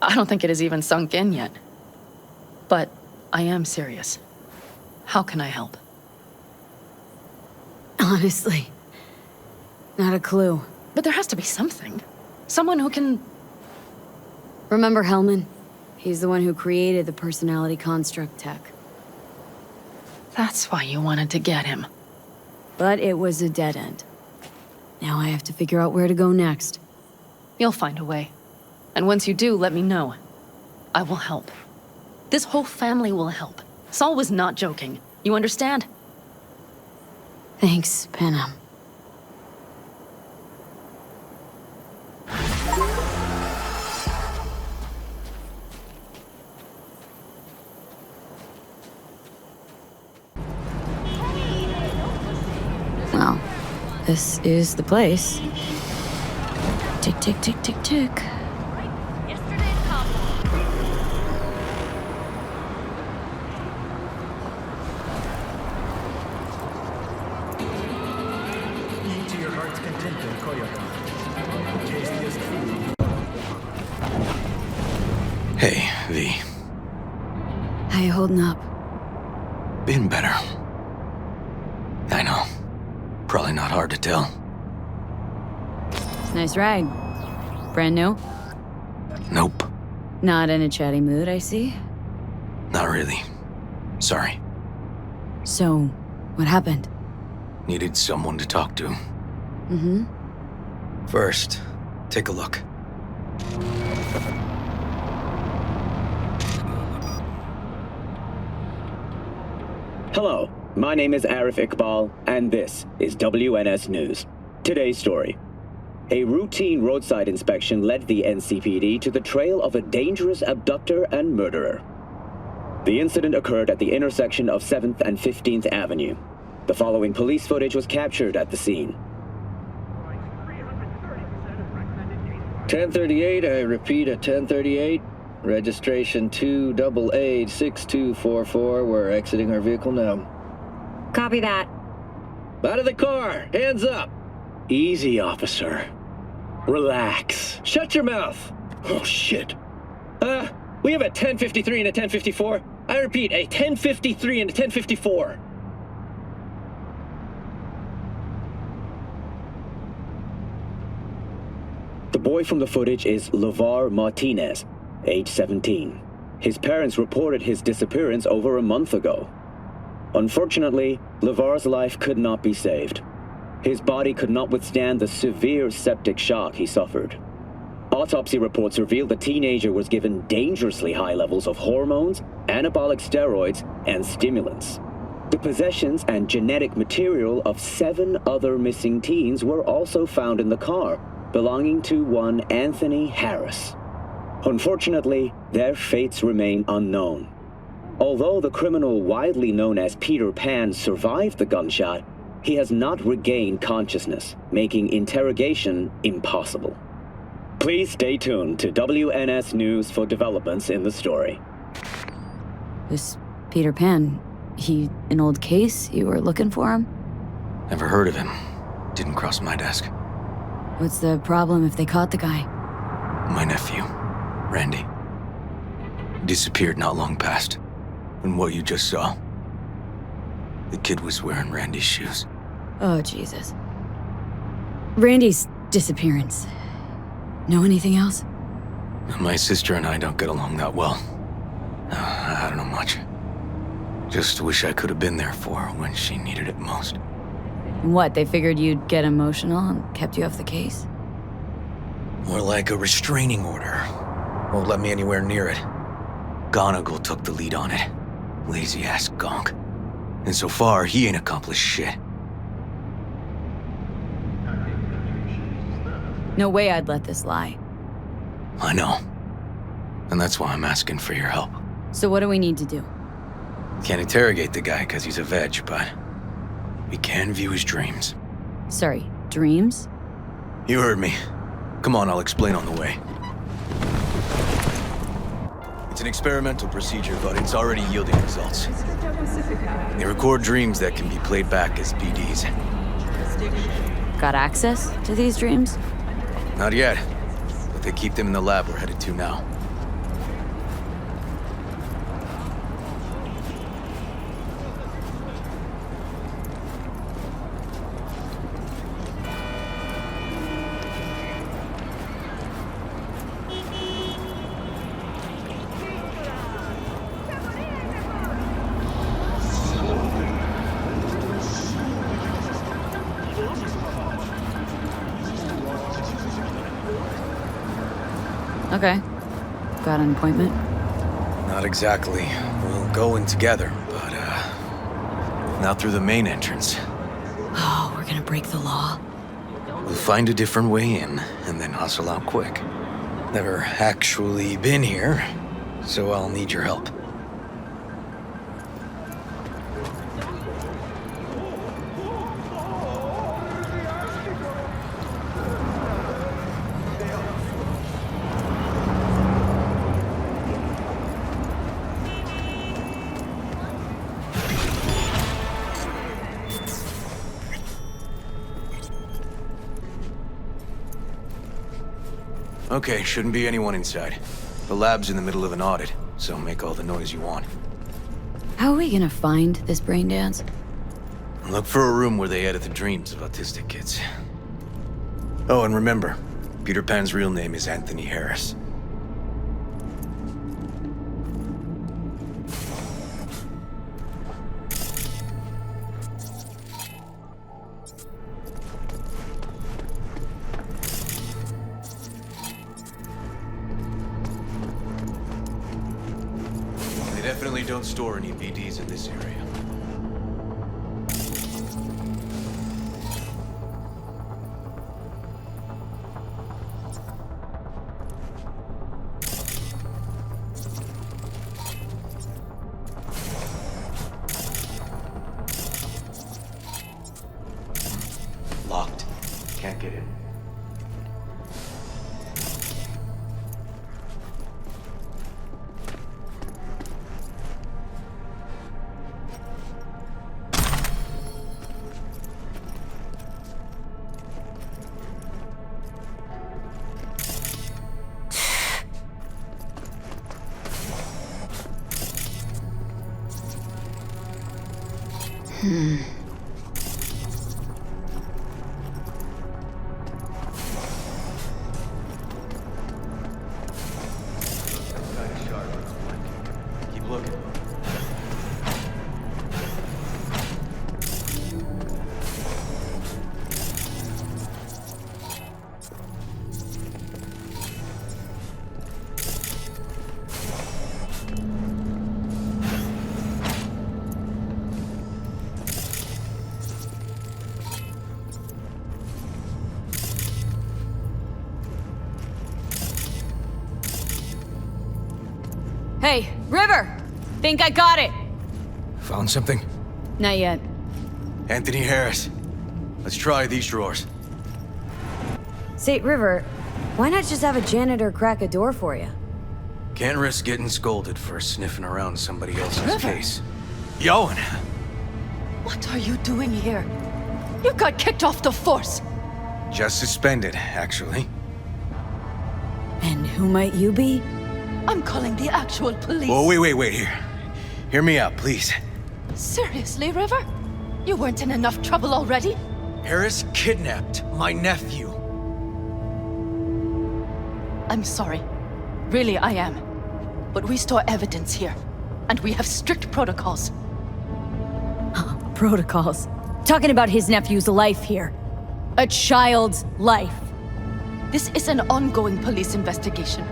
I don't think it has even sunk in yet. But I am serious. How can I help? Honestly, not a clue. But there has to be something. Someone who can... Remember Hellman? He's the one who created the personality construct tech. That's why you wanted to get him. But it was a dead end. Now I have to figure out where to go next. You'll find a way. And once you do, let me know. I will help. This whole family will help. Saul was not joking. You understand? Thanks, Panam. Well, this is the place. Tick, tick, tick, tick, tick. Hey, V. How you holding up? Been better. I know. Probably not hard to tell. Nice rag. Brand new? Nope. Not in a chatty mood, I see. Not really. Sorry. So, what happened? Needed someone to talk to. Mm-hmm. First, take a look. Hello, my name is Arif Iqbal, and this is WNS News. Today's story. A routine roadside inspection led the NCPD to the trail of a dangerous abductor and murderer. The incident occurred at the intersection of 7th and 15th Avenue. The following police footage was captured at the scene. 1038, I repeat at 1038. Registration 2886244. We're exiting our vehicle now. Copy that. Out of the car! Hands up! Easy, officer. Relax. Shut your mouth! Oh, shit. We have a 1053 and a 1054. I repeat, a 1053 and a 1054. The boy from the footage is LeVar Martinez, age 17. His parents reported his disappearance over a month ago. Unfortunately, LeVar's life could not be saved. His body could not withstand the severe septic shock he suffered. Autopsy reports revealed the teenager was given dangerously high levels of hormones, anabolic steroids, and stimulants. The possessions and genetic material of 7 other missing teens were also found in the car, belonging to one Anthony Harris. Unfortunately, their fates remain unknown. Although the criminal widely known as Peter Pan survived the gunshot, he has not regained consciousness, making interrogation impossible. Please stay tuned to WNS News for developments in the story. This Peter Pan, he an old case? You were looking for him? Never heard of him. Didn't cross my desk. What's the problem if they caught the guy? My nephew, Randy. Disappeared not long past. And what you just saw. The kid was wearing Randy's shoes. Oh, Jesus. Randy's disappearance. Know anything else? My sister and I don't get along that well. I don't know much. Just wish I could have been there for her when she needed it most. What, they figured you'd get emotional and kept you off the case? More like a restraining order. Won't let me anywhere near it. Gonigal took the lead on it. Lazy-ass gonk. And so far, he ain't accomplished shit. No way I'd let this lie. I know. And that's why I'm asking for your help. So what do we need to do? Can't interrogate the guy because he's a veg, but we can view his dreams. Sorry, dreams? You heard me. Come on, I'll explain on the way. It's an experimental procedure, but it's already yielding results. They record dreams that can be played back as PDs. Got access to these dreams? Not yet, but they keep them in the lab we're headed to now. Okay. Got an appointment? Not exactly. We'll go in together, but, not through the main entrance. Oh, we're gonna break the law? We'll find a different way in, and then hustle out quick. Never actually been here, so I'll need your help. Okay, shouldn't be anyone inside. The lab's in the middle of an audit, so make all the noise you want. How are we gonna find this brain dance? Look for a room where they edit the dreams of autistic kids. Oh, and remember, Peter Pan's real name is Anthony Harris. They definitely don't store any BDs in this area. Keep looking. Hey, River! Think I got it! Found something? Not yet. Anthony Harris. Let's try these drawers. Say, River, why not just have a janitor crack a door for you? Can't risk getting scolded for sniffing around somebody else's River. case. Yoan! What are you doing here? You got kicked off the force. Just suspended, actually. And who might you be? I'm calling the actual police. Whoa, wait, here. Hear me out, please. Seriously, River? You weren't in enough trouble already? Harris kidnapped my nephew. I'm sorry. Really, I am. But we store evidence here, and we have strict protocols. Protocols. Talking about his nephew's life here. A child's life. This is an ongoing police investigation.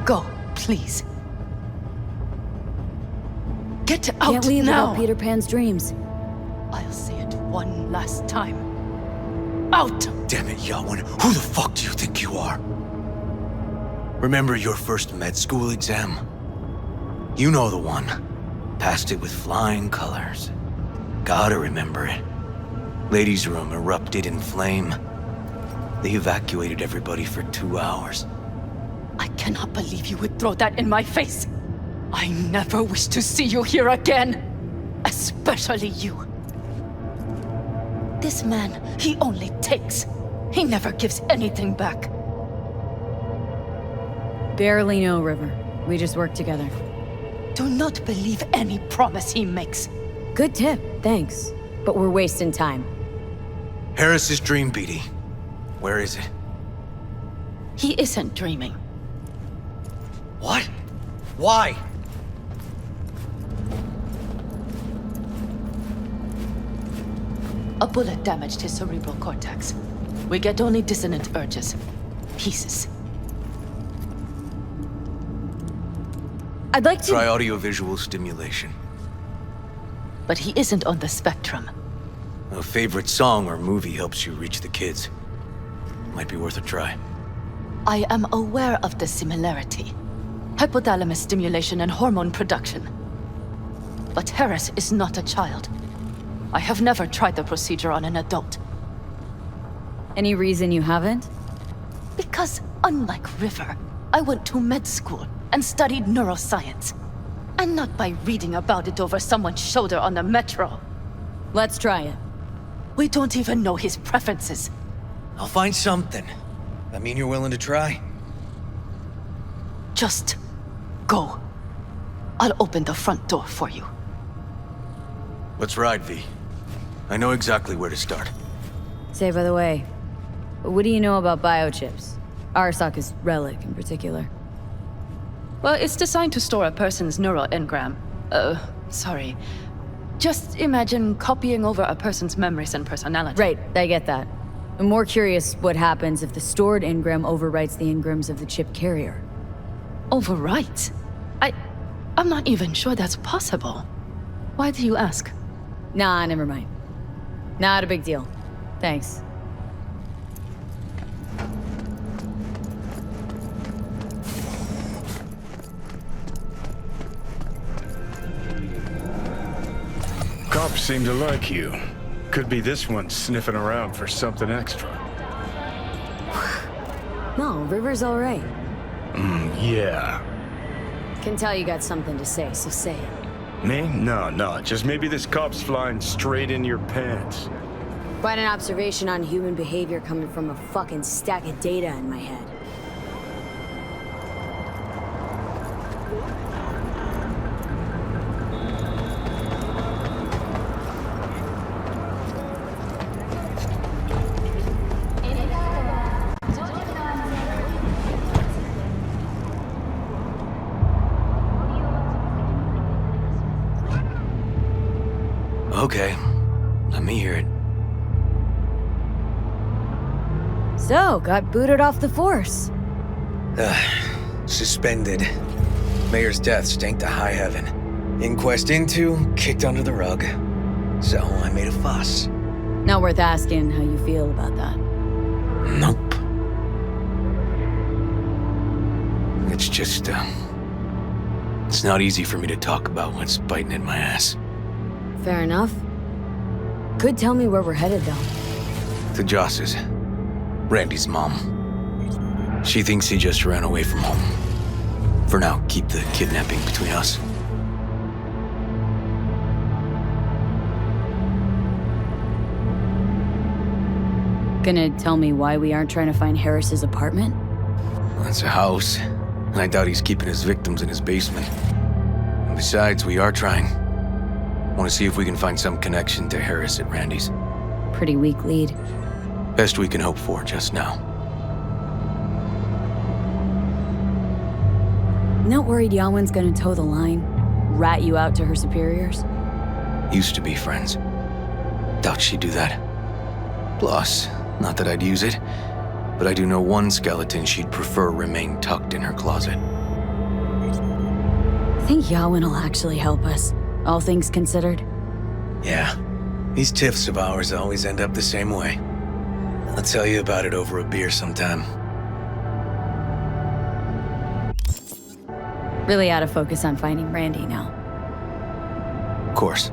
Go, please. Get out Can't leave now. without Peter Pan's dreams. I'll say it one last time. Out! Damn it, Yoan. Who the fuck do you think you are? Remember your first med school exam? You know the one. Passed it with flying colors. Gotta remember it. Ladies' room erupted in flame. They evacuated everybody for 2 hours. I cannot believe you would throw that in my face. I never wish to see you here again. Especially you. This man, he only takes. He never gives anything back. Barely know, River. We just work together. Do not believe any promise he makes. Good tip, thanks. But we're wasting time. Harris's dream, BD. Where is it? He isn't dreaming. What? Why? A bullet damaged his cerebral cortex. We get only dissonant urges. Pieces. I'd like to... Try audiovisual stimulation. But he isn't on the spectrum. A favorite song or movie helps you reach the kids. Might be worth a try. I am aware of the similarity. Hypothalamus stimulation and hormone production. But Harris is not a child. I have never tried the procedure on an adult. Any reason you haven't? Because, unlike River, I went to med school and studied neuroscience. And not by reading about it over someone's shoulder on the metro. Let's try it. We don't even know his preferences. I'll find something. That mean you're willing to try? Just go. I'll open the front door for you. Let's ride, V. I know exactly where to start. Say, by the way, what do you know about biochips? Arsaka's relic in particular. Well, it's designed to store a person's neural engram. Sorry. Just imagine copying over a person's memories and personality. Right, I get that. I'm more curious what happens if the stored engram overwrites the engrams of the chip carrier. Overwrites? I'm not even sure that's possible. Why do you ask? Nah, never mind. Not a big deal. Thanks. Cops seem to like you. Could be this one sniffing around for something extra. No, River's all right. Yeah. Can tell you got something to say, so say it. Me? No. Just maybe this cop's flying straight in your pants. Quite an observation on human behavior coming from a fucking stack of data in my head. Okay, let me hear it. So, got booted off the force. Suspended. Mayor's death stank to high heaven. Inquest into, kicked under the rug. So I made a fuss. Not worth asking how you feel about that. Nope. It's just, it's not easy for me to talk about what's biting in my ass. Fair enough. Could tell me where we're headed, though. To Joss's. Randy's mom. She thinks he just ran away from home. For now, keep the kidnapping between us. Gonna tell me why we aren't trying to find Harris's apartment? That's a house, and I doubt he's keeping his victims in his basement. And besides, we are trying. Want to see if we can find some connection to Harris at Randy's. Pretty weak lead. Best we can hope for just now. Not worried Yawen's gonna toe the line? Rat you out to her superiors? Used to be friends. Doubt she'd do that. Plus, not that I'd use it, but I do know one skeleton she'd prefer remain tucked in her closet. I think Yawen will actually help us, all things considered. Yeah, these tiffs of ours always end up the same way. I'll tell you about it over a beer sometime. Really ought to focus on finding Randy now. Of course.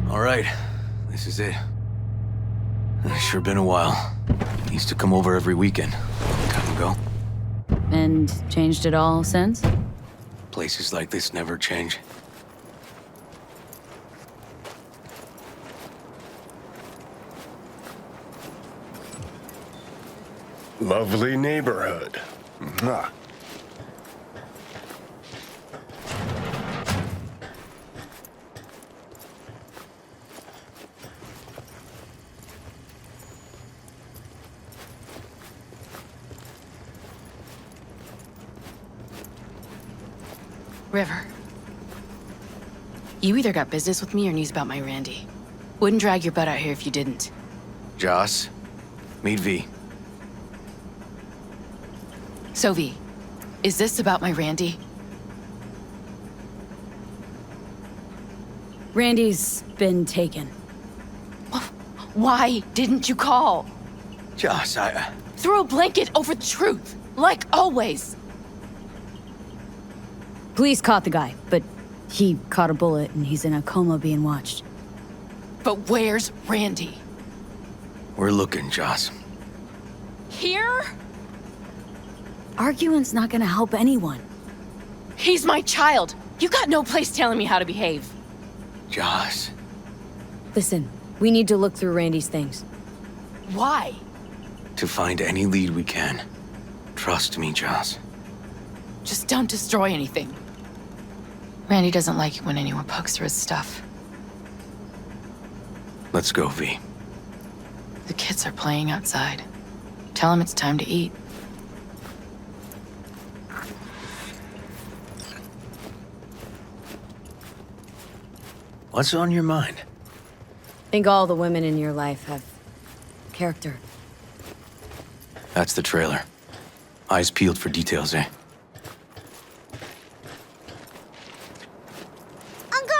All right, this is it. It's sure been a while. Used to come over every weekend, a long time ago. And changed it all since? Places like this never change. Lovely neighborhood. Mwah. River. You either got business with me or news about my Randy. Wouldn't drag your butt out here if you didn't. Joss, meet V. So V, is this about my Randy? Randy's been taken. Why didn't you call? Joss, Throw a blanket over the truth, like always. Police caught the guy, but he caught a bullet and he's in a coma being watched. But where's Randy? We're looking, Joss. Here? Arguing's not gonna help anyone. He's my child. You got no place telling me how to behave. Joss. Listen, we need to look through Randy's things. Why? To find any lead we can. Trust me, Joss. Just don't destroy anything. Randy doesn't like it when anyone pokes through his stuff. Let's go, V. The kids are playing outside. Tell them it's time to eat. What's on your mind? I think all the women in your life have character. That's the trailer. Eyes peeled for details, eh? Uncle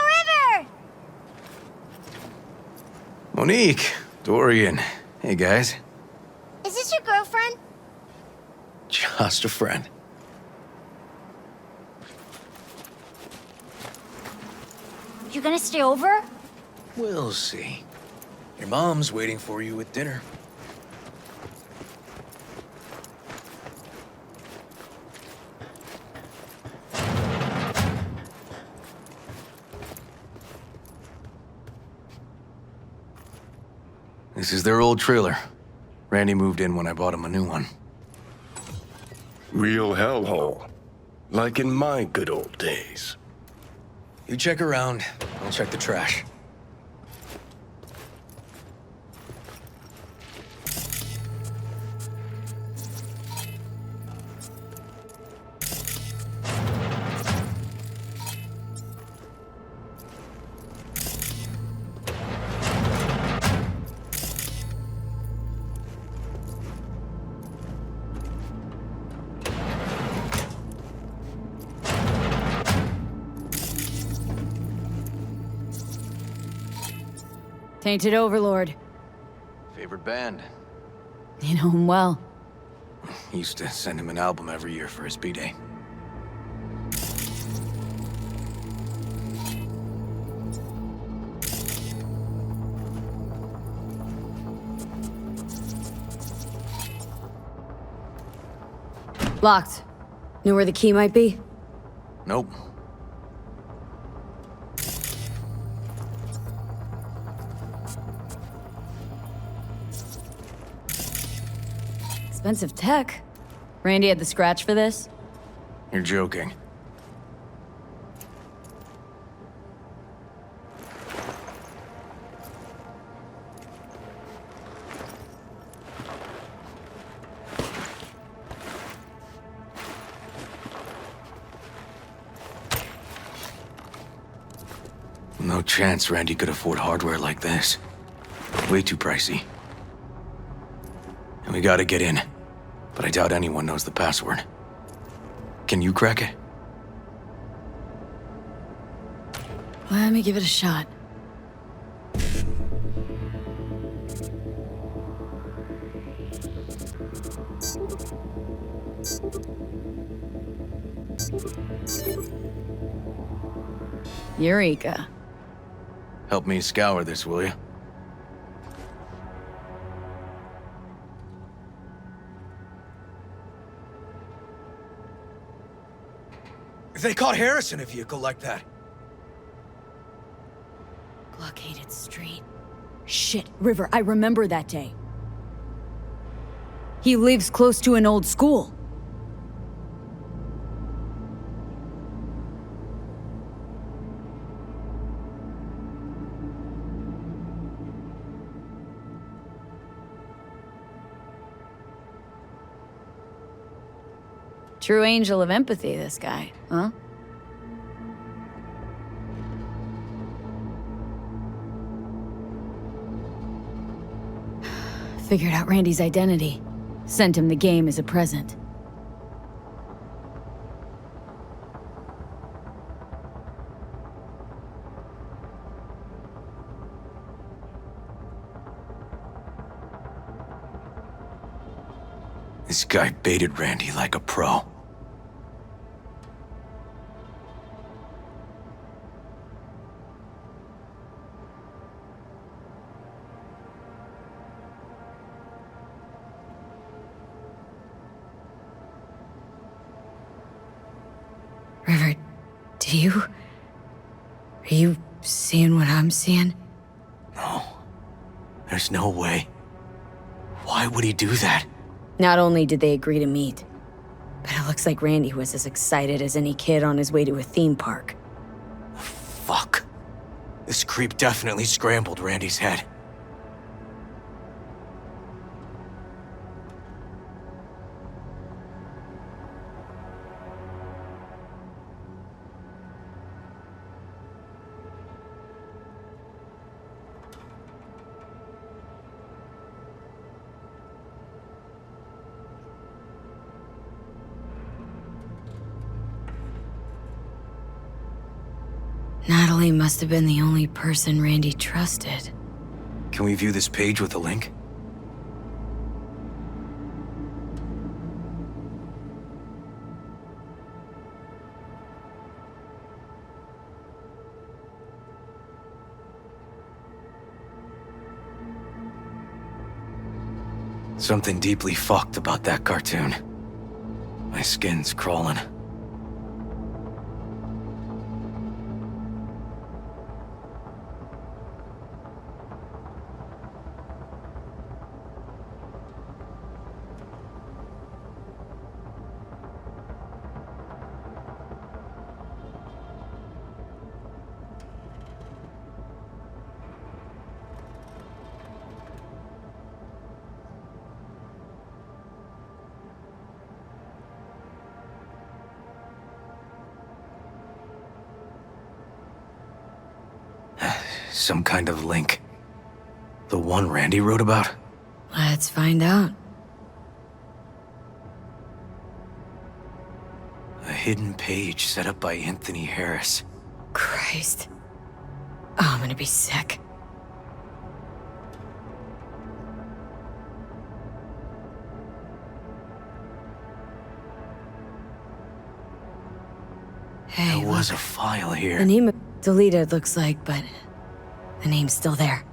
River! Monique, Dorian. Hey, guys. Is this your girlfriend? Just a friend. You gonna stay over? We'll see. Your mom's waiting for you with dinner. This is their old trailer. Randy moved in when I bought him a new one. Real hellhole. Like in my good old days. You check around, I'll check the trash. Tainted Overlord. Favorite band? You know him well. Used to send him an album every year for his B-Day. Locked. Know where the key might be? Nope. Expensive tech. Randy had the scratch for this? You're joking. No chance Randy could afford hardware like this. Way too pricey. And we gotta get in. But I doubt anyone knows the password. Can you crack it? Let me give it a shot. Eureka. Help me scour this, will you? They caught Harris in a vehicle like that. Blockaded street. Shit, River, I remember that day. He lives close to an old school. True angel of empathy, this guy, huh? Figured out Randy's identity. Sent him the game as a present. This guy baited Randy like a pro. River, are you seeing what I'm seeing? No. There's no way. Why would he do that? Not only did they agree to meet, but it looks like Randy was as excited as any kid on his way to a theme park. Fuck. This creep definitely scrambled Randy's head. Natalie must have been the only person Randy trusted. Can we view this page with a link? Something deeply fucked about that cartoon. My skin's crawling. Some kind of link. The one Randy wrote about? Let's find out. A hidden page set up by Anthony Harris. Christ. Oh, I'm gonna be sick. Hey, there was a file here. The name deleted, looks like, but the name's still there.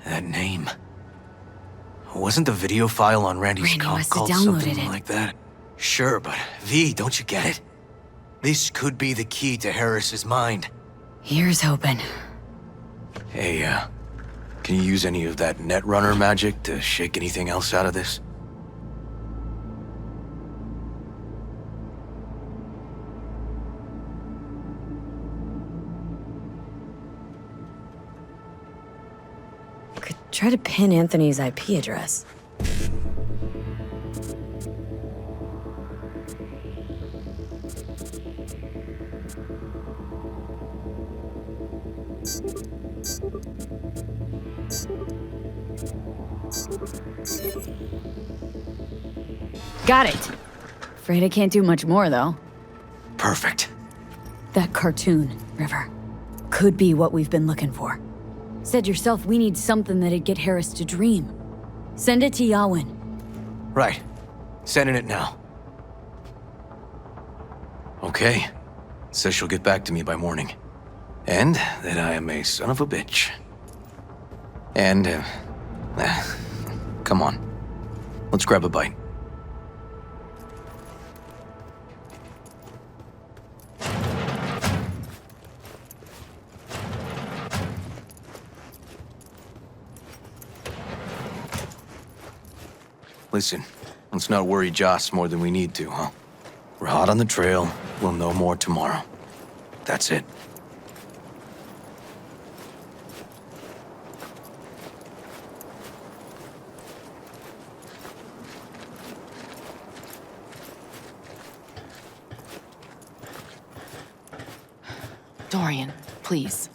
That name. Wasn't the video file on Randy's comp called something like that? Sure, but V, don't you get it? This could be the key to Harris's mind. Here's hoping. Hey, can you use any of that Netrunner magic to shake anything else out of this? Could try to pin Anthony's IP address. Got it! Afraid I can't do much more, though. Perfect. That cartoon, River, could be what we've been looking for. Said yourself we need something that'd get Harris to dream. Send it to Yawin. Right. Sending it now. Okay. Says she'll get back to me by morning. And that I am a son of a bitch. And, come on. Let's grab a bite. Listen, let's not worry Joss more than we need to, huh? We're hot on the trail. We'll know more tomorrow. That's it. Dorian, please.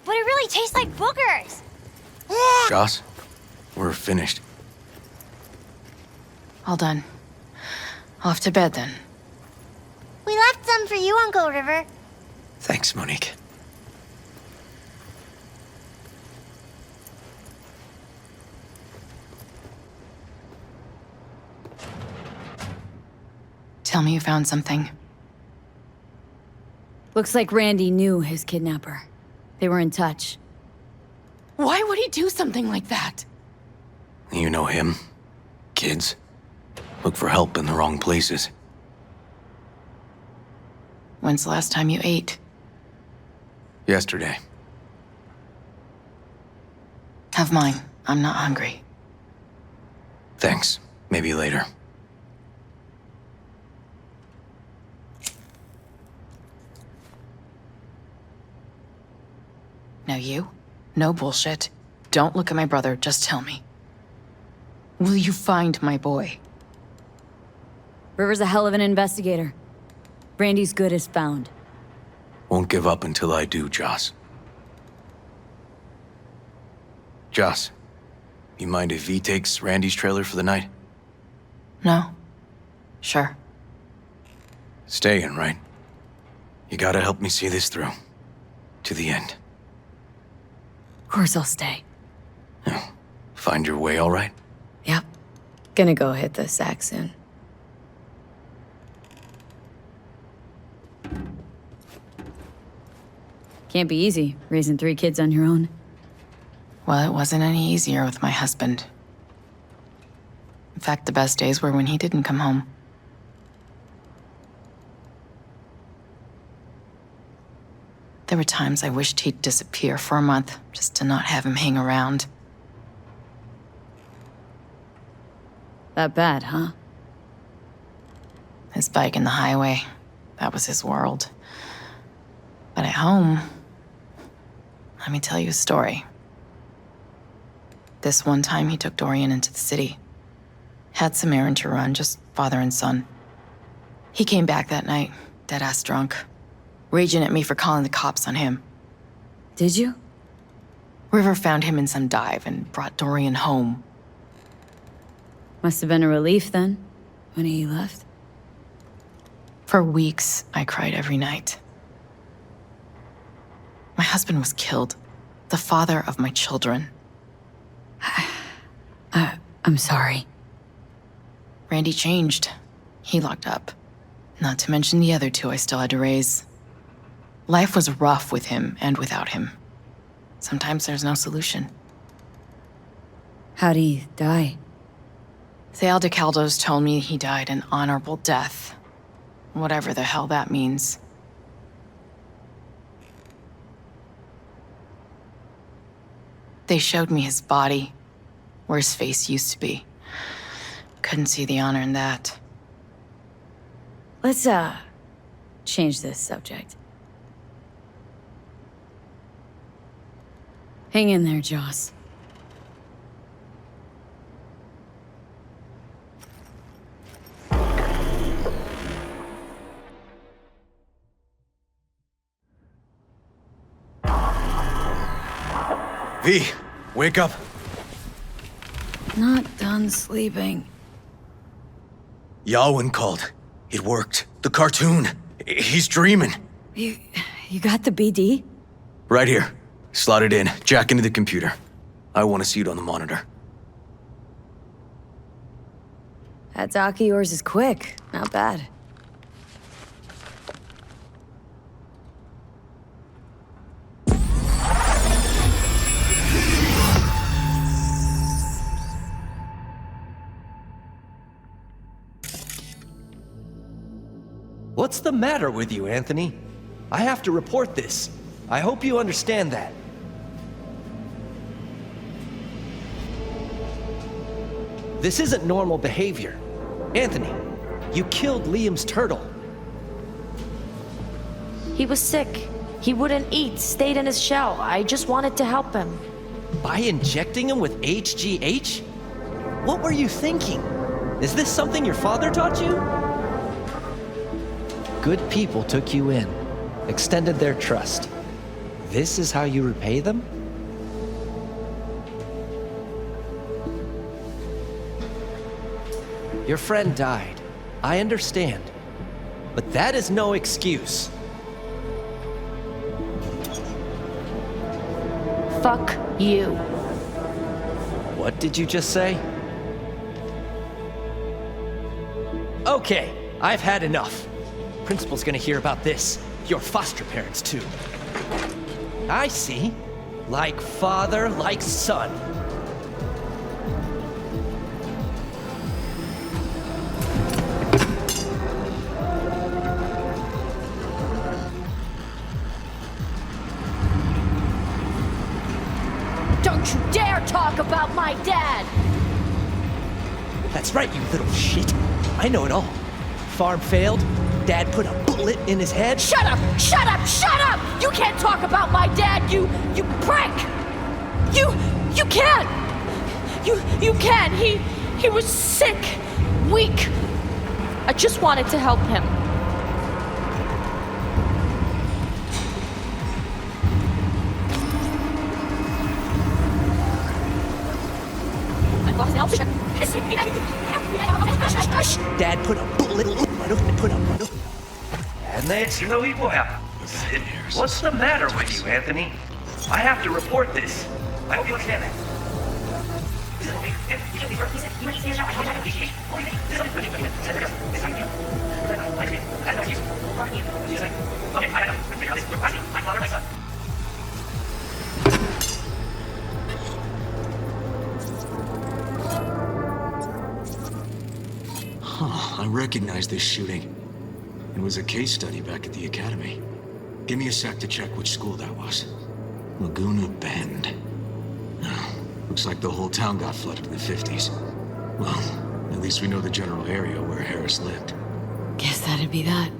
But it really tastes like boogers. Joss, we're finished. All done. Off to bed then. We left some for you, Uncle River. Thanks, Monique. Tell me you found something. Looks like Randy knew his kidnapper. They were in touch. Why would he do something like that? You know him. Kids look for help in the wrong places. When's the last time you ate? Yesterday. Have mine. I'm not hungry. Thanks. Maybe later. Now you? No bullshit. Don't look at my brother, just tell me. Will you find my boy? River's a hell of an investigator. Randy's good as found. Won't give up until I do, Joss. Joss, you mind if V takes Randy's trailer for the night? No. Sure. Staying, right? You gotta help me see this through. To the end. Of course I'll stay. Find your way all right? Yep. Gonna go hit the sack soon. Can't be easy, raising 3 kids on your own. Well, it wasn't any easier with my husband. In fact, the best days were when he didn't come home. There were times I wished he'd disappear for a month, just to not have him hang around. That bad, huh? His bike in the highway, that was his world. But at home, let me tell you a story. This one time he took Dorian into the city. Had some errand to run, just father and son. He came back that night, dead-ass drunk, raging at me for calling the cops on him. Did you? River found him in some dive and brought Dorian home. Must have been a relief then, when he left. For weeks, I cried every night. My husband was killed, the father of my children. I'm sorry. Randy changed. He locked up. Not to mention the other 2 I still had to raise. Life was rough with him and without him. Sometimes there's no solution. How'd he die? Thale de Caldo's told me he died an honorable death. Whatever the hell that means. They showed me his body, where his face used to be. Couldn't see the honor in that. Let's, change this subject. Hang in there, Joss. V, wake up. Not done sleeping. Yawin called. It worked. The cartoon. He's dreaming. You got the BD? Right here. Slot it in. Jack into the computer. I want to see it on the monitor. That doc of yours is quick. Not bad. What's the matter with you, Anthony? I have to report this. I hope you understand that. This isn't normal behavior. Anthony, you killed Liam's turtle. He was sick. He wouldn't eat, stayed in his shell. I just wanted to help him. By injecting him with HGH? What were you thinking? Is this something your father taught you? Good people took you in, extended their trust. This is how you repay them? Your friend died. I understand. But that is no excuse. Fuck you. What did you just say? Okay, I've had enough. Principal's gonna hear about this. Your foster parents, too. I see. Like father, like son. Don't you dare talk about my dad! That's right, you little shit. I know it all. Farm failed. Dad put a bullet in his head. Shut up! Shut up! Shut up! You can't talk about my dad, you prick! You can't! You can't! He was sick, weak. I just wanted to help him. Dad put a bullet in. That's no igual. What's the matter with you, Anthony? I have to report this. I hope you understand that. Huh, I recognize this shooting. It was a case study back at the academy. Give me a sec to check which school that was. Laguna Bend. Oh, looks like the whole town got flooded in the 50s. Well, at least we know the general area where Harris lived. Guess that'd be that.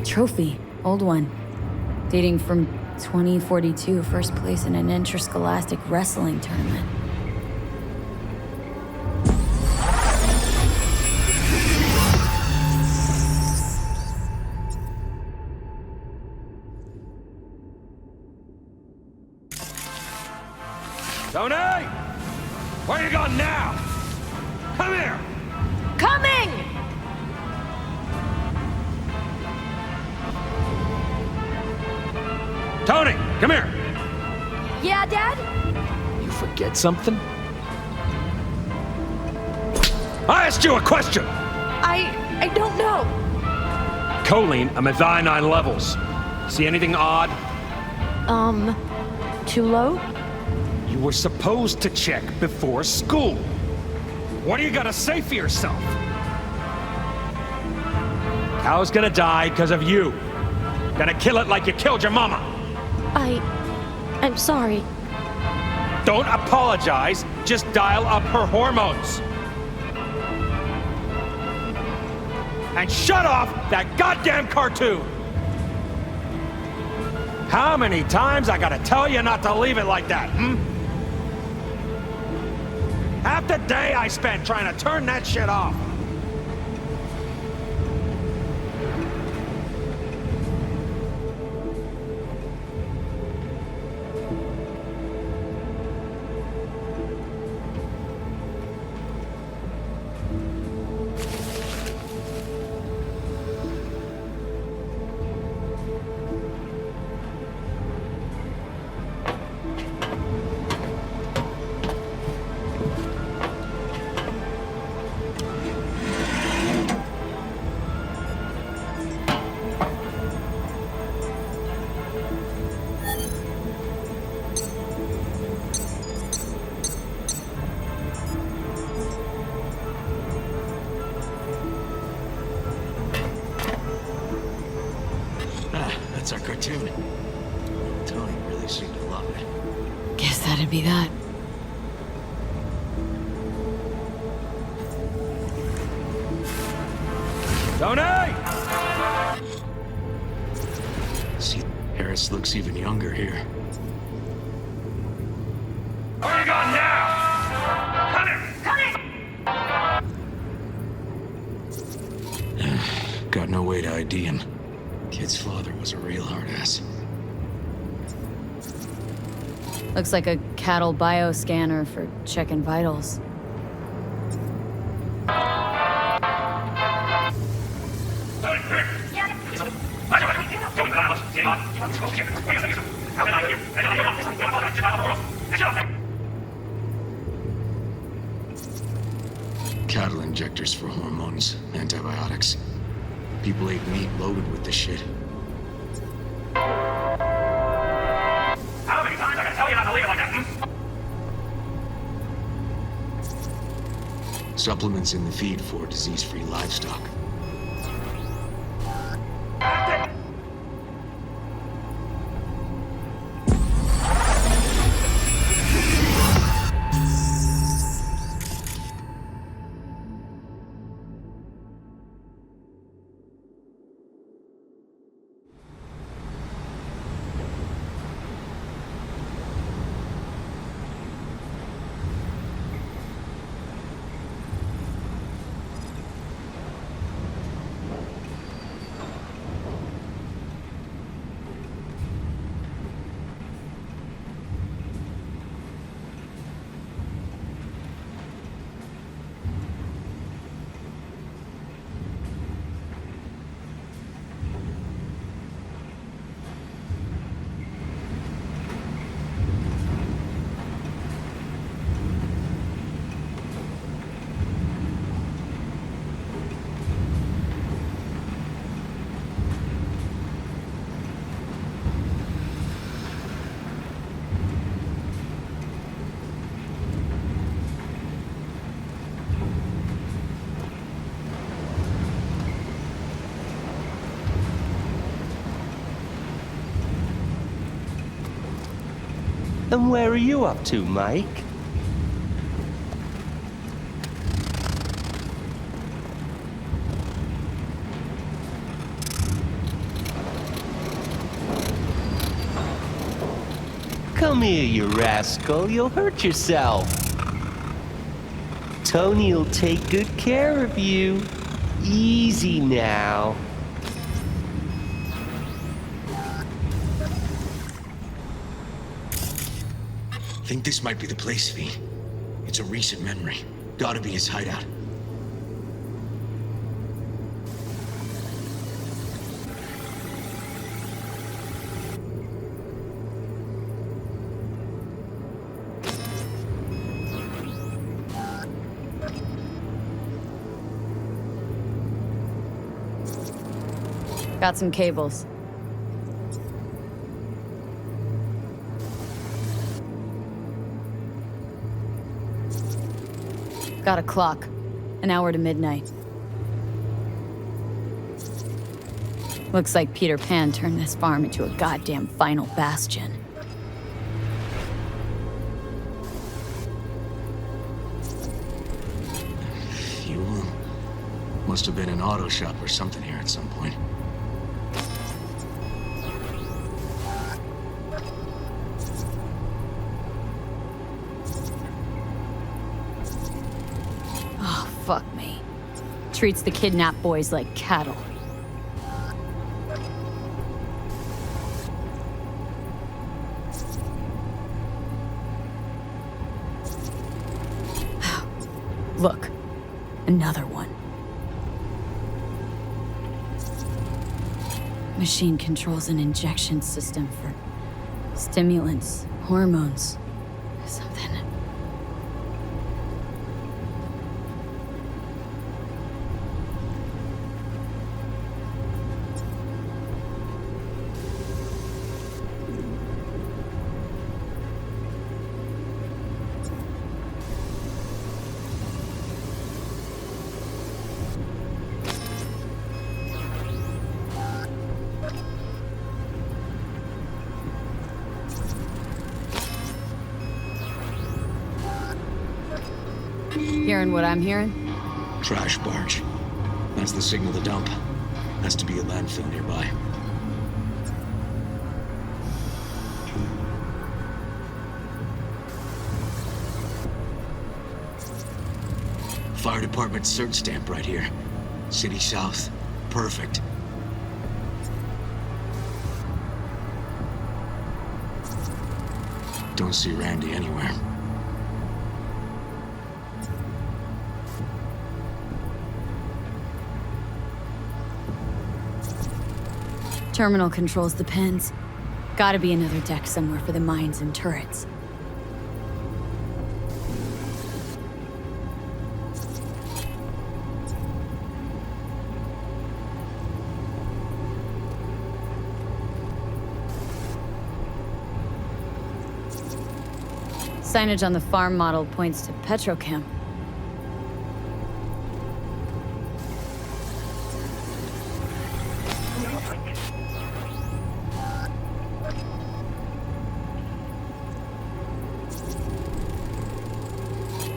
Trophy. Old one. Dating from 2042, first place in an interscholastic wrestling tournament. Tony! Where you going now? Come here! Coming! Tony, come here! Yeah, Dad? You forget something? I asked you a question! I don't know. Choline, I'm at thionine levels. See anything odd? Too low? You were supposed to check before school. What do you gotta say for yourself? Cow's gonna die because of you. Gonna kill it like you killed your mama. I'm sorry. Don't apologize, just dial up her hormones. And shut off that goddamn cartoon! How many times I gotta tell you not to leave it like that, Half the day I spent trying to turn that shit off. That's our cartoon. Tony really seemed to love it. Guess that'd be that. Tony! See, Harris looks even younger here. Where you going now? Come here! Got no way to ID him. Its father was a real hard ass. Looks like a cattle bioscanner for checking vitals. Cattle injectors for hormones, antibiotics. People ate meat loaded with this shit. How many times I gotta tell you not to leave it like that? Supplements in the feed for disease-free livestock. And where are you up to, Mike? Come here, you rascal. You'll hurt yourself. Tony'll take good care of you. Easy now. Think this might be the place, V. It's a recent memory. Gotta be his hideout. Got some cables. Got a clock. An hour to midnight. Looks like Peter Pan turned this farm into a goddamn final bastion. Fuel? Must have been an auto shop or something here at some point. Fuck me. Treats the kidnapped boys like cattle. Look, another one. Machine controls an injection system for stimulants, hormones, something. Hearing what I'm hearing? Trash barge. That's the signal to dump. Has to be a landfill nearby. Fire department search stamp right here. City South. Perfect. Don't see Randy anywhere. Terminal controls the pens. Gotta be another deck somewhere for the mines and turrets. Signage on the farm model points to Petrochem.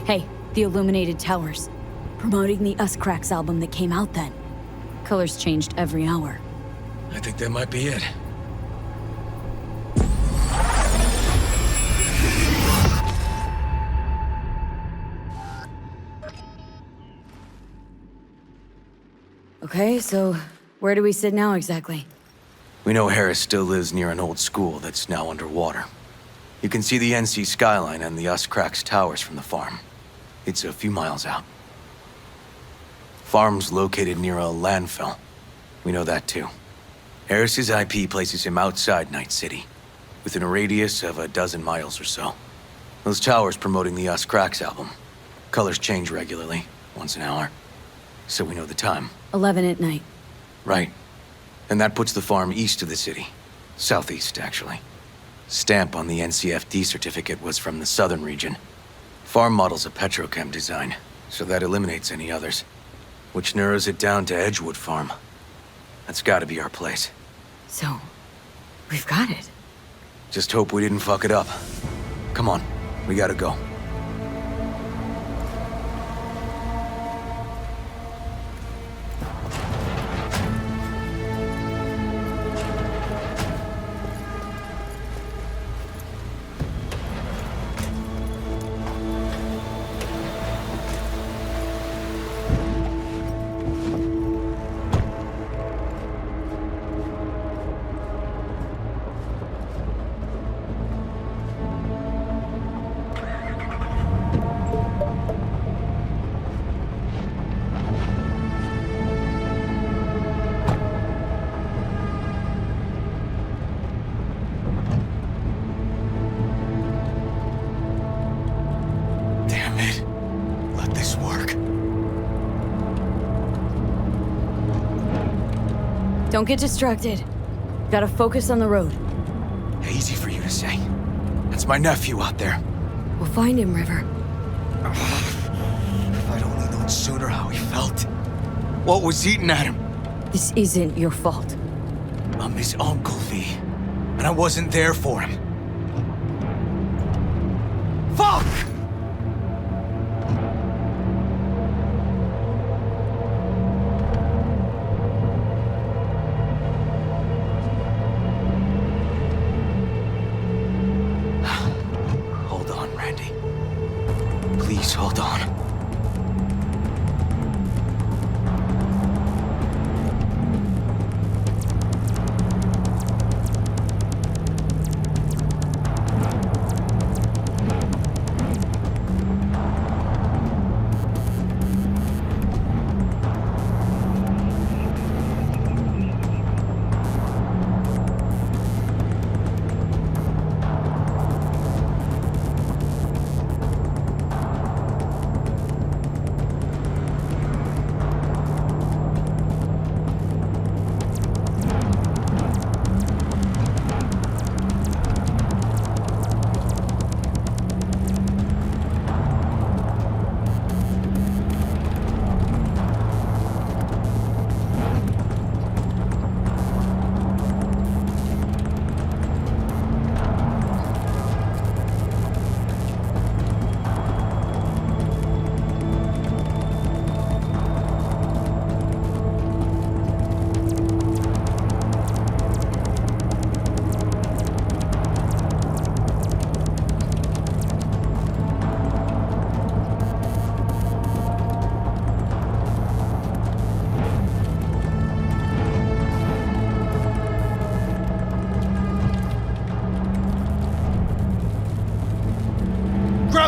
Hey, the illuminated towers. Promoting the Us Cracks album that came out then. Colors changed every hour. I think that might be it. Okay, so where do we sit now exactly? We know Harris still lives near an old school that's now underwater. You can see the NC skyline and the Us Cracks towers from the farm. It's a few miles out. Farm's located near a landfill. We know that too. Harris's IP places him outside Night City, within a radius of a dozen miles or so. Those towers promoting the Us Cracks album. Colors change regularly, once an hour. So we know the time. 11 at night. Right. And that puts the farm east of the city. Southeast, actually. Stamp on the NCFD certificate was from the southern region. Farm model's a Petrochem design, so that eliminates any others. Which narrows it down to Edgewood Farm. That's gotta be our place. So, we've got it. Just hope we didn't fuck it up. Come on, we gotta go. Don't get distracted. Gotta focus on the road. Easy for you to say. That's my nephew out there. We'll find him, River. If I'd only known sooner how he felt. What was eating at him? This isn't your fault. I'm his uncle, V. And I wasn't there for him. Fuck! Hold on, Randy. Please hold on.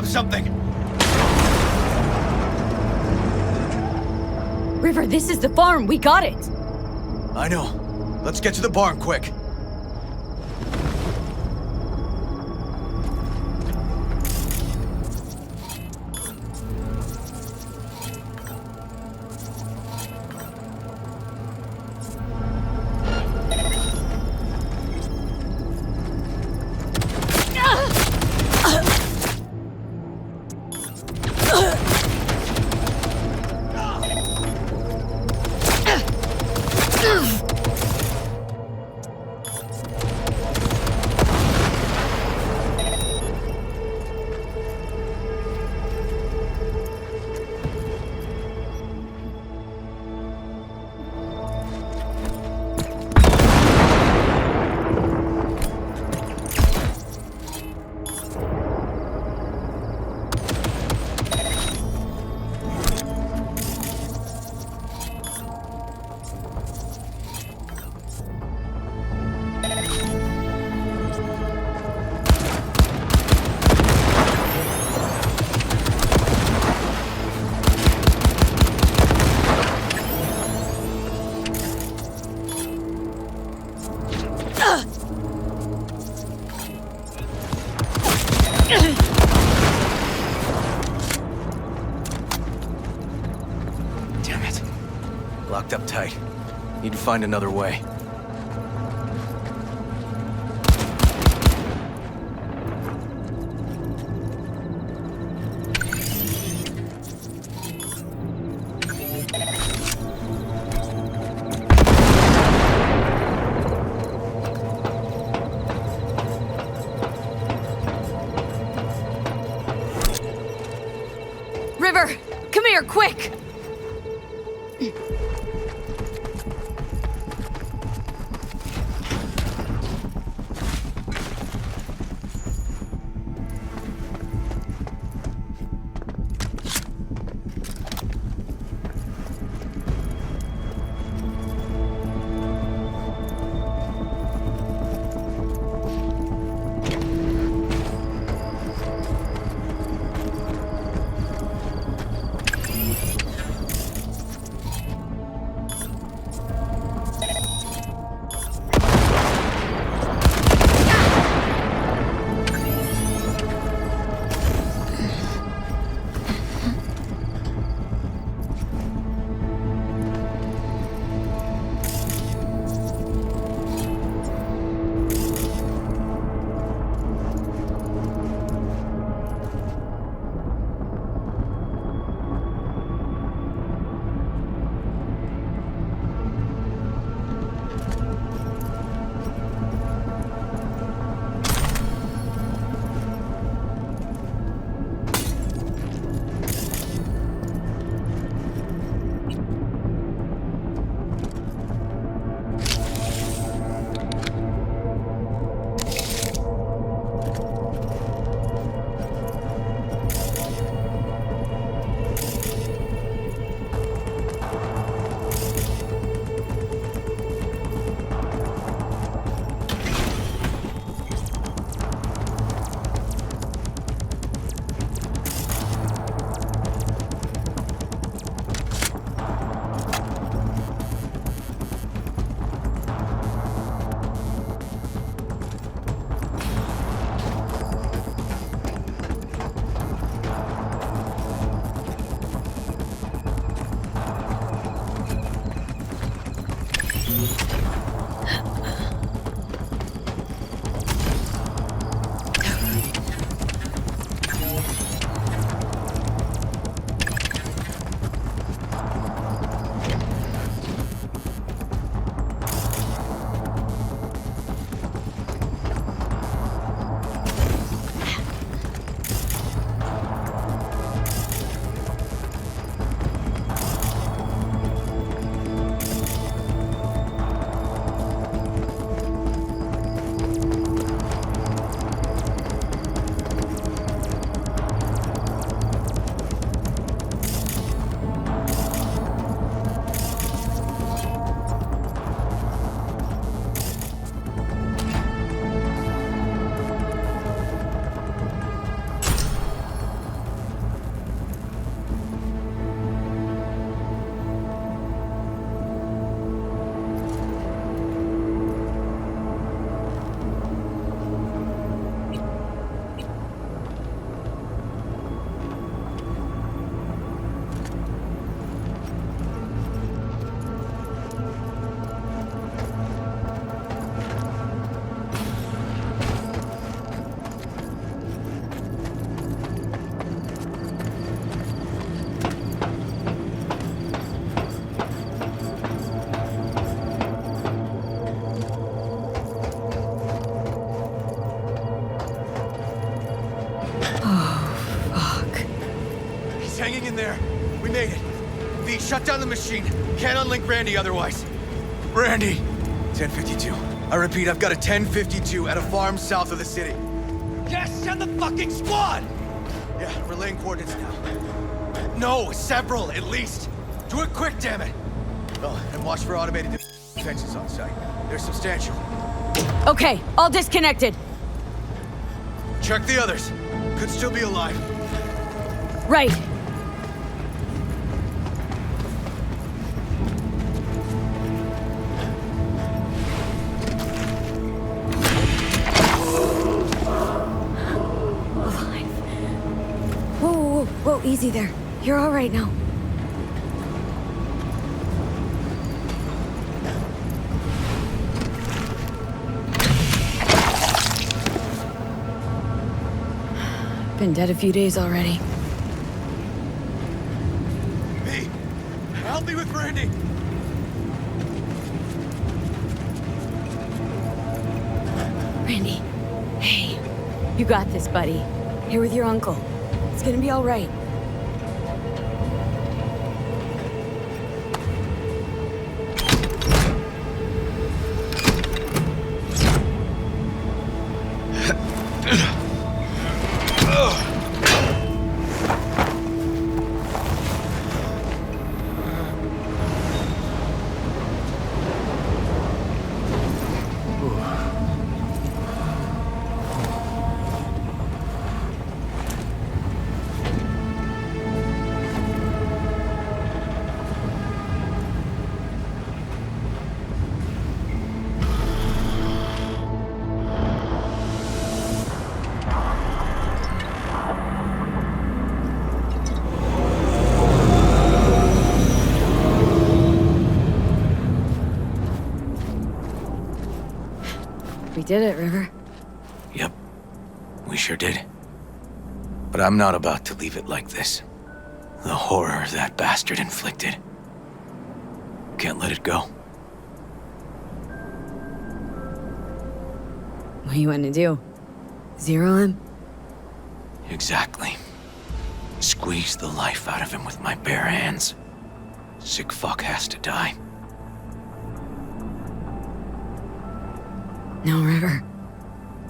Drop something! River, this is the farm. We got it. I know. Let's get to the barn quick. Damn it. Locked up tight. Need to find another way. River, come here, quick! there. We made it. V, shut down the machine. Can't unlink Randy otherwise. Randy! 1052. I repeat, I've got a 1052 at a farm south of the city. Yes, send the fucking squad! Yeah, relaying coordinates now. No, several, at least. Do it quick, damn it! Oh, and watch for automated defenses on site. They're substantial. Okay, all disconnected. Check the others. Could still be alive. Right. Whoa, easy there. You're all right now. Been dead a few days already. V, help me with Randy. Randy, hey, you got this, buddy. Here with your uncle. It's gonna be all right. We did it, River. Yep, we sure did. But I'm not about to leave it like this. The horror that bastard inflicted. Can't let it go. What you want to do? Zero him? Exactly. Squeeze the life out of him with my bare hands. Sick fuck has to die. No, River.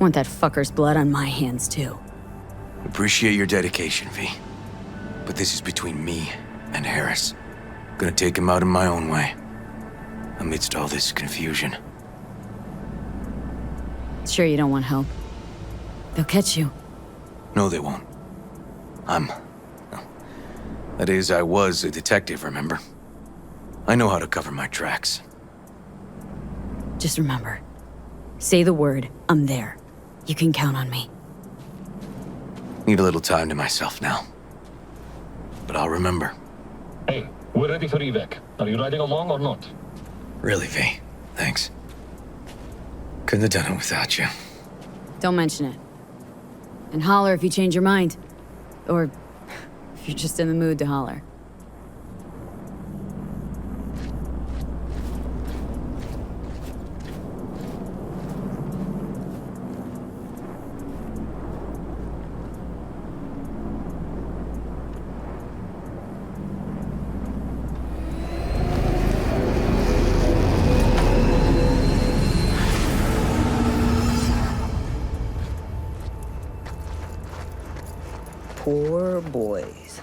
Want that fucker's blood on my hands, too. Appreciate your dedication, V. But this is between me and Harris. Gonna take him out in my own way. Amidst all this confusion. Sure you don't want help? They'll catch you. No, they won't. That is, I was a detective, remember? I know how to cover my tracks. Just remember. Say the word, I'm there. You can count on me. Need a little time to myself now. But I'll remember. Hey, we're ready for evac. Are you riding along or not? Really, V. Thanks. Couldn't have done it without you. Don't mention it. And holler if you change your mind. Or if you're just in the mood to holler. Poor boys.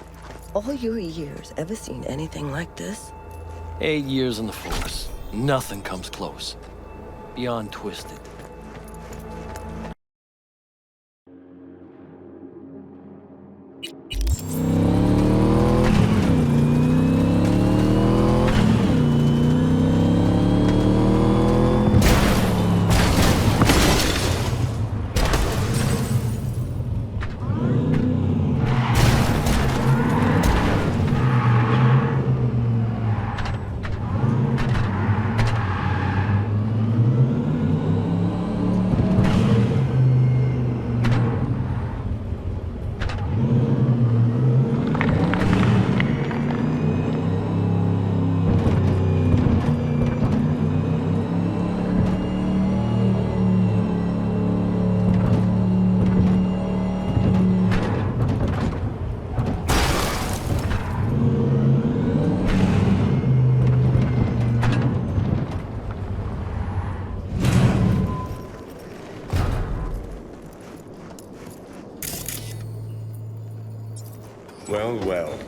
All your years, ever seen anything like this? 8 years in the force. Nothing comes close. Beyond twisted. Well, well.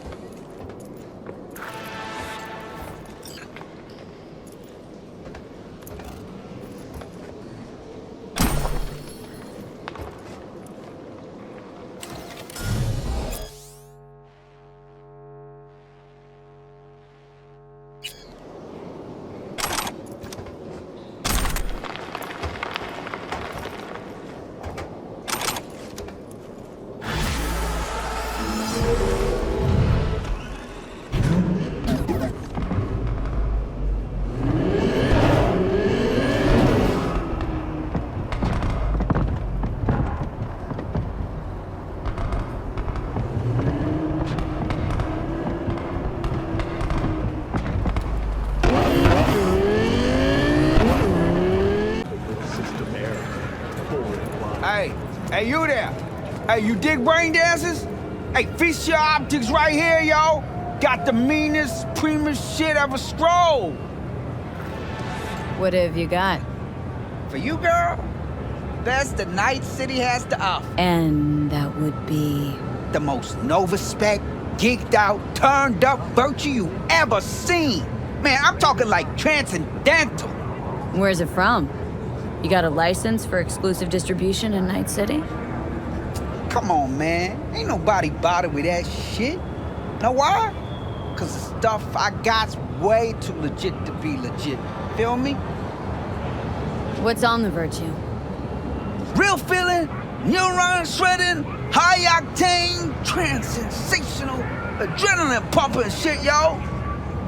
Hey, you there? Hey, you dig brain dances? Hey, feast your optics right here, yo. Got the meanest, supremest shit ever scrolled. What have you got? For you, girl, best the Night City has to offer. And that would be? The most Nova-spec, geeked out, turned up virtue you ever seen. Man, I'm talking like transcendental. Where's it from? You got a license for exclusive distribution in Night City? Come on, man. Ain't nobody bothered with that shit. Know why? Cause the stuff I got's way too legit to be legit. Feel me? What's on the virtue? Real feeling, neuron shredding, high octane, trans-sensational, adrenaline pumping shit, yo.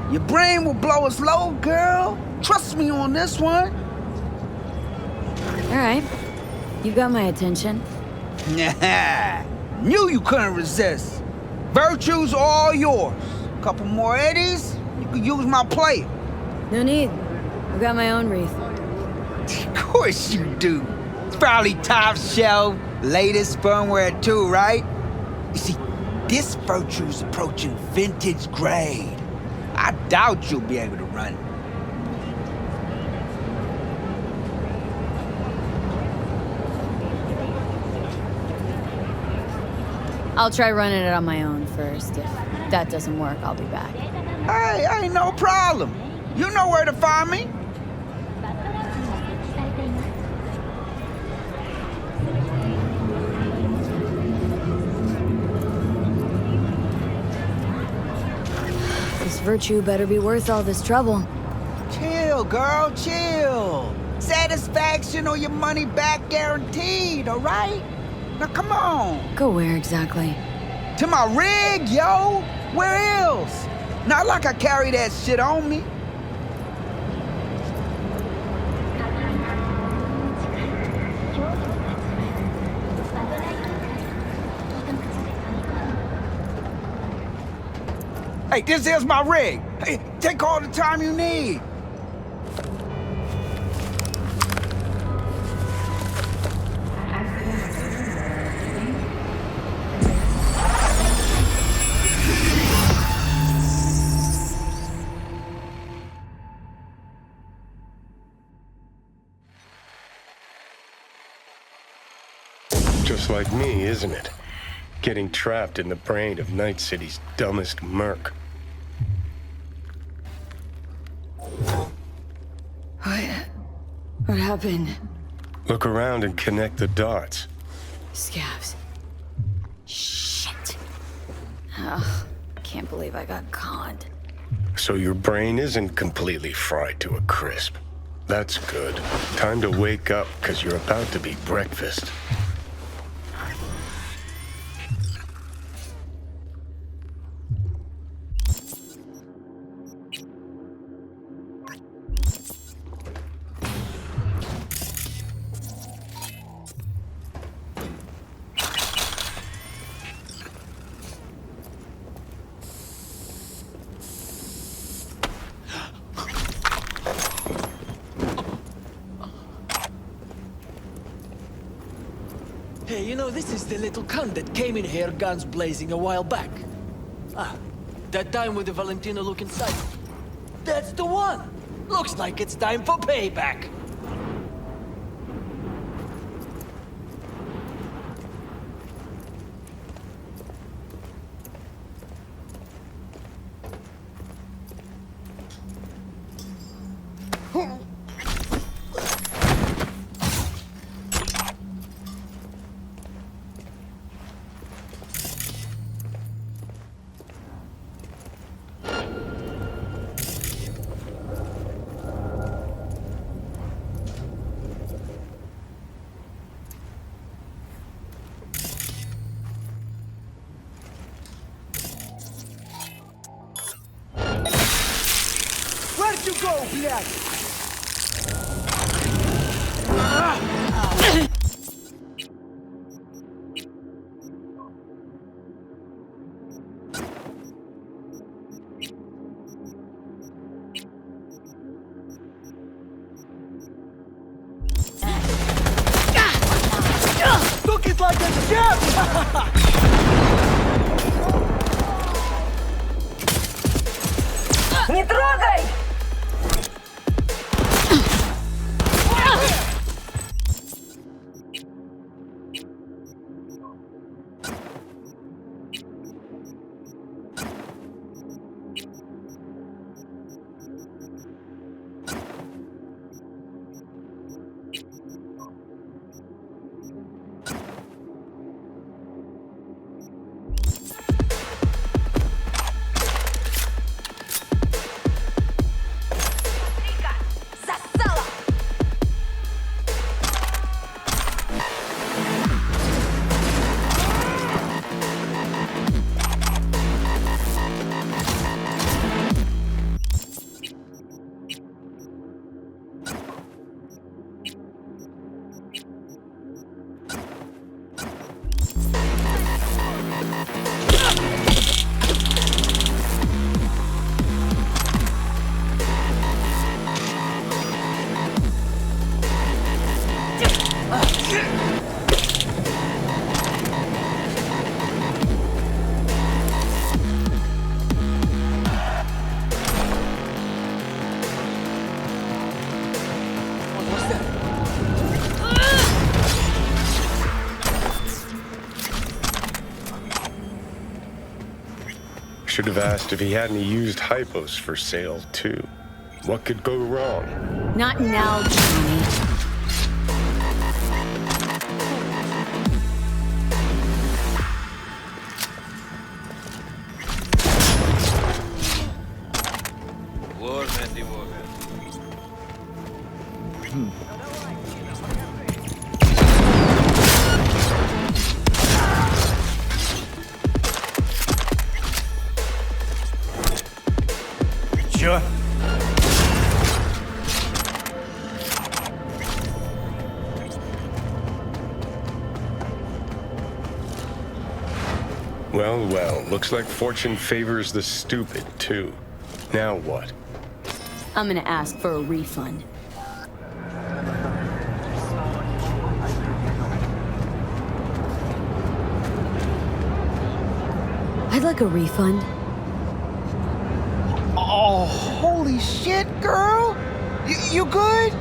Your brain will blow its load, girl. Trust me on this one. All right. You got my attention. Knew you couldn't resist. Virtue's all yours. Couple more eddies, you could use my plate. No need. I've got my own wreath. Of course you do. It's probably top shelf, latest firmware too, right? You see, this Virtue's approaching vintage grade. I doubt you'll be able to run it. I'll try running it on my own first. If that doesn't work, I'll be back. Hey, ain't no problem. You know where to find me. This virtue better be worth all this trouble. Chill, girl, chill. Satisfaction or your money back guaranteed, all right? Now come on. Go where exactly? To my rig, yo. Where else? Not like I carry that shit on me. Hey, this is my rig. Hey, take all the time you need. Just like me, isn't it? Getting trapped in the brain of Night City's dumbest merc. What happened? Look around and connect the dots. Scavs. Shit. Ugh, can't believe I got conned. So your brain isn't completely fried to a crisp. That's good. Time to wake up, because you're about to be breakfast. Hey, you know, this is the little cunt that came in here guns blazing a while back. Ah, that time with the Valentino look inside. That's the one! Looks like it's time for payback. go, блядь! Took it like a champ! Не трогай! Should have asked if he had any used hypos for sale, too. What could go wrong? Not now, Johnny. Sure. Well, well, looks like fortune favors the stupid, too. Now what? I'm gonna ask for a refund. I'd like a refund. Oh, holy shit, girl! You good?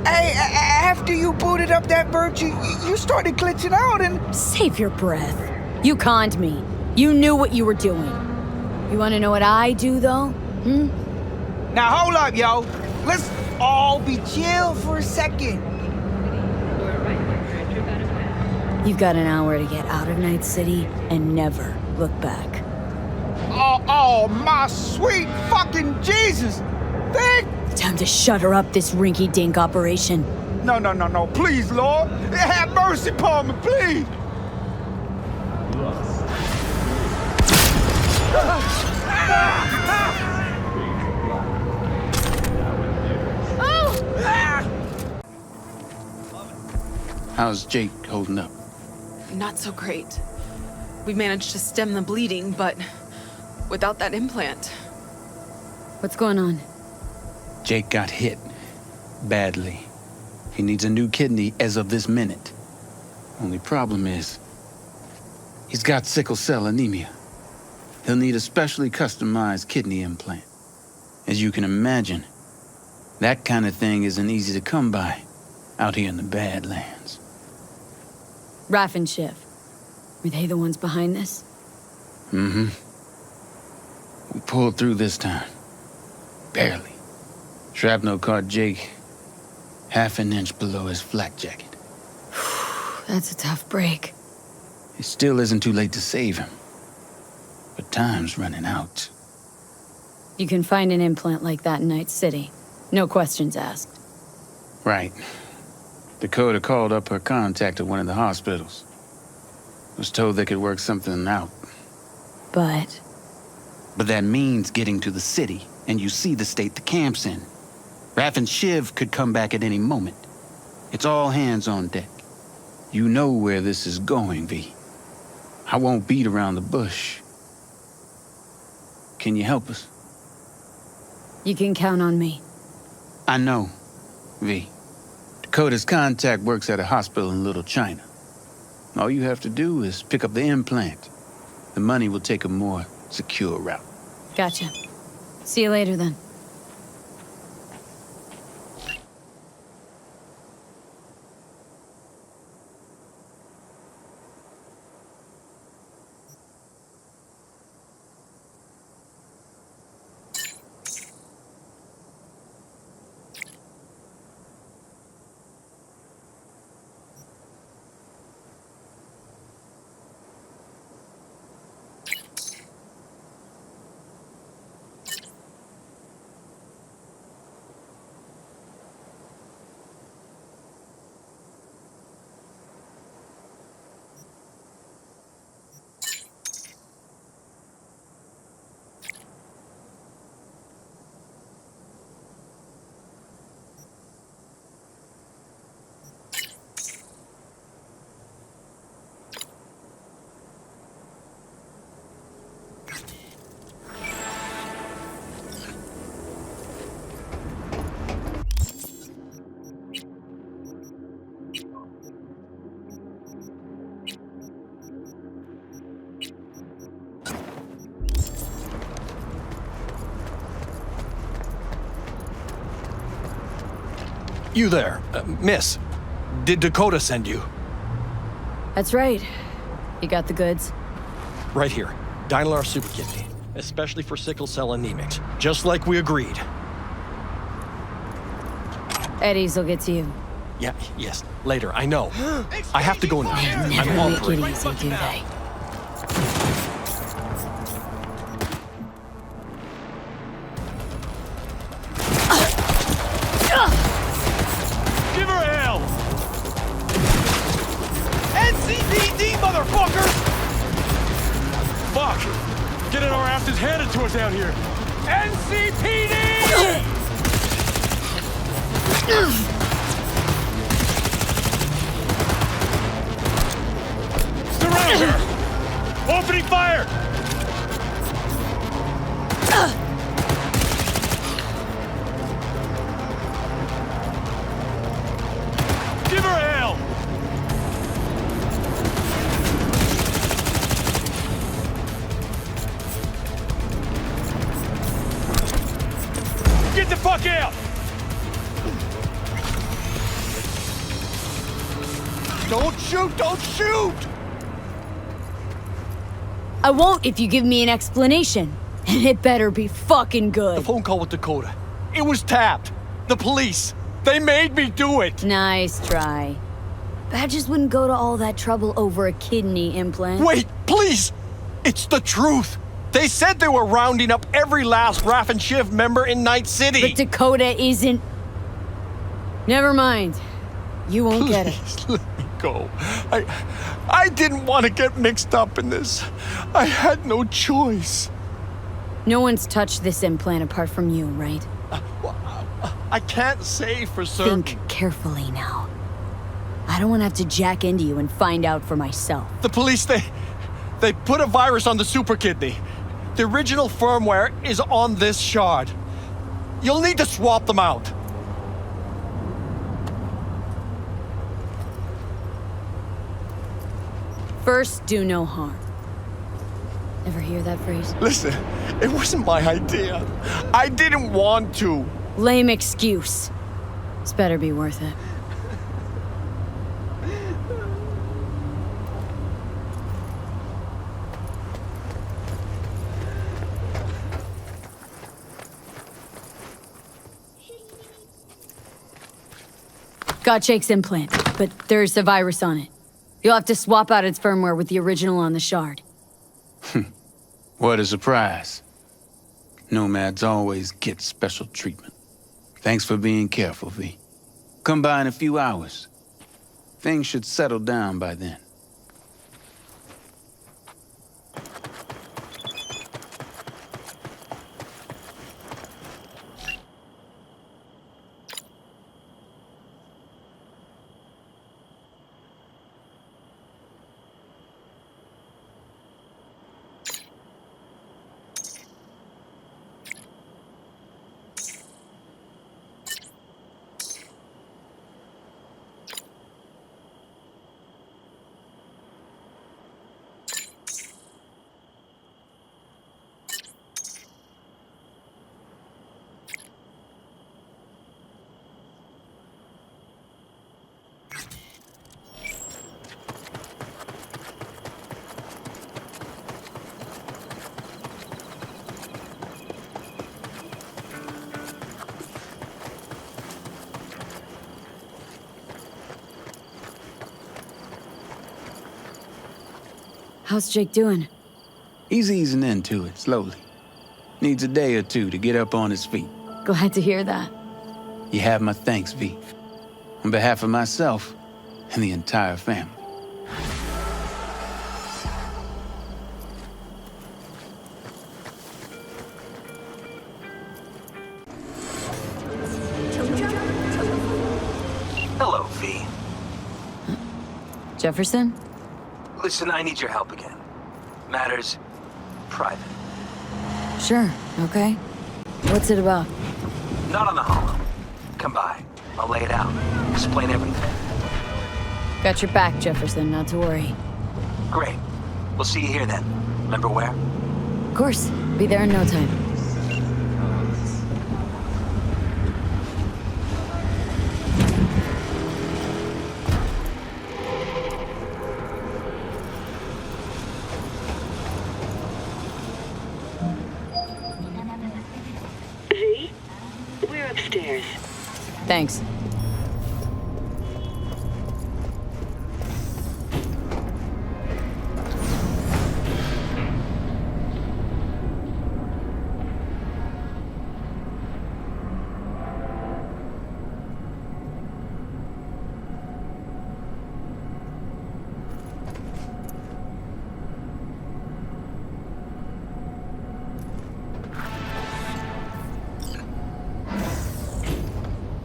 Hey, after you booted up that bird, you started glitching out and... Save your breath. You conned me. You knew what you were doing. You wanna know what I do, though? Hmm? Now hold up, yo. Let's all be chill for a second. You've got an hour to get out of Night City and never look back. Oh, my sweet fucking Jesus! Time to shutter up this rinky-dink operation. No, please, Lord. Have mercy upon me, please. How's Jake holding up? Not so great. We managed to stem the bleeding, but without that implant. What's going on? Jake got hit. Badly. He needs a new kidney as of this minute. Only problem is, he's got sickle cell anemia. He'll need a specially customized kidney implant. As you can imagine, that kind of thing isn't easy to come by out here in the Badlands. Raff and Shiv. Were they the ones behind this? Mm-hmm. We pulled through this time. Barely. Shrapnel caught Jake half an inch below his flak jacket. That's a tough break. It still isn't too late to save him. But time's running out. You can find an implant like that in Night City. No questions asked. Right. Dakota called up her contact at one of the hospitals. Was told they could work something out. But that means getting to the city, and you see the state the camp's in. Raph and Shiv could come back at any moment. It's all hands on deck. You know where this is going, V. I won't beat around the bush. Can you help us? You can count on me. I know, V. Dakota's contact works at a hospital in Little China. All you have to do is pick up the implant. The money will take a more secure route. Gotcha. See you later, then. You there, miss. Did Dakota send you? That's right. You got the goods? Right here. Dynalar Super Kidney. Especially for sickle cell anemics. Just like we agreed. Eddie's will get to you. Yeah, yes. Later, I know. I have to go now. Never I'm make it operating. easy, do they? Give her hell! NCPD, motherfucker! Fuck! Getting our asses handed to us down here. NCPD! Surround her! Opening fire! Give her hell! Get the fuck out! Don't shoot! Don't shoot! I won't if you give me an explanation. And it better be fucking good. The phone call with Dakota. It was tapped. The police. They made me do it. Nice try. Badges wouldn't go to all that trouble over a kidney implant. Wait, please! It's the truth! They said they were rounding up every last Raph and Shiv member in Night City! But Dakota isn't... Never mind. You won't get it. Let me go. I didn't want to get mixed up in this. I had no choice. No one's touched this implant apart from you, right? I can't say for certain. Think carefully now. I don't want to have to jack into you and find out for myself. The police, they put a virus on the Super Kidney. The original firmware is on this shard. You'll need to swap them out. First, do no harm. Ever hear that phrase? Listen, it wasn't my idea. I didn't want to. Lame excuse. This better be worth it. Got Jake's implant, but there's a virus on it. You'll have to swap out its firmware with the original on the shard. What a surprise. Nomads always get special treatment. Thanks for being careful, V. Come by in a few hours. Things should settle down by then. How's Jake doing? He's easing into it, slowly. Needs a day or two to get up on his feet. Glad to hear that. You have my thanks, V. On behalf of myself and the entire family. Hello, V. Jefferson? Listen, I need your help again. Matters private. Sure, okay. What's it about? Not on the holo. Come by. I'll lay it out. Explain everything. Got your back, Jefferson, not to worry. Great. We'll see you here then. Remember where? Of course, be there in no time. V, we're upstairs. Thanks.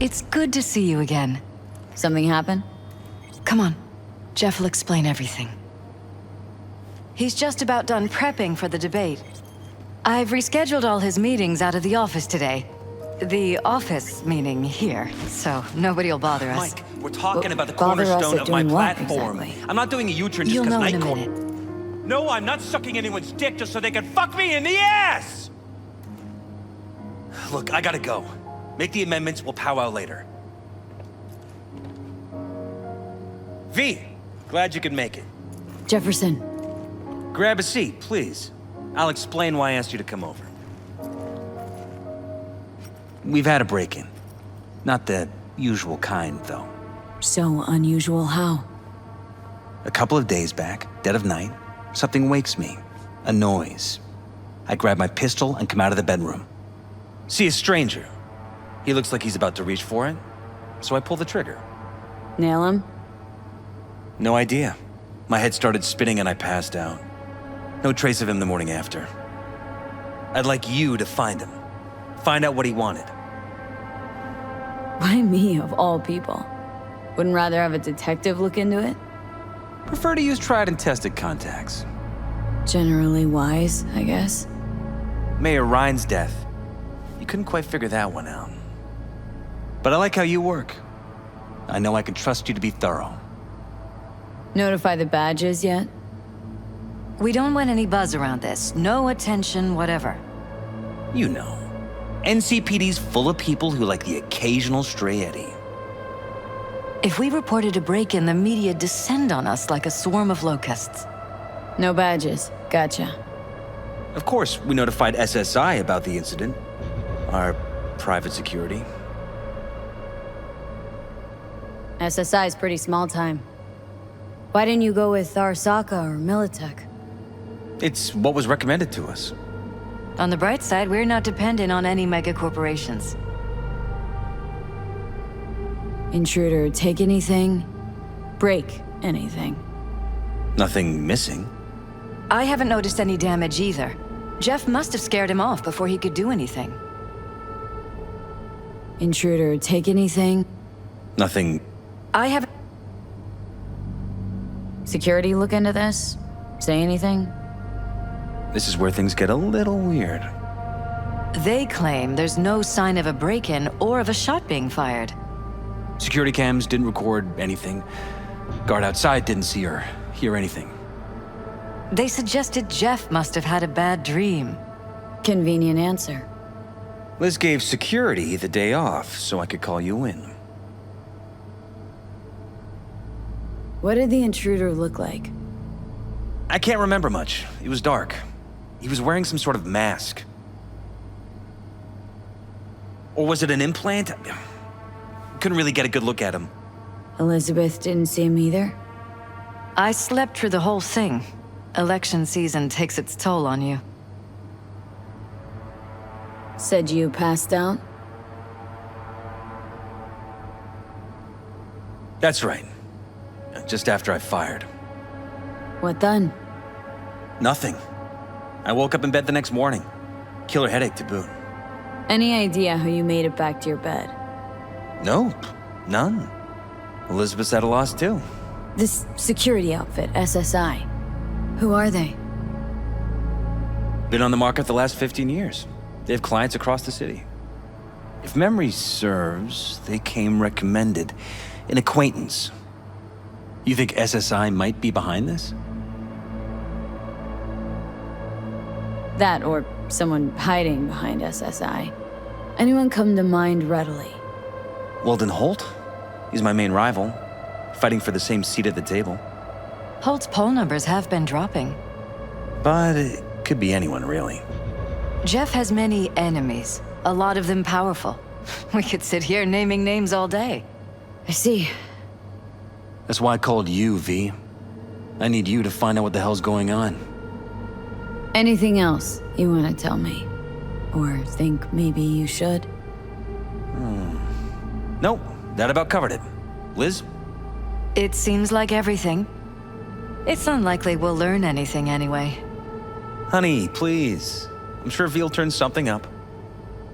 It's good to see you again. Something happened? Come on. Jeff will explain everything. He's just about done prepping for the debate. I've rescheduled all his meetings out of the office today. The office meaning here, so nobody will bother us. Mike, we're talking about the bother us cornerstone at of my doing what, platform. exactly? I'm not doing a U-turn just You'll because know in a Nightcore... minute. No, I'm not sucking anyone's dick just so they can fuck me in the ass! Look, I gotta go. Make the amendments, we'll powwow later. V, glad you could make it. Jefferson. Grab a seat, please. I'll explain why I asked you to come over. We've had a break-in. Not the usual kind, though. So unusual how? A couple of days back, dead of night, something wakes me. A noise. I grab my pistol and come out of the bedroom. See a stranger. He looks like he's about to reach for it, so I pull the trigger. Nail him? No idea. My head started spinning and I passed out. No trace of him the morning after. I'd like you to find him. Find out what he wanted. Why me, of all people? Wouldn't rather have a detective look into it? Prefer to use tried and tested contacts. Generally wise, I guess. Mayor Ryan's death. You couldn't quite figure that one out. But I like how you work. I know I can trust you to be thorough. Notify the badges yet? We don't want any buzz around this. No attention, whatever. You know. NCPD's full of people who like the occasional stray eddy. If we reported a break-in, the media descend on us like a swarm of locusts. No badges. Gotcha. Of course, we notified SSI about the incident. Our private security. SSI's pretty small time. Why didn't you go with Arasaka or Militech? It's what was recommended to us. On the bright side, we're not dependent on any mega corporations. Intruder, take anything, break anything. Nothing missing. I haven't noticed any damage either. Jeff must have scared him off before he could do anything. Intruder, take anything. Nothing. I haven't... Security look into this? Say anything? This is where things get a little weird. They claim there's no sign of a break-in or of a shot being fired. Security cams didn't record anything. Guard outside didn't see or hear anything. They suggested Jeff must have had a bad dream. Convenient answer. Liz gave security the day off so I could call you in. What did the intruder look like? I can't remember much. It was dark. He was wearing some sort of mask. Or was it an implant? Couldn't really get a good look at him. Elizabeth didn't see him either? I slept through the whole thing. Election season takes its toll on you. Said you passed out? That's right. Just after I fired. What then? Nothing. I woke up in bed the next morning. Killer headache to boot. Any idea how you made it back to your bed? Nope. None. Elizabeth's at a loss too. This security outfit, SSI. Who are they? Been on the market the last 15 years. They have clients across the city. If memory serves, they came recommended. An acquaintance. You think SSI might be behind this? That or someone hiding behind SSI. Anyone come to mind readily? Weldon Holt? He's my main rival. Fighting for the same seat at the table. Holt's poll numbers have been dropping. But it could be anyone, really. Jeff has many enemies, a lot of them powerful. We could sit here naming names all day. I see. That's why I called you, V. I need you to find out what the hell's going on. Anything else you want to tell me? Or think maybe you should? Nope, that about covered it. Liz? It seems like everything. It's unlikely we'll learn anything anyway. Honey, please. I'm sure V'll turn something up.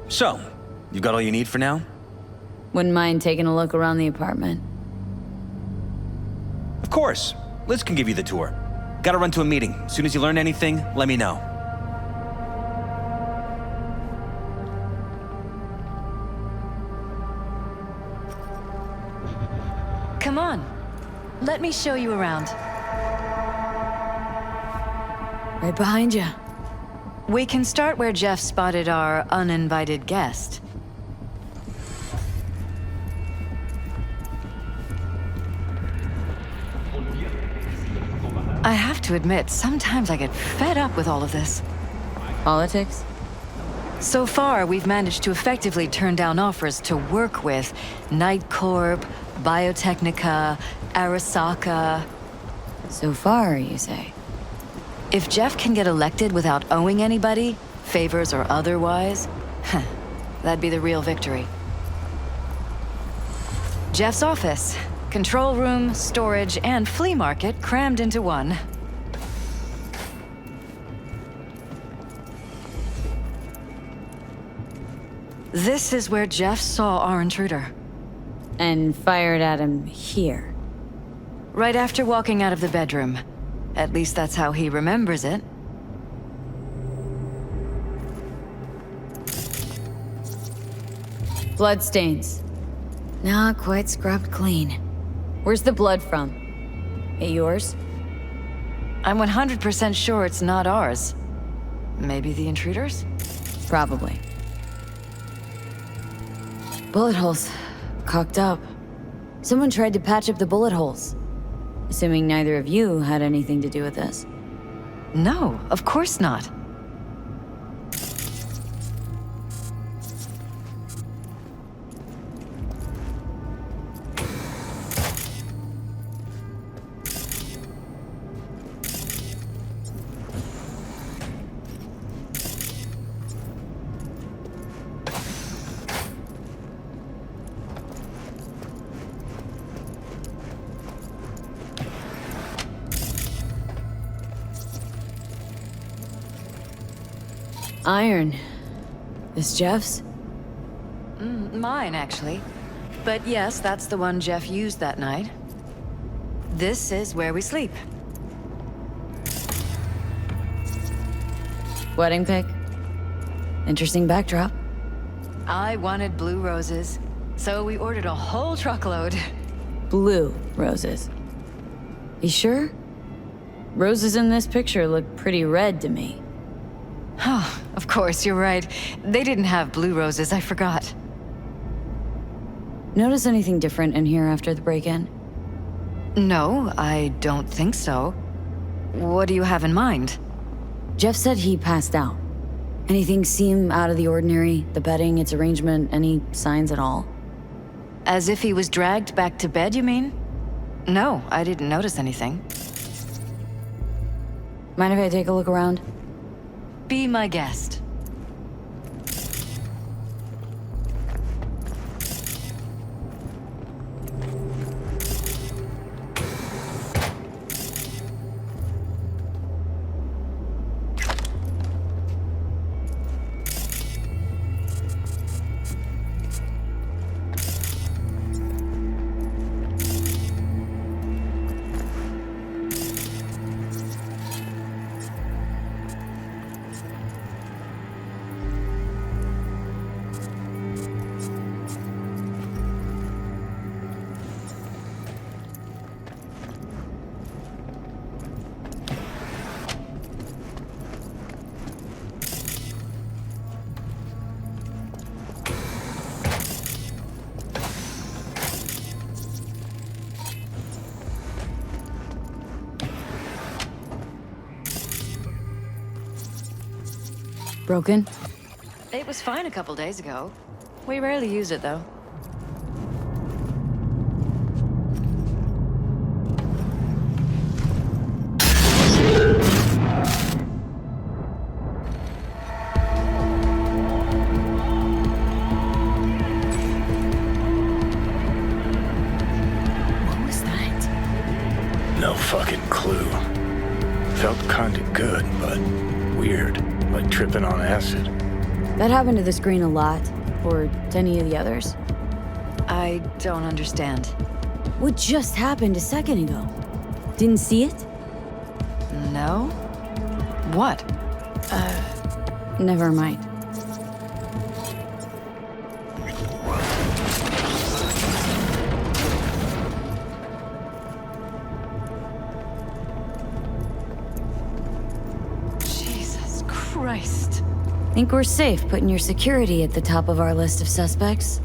So, you got all you need for now? Wouldn't mind taking a look around the apartment. Of course. Liz can give you the tour. Gotta run to a meeting. As soon as you learn anything, let me know. Come on. Let me show you around. Right behind you. We can start where Jeff spotted our uninvited guest. I have to admit, sometimes I get fed up with all of this. Politics? So far, we've managed to effectively turn down offers to work with Night Corp, Biotechnica, Arasaka. So far, you say? If Jeff can get elected without owing anybody, favors or otherwise, that'd be the real victory. Jeff's office. Control room, storage, and flea market crammed into one. This is where Jeff saw our intruder. And fired at him here. Right after walking out of the bedroom. At least that's how he remembers it. Bloodstains. Not quite scrubbed clean. Where's the blood from? It yours? I'm 100% sure it's not ours. Maybe the intruder's? Probably. Bullet holes. Cocked up. Someone tried to patch up the bullet holes. Assuming neither of you had anything to do with this. No, of course not. Iron. This Jeff's? Mine, actually. But yes, that's the one Jeff used that night. This is where we sleep. Wedding pic? Interesting backdrop. I wanted blue roses, so we ordered a whole truckload. Blue roses. You sure? Roses in this picture look pretty red to me. Oh, of course, you're right. They didn't have blue roses, I forgot. Notice anything different in here after the break-in? No, I don't think so. What do you have in mind? Jeff said he passed out. Anything seem out of the ordinary? The bedding, its arrangement, any signs at all? As if he was dragged back to bed, you mean? No, I didn't notice anything. Mind if I take a look around? Be my guest. Broken? It was fine a couple days ago. We rarely use it, though. What was that? No fucking clue. Felt kinda good, but weird. Like tripping on acid. That happened to the screen a lot. Or to any of the others. I don't understand. What just happened a second ago? Didn't see it? No? What? Never mind. Jesus Christ. Think we're safe putting your security at the top of our list of suspects?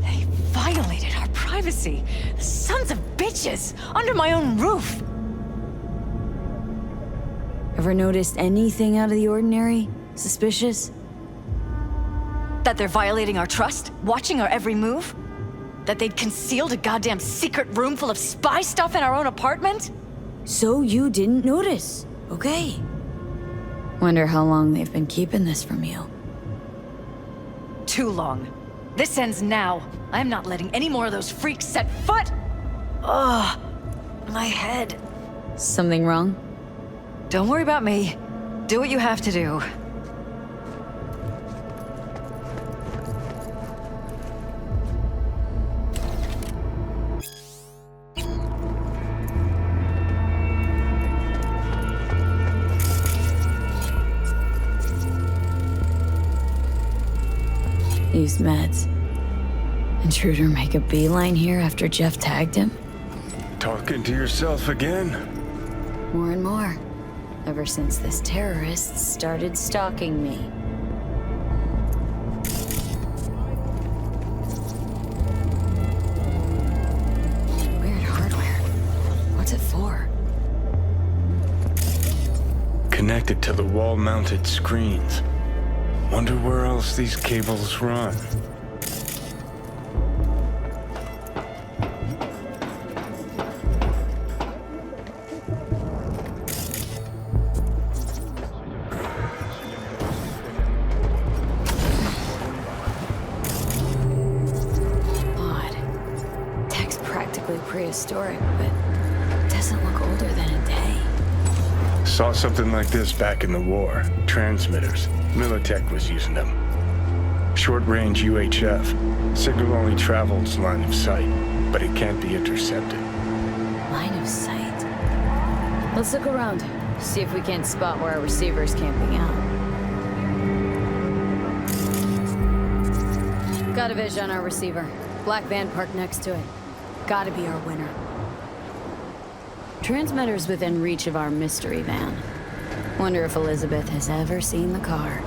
They violated our privacy. The sons of bitches! Under my own roof! Ever noticed anything out of the ordinary? Suspicious? That they're violating our trust? Watching our every move? That they'd concealed a goddamn secret room full of spy stuff in our own apartment? So you didn't notice, okay? Wonder how long they've been keeping this from you. Too long. This ends now. I'm not letting any more of those freaks set foot! Ugh, my head. Something wrong? Don't worry about me. Do what you have to do. Use meds. Intruder make a beeline here after Jeff tagged him? Talking to yourself again? More and more. Ever since this terrorist started stalking me. Weird hardware. What's it for? Connected to the wall-mounted screens. Wonder where else these cables run. Odd. Tech's practically prehistoric, but it doesn't look older than a day. Saw something like this back in the war. Transmitters. Militech was using them. Short-range UHF. Signal only travels line of sight, but it can't be intercepted. Line of sight. Let's look around. See if we can't spot where our receiver's camping out. Got a vision on our receiver. Black van parked next to it. Gotta be our winner. Transmitter's within reach of our mystery van. Wonder if Elizabeth has ever seen the car.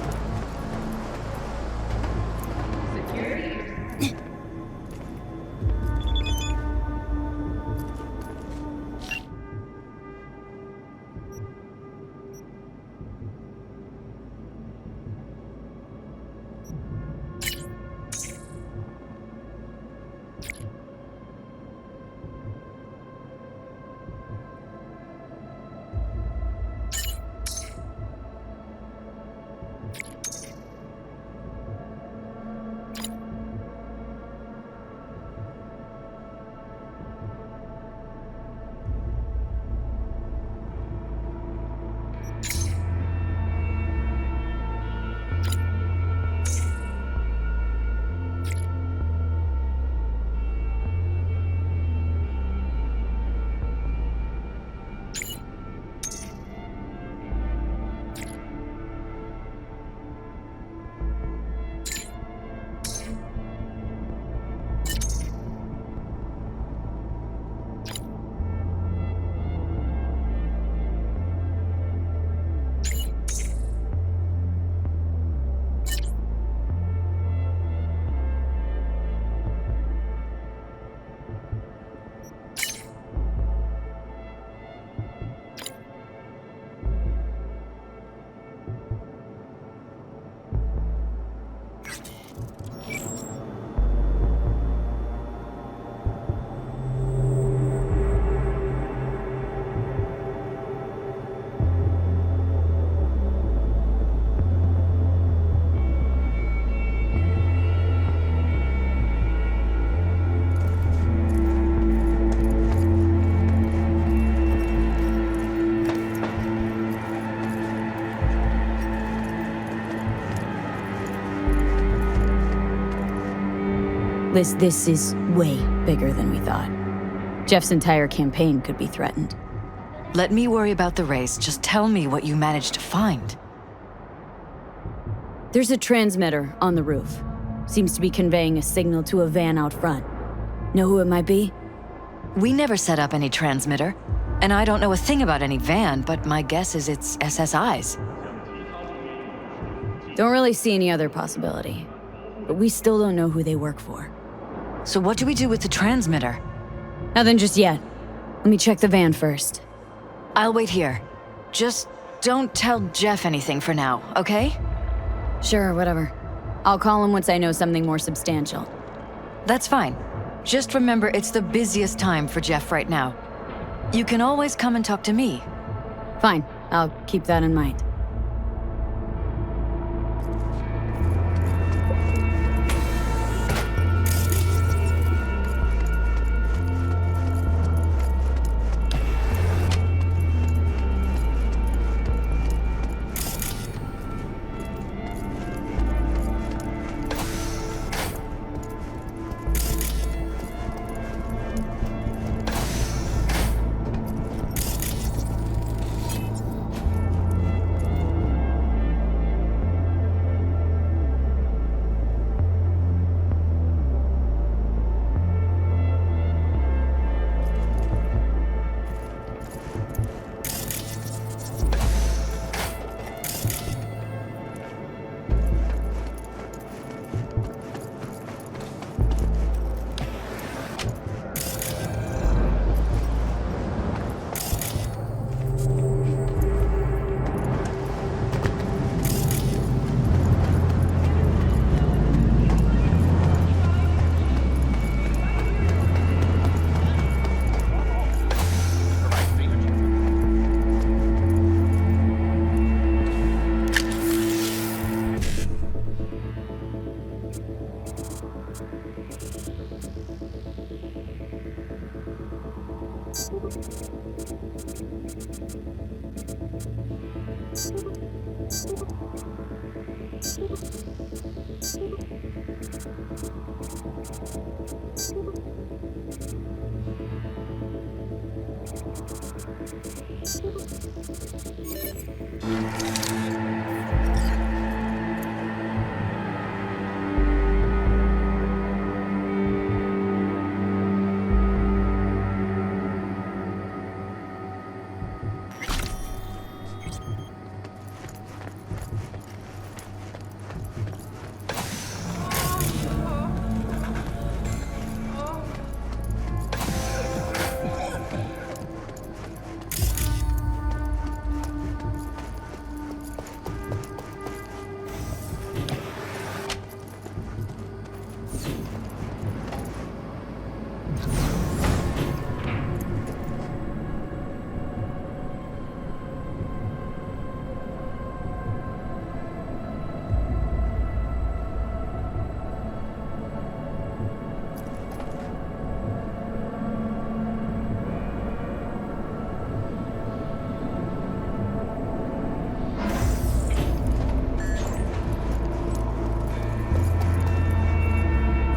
This is way bigger than we thought. Jeff's entire campaign could be threatened. Let me worry about the race. Just tell me what you managed to find. There's a transmitter on the roof. Seems to be conveying a signal to a van out front. Know who it might be? We never set up any transmitter. And I don't know a thing about any van, but my guess is it's SSI's. Don't really see any other possibility. But we still don't know who they work for. So what do we do with the transmitter? Nothing just yet. Let me check the van first. I'll wait here. Just don't tell Jeff anything for now, okay? Sure, whatever. I'll call him once I know something more substantial. That's fine. Just remember it's the busiest time for Jeff right now. You can always come and talk to me. Fine, I'll keep that in mind.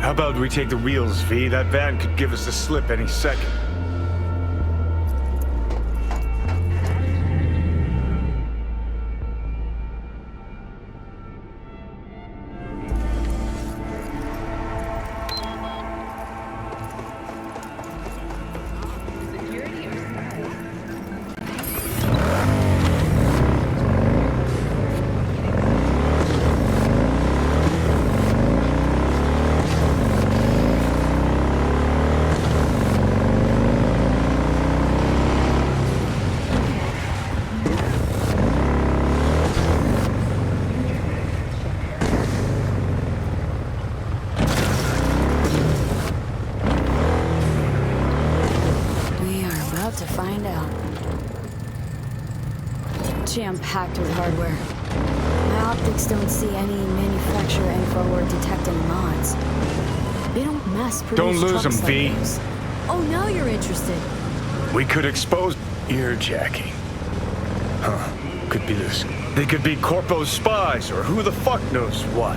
How about we take the wheels, V? That van could give us the slip any second. Jam-packed with hardware. My optics don't see any manufacturer info or detect any mods. They don't mass produce. Don't lose them, trucks V. like those. Oh, now you're interested. We could expose earjacking. Huh. Could be this. They could be Corpo's spies, or who the fuck knows what.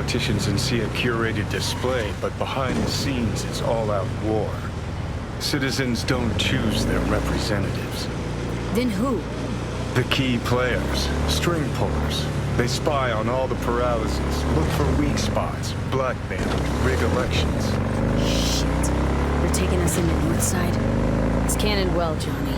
politicians and see a curated display, but behind the scenes it's all-out war. Citizens don't choose their representatives. Then who? The key players, string pullers. They spy on all the paralyses, look for weak spots, blackmail, rig elections. Shit. They're taking us into Northside. It's cannon well, Johnny.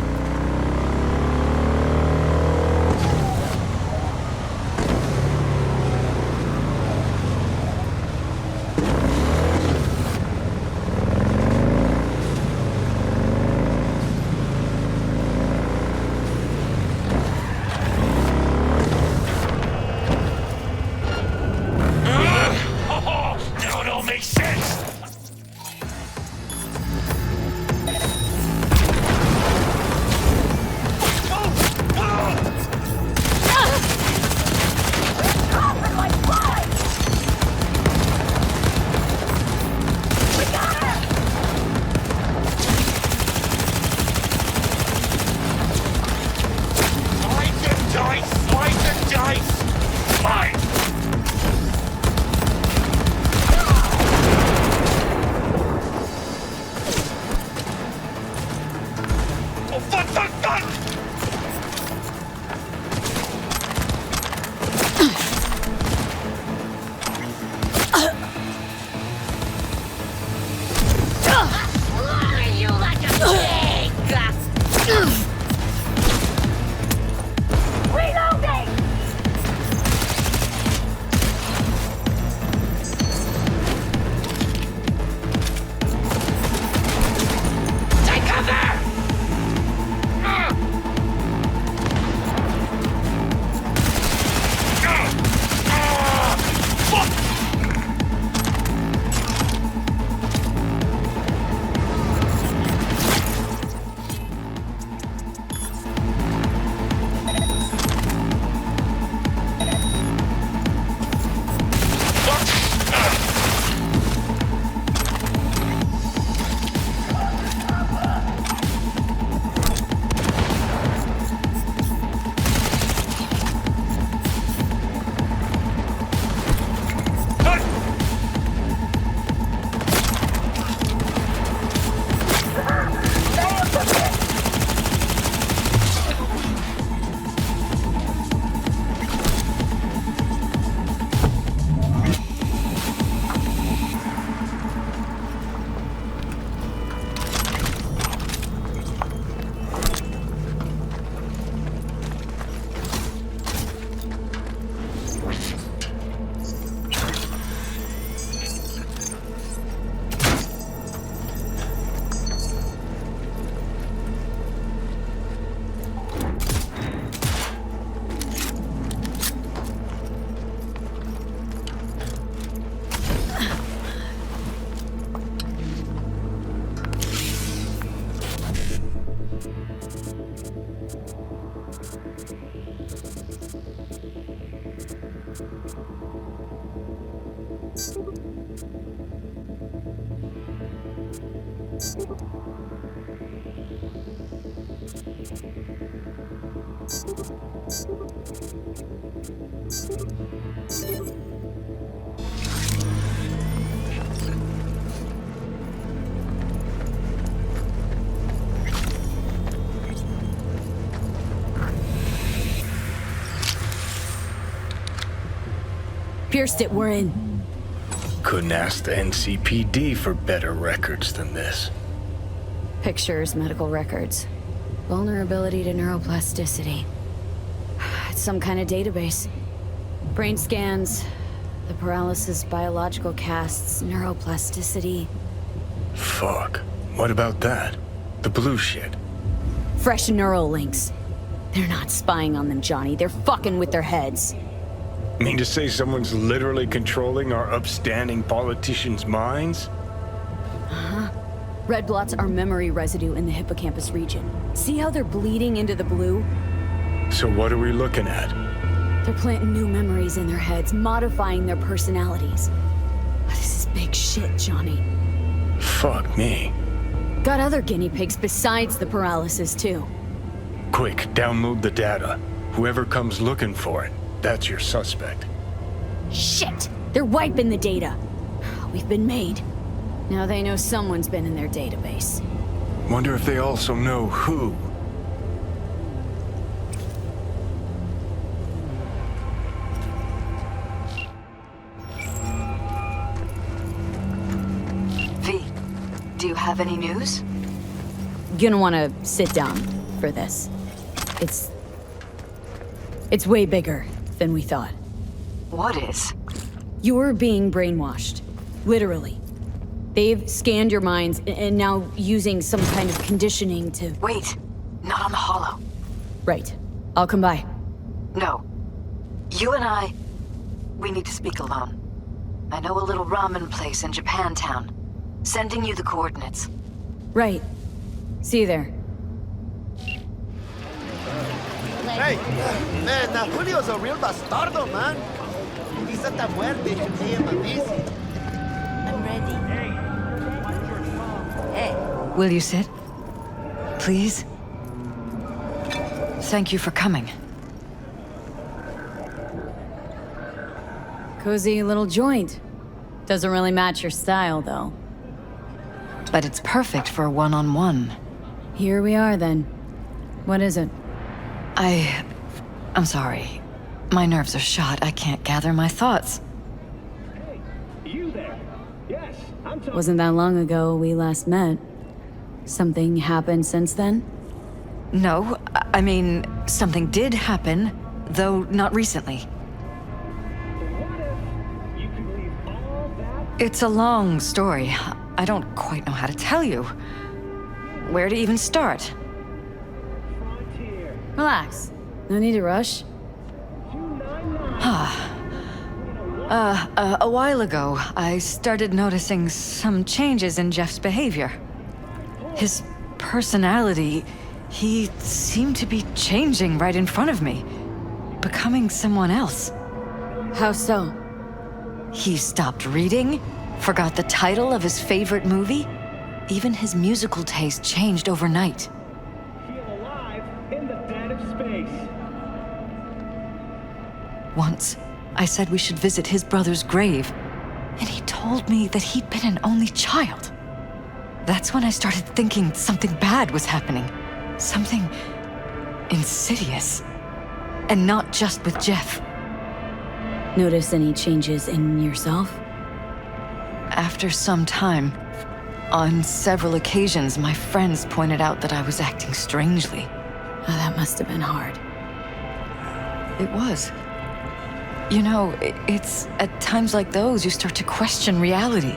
Pierced it, we're in. Couldn't ask the NCPD for better records than this. Pictures, medical records. Vulnerability to neuroplasticity. It's some kind of database. Brain scans, the paralysis, biological casts, neuroplasticity. Fuck. What about that? The blue shit. Fresh neural links. They're not spying on them, Johnny. They're fucking with their heads. Mean to say someone's literally controlling our upstanding politicians' minds? Uh-huh. Red blots are memory residue in the hippocampus region. See how they're bleeding into the blue? So what are we looking at? They're planting new memories in their heads, modifying their personalities. This is big shit, Johnny. Fuck me. Got other guinea pigs besides the paralysis, too. Quick, download the data. Whoever comes looking for it, that's your suspect. Shit! They're wiping the data. We've been made. Now they know someone's been in their database. Wonder if they also know who. V, do you have any news? Gonna wanna sit down for this. It's way bigger than we thought. What is? You're being brainwashed. Literally. They've scanned your minds and now using some kind of conditioning to... Wait, not on the Hollow. Right. I'll come by. No. You and we need to speak alone. I know a little ramen place in Japantown. Sending you the coordinates. Right. See you there. Hey, man, Julio's a real bastardo, man. He's at the muerte to me and my busy. I'm ready. Hey. Will you sit? Please? Thank you for coming. Cozy little joint. Doesn't really match your style, though. But it's perfect for a one-on-one. Here we are, then. What is it? I'm sorry. My nerves are shot. I can't gather my thoughts. You there? Yes, I'm talking. Wasn't that long ago we last met. Something happened since then? No, I mean, something did happen, though not recently. It's a long story. I don't quite know how to tell you. Where to even start? Relax. No need to rush. A while ago, I started noticing some changes in Jeff's behavior. His personality, he seemed to be changing right in front of me, becoming someone else. How so? He stopped reading, forgot the title of his favorite movie. Even his musical taste changed overnight. Feel alive in the dead of space. Once, I said we should visit his brother's grave, and he told me that he'd been an only child. That's when I started thinking something bad was happening. Something insidious. And not just with Jeff. Notice any changes in yourself? After some time, on several occasions, my friends pointed out that I was acting strangely. Oh, that must have been hard. It was. You know, it's at times like those you start to question reality.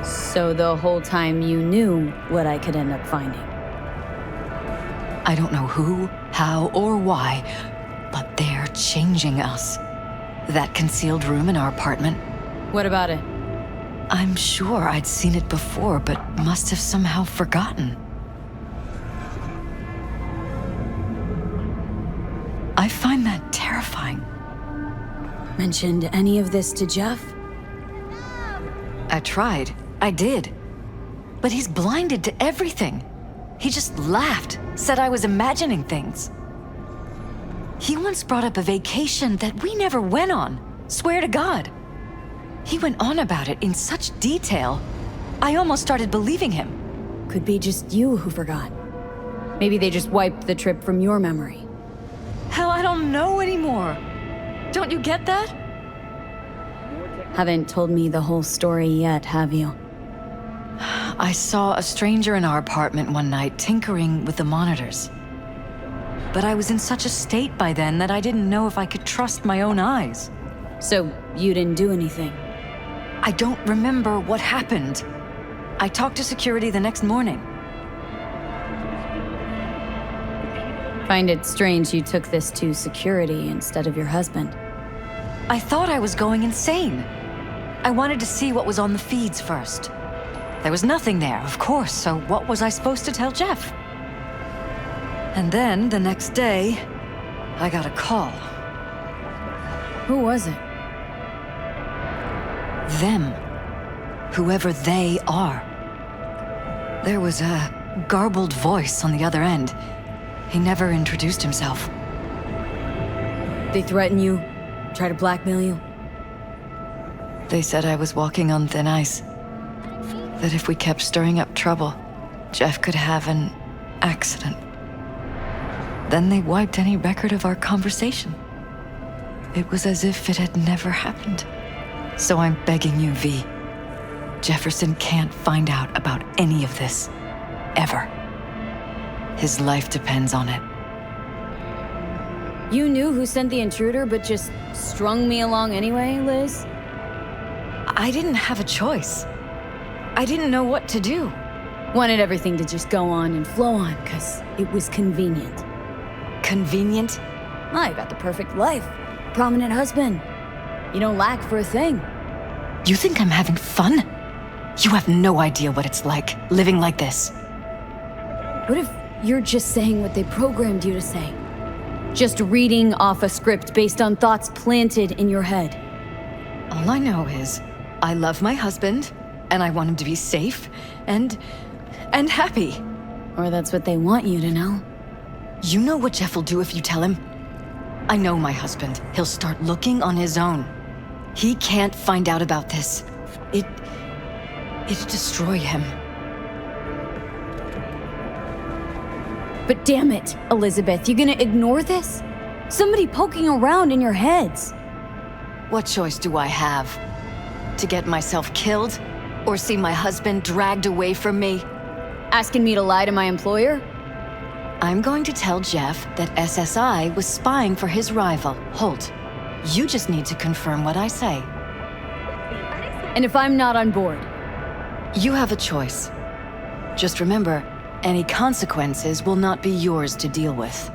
So the whole time you knew what I could end up finding? I don't know who, how, or why, but they're changing us. That concealed room in our apartment. What about it? I'm sure I'd seen it before, but must have somehow forgotten. I find that terrifying. Mentioned any of this to Jeff? I tried. I did. But he's blinded to everything. He just laughed, said I was imagining things. He once brought up a vacation that we never went on. Swear to God. He went on about it in such detail, I almost started believing him. Could be just you who forgot. Maybe they just wiped the trip from your memory. Hell, I don't know anymore. Don't you get that? Haven't told me the whole story yet, have you? I saw a stranger in our apartment one night tinkering with the monitors. But I was in such a state by then that I didn't know if I could trust my own eyes. So you didn't do anything? I don't remember what happened. I talked to security the next morning. Find it strange you took this to security instead of your husband. I thought I was going insane. I wanted to see what was on the feeds first. There was nothing there, of course, so what was I supposed to tell Jeff? And then, the next day, I got a call. Who was it? Them. Whoever they are. There was a garbled voice on the other end. He never introduced himself. They threaten you? Try to blackmail you? They said I was walking on thin ice. That if we kept stirring up trouble, Jeff could have an accident. Then they wiped any record of our conversation. It was as if it had never happened. So I'm begging you, V. Jefferson can't find out about any of this. Ever. His life depends on it. You knew who sent the intruder, but just strung me along anyway, Liz? I didn't have a choice. I didn't know what to do. Wanted everything to just go on and flow on, because it was convenient. Convenient? I got the perfect life. Prominent husband. You don't lack for a thing. You think I'm having fun? You have no idea what it's like, living like this. What if you're just saying what they programmed you to say? Just reading off a script based on thoughts planted in your head? All I know is, I love my husband, and I want him to be safe, and happy. Or that's what they want you to know. You know what Jeff will do if you tell him? I know my husband. He'll start looking on his own. He can't find out about this. It'd destroy him. But damn it, Elizabeth, you gonna ignore this? Somebody poking around in your heads. What choice do I have? To get myself killed? Or see my husband dragged away from me? Asking me to lie to my employer? I'm going to tell Jeff that SSI was spying for his rival, Holt. You just need to confirm what I say. And if I'm not on board? You have a choice. Just remember, any consequences will not be yours to deal with.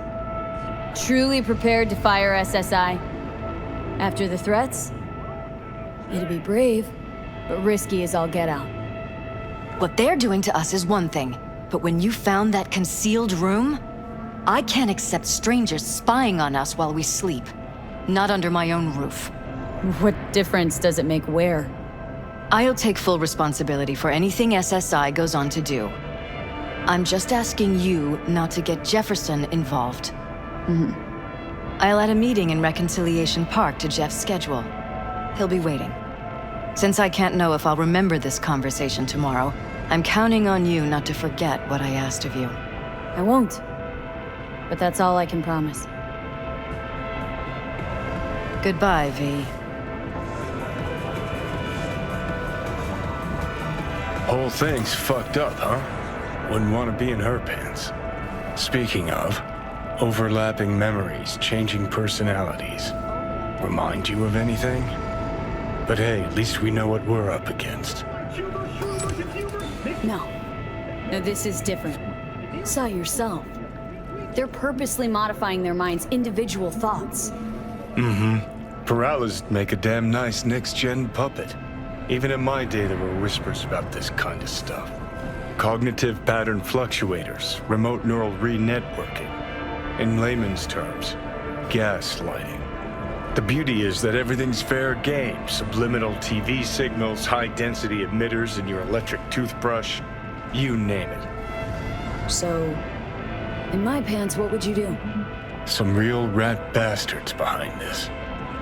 Truly prepared to fire SSI? After the threats? It'd be brave, but risky as all get out. What they're doing to us is one thing, but when you found that concealed room, I can't accept strangers spying on us while we sleep. Not under my own roof. What difference does it make where? I'll take full responsibility for anything SSI goes on to do. I'm just asking you not to get Jefferson involved. I'll add a meeting in Reconciliation Park to Jeff's schedule. He'll be waiting. Since I can't know if I'll remember this conversation tomorrow, I'm counting on you not to forget what I asked of you. I won't. But that's all I can promise. Goodbye, V. Whole thing's fucked up, huh? Wouldn't want to be in her pants. Speaking of, overlapping memories, changing personalities. Remind you of anything? But hey, at least we know what we're up against. No, this is different. Saw yourself. They're purposely modifying their minds' individual thoughts. Peralez make a damn nice next-gen puppet. Even in my day, there were whispers about this kind of stuff. Cognitive pattern fluctuators, remote neural re-networking. In layman's terms, gaslighting. The beauty is that everything's fair game. Subliminal TV signals, high-density emitters in your electric toothbrush. You name it. So, in my pants, what would you do? Some real rat bastards behind this.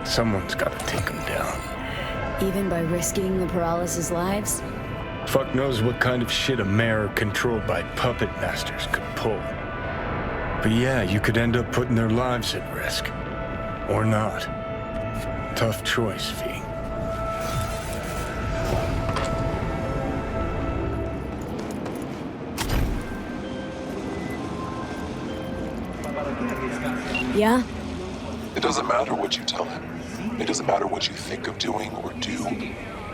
Someone's got to take them down. Even by risking the Peralez's lives? Fuck knows what kind of shit a mayor controlled by puppet masters could pull. But yeah, you could end up putting their lives at risk. Or not. Tough choice, V. Yeah? It doesn't matter what you tell him. It doesn't matter what you think of doing or do.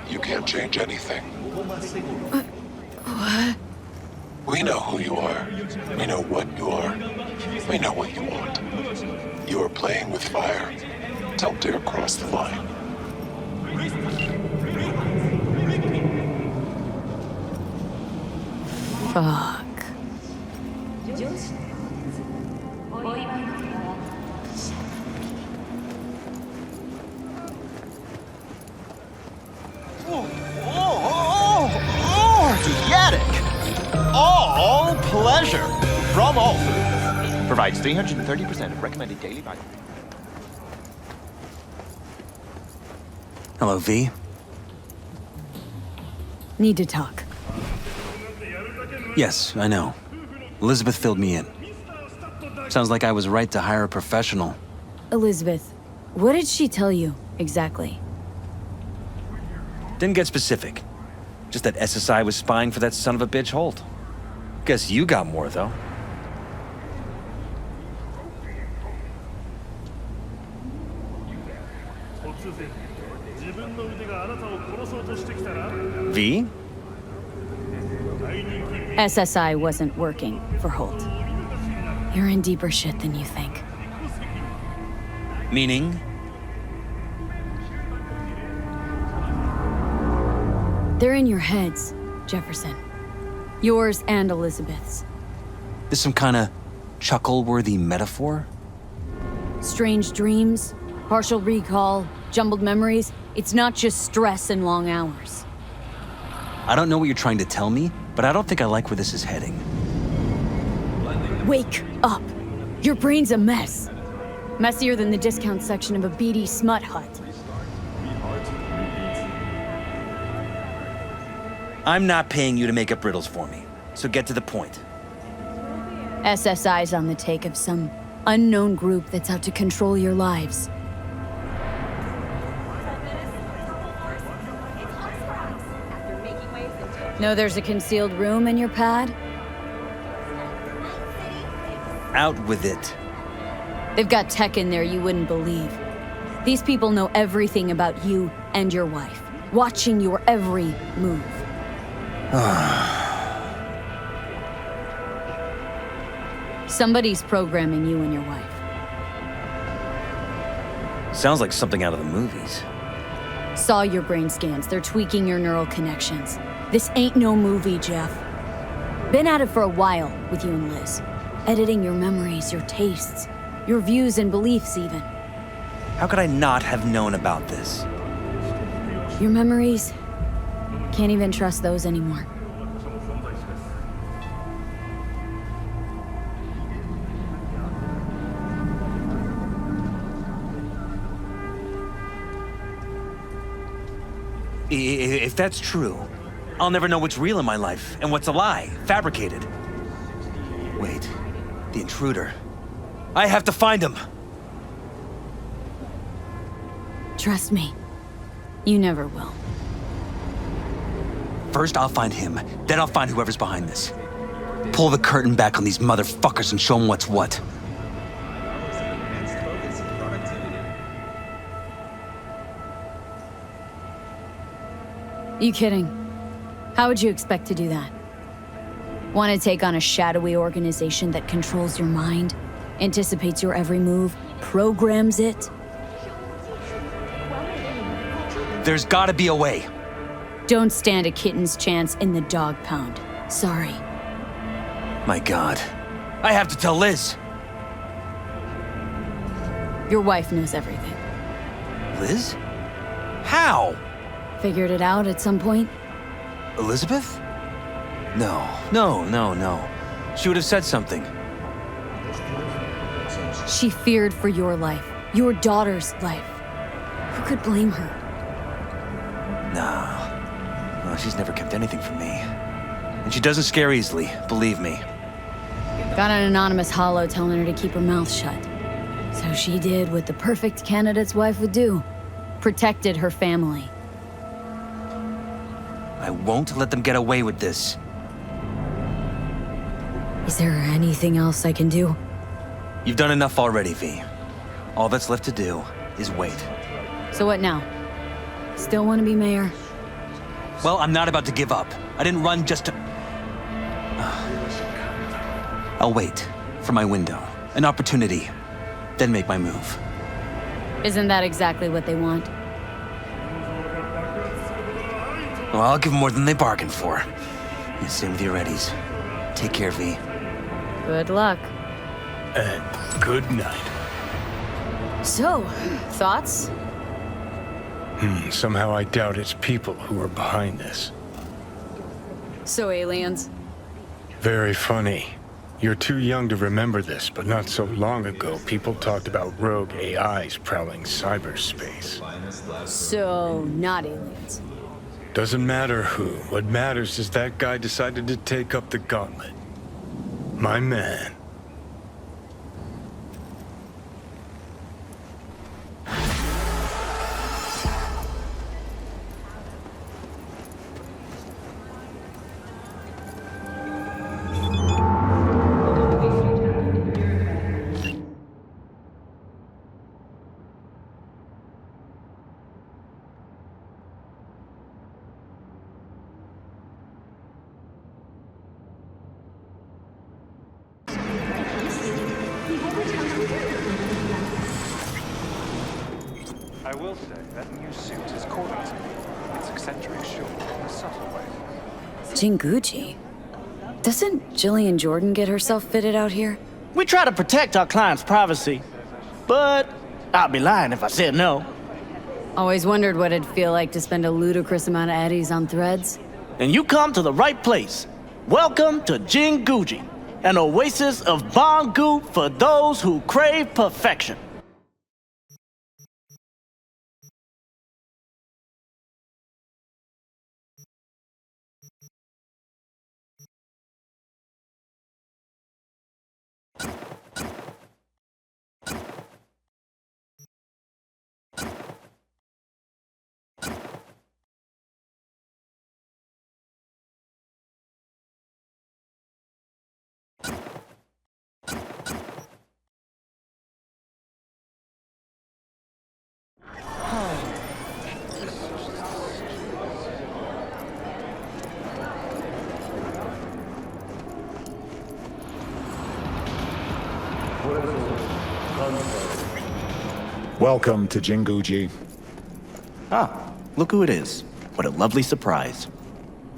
You can't change anything. What? We know who you are. We know what you are. We know what you want. You are playing with fire. Don't dare cross the line. Fuck. All pleasure from all food. Provides 330% of recommended daily value. Hello, V. Need to talk. Yes, I know. Elizabeth filled me in. Sounds like I was right to hire a professional. Elizabeth, what did she tell you, exactly? Didn't get specific. Just that SSI was spying for that son of a bitch Holt. Guess you got more, though. V? SSI wasn't working for Holt. You're in deeper shit than you think. Meaning? They're in your heads, Jefferson. Yours and Elizabeth's. This some kind of chuckle-worthy metaphor? Strange dreams, partial recall, jumbled memories. It's not just stress and long hours. I don't know what you're trying to tell me, but I don't think I like where this is heading. Wake up! Your brain's a mess. Messier than the discount section of a beady smut hut. I'm not paying you to make up riddles for me, so get to the point. SSI's on the take of some unknown group that's out to control your lives. Know there's a concealed room in your pad? Out with it. They've got tech in there you wouldn't believe. These people know everything about you and your wife, watching your every move. Somebody's programming you and your wife. Sounds like something out of the movies. Saw your brain scans. They're tweaking your neural connections. This ain't no movie, Jeff. Been at it for a while with you and Liz. Editing your memories, your tastes, your views and beliefs even. How could I not have known about this? Your memories? Can't even trust those anymore. If that's true, I'll never know what's real in my life and what's a lie, fabricated. Wait, the intruder. I have to find him! Trust me, you never will. First, I'll find him, then I'll find whoever's behind this. Pull the curtain back on these motherfuckers and show them what's what. You kidding? How would you expect to do that? Want to take on a shadowy organization that controls your mind, anticipates your every move, programs it? There's gotta be a way. Don't stand a kitten's chance in the dog pound. Sorry. My God. I have to tell Liz. Your wife knows everything. Liz? How? Figured it out at some point? Elizabeth? No. She would have said something. She feared for your life, your daughter's life. Who could blame her? Nah. Well, she's never kept anything from me. And she doesn't scare easily, believe me. Got an anonymous holo telling her to keep her mouth shut. So she did what the perfect candidate's wife would do. Protected her family. I won't let them get away with this. Is there anything else I can do? You've done enough already, V. All that's left to do is wait. So what now? Still want to be mayor? Well, I'm not about to give up. I didn't run just to... I'll wait for my window, an opportunity, then make my move. Isn't that exactly what they want? Well, I'll give them more than they bargained for. And same with your Eddies. Take care, V. Good luck. And good night. So, thoughts? Somehow I doubt it's people who are behind this. So aliens? Very funny. You're too young to remember this, but not so long ago, people talked about rogue AIs prowling cyberspace. So, not aliens. Doesn't matter who. What matters is that guy decided to take up the gauntlet. My man. I will say that new suit is calling to me. Its eccentric show in a subtle way. Jinguji? Doesn't Jillian Jordan get herself fitted out here? We try to protect our clients' privacy, but I'd be lying if I said no. Always wondered what it'd feel like to spend a ludicrous amount of eddies on threads. And you come to the right place. Welcome to Jinguji, an oasis of Bangu for those who crave perfection. Welcome to Jinguji. Ah, look who it is. What a lovely surprise.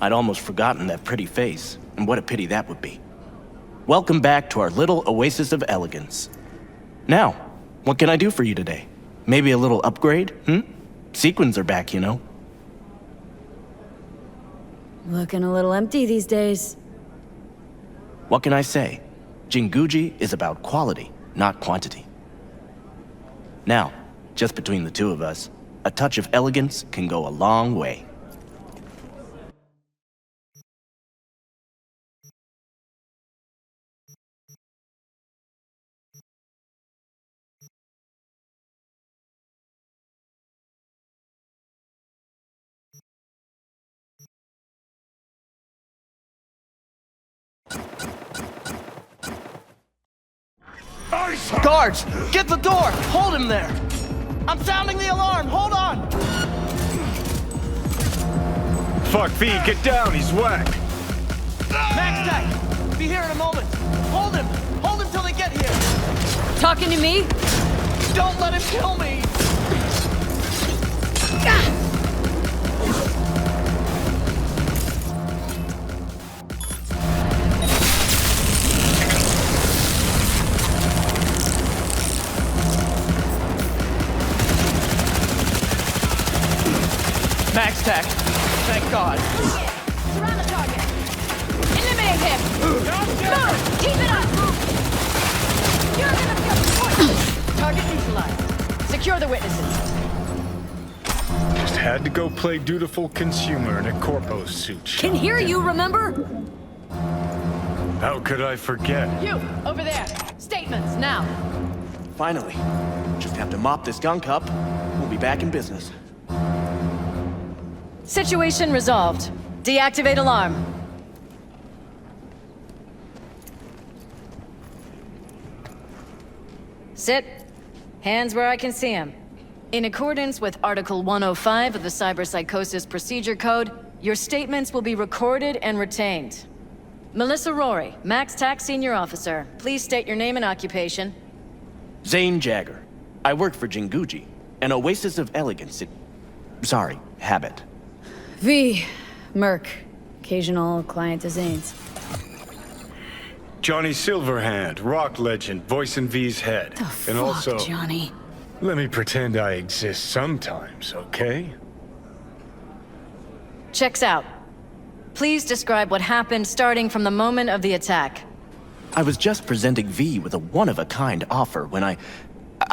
I'd almost forgotten that pretty face, and what a pity that would be. Welcome back to our little oasis of elegance. Now, what can I do for you today? Maybe a little upgrade, Sequins are back, you know. Looking a little empty these days. What can I say? Jinguji is about quality, not quantity. Now, just between the two of us, a touch of elegance can go a long way. Guards, get the door! Hold him there! I'm sounding the alarm! Hold on! Fuck V, get down, he's whacked! Max Tech! Be here in a moment! Hold him! Hold him till they get here! Talking to me? Don't let him kill me! Max Tech. Thank God. Surround the target. Eliminate him. Move. Keep it up. You're gonna feel target neutralized. Secure the witnesses. Just had to go play dutiful consumer in a corpo suit. Can hear you, remember? How could I forget? You, over there. Statements, now. Finally. Just have to mop this gunk up. We'll be back in business. Situation resolved. Deactivate alarm. Sit. Hands where I can see them. In accordance with Article 105 of the Cyberpsychosis Procedure Code, your statements will be recorded and retained. Melissa Rory, Max Tac Senior Officer. Please state your name and occupation. Zane Jagger. I work for Jinguji, an oasis of elegance. Sorry, habit. V. Merc. Occasional client to Zane's. Johnny Silverhand, rock legend, voicing V's head. The and fuck, also, Johnny? let me pretend I exist sometimes, okay? Checks out. Please describe what happened starting from the moment of the attack. I was just presenting V with a one-of-a-kind offer when I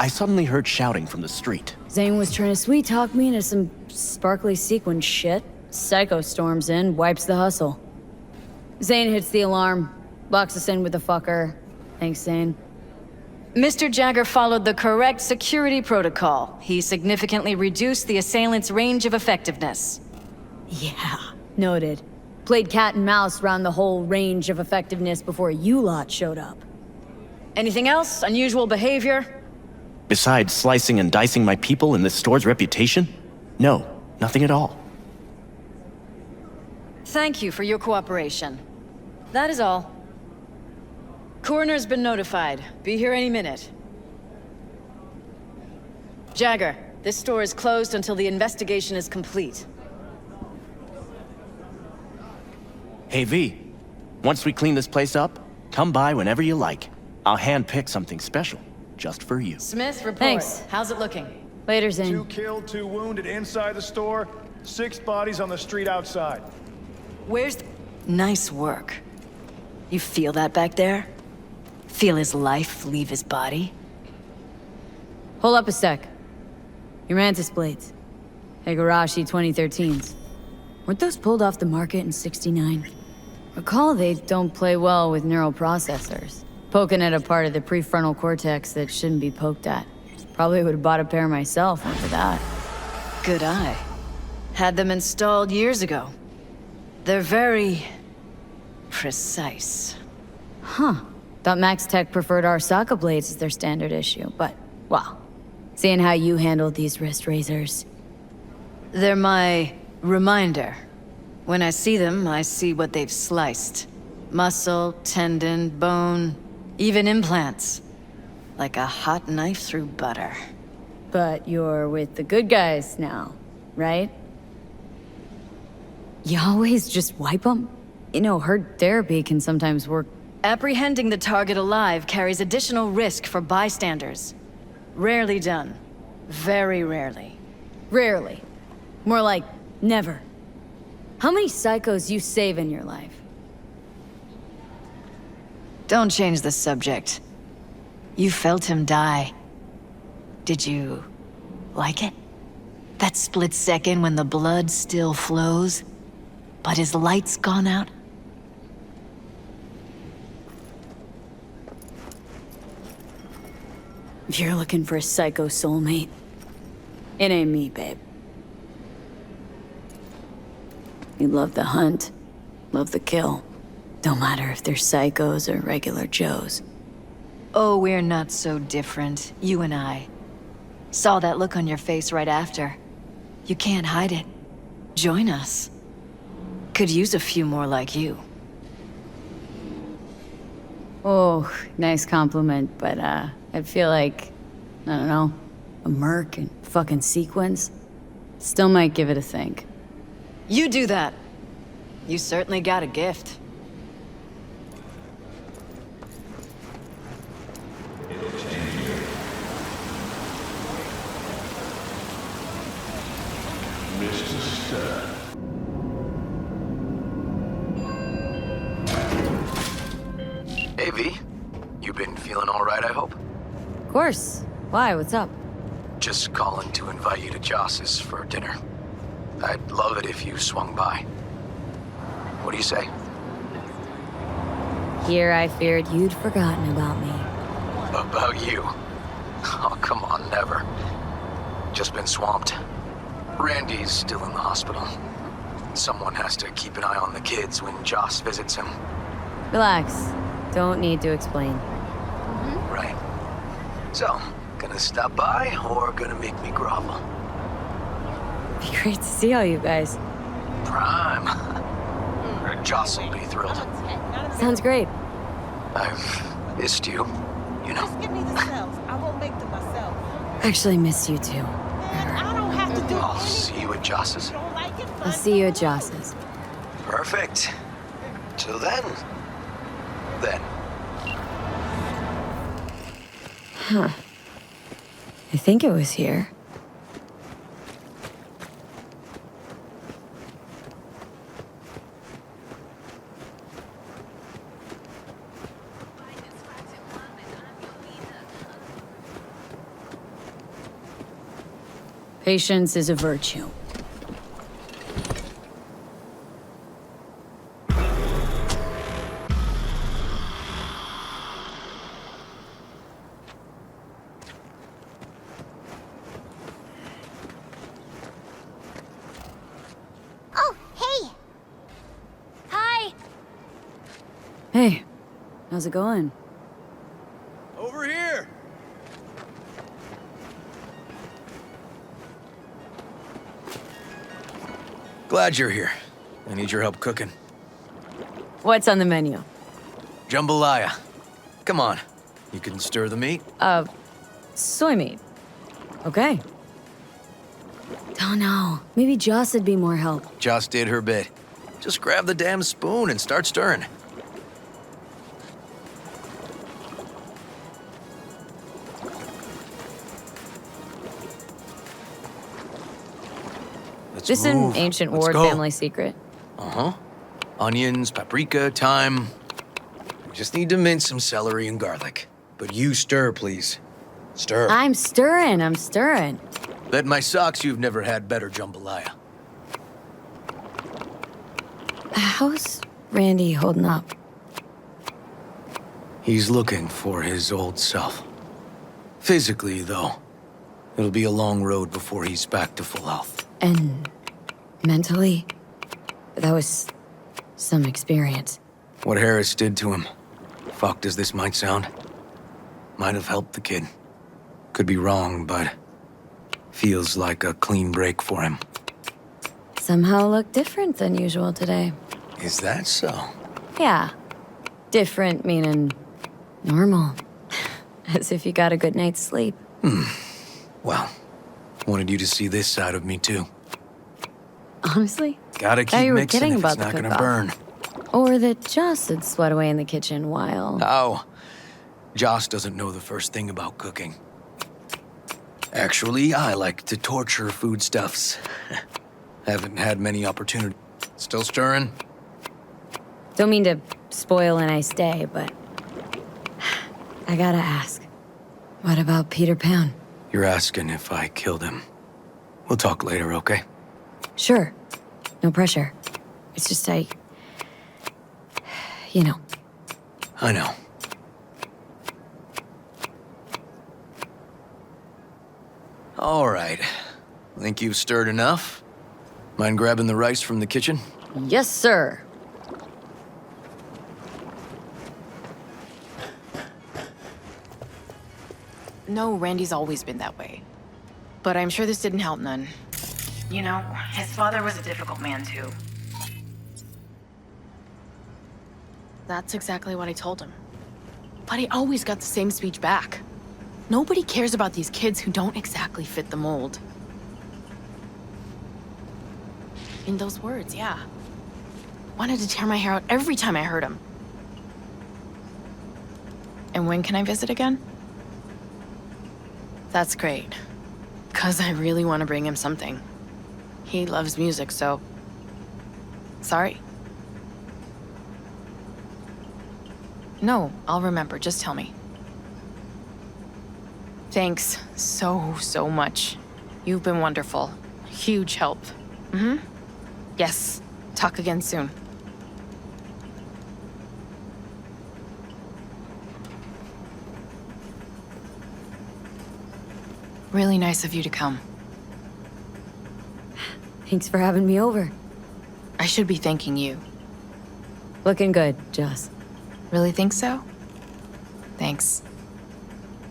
suddenly heard shouting from the street. Zane was trying to sweet-talk me into some sparkly sequin shit. Psycho storms in, wipes the hustle. Zane hits the alarm, locks us in with the fucker. Thanks, Zane. Mr. Jagger followed the correct security protocol. He significantly reduced the assailant's range of effectiveness. Yeah, noted. Played cat and mouse around the whole range of effectiveness before you lot showed up. Anything else? Unusual behavior? Besides slicing and dicing my people and this store's reputation? No, nothing at all. Thank you for your cooperation. That is all. Coroner's been notified. Be here any minute. Jagger, this store is closed until the investigation is complete. Hey, V. Once we clean this place up, come by whenever you like. I'll hand-pick something special, just for you. Smith, report. Thanks. How's it looking? Later, Zane. 2 killed, 2 wounded inside the store. 6 bodies on the street outside. Where's the... Nice work. You feel that back there? Feel his life leave his body? Hold up a sec. Your Mantis blades. Higurashi 2013s. Weren't those pulled off the market in '69? Recall they don't play well with neural processors. Poking at a part of the prefrontal cortex that shouldn't be poked at. Probably would have bought a pair myself after that. Good eye. Had them installed years ago. They're very... precise. Huh. Thought Max Tech preferred Arasaka blades as their standard issue, but, well, seeing how you handled these wrist razors. They're my reminder. When I see them, I see what they've sliced. Muscle, tendon, bone, even implants. Like a hot knife through butter. But you're with the good guys now, right? You always just wipe them? You know, herd therapy can sometimes work. Apprehending the target alive carries additional risk for bystanders. Rarely done. Very rarely. Rarely. More like never. How many psychos you save in your life? Don't change the subject. You felt him die. Did you like it? That split second when the blood still flows, but his light's gone out? If you're looking for a psycho soulmate, it ain't me, babe. You love the hunt, love the kill. Don't matter if they're psychos or regular Joes. Oh, we're not so different, you and I. Saw that look on your face right after. You can't hide it. Join us. Could use a few more like you. Oh, nice compliment, but I'd feel like, I don't know, a merc and fucking sequins. Still might give it a think. You do that. You certainly got a gift. Mr. Stern. Hey, V. You been feeling all right, I hope? Of course. Why? What's up? Just calling to invite you to Joss's for dinner. I'd love it if you swung by. What do you say? Here I feared you'd forgotten about me. About you? Oh, come on, never. Just been swamped. Randy's still in the hospital. Someone has to keep an eye on the kids when Joss visits him. Relax. Don't need to explain. Right. So, gonna stop by or gonna make me grovel? Be great to see all you guys. Prime. Joss will be thrilled. Sounds great. I've missed you, you know. Just give me the cells. I won't make them myself. Actually miss you too. I don't have to do I'll see you at Joss's. I'll see you at Joss's. Perfect. Till then. Huh. I think it was here. Patience is a virtue. How's it going? Over here! Glad you're here. I need your help cooking. What's on the menu? Jambalaya. Come on. You can stir the meat? Soy meat. Okay. Don't know. Maybe Joss would be more help. Joss did her bit. Just grab the damn spoon and start stirring. This is an ancient Ward family secret. Uh-huh. Onions, paprika, thyme. We just need to mince some celery and garlic. But you stir, please. Stir. I'm stirring. Bet my socks you've never had better jambalaya. How's Randy holding up? He's looking for his old self. Physically, though. It'll be a long road before he's back to full health. And mentally? That was some experience. What Harris did to him, fucked as this might sound, might have helped the kid. Could be wrong, but feels like a clean break for him. Somehow look different than usual today. Is that so? Yeah. Different meaning normal. As if you got a good night's sleep. Well, wanted you to see this side of me too. Honestly? Gotta Thought keep you were mixing kidding if about it's the not gonna cook-off. burn. Or that Joss had sweat away in the kitchen while... Oh, Joss doesn't know the first thing about cooking. Actually, I like to torture foodstuffs. Haven't had many opportunities. Still stirring? Don't mean to spoil a nice day, but... I gotta ask. What about Peter Pan? You're asking if I killed him. We'll talk later, okay? Sure. No pressure. It's just you know. I know. All right. Think you've stirred enough? Mind grabbing the rice from the kitchen? Yes, sir. No, Randy's always been that way. But I'm sure this didn't help none. You know, his father was a difficult man, too. That's exactly what I told him. But I always got the same speech back. Nobody cares about these kids who don't exactly fit the mold. In those words, yeah. Wanted to tear my hair out every time I heard him. And when can I visit again? That's great. 'Cause I really want to bring him something. He loves music, so... Sorry. No, I'll remember. Just tell me. Thanks so much. You've been wonderful. Huge help. Yes. Talk again soon. Really nice of you to come. Thanks for having me over. I should be thanking you. Looking good, Joss. Really think so? Thanks.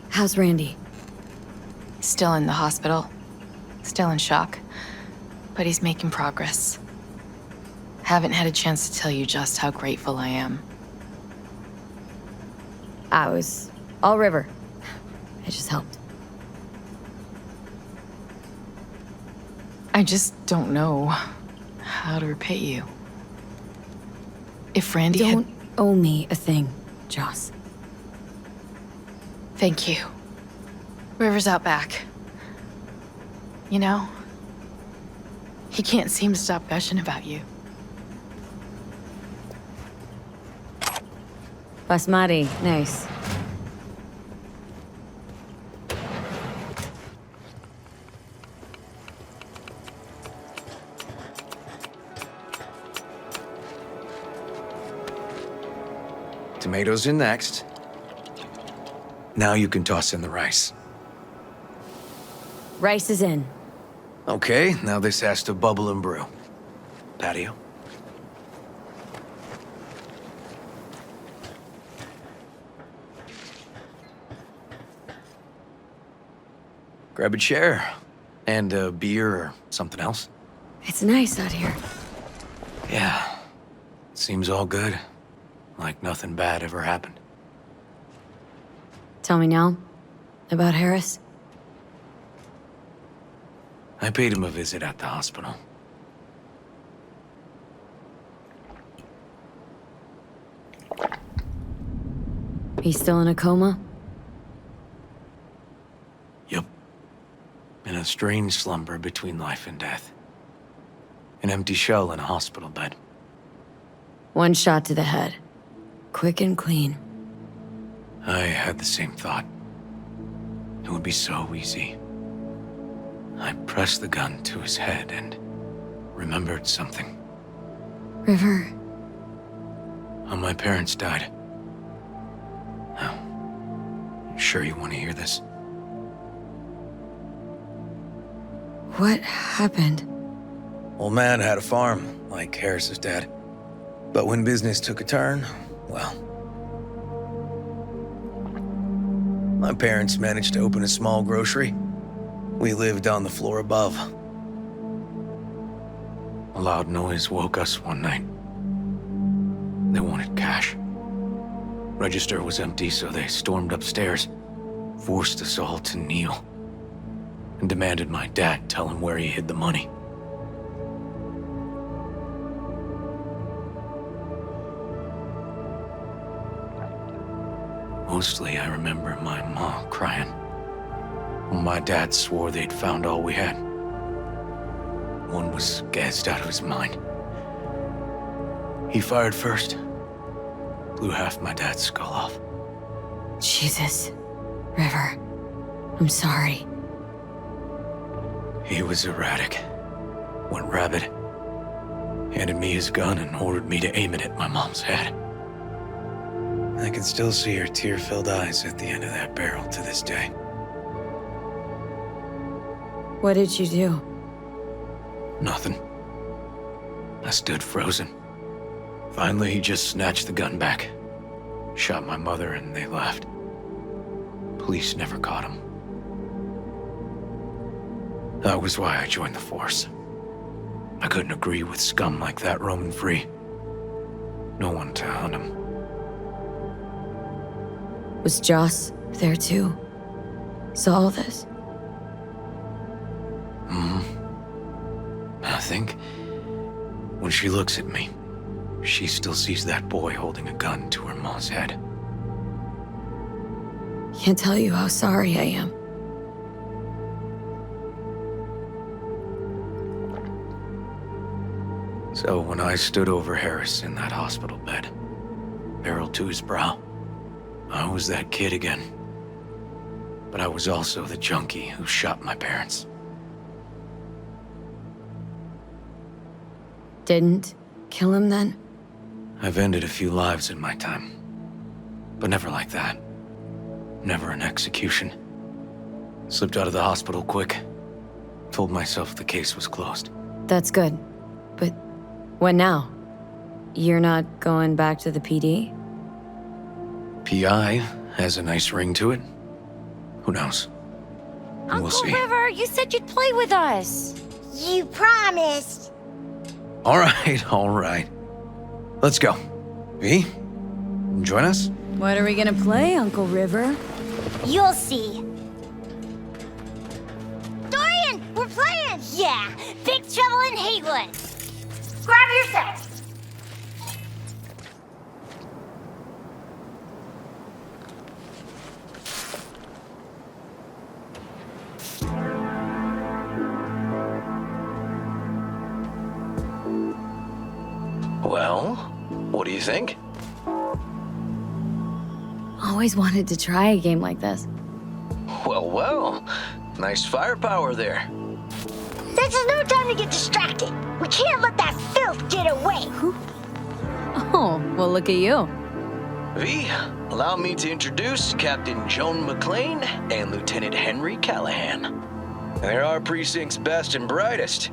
How's Randy? Still in the hospital. Still in shock. But he's making progress. Haven't had a chance to tell you just how grateful I am. I was all river. I just helped. I just don't know how to repay you. If Randy Don't owe me a thing, Joss. Thank you. River's out back. You know, he can't seem to stop gushing about you. Basmati, nice. Tomatoes in next. Now you can toss in the rice. Rice is in. Okay, now this has to bubble and brew. Patio. Grab a chair. And a beer or something else. It's nice out here. Yeah. Seems all good. Like nothing bad ever happened. Tell me now about Harris. I paid him a visit at the hospital. He's still in a coma? Yup. In a strange slumber between life and death. An empty shell in a hospital bed. One shot to the head. Quick and clean. I had the same thought. It would be so easy. I pressed the gun to his head and remembered something. River. How my parents died. Now, you sure you want to hear this? What happened? Old man had a farm, like Harris's dad. But when business took a turn, well... My parents managed to open a small grocery. We lived on the floor above. A loud noise woke us one night. They wanted cash. Register was empty, so they stormed upstairs, forced us all to kneel, and demanded my dad tell him where he hid the money. Mostly, I remember my mom crying. My dad swore they'd found all we had. One was gassed out of his mind. He fired first. Blew half my dad's skull off. Jesus. River. I'm sorry. He was erratic. Went rabid. Handed me his gun and ordered me to aim it at my mom's head. I can still see her tear-filled eyes at the end of that barrel to this day. What did you do? Nothing. I stood frozen. Finally, he just snatched the gun back. Shot my mother and they left. Police never caught him. That was why I joined the force. I couldn't agree with scum like that roaming free. No one to hunt him. Was Joss there too? Saw all this? I think when she looks at me, she still sees that boy holding a gun to her mom's head. Can't tell you how sorry I am. So when I stood over Harris in that hospital bed, barrel to his brow, I was that kid again. But I was also the junkie who shot my parents. Didn't kill him then? I've ended a few lives in my time. But never like that. Never an execution. Slipped out of the hospital quick. Told myself the case was closed. That's good. But what now? You're not going back to the PD? PI has a nice ring to it. Who knows? We'll see. River, you said you'd play with us. You promised. All right. Let's go. V, join us? What are we gonna play, Uncle River? You'll see. Dorian, we're playing! Yeah, Big Trouble in Haywood. Grab yourself. Well, what do you think? Always wanted to try a game like this. Well. Nice firepower there. This is no time to get distracted. We can't let that filth get away. Oh, well, look at you. V, allow me to introduce Captain Joan McLean and Lieutenant Henry Callahan. They're our precinct's best and brightest.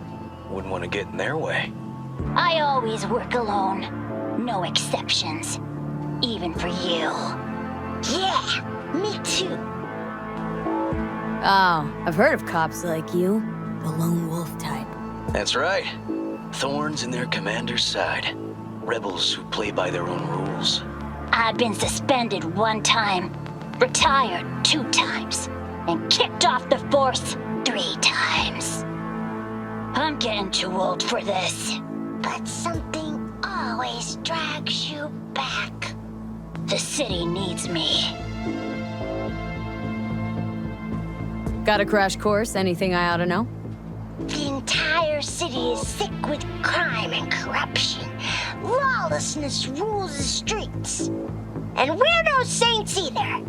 Wouldn't want to get in their way. I always work alone. No exceptions. Even for you. Yeah, me too. Oh, I've heard of cops like you. The lone wolf type. That's right. Thorns in their commander's side. Rebels who play by their own rules. I've been suspended 1 time, retired 2 times, and kicked off the force 3 times. I'm getting too old for this. But something always drags you back. The city needs me. Got a crash course? Anything I ought to know? The entire city is sick with crime and corruption. Lawlessness rules the streets. And we're no saints either.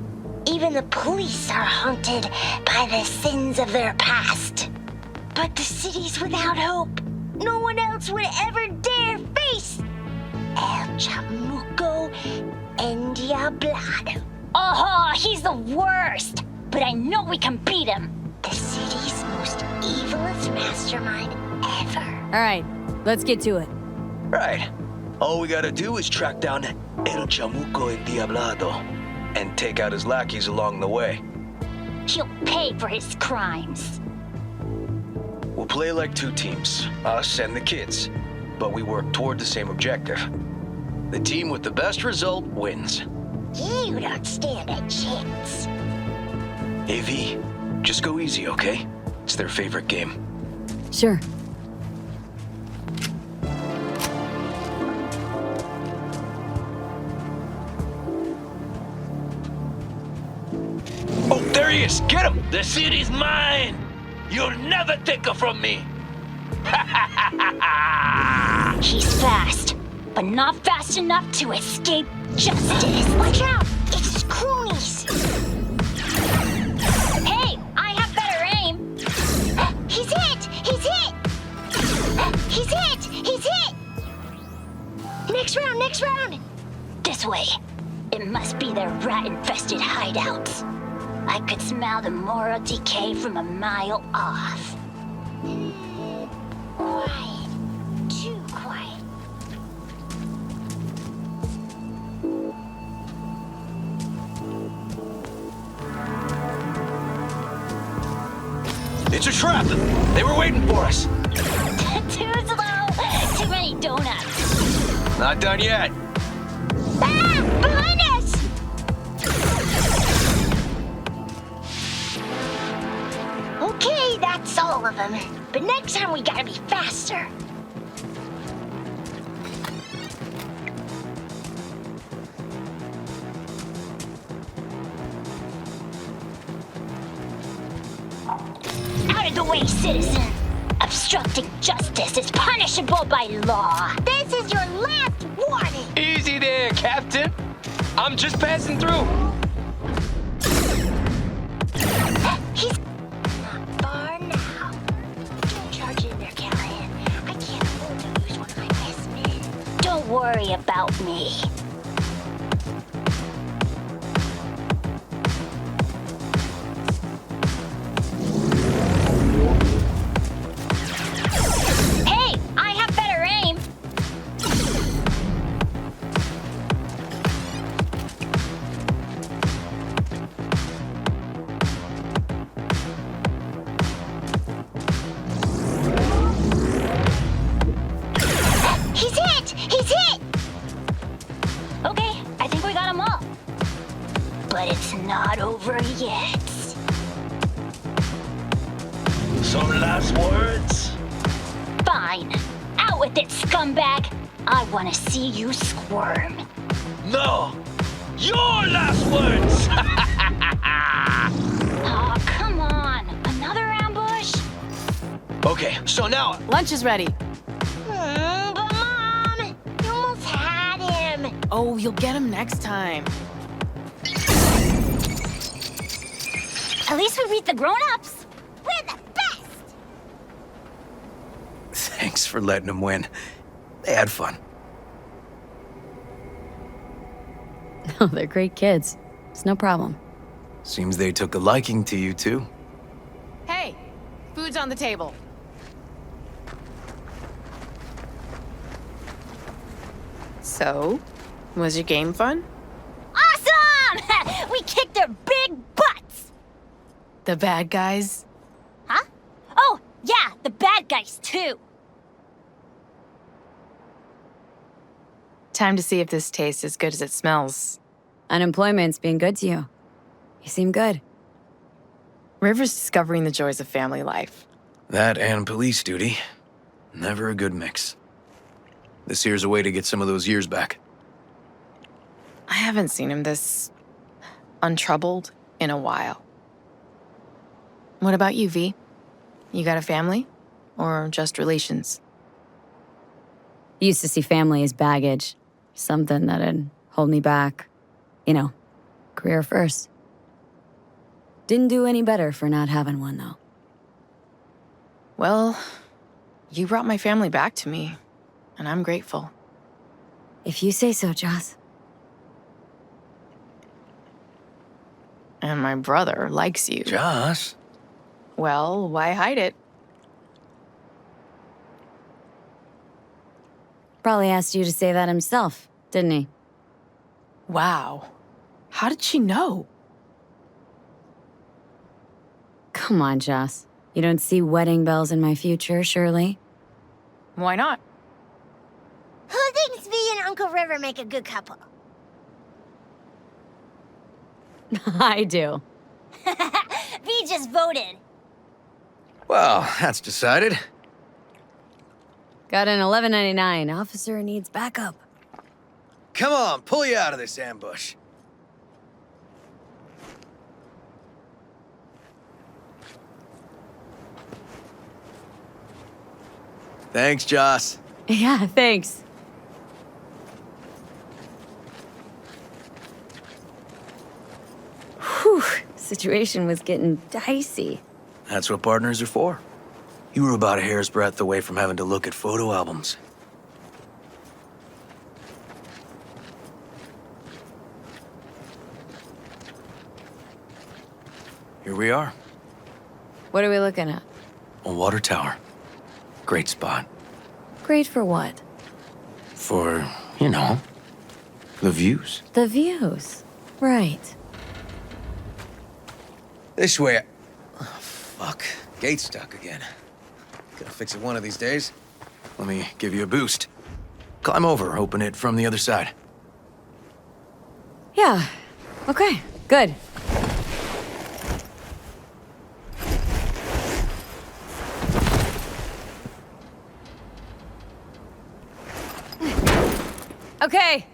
Even the police are haunted by the sins of their past. But the city's without hope. No one else would ever dare face El Chamuco Endiablado. Oh, he's the worst. But I know we can beat him. The city's most evilest mastermind ever. All right, let's get to it. Right. All we gotta do is track down El Chamuco Endiablado and take out his lackeys along the way. He'll pay for his crimes. We'll play like 2 teams, us and the kids, but we work toward the same objective. The team with the best result wins. You don't stand a chance. AV, just go easy, okay? It's their favorite game. Sure. Oh, there he is! Get him! The city's mine! You'll never take her from me! He's fast, but not fast enough to escape justice. Watch out! It's cronies! Hey, I have better aim! He's hit! He's hit! He's hit! He's hit! Next round, next round! This way. It must be their rat-infested hideouts. I could smell the moral decay from a mile off. Quiet. Too quiet. It's a trap! They were waiting for us! Too slow! Too many donuts! Not done yet. Ah! Behind us! Okay, that's all of them. But next time we gotta be faster. Out of the way, citizen! Obstructing justice is punishable by law. This is your last warning! Easy there, Captain. I'm just passing through. He's not far now. Don't charge in there, Callahan. I can't afford to lose one of my best men. Don't worry about me. Hey, I have better aim. He's hit! He's hit! Okay, I think we got them all. But it's not over yet. Some last words? Fine. Out with it, scumbag! I want to see you squirm. No! Your last words! Oh, come on. Another ambush? Okay, so now... Lunch is ready. But Mom, you almost had him. Oh, you'll get him next time. At least we beat the grown-ups. We're the best. Thanks for letting them win. They had fun. Oh, they're great kids. It's no problem. Seems they took a liking to you, too. Hey, food's on the table. So, was your game fun? Awesome! We kicked their big butts. The bad guys? Huh? Oh, yeah, the bad guys, too. Time to see if this tastes as good as it smells. Unemployment's been good to you. You seem good. River's discovering the joys of family life. That and police duty. Never a good mix. This here's a way to get some of those years back. I haven't seen him this untroubled in a while. What about you, V? You got a family? Or just relations? Used to see family as baggage. Something that'd hold me back. You know, career first. Didn't do any better for not having one, though. Well, you brought my family back to me, and I'm grateful. If you say so, Joss. And my brother likes you. Joss? Well, why hide it? Probably asked you to say that himself, didn't he? Wow. How did she know? Come on, Joss. You don't see wedding bells in my future, surely? Why not? Who thinks V and Uncle River make a good couple? I do. V just voted. Well, that's decided. Got an $11.99. Officer needs backup. Come on, pull you out of this ambush. Thanks, Joss. Yeah, thanks. Whew, situation was getting dicey. That's what partners are for. You were about a hair's breadth away from having to look at photo albums. Here we are. What are we looking at? A water tower. Great spot. Great for what? For, you know, the views. The views. Right. This way. Oh, fuck. Gate's stuck again. Gotta fix it one of these days. Let me give you a boost. Climb over, open it from the other side. Yeah. Okay, good. Okay.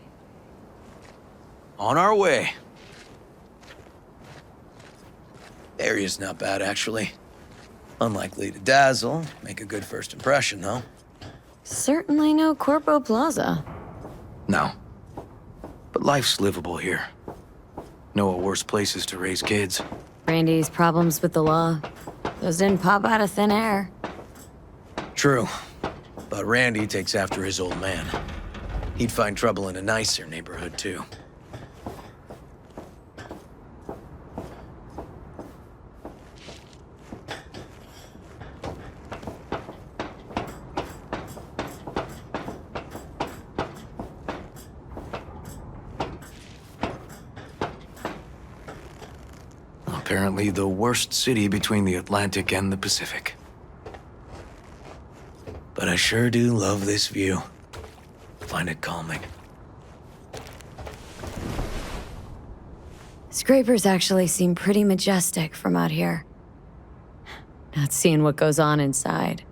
On our way. Area's not bad, actually. Unlikely to dazzle. Make a good first impression, though. Certainly no Corpo Plaza. No. But life's livable here. Know of worse places to raise kids. Randy's problems with the law. Those didn't pop out of thin air. True. But Randy takes after his old man. He'd find trouble in a nicer neighborhood, too. Apparently the worst city between the Atlantic and the Pacific. But I sure do love this view. Find it calming. Scrapers actually seem pretty majestic from out here. Not seeing what goes on inside.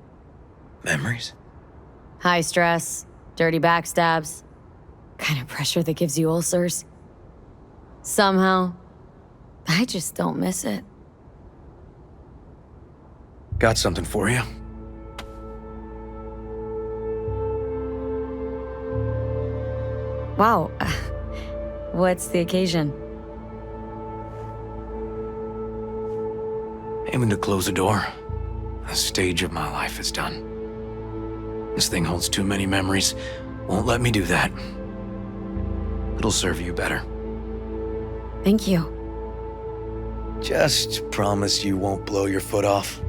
Memories? High stress, dirty backstabs, kind of pressure that gives you ulcers. Somehow, I just don't miss it. Got something for you. Wow. What's the occasion? Aiming to close a door. A stage of my life is done. This thing holds too many memories. Won't let me do that. It'll serve you better. Thank you. Just promise you won't blow your foot off.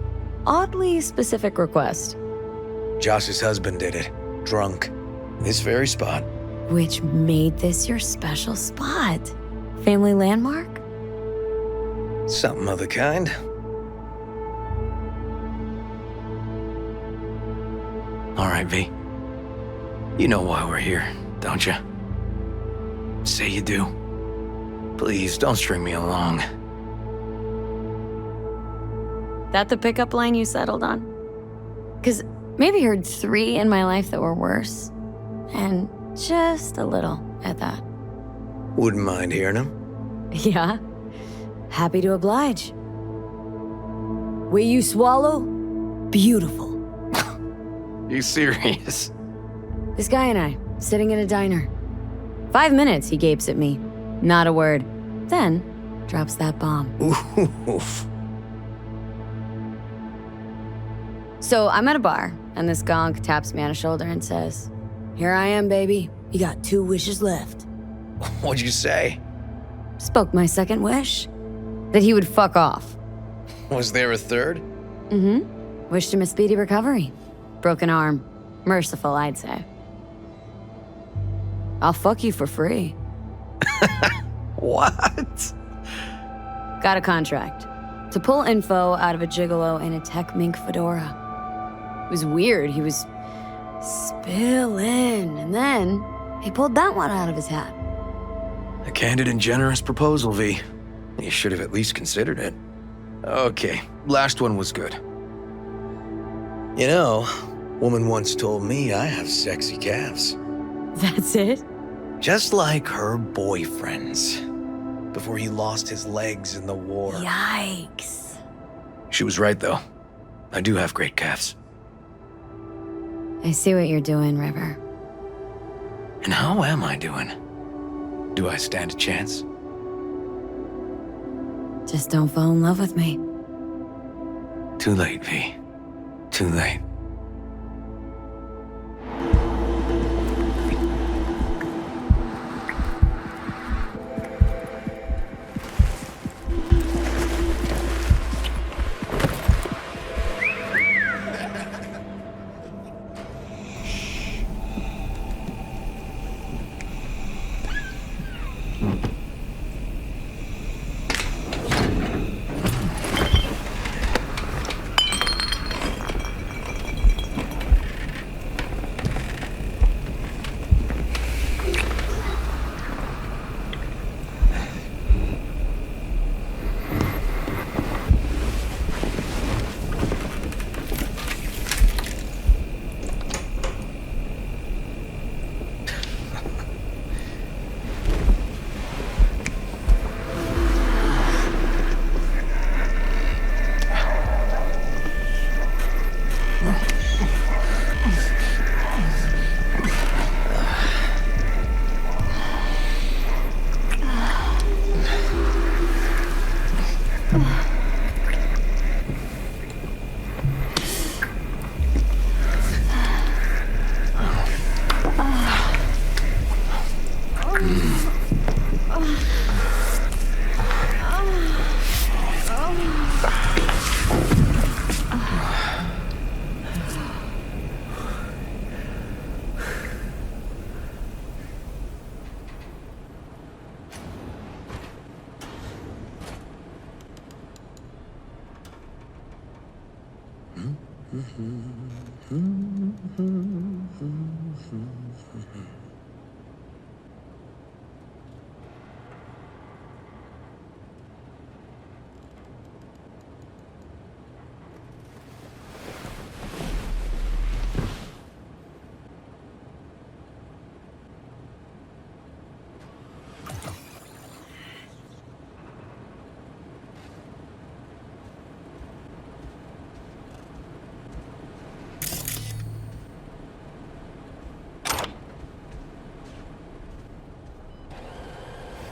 Oddly specific request. Josh's husband did it. Drunk. This very spot. Which made this your special spot? Family landmark? Something of the kind. All right, V. You know why we're here, don't you? Say you do. Please, don't string me along. That the pickup line you settled on? Because maybe heard 3 in my life that were worse. And just a little at that. Wouldn't mind hearing him. Yeah. Happy to oblige. Will you swallow? Beautiful. You serious? This guy and I, sitting in a diner. 5 minutes, he gapes at me. Not a word. Then, drops that bomb. Oof. So I'm at a bar, and this gonk taps me on the shoulder and says, "Here I am, baby. You got 2 wishes left." What'd you say? Spoke my second wish. That he would fuck off. Was there a third? Mm-hmm. Wished him a speedy recovery. Broken arm. Merciful, I'd say. I'll fuck you for free. What? Got a contract. To pull info out of a gigolo in a tech mink fedora. It was weird. He was spilling. And then he pulled that one out of his hat. A candid and generous proposal, V. You should have at least considered it. Okay, last one was good. You know, woman once told me I have sexy calves. That's it? Just like her boyfriend's. Before he lost his legs in the war. Yikes. She was right, though. I do have great calves. I see what you're doing, River. And how am I doing? Do I stand a chance? Just don't fall in love with me. Too late, V. Too late.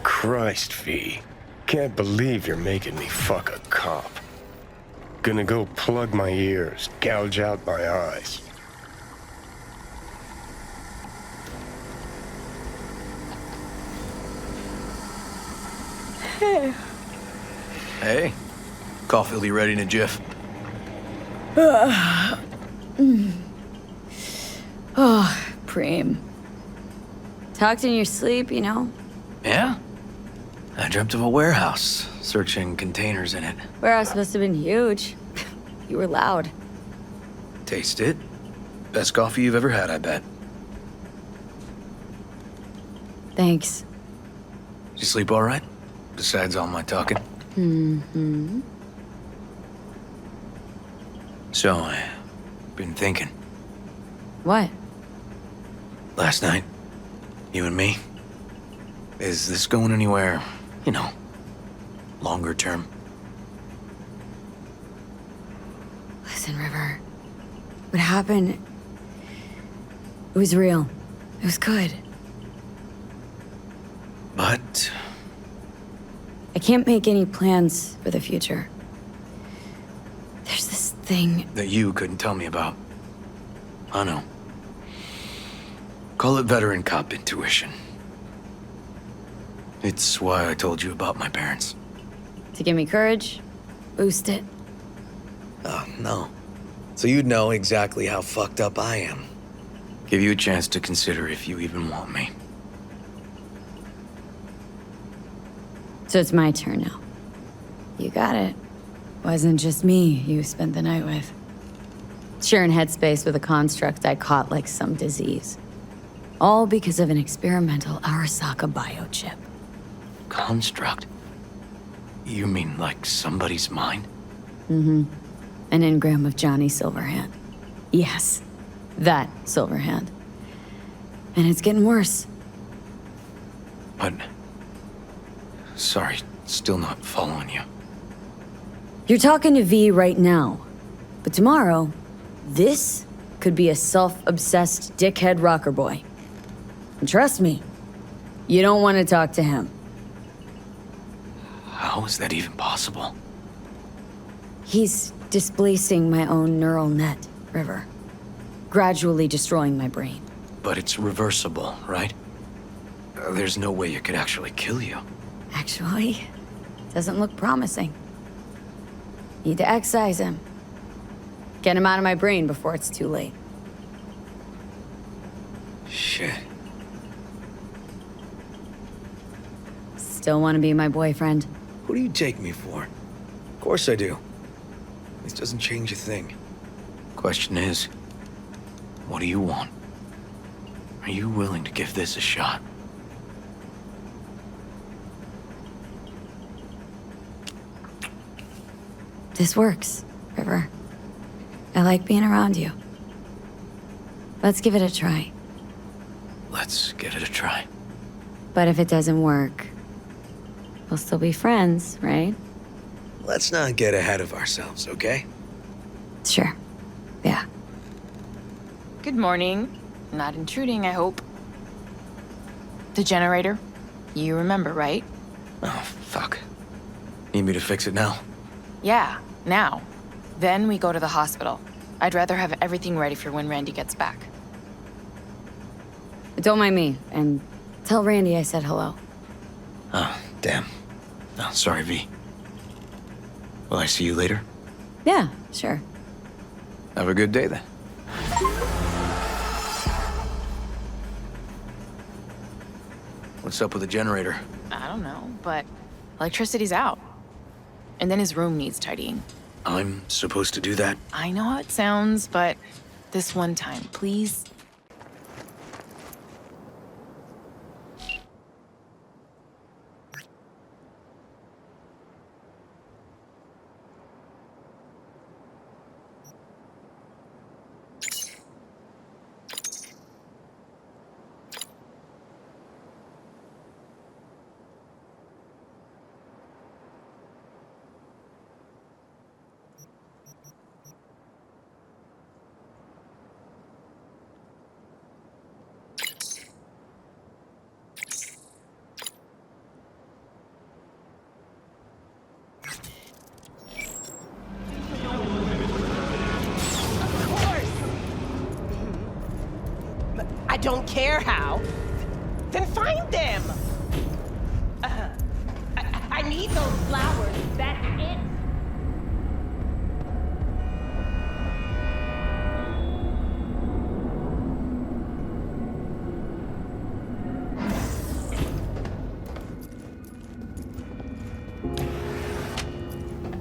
Christ, V. Can't believe you're making me fuck a cop. Gonna go plug my ears, gouge out my eyes. Hey, coffee will be ready in a jiff. Oh, Preem. Talked in your sleep, you know? Yeah? I dreamt of a warehouse, searching containers in it. Warehouse must have been huge. You were loud. Taste it. Best coffee you've ever had, I bet. Thanks. Did you sleep all right? Besides all my talking? Mm-hmm. So, I've been thinking. What? Last night, you and me. Is this going anywhere, you know, longer term? Listen, River. What happened... It was real. It was good. But... I can't make any plans for the future. There's this thing... that you couldn't tell me about. I know. Call it veteran cop intuition. It's why I told you about my parents. To give me courage, boost it. Oh, no. So you'd know exactly how fucked up I am. Give you a chance to consider if you even want me. So it's my turn now. You got it. Wasn't just me you spent the night with. Sharing headspace with a construct I caught like some disease. All because of an experimental Arasaka biochip. Construct? You mean like somebody's mind? Mm-hmm. An engram of Johnny Silverhand. Yes, that Silverhand. And it's getting worse. But... Sorry, still not following you. You're talking to V right now. But tomorrow, this could be a self-obsessed dickhead rocker boy. And trust me, you don't want to talk to him. How is that even possible? He's displacing my own neural net, River. Gradually destroying my brain. But it's reversible, right? There's no way it could actually kill you. Actually, doesn't look promising. Need to excise him. Get him out of my brain before it's too late. Shit. Still want to be my boyfriend? Who do you take me for? Of course I do. This doesn't change a thing. Question is, what do you want? Are you willing to give this a shot? This works, River. I like being around you. Let's give it a try. Let's give it a try. But if it doesn't work, we'll still be friends, right? Let's not get ahead of ourselves, okay? Sure. Yeah. Good morning. Not intruding, I hope. The generator? You remember, right? Oh, fuck. Need me to fix it now? Yeah, now. Then we go to the hospital. I'd rather have everything ready for when Randy gets back. Don't mind me, and tell Randy I said hello. Oh, damn. Oh, sorry, V. Will I see you later? Yeah, sure. Have a good day, then. What's up with the generator? I don't know, but electricity's out. And then his room needs tidying. I'm supposed to do that? I know how it sounds, but this one time, please. I don't care how. Then find them. I need those flowers. That's it.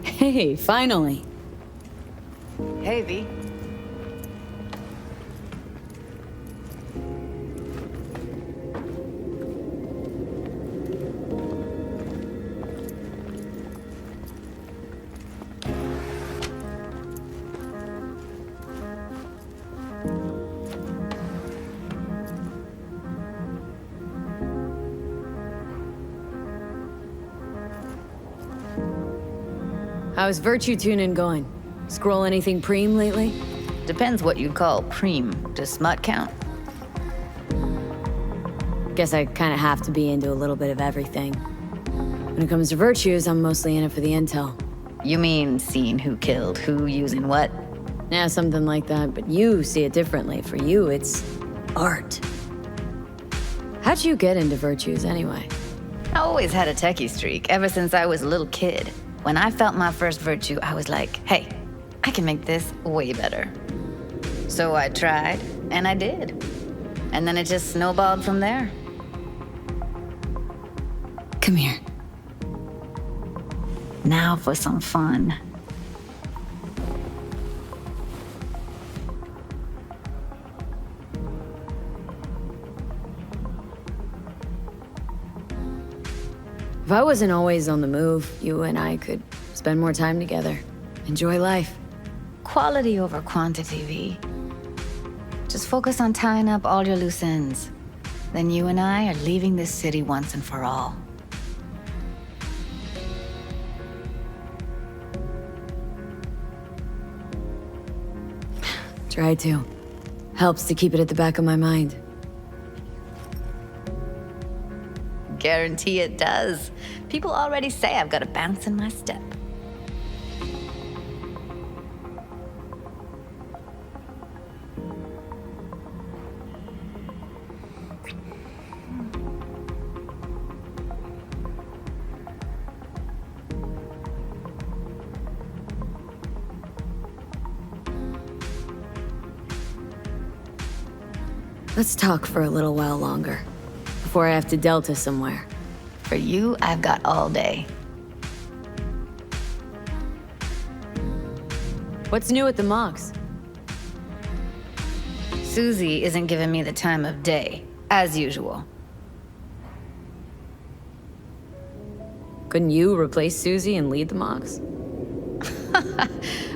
Hey, finally. Hey, V. How's virtue tuning going? Scroll anything preem lately? Depends what you call preem. Does smut count? Guess I kind of have to be into a little bit of everything. When it comes to virtues, I'm mostly in it for the intel. You mean seeing who killed who, using what? Yeah, something like that, but you see it differently. For you, it's art. How'd you get into virtues anyway? I always had a techie streak, ever since I was a little kid. When I felt my first virtue, I was like, hey, I can make this way better. So I tried, and I did. And then it just snowballed from there. Come here. Now for some fun. If I wasn't always on the move, you and I could spend more time together. Enjoy life. Quality over quantity, V. Just focus on tying up all your loose ends. Then you and I are leaving this city once and for all. Try to. Helps to keep it at the back of my mind. Guarantee it does. People already say I've got a bounce in my step. Let's talk for a little while longer, before I have to Delta somewhere. For you, I've got all day. What's new at the Mox? Susie isn't giving me the time of day, as usual. Couldn't you replace Susie and lead the Mox?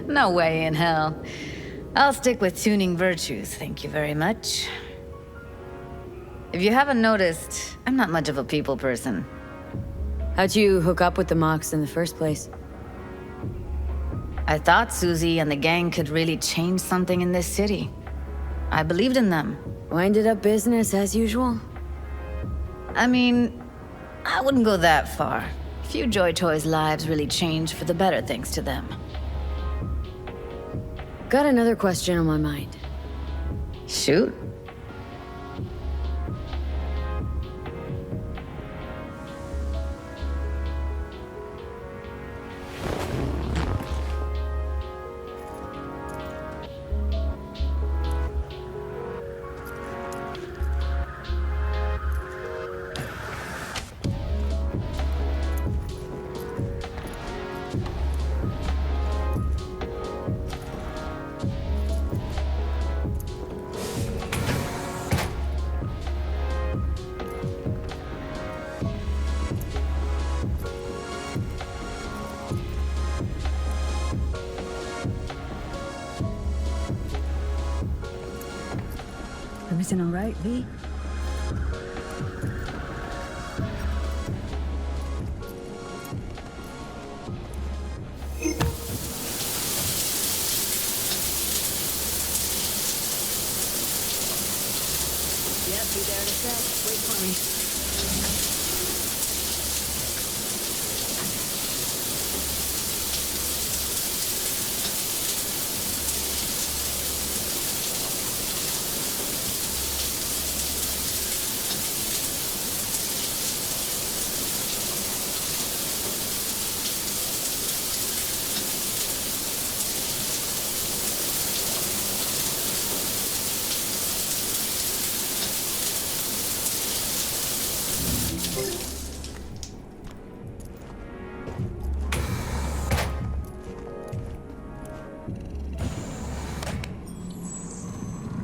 No way in hell. I'll stick with tuning virtues, thank you very much. If you haven't noticed, I'm not much of a people person. How'd you hook up with the Mox in the first place? I thought Susie and the gang could really change something in this city. I believed in them. Winded up business as usual? I mean, I wouldn't go that far. Few Joy Toys' lives really changed for the better thanks to them. Got another question on my mind. Shoot. Everything all right, V? Yep, be there in a sec. Wait for me.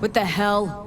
What the hell?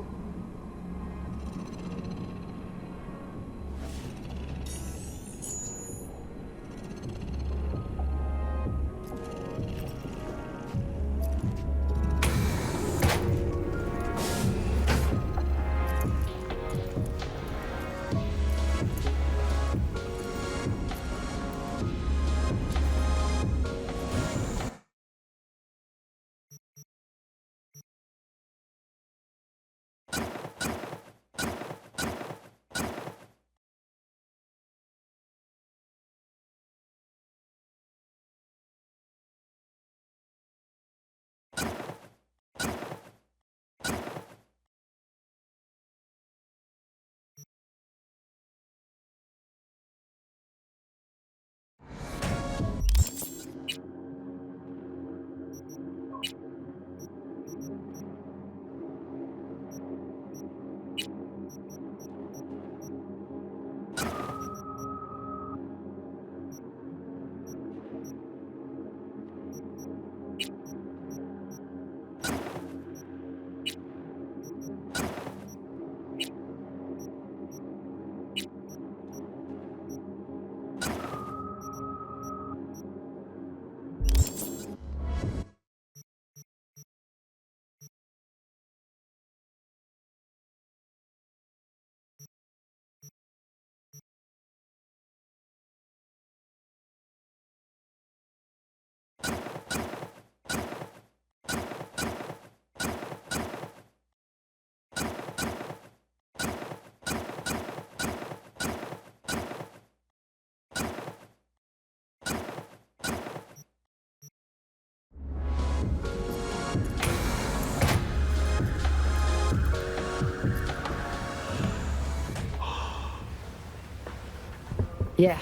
Yeah,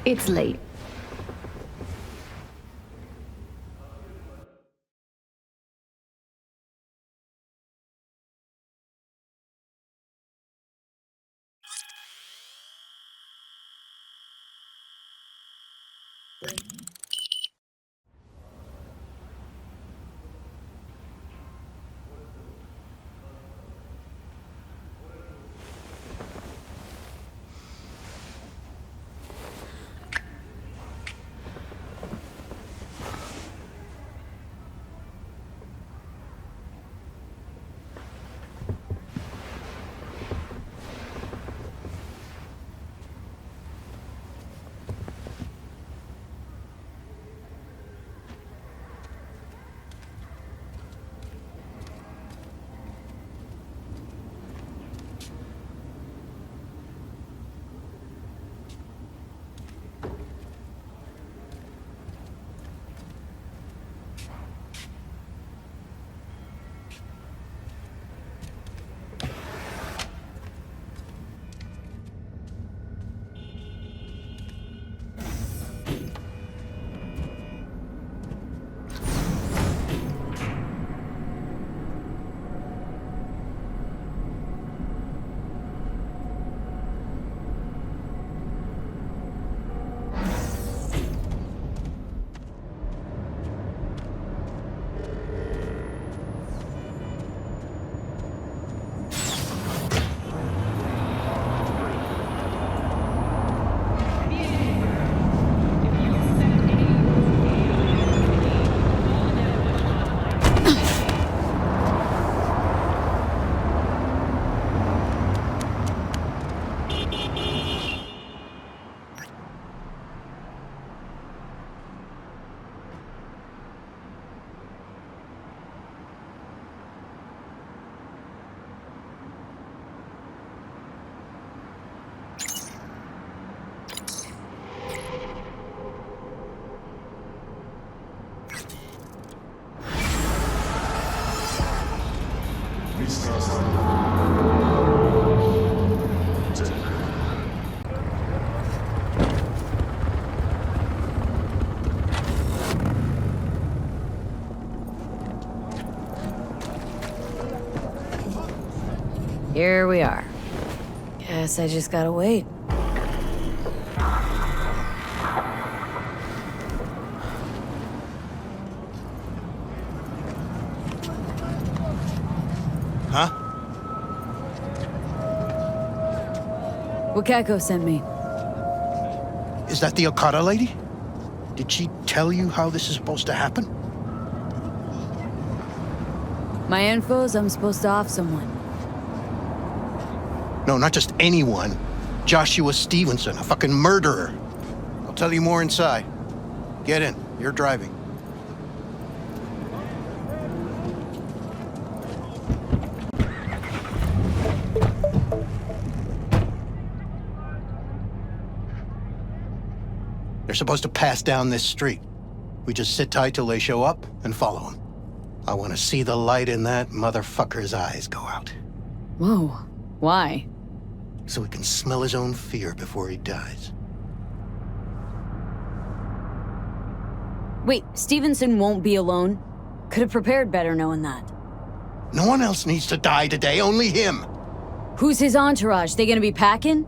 it's late. Here we are. Guess I just gotta wait. Huh? Wakako sent me. Is that the Okada lady? Did she tell you how this is supposed to happen? My info's I'm supposed to off someone. No, not just anyone. Joshua Stevenson, a fucking murderer. I'll tell you more inside. Get in. You're driving. They're supposed to pass down this street. We just sit tight till they show up and follow them. I want to see the light in that motherfucker's eyes go out. Whoa. Why? So he can smell his own fear before he dies. Wait, Stevenson won't be alone? Could have prepared better knowing that. No one else needs to die today, only him. Who's his entourage? They gonna be packing?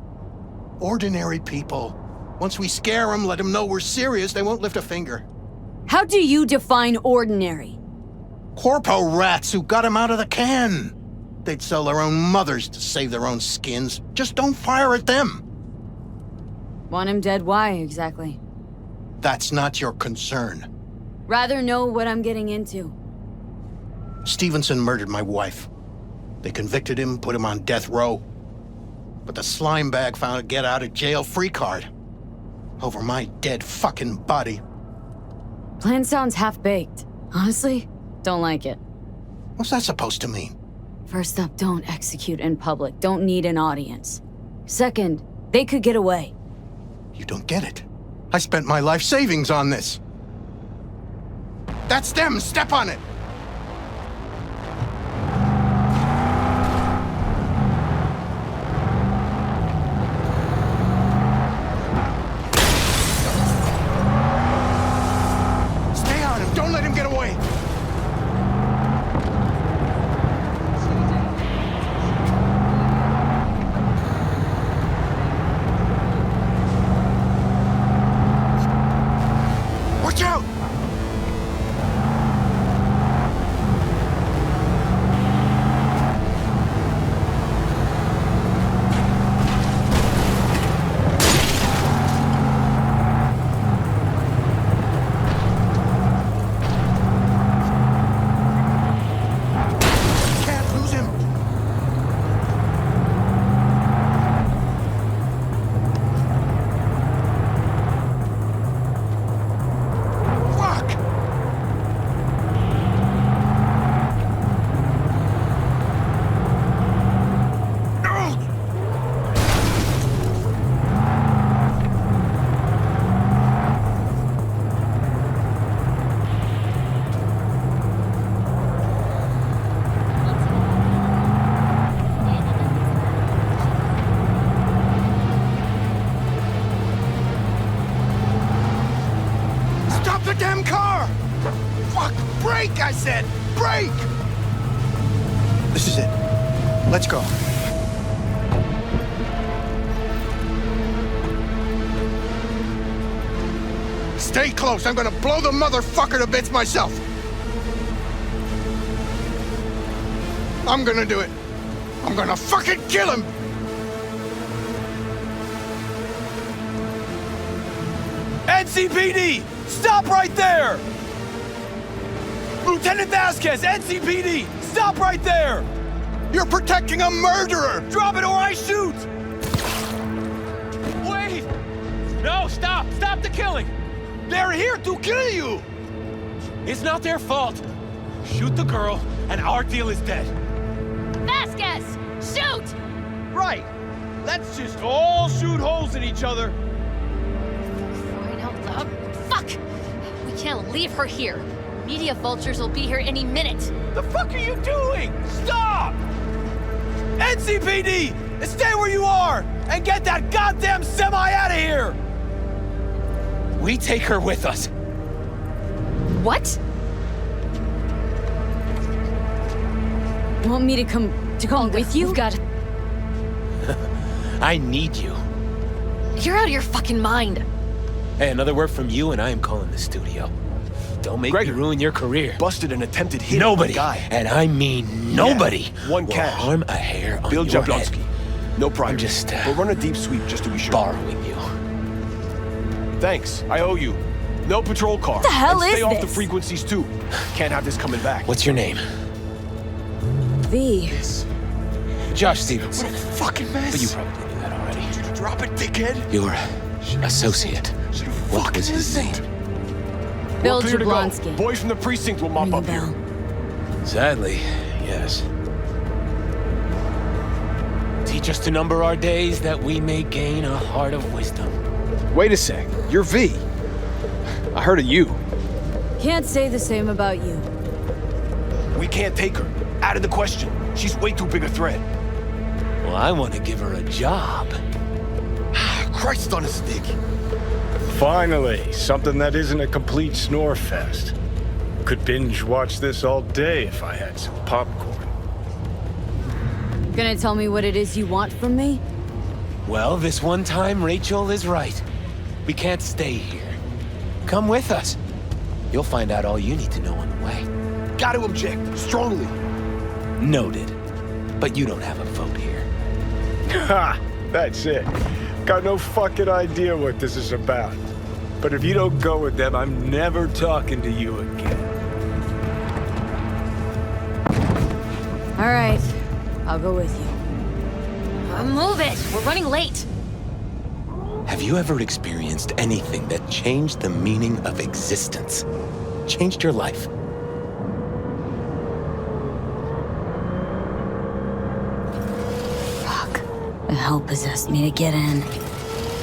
Ordinary people. Once we scare them, let them know we're serious, they won't lift a finger. How do you define ordinary? Corpo rats who got him out of the can. They'd sell their own mothers to save their own skins. Just don't fire at them. Want him dead, why exactly? That's not your concern. Rather know what I'm getting into. Stevenson murdered my wife. They convicted him, put him on death row. But the slime bag found a get-out-of-jail-free card. Over my dead fucking body. Plan sounds half-baked. Honestly, don't like it. What's that supposed to mean? First up, don't execute in public. Don't need an audience. Second, they could get away. You don't get it. I spent my life savings on this. That's them! Step on it! Stay on him! Don't let him get away! Watch out! Can't lose him! Fuck! Stop the damn car! Fuck! Brake, I said! Brake! This is it. Let's go. Stay close. I'm gonna blow the motherfucker to bits myself. I'm gonna do it. I'm gonna fucking kill him! NCPD! Stop right there! Lieutenant Vasquez, NCPD! Stop right there! You're protecting a murderer! Drop it or I shoot! Wait! No, stop! Stop the killing! They're here to kill you! It's not their fault. Shoot the girl, and our deal is dead. Vasquez! Shoot! Right. Let's just all shoot holes in each other. Crying out loud. Fuck! We can't leave her here. Media vultures will be here any minute. The fuck are you doing? Stop! NCPD! Stay where you are! And get that goddamn semi out of here! We take her with us. What? Want me to come with you? We've got... I need you. You're out of your fucking mind. Hey, another word from you and I am calling the studio. Don't make me ruin your career. Busted an attempted hit Nobody, on a guy. and I mean nobody, One will cash. harm a hair on Bill your Jablonski. head. No pride. I'm just We'll run a deep sweep just to be sure. borrowing you. Thanks. I owe you. No patrol car. What the hell and is stay off the this? frequencies too. Can't have this coming back. What's your name? V. Josh Stevenson. What a fucking mess. But you probably knew that already. Drop it, dickhead. Your associate. What was his name? Bill We're clear to go. Jablonski. Boys from the precinct will mop Ring a up here. bell. Sadly, yes. Teach us to number our days that we may gain a heart of wisdom. Wait a sec. You're V. I heard of you. Can't say the same about you. We can't take her. Out of the question. She's way too big a threat. Well, I want to give her a job. Christ on a stick. Finally, something that isn't a complete snore fest. Could binge watch this all day if I had some popcorn. Gonna tell me what it is you want from me? Well, this one time, Rachel is right. We can't stay here. Come with us. You'll find out all you need to know on the way. Got to object. Strongly. Noted. But you don't have a vote here. Ha! That's it. Got no fucking idea what this is about. But if you don't go with them, I'm never talking to you again. All right, I'll go with you. Move it! We're running late! Have you ever experienced anything that changed the meaning of existence? Changed your life? Fuck. The hell possessed me to get in.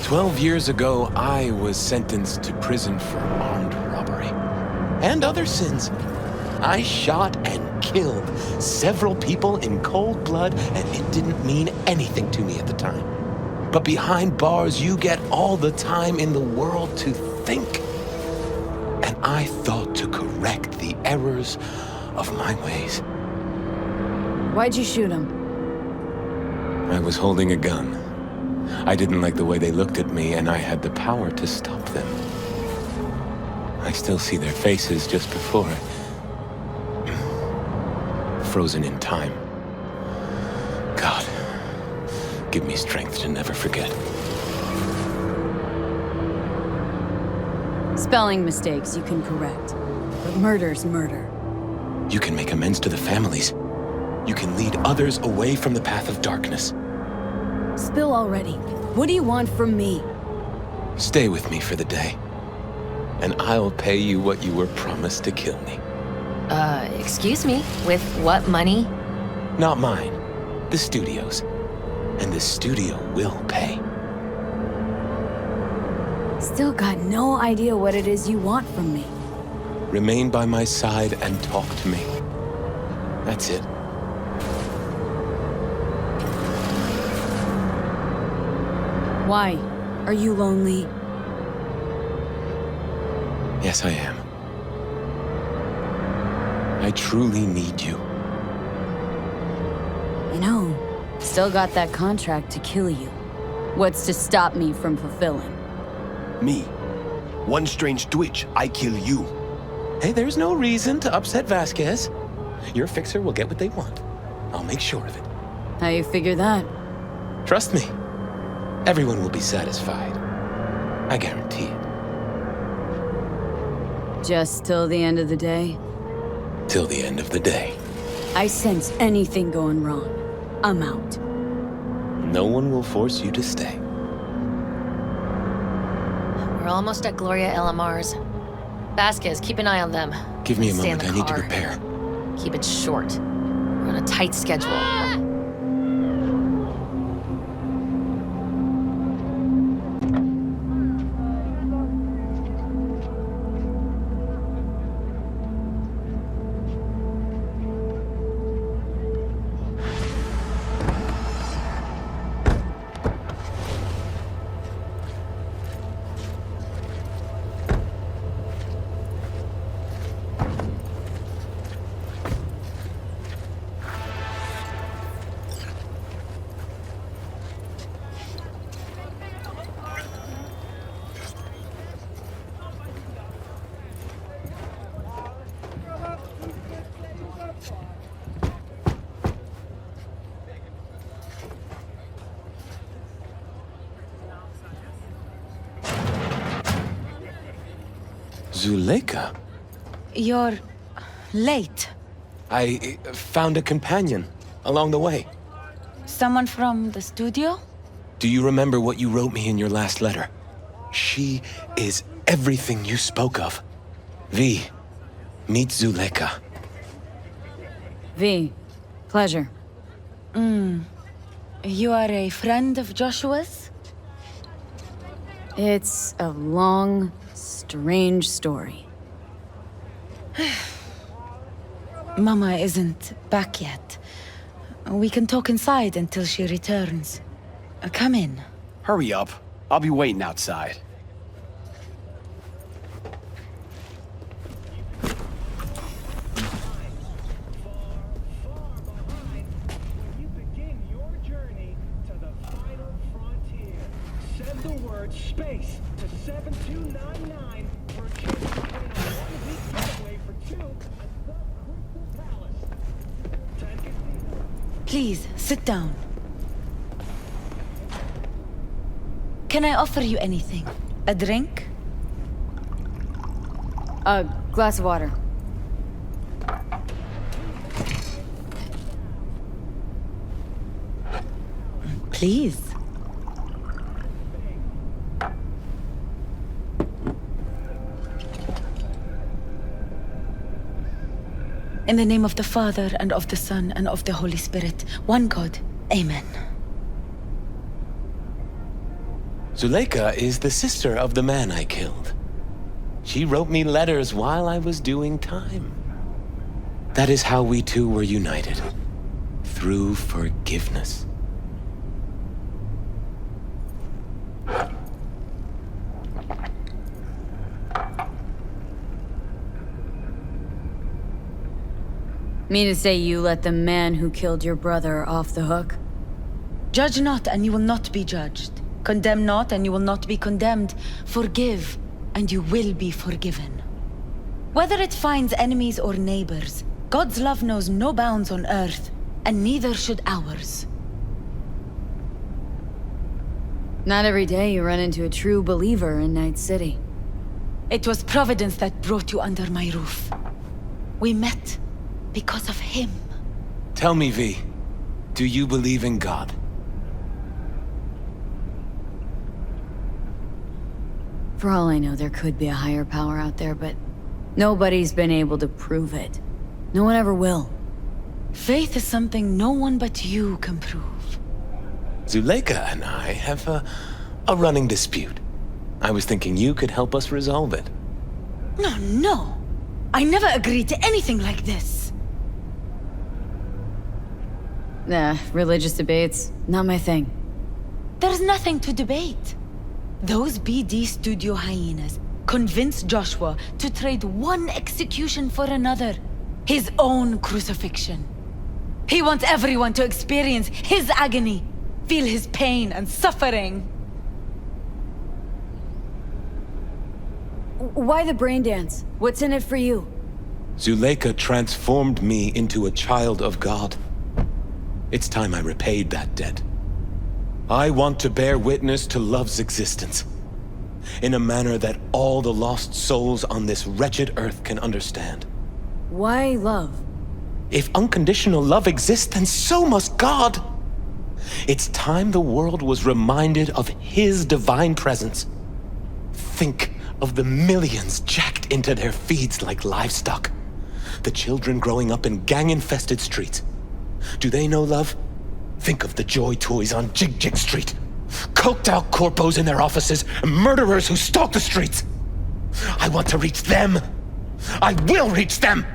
12 years ago, I was sentenced to prison for armed robbery. And other sins. I shot and killed several people in cold blood, and it didn't mean anything to me at the time. But behind bars, you get all the time in the world to think. And I thought to correct the errors of my ways. Why'd you shoot him? I was holding a gun. I didn't like the way they looked at me, and I had the power to stop them. I still see their faces just before. Frozen in time. God, give me strength to never forget. Spelling mistakes you can correct. But murder's murder. You can make amends to the families. You can lead others away from the path of darkness. Spill already. What do you want from me? Stay with me for the day, and I'll pay you what you were promised to kill me. Excuse me? With what money? Not mine. The studio's. And the studio will pay. Still got no idea what it is you want from me. Remain by my side and talk to me. That's it. Why? Are you lonely? Yes, I am. I truly need you. You know, still got that contract to kill you. What's to stop me from fulfilling? Me. One strange twitch, I kill you. Hey, there's no reason to upset Vasquez. Your fixer will get what they want. I'll make sure of it. How you figure that? Trust me. Everyone will be satisfied. I guarantee it. Just till the end of the day? Till the end of the day. I sense anything going wrong. I'm out. No one will force you to stay. We're almost at Gloria LMR's. Vasquez, keep an eye on them. Give me a Stay in moment. the I need to car. prepare. Keep it short. We're on a tight schedule. Zuleika? You're late. I found a companion along the way. Someone from the studio? Do you remember what you wrote me in your last letter? She is everything you spoke of. V, meet Zuleika. V, pleasure. You are a friend of Joshua's? It's a long, strange story. Mama isn't back yet. We can talk inside until she returns. Come in. Hurry up. I'll be waiting outside. Send the word space to 7299 for a chance to win a 1-week getaway for two at the Crystal Palace. Please, sit down. Can I offer you anything? A drink? A glass of water. Please. In the name of the Father, and of the Son, and of the Holy Spirit, one God. Amen. Zuleika is the sister of the man I killed. She wrote me letters while I was doing time. That is how we two were united. Through forgiveness. Mean to say you let the man who killed your brother off the hook? Judge not, and you will not be judged. Condemn not, and you will not be condemned. Forgive, and you will be forgiven. Whether it finds enemies or neighbors, God's love knows no bounds on earth, and neither should ours. Not every day you run into a true believer in Night City. It was Providence that brought you under my roof. We met because of him. Tell me, V, do you believe in God? For all I know, there could be a higher power out there, but nobody's been able to prove it. No one ever will. Faith is something no one but you can prove. Zuleika and I have a running dispute. I was thinking you could help us resolve it. No. I never agreed to anything like this. Nah, religious debates, not my thing. There's nothing to debate. Those BD studio hyenas convinced Joshua to trade one execution for another. His own crucifixion. He wants everyone to experience his agony, feel his pain and suffering. Why the brain dance? What's in it for you? Zuleika transformed me into a child of God. It's time I repaid that debt. I want to bear witness to love's existence, in a manner that all the lost souls on this wretched earth can understand. Why love? If unconditional love exists, then so must God. It's time the world was reminded of His divine presence. Think of the millions jacked into their feeds like livestock. The children growing up in gang-infested streets. Do they know love? Think of the joy toys on Jig Jig Street. Coked out corpos in their offices, and murderers who stalk the streets. I want to reach them. I will reach them.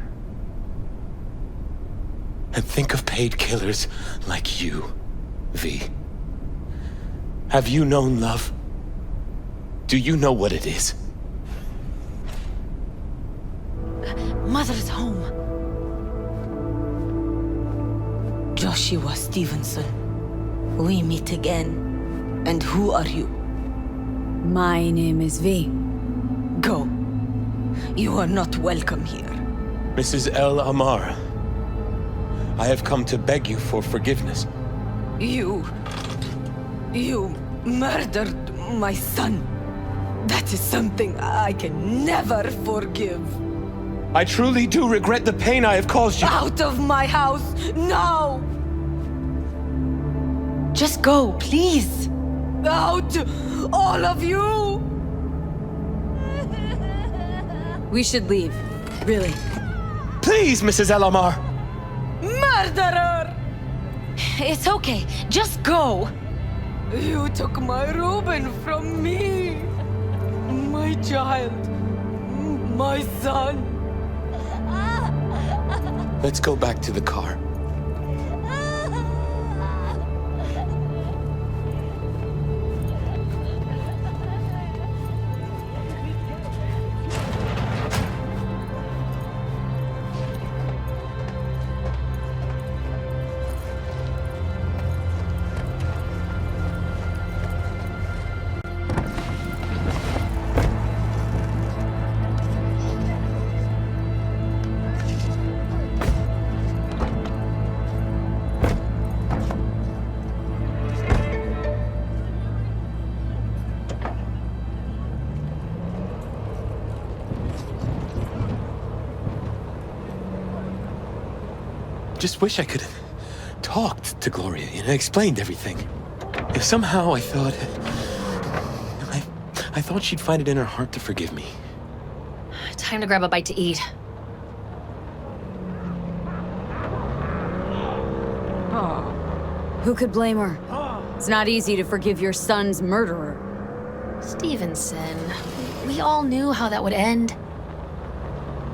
And think of paid killers like you, V. Have you known love? Do you know what it is? Mother's home. Joshua Stevenson. We meet again. And who are you? My name is V. Go. You are not welcome here. Mrs. El Amar, I have come to beg you for forgiveness. You murdered my son. That is something I can never forgive. I truly do regret the pain I have caused you. Out of my house, now! Just go, please. Out, all of you! We should leave, really. Please, Mrs. El Amar! Murderer! It's okay, just go. You took my Reuben from me. My child. My son. Let's go back to the car. just wish I could have talked to Gloria and explained everything. Somehow I thought... I thought she'd find it in her heart to forgive me. Time to grab a bite to eat. Who could blame her? It's not easy to forgive your son's murderer. Stevenson, we all knew how that would end.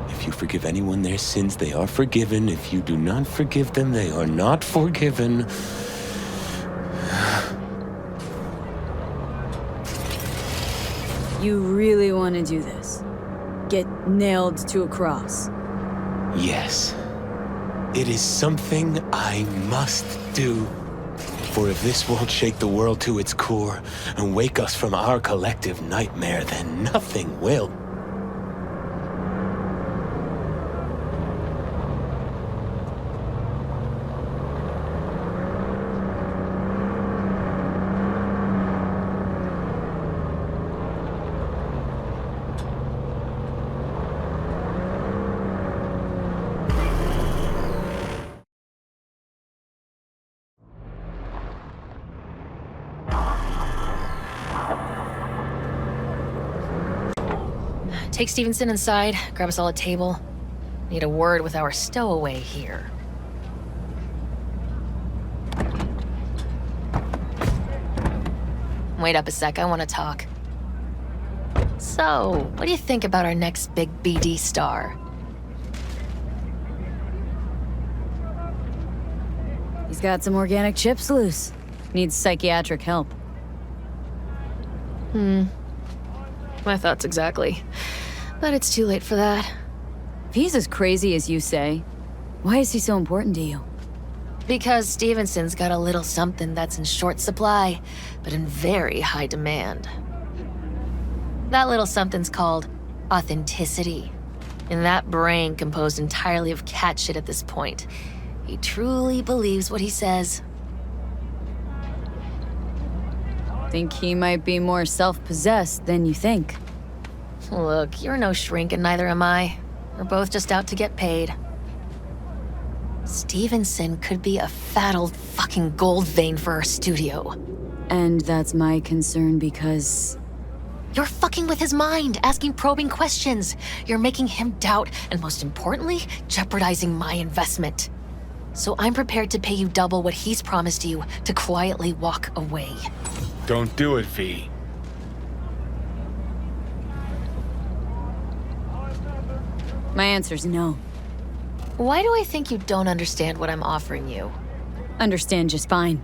If you forgive anyone their sins, they are forgiven. If you do not forgive them, they are not forgiven. You really want to do this? Get nailed to a cross? Yes. It is something I must do. For if this won't shake the world to its core and wake us from our collective nightmare, then nothing will. Take Stevenson inside, grab us all a table. Need a word with our stowaway here. Wait up a sec, I want to talk. So, what do you think about our next big BD star? He's got some organic chips loose. Needs psychiatric help. My thoughts exactly. But it's too late for that. If he's as crazy as you say, why is he so important to you? Because Stevenson's got a little something that's in short supply, but in very high demand. That little something's called authenticity. And that brain composed entirely of cat shit at this point. He truly believes what he says. Think he might be more self-possessed than you think. Look, you're no shrink and neither am I. We're both just out to get paid. Stevenson could be a fat old fucking gold vein for our studio. And that's my concern because... You're fucking with his mind, asking probing questions. You're making him doubt, and most importantly, jeopardizing my investment. So I'm prepared to pay you double what he's promised you to quietly walk away. Don't do it, V. My answer's no. Why do I think you don't understand what I'm offering you? Understand just fine.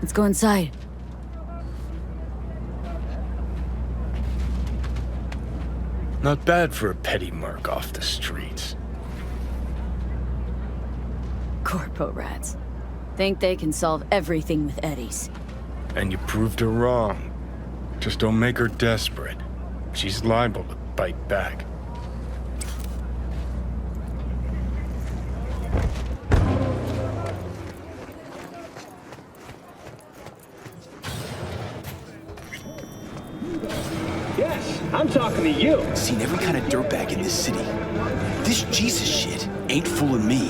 Let's go inside. Not bad for a petty merc off the streets. Corpo rats. Think they can solve everything with eddies. And you proved her wrong. Just don't make her desperate. She's liable to bite back. Yes, I'm talking to you. Seen every kind of dirtbag in this city. This Jesus shit ain't fooling me.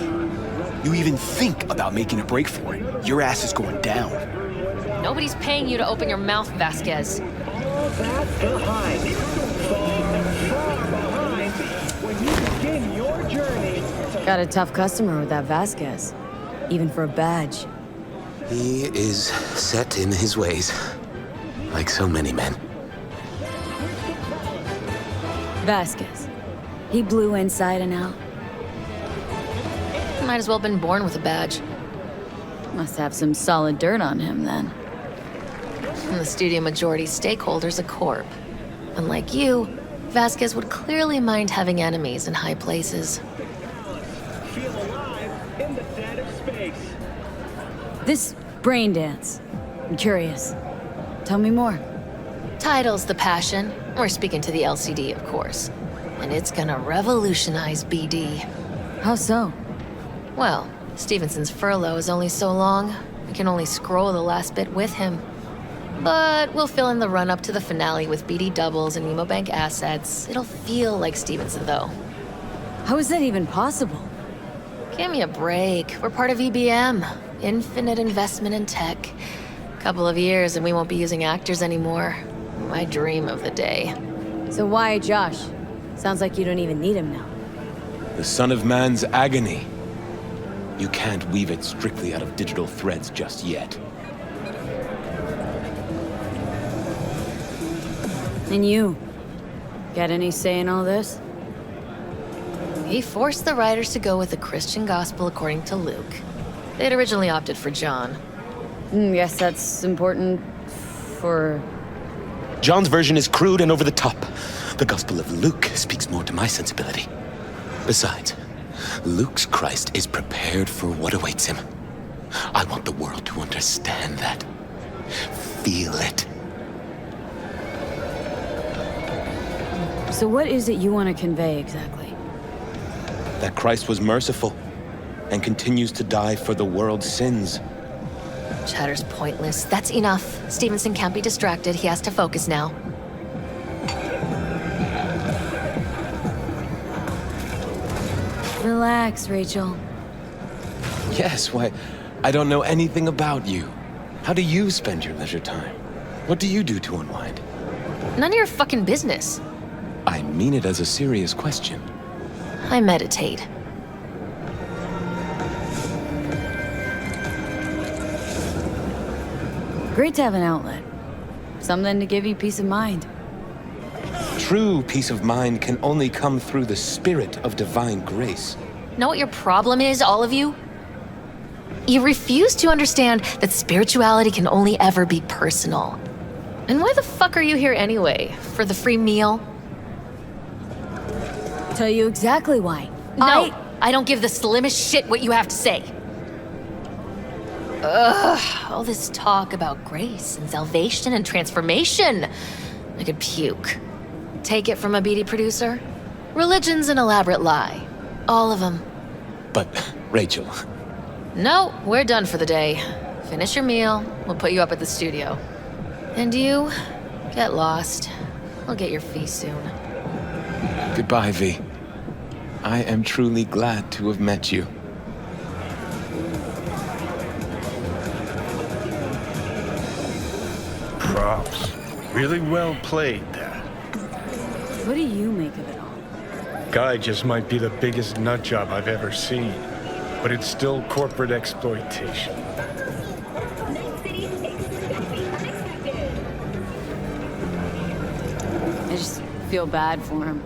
You even think about making a break for it, your ass is going down. Nobody's paying you to open your mouth, Vasquez. All that behind. Far behind when you begin your journey. Got a tough customer with that Vasquez. Even for a badge. He is set in his ways, like so many men. Vasquez. He blew inside and out. Might as well have been born with a badge. Must have some solid dirt on him, then. And the studio majority stakeholder's a corp. Unlike you, Vasquez would clearly mind having enemies in high places. Feel alive in the dead of space. This brain dance. I'm curious. Tell me more. Title's the passion. We're speaking to the LCD, of course. And it's gonna revolutionize BD. How so? Well, Stevenson's furlough is only so long. We can only scroll the last bit with him. But we'll fill in the run-up to the finale with BD doubles and Nemobank assets. It'll feel like Stevenson, though. How is that even possible? Give me a break. We're part of EBM. Infinite investment in tech. Couple of years and we won't be using actors anymore. My dream of the day. So why Josh? Sounds like you don't even need him now. The son of man's agony. You can't weave it strictly out of digital threads just yet. And you? Got any say in all this? He forced the writers to go with the Christian gospel according to Luke. They'd originally opted for John. Guess that's important for... John's version is crude and over the top. The Gospel of Luke speaks more to my sensibility. Besides, Luke's Christ is prepared for what awaits him. I want the world to understand that. Feel it. So what is it you want to convey exactly? That Christ was merciful and continues to die for the world's sins. Chatter's pointless. That's enough. Stevenson can't be distracted. He has to focus now. Relax, Rachel. Yes, why, I don't know anything about you. How do you spend your leisure time? What do you do to unwind? None of your fucking business. I mean it as a serious question. I meditate. Great to have an outlet. Something to give you peace of mind. True peace of mind can only come through the spirit of divine grace. Know what your problem is, all of you? You refuse to understand that spirituality can only ever be personal. And why the fuck are you here anyway? For the free meal? Tell you exactly why. No, I don't give the slimmest shit what you have to say. Ugh, all this talk about grace and salvation and transformation. I could puke. Take it from a beady producer? Religion's an elaborate lie. All of them. But, Rachel... No, we're done for the day. Finish your meal, we'll put you up at the studio. And you, get lost. I'll get your fee soon. Goodbye, V. I am truly glad to have met you. Props. Really well played, that. What do you make of it all? Guy just might be the biggest nut job I've ever seen, but it's still corporate exploitation. I just feel bad for him.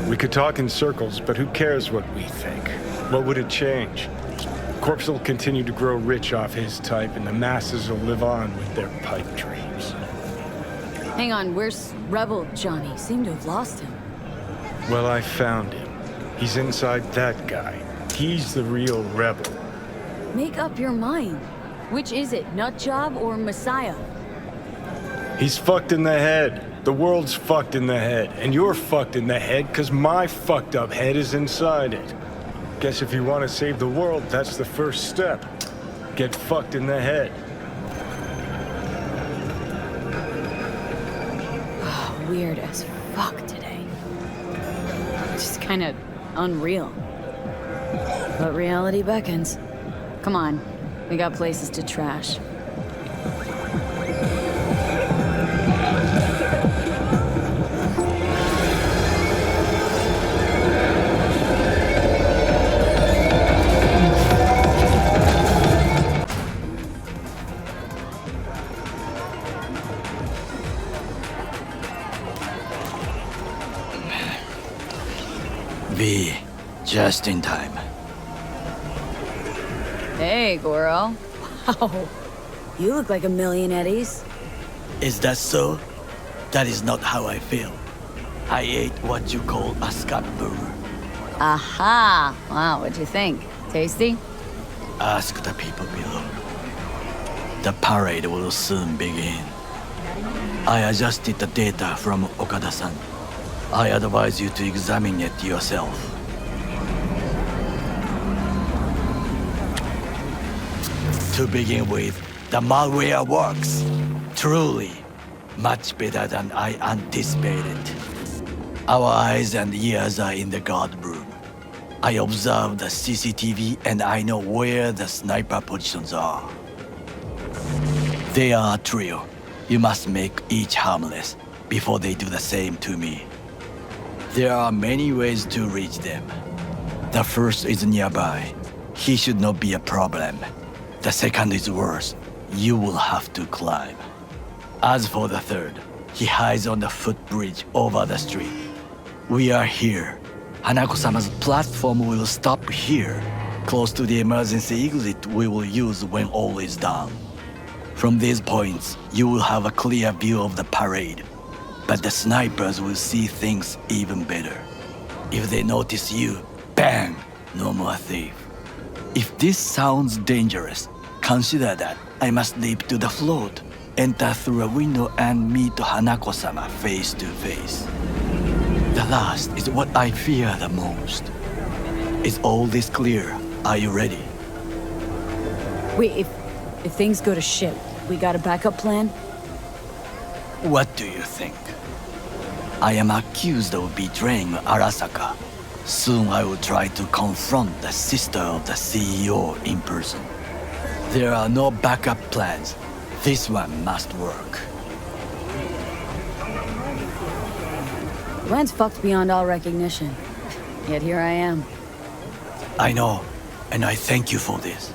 We could talk in circles, but who cares what we think? What would it change? Corpse will continue to grow rich off his type, and the masses will live on with their pipe dreams. Hang on, where's Rebel Johnny? Seem to have lost him. Well, I found him. He's inside that guy. He's the real rebel. Make up your mind. Which is it, Nutjob or Messiah? He's fucked in the head. The world's fucked in the head. And you're fucked in the head because my fucked up head is inside it. Guess if you want to save the world, that's the first step. Get fucked in the head. Oh, weird as fuck today. Just kind of unreal. But reality beckons. Come on, we got places to trash. V, just in time. Hey, Goro. Wow. You look like a million eddies. Is that so? That is not how I feel. I ate what you call a scat burger. Aha! Wow, what'd you think? Tasty? Ask the people below. The parade will soon begin. I adjusted the data from Okada-san. I advise you to examine it yourself. To begin with, the malware works. Truly, much better than I anticipated. Our eyes and ears are in the guard room. I observed the CCTV and I know where the sniper positions are. They are a trio. You must make each harmless before they do the same to me. There are many ways to reach them. The first is nearby. He should not be a problem. The second is worse. You will have to climb. As for the third, he hides on the footbridge over the street. We are here. Hanako-sama's platform will stop here, close to the emergency exit we will use when all is done. From these points, you will have a clear view of the parade, but the snipers will see things even better. If they notice you, bang! No more thief. If this sounds dangerous, consider that I must leap to the float, enter through a window and meet Hanako-sama face to face. The last is what I fear the most. Is all this clear? Are you ready? Wait, if things go to shit, we got a backup plan? What do you think? I am accused of betraying Arasaka. Soon I will try to confront the sister of the CEO in person. There are no backup plans. This one must work. Land's fucked beyond all recognition. Yet here I am. I know, and I thank you for this.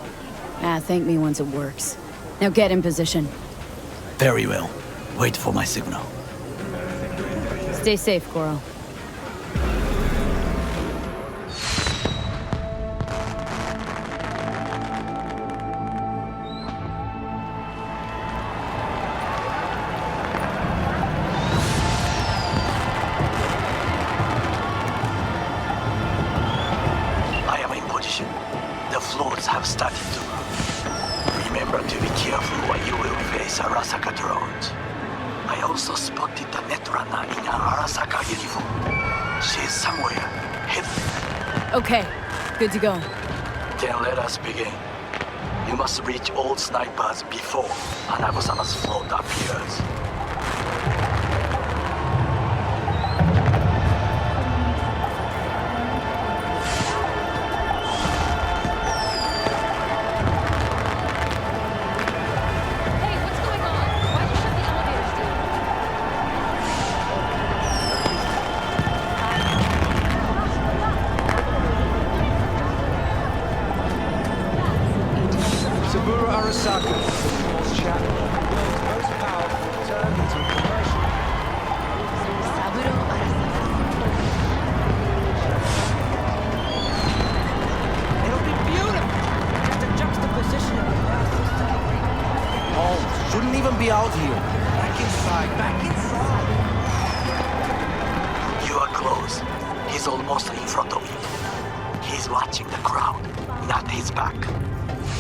Thank me once it works. Now get in position. Very well. Wait for my signal. Stay safe, Coral. Have started to move. Remember to be careful or you will face Arasaka drones. I also spotted the netrunner in an Arasaka uniform. She is somewhere hidden. Okay, good to go. Then let us begin. You must reach all snipers before Hanako-sama's float appears.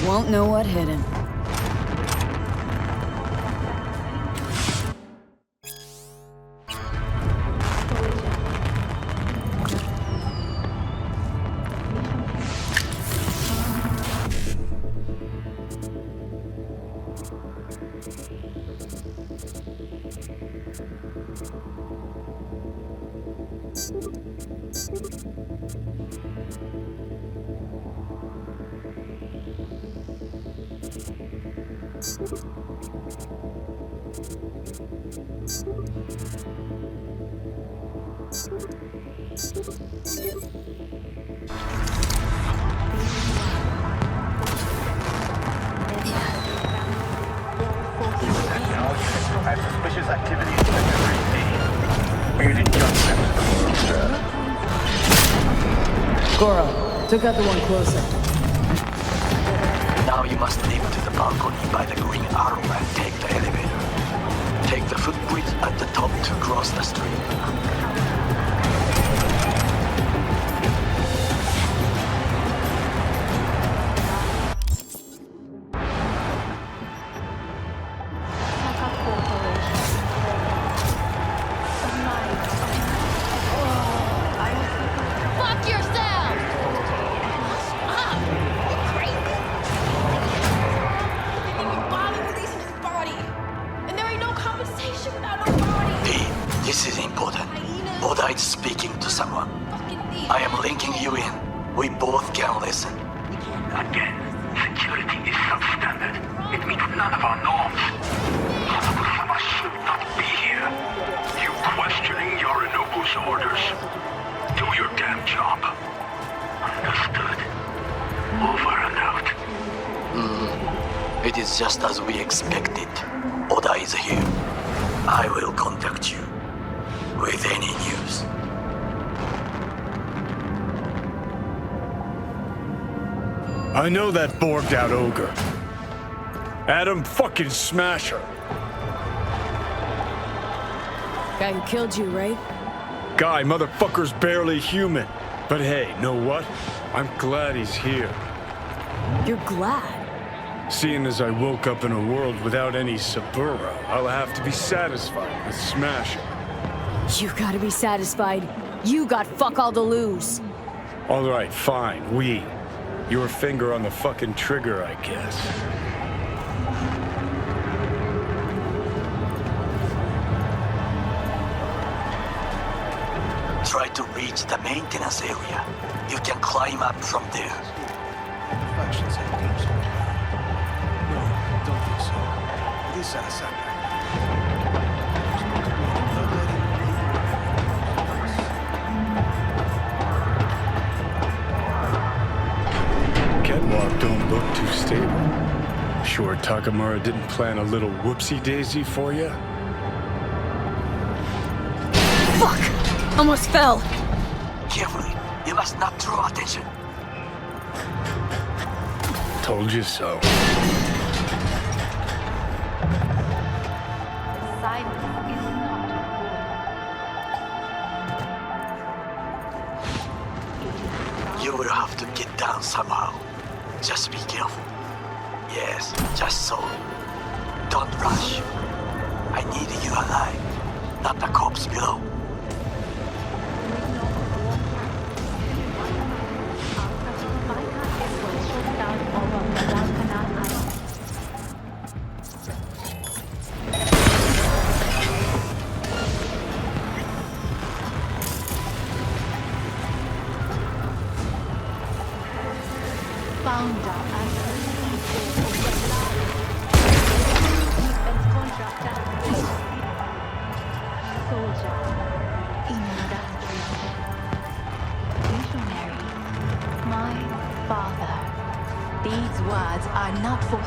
Won't know what hit him. Took out the one closer. Now you must leap to the balcony by the green arrow and take the elevator. Take the footbridge at the top to cross the street. This is important. Oda is speaking to someone. I am linking you in. We both can listen. Again, security is substandard. It meets none of our norms. Hanako-sama should not be here. You questioning Yorinobu's orders. Do your damn job. Understood. Over and out. It is just as we expected. Oda is here. I will contact you with any news. I know that borged out ogre. Adam fucking Smasher. Guy who killed you, right? Guy, motherfucker's barely human. But hey, know what? I'm glad he's here. You're glad? Seeing as I woke up in a world without any Saburo, I'll have to be satisfied with Smasher. You gotta be satisfied. You got fuck all to lose. All right, fine, we. Your finger on the fucking trigger, I guess. Try to reach the maintenance area. You can climb up from there. No, don't think so. At least satisfied. Catwalk don't look too stable. Sure Takamura didn't plan a little whoopsie-daisy for you? Fuck! Almost fell. Carefully. You must not draw attention. Told you so. You will have to get down somehow. Just be careful. Yes, just so. Don't rush. I need you alive, not the corpse below.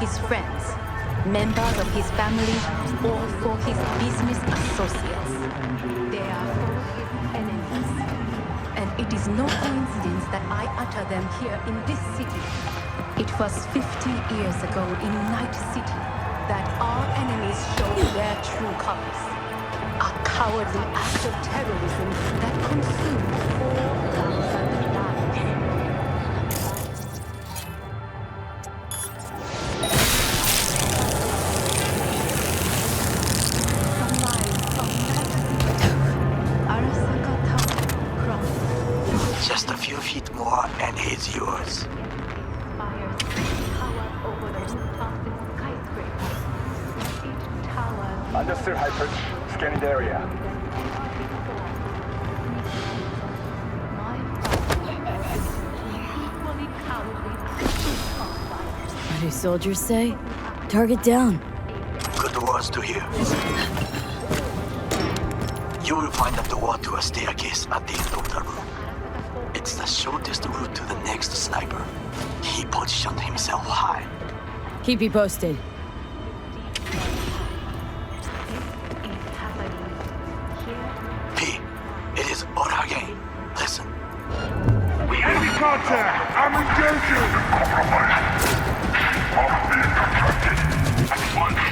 His friends, members of his family, or for his business associates. They are for his enemies. And it is no coincidence that I utter them here in this city. It was 50 years ago in Night City that our enemies showed their true colors. A cowardly act of terrorism that consumed 4,000 lives. Just a few feet more and it's yours. Understood, Hyper. Scanning the area. What do soldiers say? Target down. Good words to hear. You will find a door to a staircase at the end of the room. It's the shortest route to the next sniper. He positioned himself high. Keep me posted. P, it is Oda again. Listen. We enemy contact! I'm engaging! Compromised. All being contracted. At once.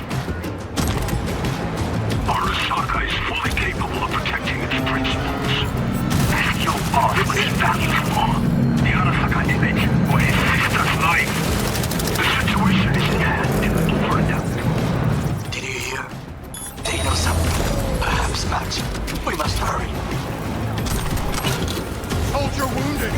Arasaka is fully capable of protecting its principles. Ask your boss what his values for. The Arasaka image or his sister's life. The situation is in hand. Over and out. Did you hear? They know something. Perhaps much. We must hurry. Soldier wounded!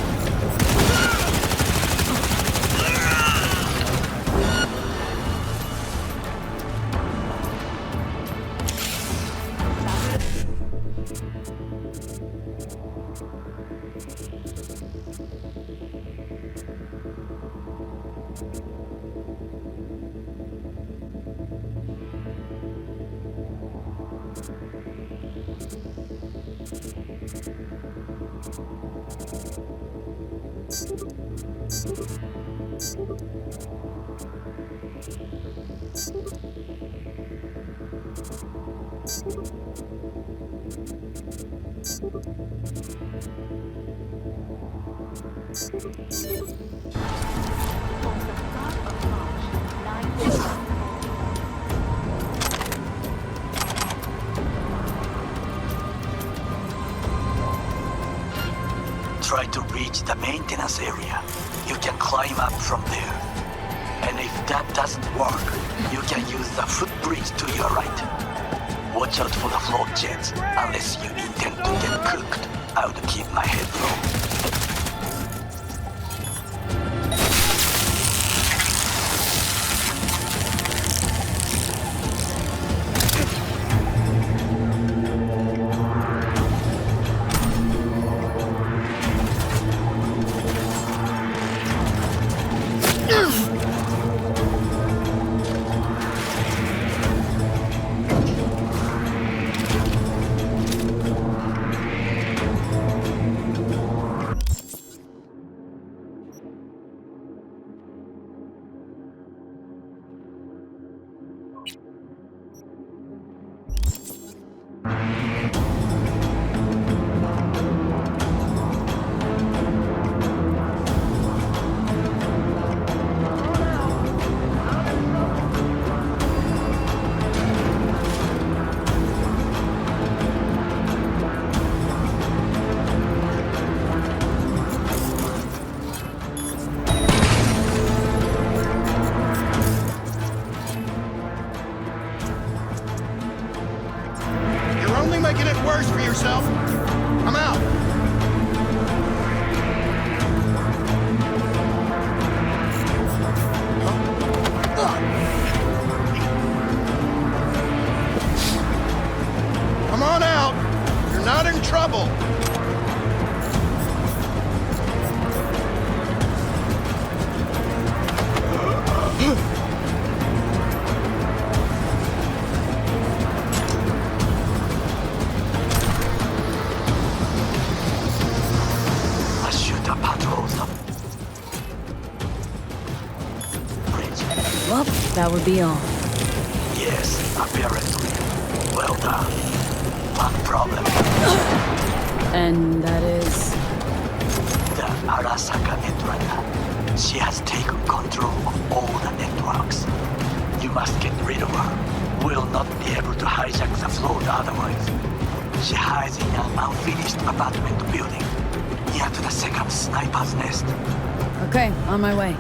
Try to reach the maintenance area. You can climb up from there. And if that doesn't work, you can use the footbridge to your right. Watch out for the float jets, unless you intend to get cooked. I would keep my head low. Making it worse for yourself. I'm out. Come on out. You're not in trouble. Well, that would be all. Yes, apparently. Well done. One problem. And that is? The Arasaka Netrunner. She has taken control of all the networks. You must get rid of her. We'll not be able to hijack the float otherwise. She hides in an unfinished apartment building, near to the second sniper's nest. Okay, on my way.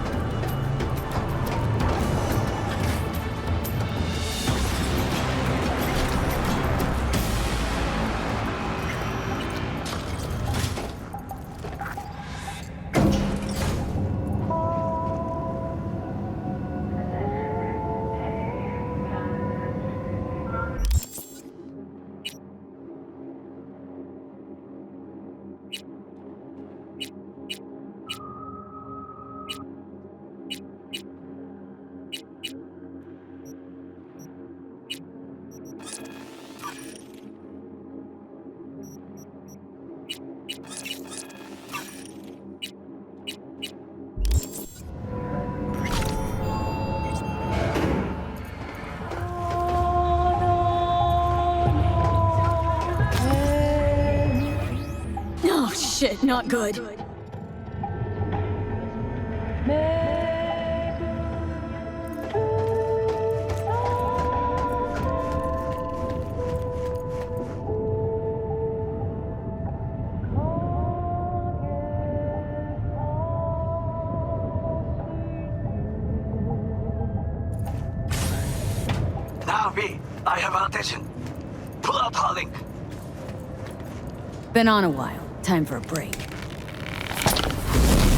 Shit, not good. Now, V, I have our attention. Pull out our link. Been on a while. Time for a break.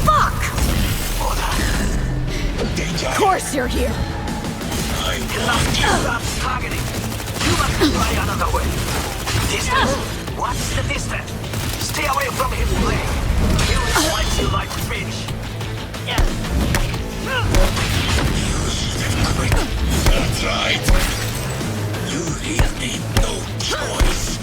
Fuck! Of course you're here! Stop targeting! You must try another way. Distance? What's the distance? Stay away from his leg. He'll slice you like fish. That's right. You leave me no choice.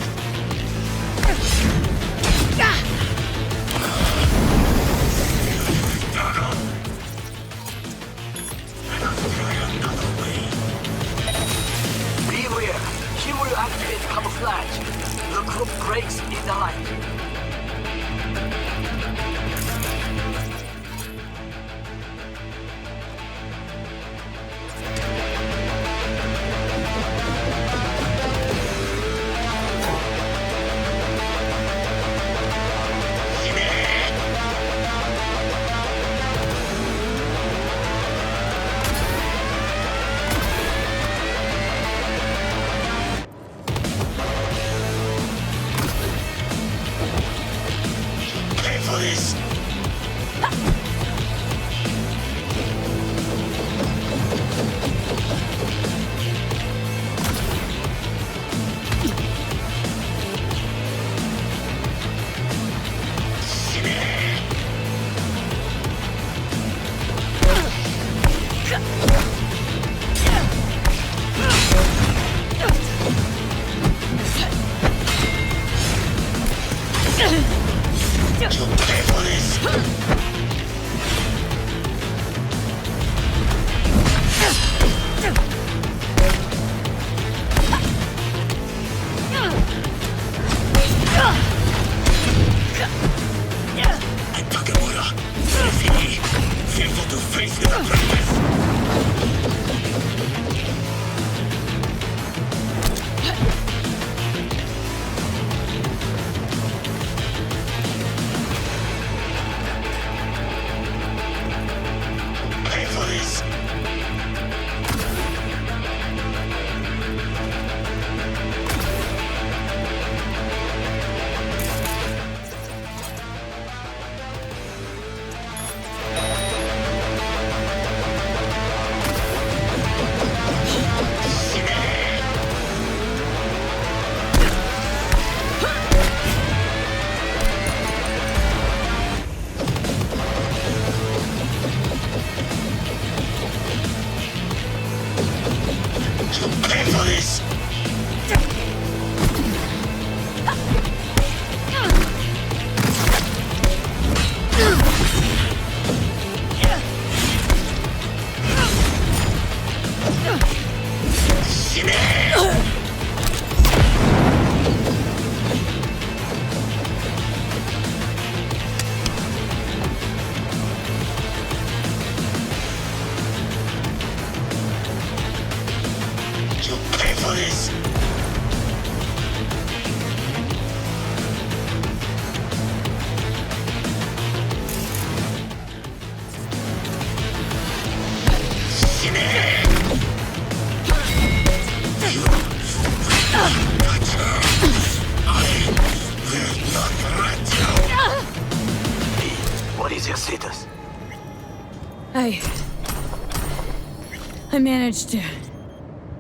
I managed to.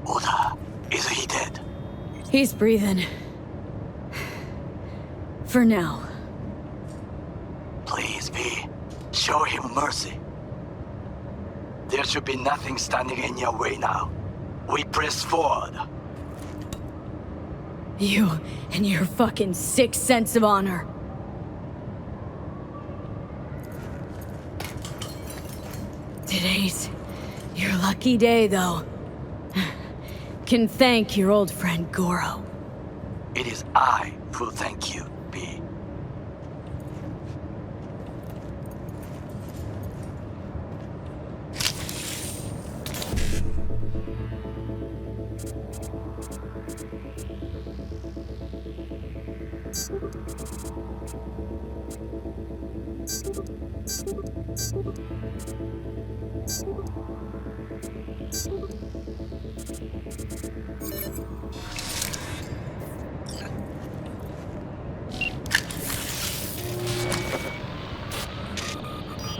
Oda, is he dead? He's breathing. For now. Please, V. Show him mercy. There should be nothing standing in your way now. We press forward. You and your fucking sick sense of honor. Today's your lucky day, though. Can thank your old friend Goro. It is I who thank you, B.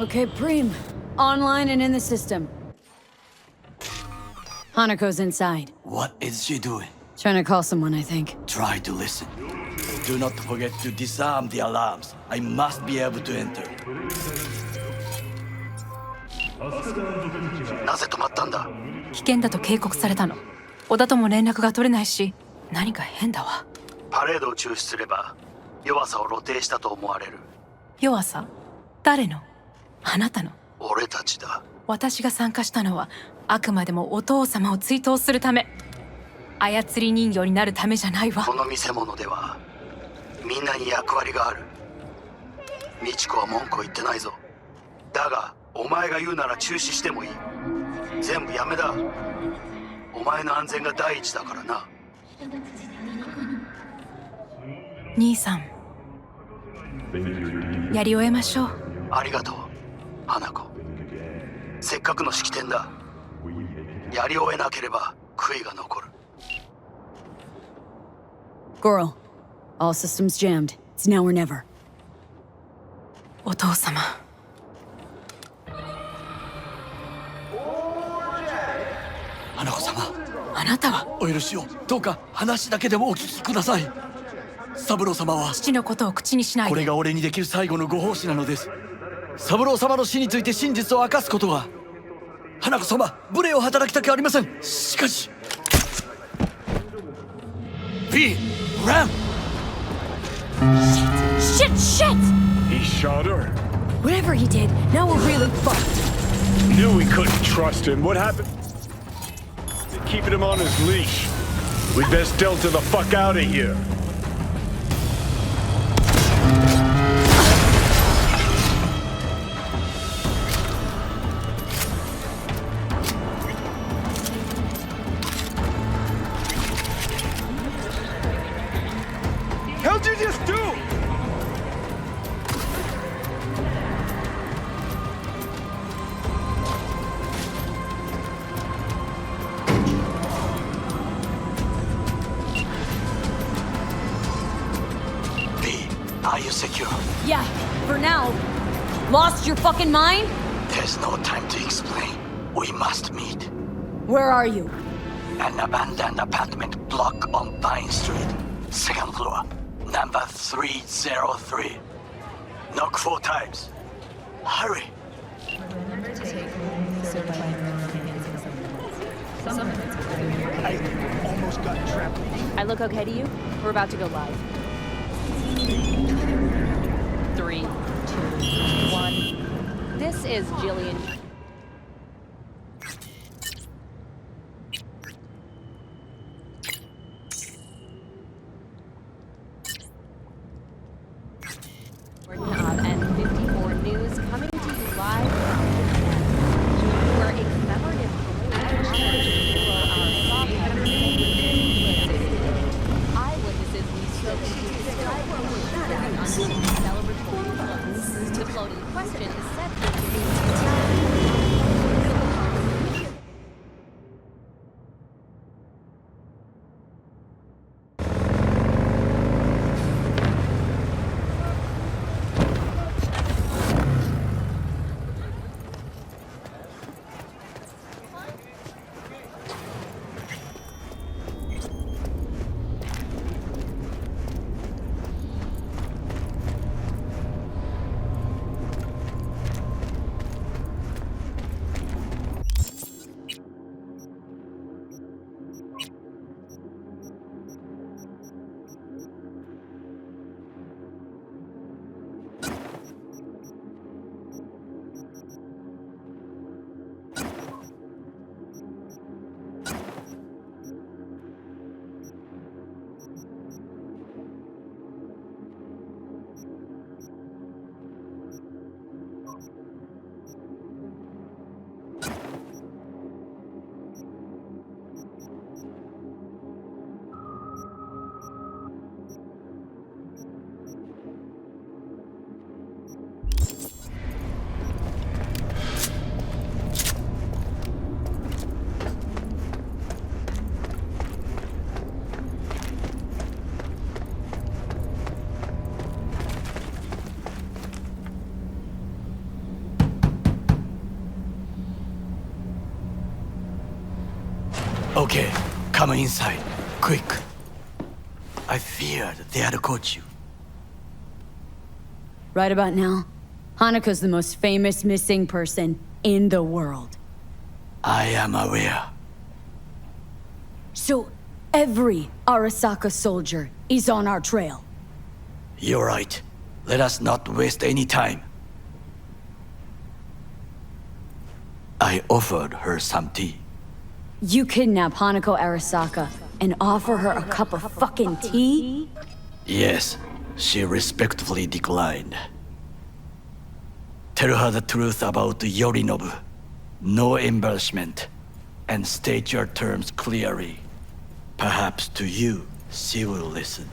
Okay, Preem. Online and in the system. Hanako's inside. What is she doing? Trying to call someone, I think. Try to listen. Do not forget to disarm the alarms. I must be able to enter. なぜ止まったんだ? 危険だと警告されたの。小田とも連絡が取れないし、何か変だわ。パレードを中止すれば、弱さを露呈したと思われる。弱さ？誰の？あなたの。俺たちだ。私が参加したのは、あくまでもお父様を追悼するため。操り人形になるためじゃないわ。この見せ物では、みんなに役割がある。美智子は文句を言ってないぞ。だが、お前が言うなら中止してもいい。全部やめだ。お前の安全が第一だからな。兄さん、やり終えましょう。ありがとう、花子。せっかくの式典だ。やり終えなければ悔いが残る。Goro, all systems jammed. It's now or never. お父様。花子様。あなたは。お許しを。どうか話だけでもお聞きください。三郎様は父のことを口にしないで。これが俺にできる最後のご奉仕なのです。三郎様の死について真実を明かすことは、花子様、無礼を働きたくありません。しかし B! Ram! Shit! Shit! Shit! He shot her? Whatever he did, now we're really fucked. Knew we couldn't trust him. What happened? They're keeping him on his leash. We'd best delta the fuck out of here. How'd you just do? Are you secure? Yeah, for now. Lost your fucking mind? There's no time to explain. We must meet. Where are you? An abandoned apartment block on Pine Street. Second floor. Number 303. Knock 4 times. Hurry. I almost got trapped. I look okay to you? We're about to go live. 3, 2, 1. This is Jillian. And 54 News coming to you live from Japan, where a commemorative parade honors our soft eyewitnesses spoke to describe celebratory floats. The float in question is said to be Okay, come inside. Quick. I feared they had caught you. Right about now, Hanako's the most famous missing person in the world. I am aware. So, every Arasaka soldier is on our trail. You're right. Let us not waste any time. I offered her some tea. You kidnap Hanako Arasaka and offer her a cup of fucking tea? Yes, she respectfully declined. Tell her the truth about Yorinobu. No embellishment. And state your terms clearly. Perhaps to you, she will listen.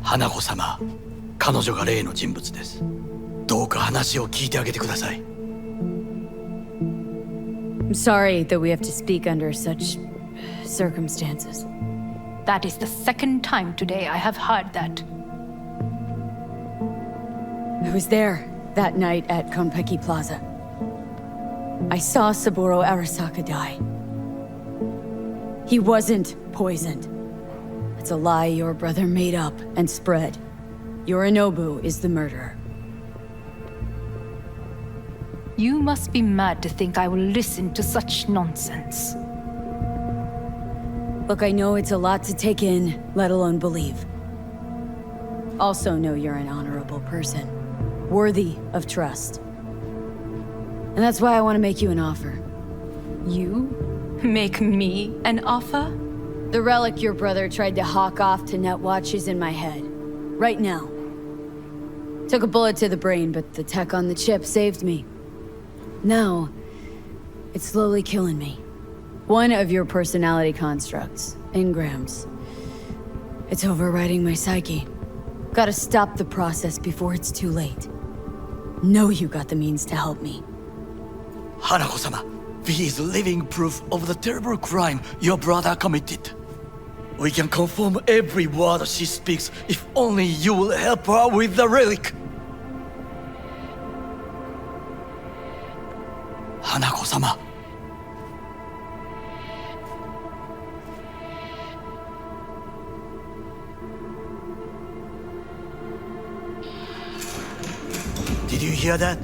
Hanako-sama, 彼女が例の人物です。どうか話を聞いてあげてください。I'm sorry that we have to speak under such circumstances. That is the second time today I have heard that. I was there that night at Konpeki Plaza. I saw Saburo Arasaka die. He wasn't poisoned. It's a lie your brother made up and spread. Yorinobu is the murderer. You must be mad to think I will listen to such nonsense. Look, I know it's a lot to take in, let alone believe. Also know you're an honorable person, worthy of trust. And that's why I want to make you an offer. You make me an offer? The relic your brother tried to hawk off to Netwatch is in my head. Right now. Took a bullet to the brain, but the tech on the chip saved me. Now, it's slowly killing me. One of your personality constructs, engrams. It's overriding my psyche. Gotta stop the process before it's too late. Know you got the means to help me. Hanako-sama, V is living proof of the terrible crime your brother committed. We can confirm every word she speaks if only you will help her with the relic. Hanako-sama. Did you hear that?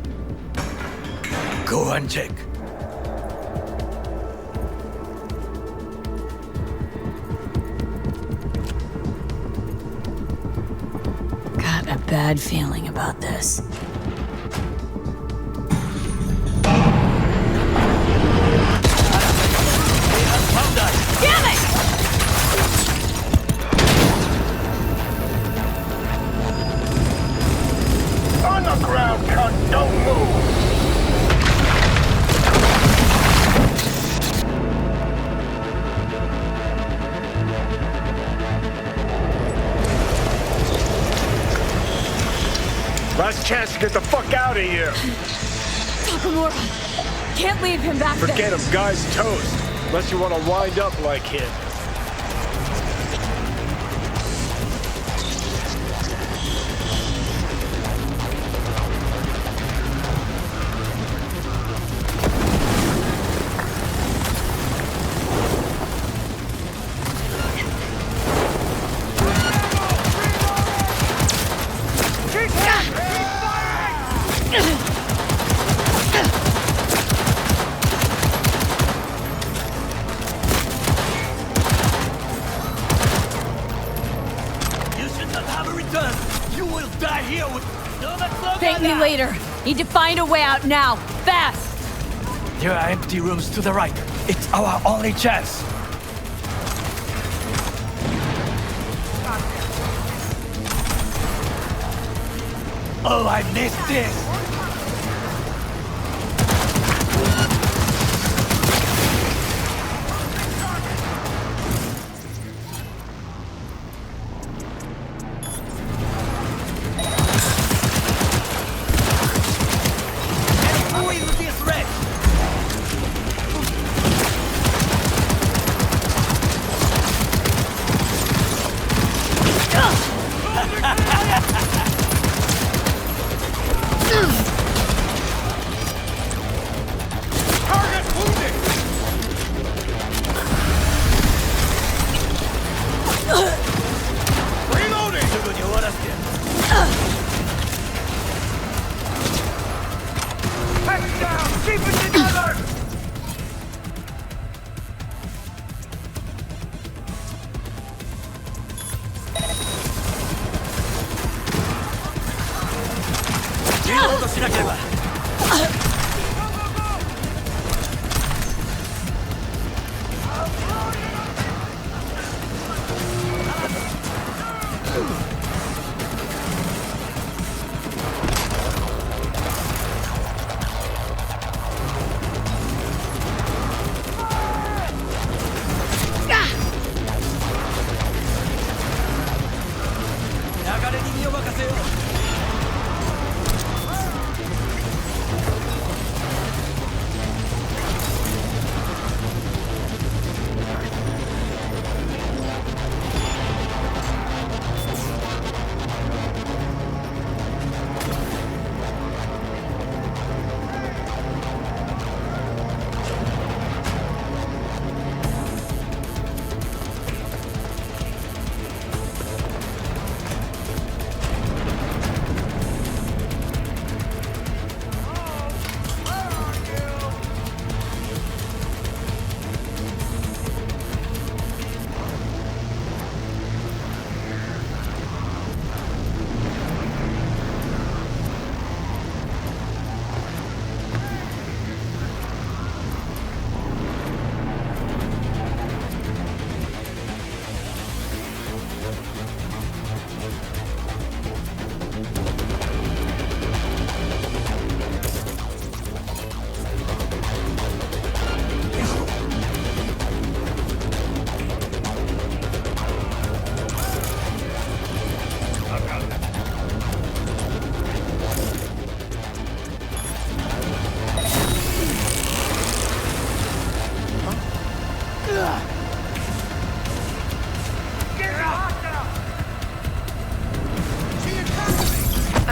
Go and check. Got a bad feeling about this. Damn it! On the ground, cunt, don't move! Last chance to get the fuck out of here. Takamura! Can't leave him back there! Forget him, guy's toast. Unless you want to wind up like him. Thank me later. Need to find a way out now. Fast! There are empty rooms to the right. It's our only chance. Oh, I missed this!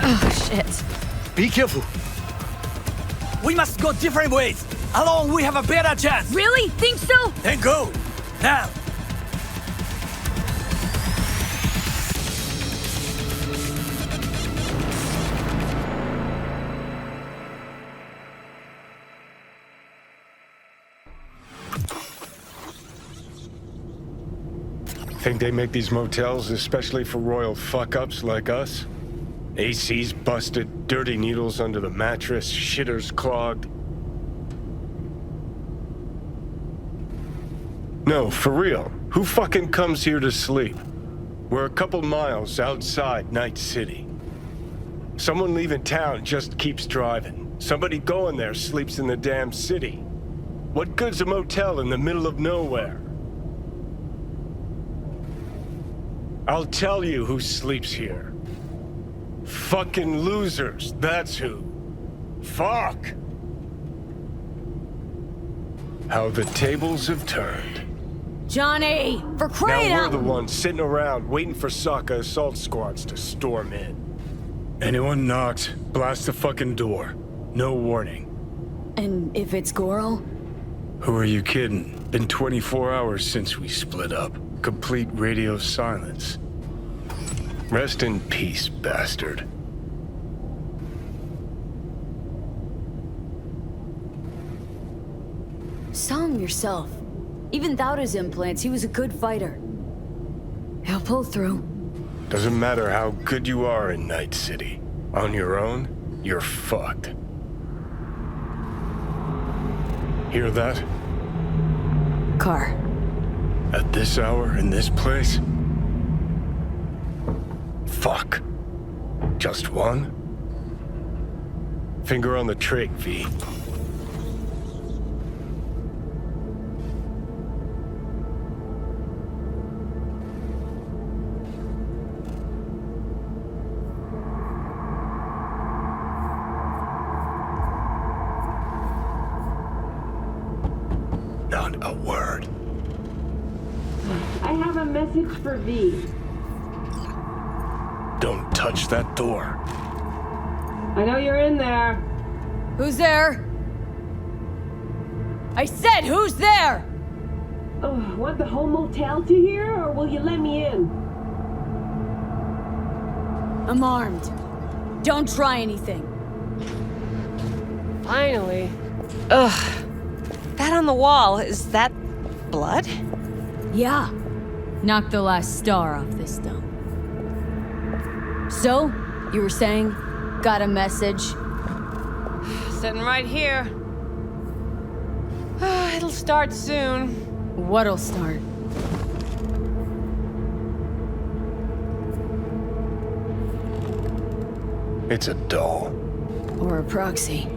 Oh, shit. Be careful. We must go different ways. Alone, we have a better chance. Really? Think so? Then go. Now. Think they make these motels especially for royal fuck-ups like us? AC's busted, dirty needles under the mattress, shitters clogged. No, for real. Who fucking comes here to sleep? We're a couple miles outside Night City. Someone leaving town just keeps driving. Somebody going there sleeps in the damn city. What good's a motel in the middle of nowhere? I'll tell you who sleeps here. Fucking losers, that's who. Fuck! How the tables have turned. Johnny! For crying Now out! we're the ones sitting around waiting for Sokka assault squads to storm in. Anyone knocks, blast the fucking door. No warning. And if it's Goro? Who are you kidding? Been 24 hours since we split up. Complete radio silence. Rest in peace, bastard. Saw him yourself. Even without his implants, he was a good fighter. He'll pull through. Doesn't matter how good you are in Night City. On your own, you're fucked. Hear that? Car. At this hour, in this place? Fuck. Just one? Finger on the trig, V. Not a word. I have a message for V. Don't touch that door. I know you're in there. Who's there? I said, who's there? Oh, want the whole motel to hear, or will you let me in? I'm armed. Don't try anything. Finally. Ugh. That on the wall, is that blood? Yeah. Knocked the last star off this dump. So, you were saying, got a message? Sitting right here. It'll start soon. What'll start? It's a doll. Or a proxy.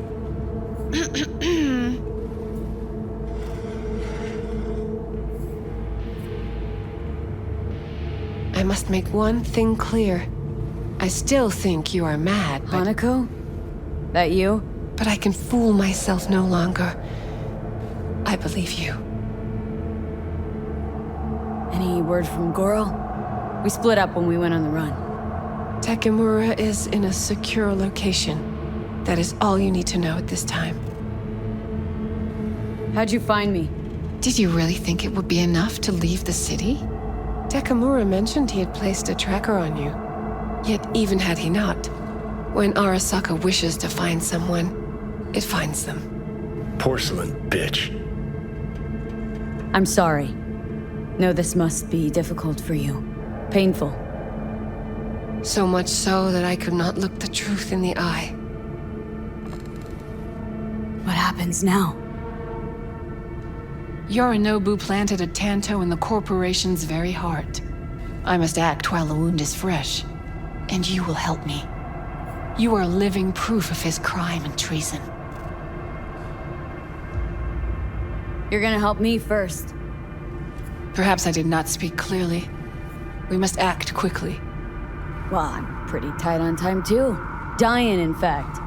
I must make one thing clear. I still think you are mad, but... Hanako? That you? But I can fool myself no longer. I believe you. Any word from Goro? We split up when we went on the run. Takemura is in a secure location. That is all you need to know at this time. How'd you find me? Did you really think it would be enough to leave the city? Takemura mentioned he had placed a tracker on you. Yet even had he not, when Arasaka wishes to find someone, it finds them. Porcelain bitch. I'm sorry. No, this must be difficult for you. Painful. So much so that I could not look the truth in the eye. What happens now? Yorinobu planted a Tanto in the corporation's very heart. I must act while the wound is fresh. And you will help me. You are living proof of his crime and treason. You're gonna help me first. Perhaps I did not speak clearly. We must act quickly. Well, I'm pretty tight on time too. Dying, in fact.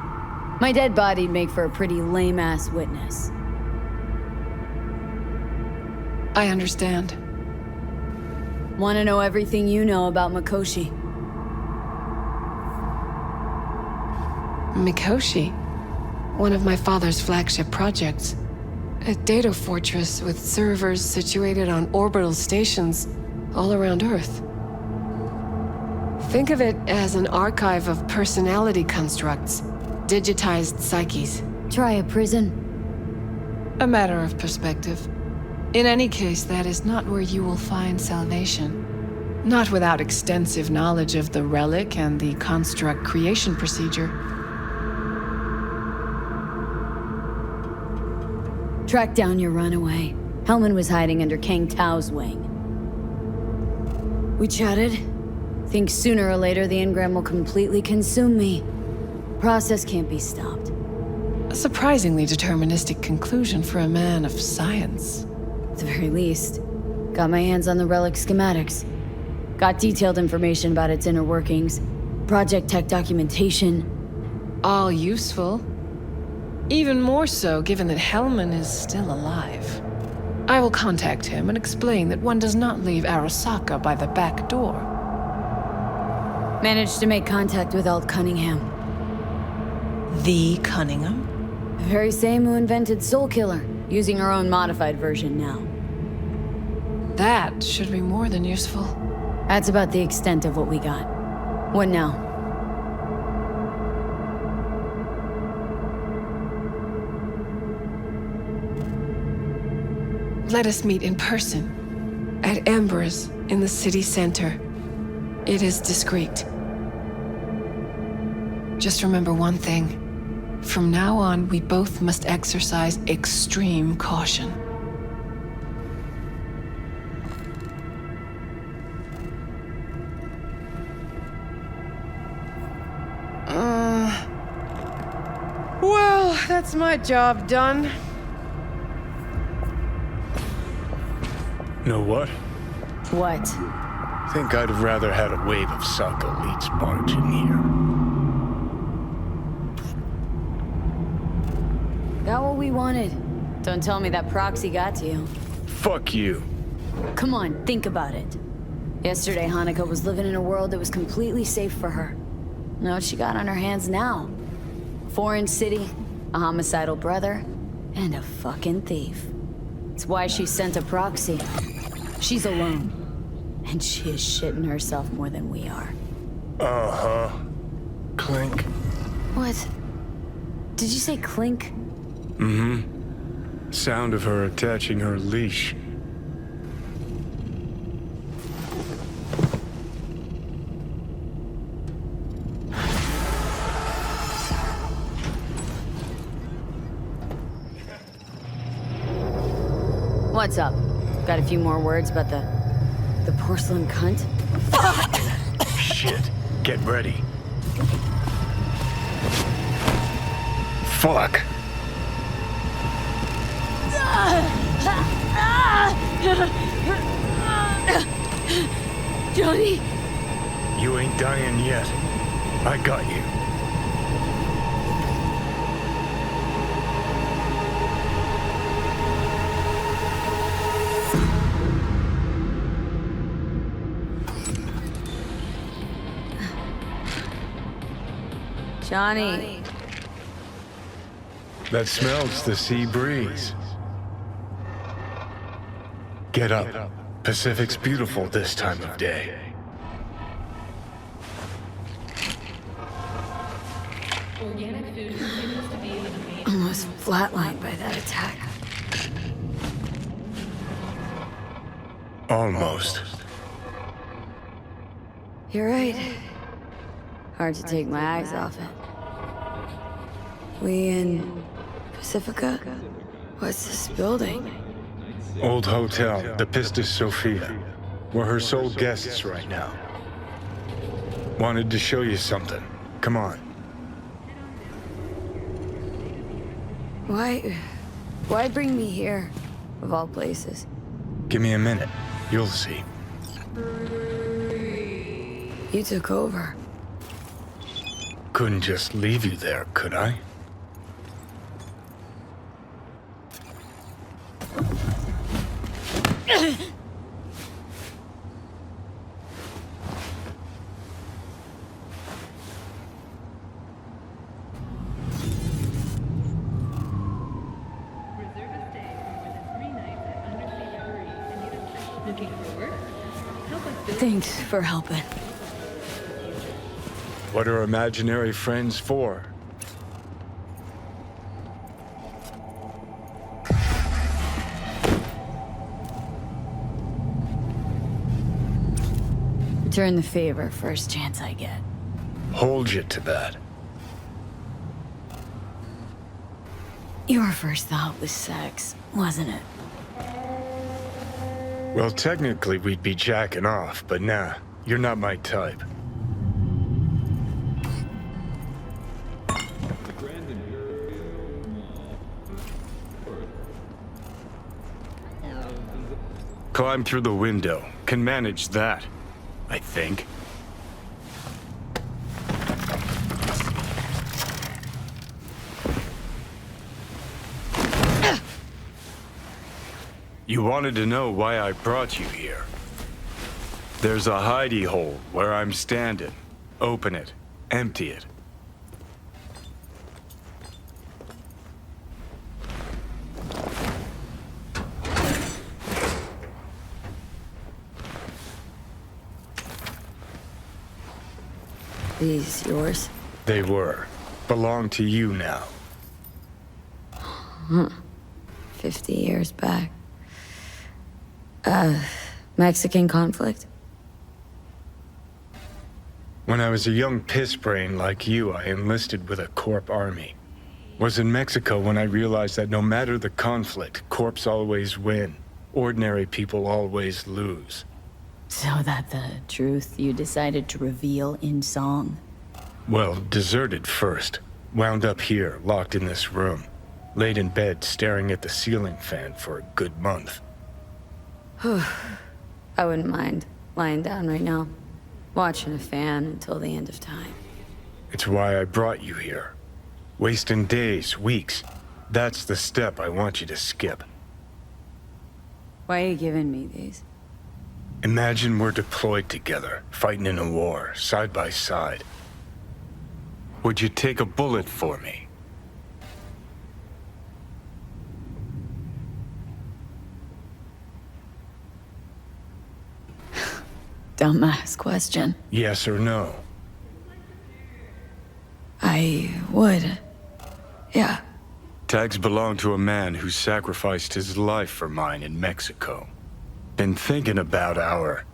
My dead body'd make for a pretty lame-ass witness. I understand. Want to know everything you know about Mikoshi? Mikoshi? One of my father's flagship projects. A data fortress with servers situated on orbital stations all around Earth. Think of it as an archive of personality constructs, digitized psyches. Try a prison. A matter of perspective. In any case, that is not where you will find salvation. Not without extensive knowledge of the relic and the construct creation procedure. Track down your runaway. Hellman was hiding under Kang Tao's wing. We chatted. Think sooner or later the engram will completely consume me. Process can't be stopped. A surprisingly deterministic conclusion for a man of science. At the very least, got my hands on the relic schematics. Got detailed information about its inner workings, project tech documentation. All useful. Even more so given that Hellman is still alive. I will contact him and explain that one does not leave Arasaka by the back door. Managed to make contact with Alt Cunningham. The Cunningham? The very same who invented Soul Killer, using her own modified version now. That should be more than useful. That's about the extent of what we got. What now? Let us meet in person. At Embers, in the city center. It is discreet. Just remember one thing. From now on, we both must exercise extreme caution. Well, that's my job done. Know what? What? Think I'd have rather had a wave of Saka elites barge in here. Got what we wanted. Don't tell me that proxy got to you. Fuck you. Come on, think about it. Yesterday, Hanukkah was living in a world that was completely safe for her. Know what she got on her hands now? Foreign city, a homicidal brother, and a fucking thief. It's why she sent a proxy. She's alone. And she is shitting herself more than we are. Uh-huh. Clink. What? Did you say clink? Mm-hmm. Sound of her attaching her leash. What's up? Got a few more words about the porcelain cunt? Shit. Get ready. Fuck. Johnny? You ain't dying yet. I got you. Johnny. That smells the sea breeze. Get up. Pacific's beautiful this time of day. Almost flatlined by that attack. Almost. You're right. Hard to take my eyes off it. We in Pacifica? What's this building? Old hotel, the Pistis Sophia. We're her sole guests right now. Wanted to show you something. Come on. Why bring me here, of all places? Give me a minute. You'll see. You took over. Couldn't just leave you there, could I? Thanks for helping. What are imaginary friends for? Return the favor first chance I get. Hold you to that. Your first thought was sex, wasn't it? Well, technically we'd be jacking off, but nah, you're not my type. Climb through the window. Can manage that, I think. You wanted to know why I brought you here. There's a hidey hole where I'm standing. Open it. Empty it. These yours? They were. Belong to you now. 50 years back. Mexican conflict? When I was a young pissbrain like you, I enlisted with a Corp army. Was in Mexico when I realized that no matter the conflict, Corps always win. Ordinary people always lose. So that the truth you decided to reveal in song? Well, deserted first. Wound up here, locked in this room. Laid in bed, staring at the ceiling fan for a good month. I wouldn't mind lying down right now, watching a fan until the end of time. It's why I brought you here. Wasting days, weeks. That's the step I want you to skip. Why are you giving me these? Imagine we're deployed together, fighting in a war, side by side. Would you take a bullet for me? Dumbass question. Yes or no? I would. Yeah. Tags belong to a man who sacrificed his life for mine in Mexico. Been thinking about our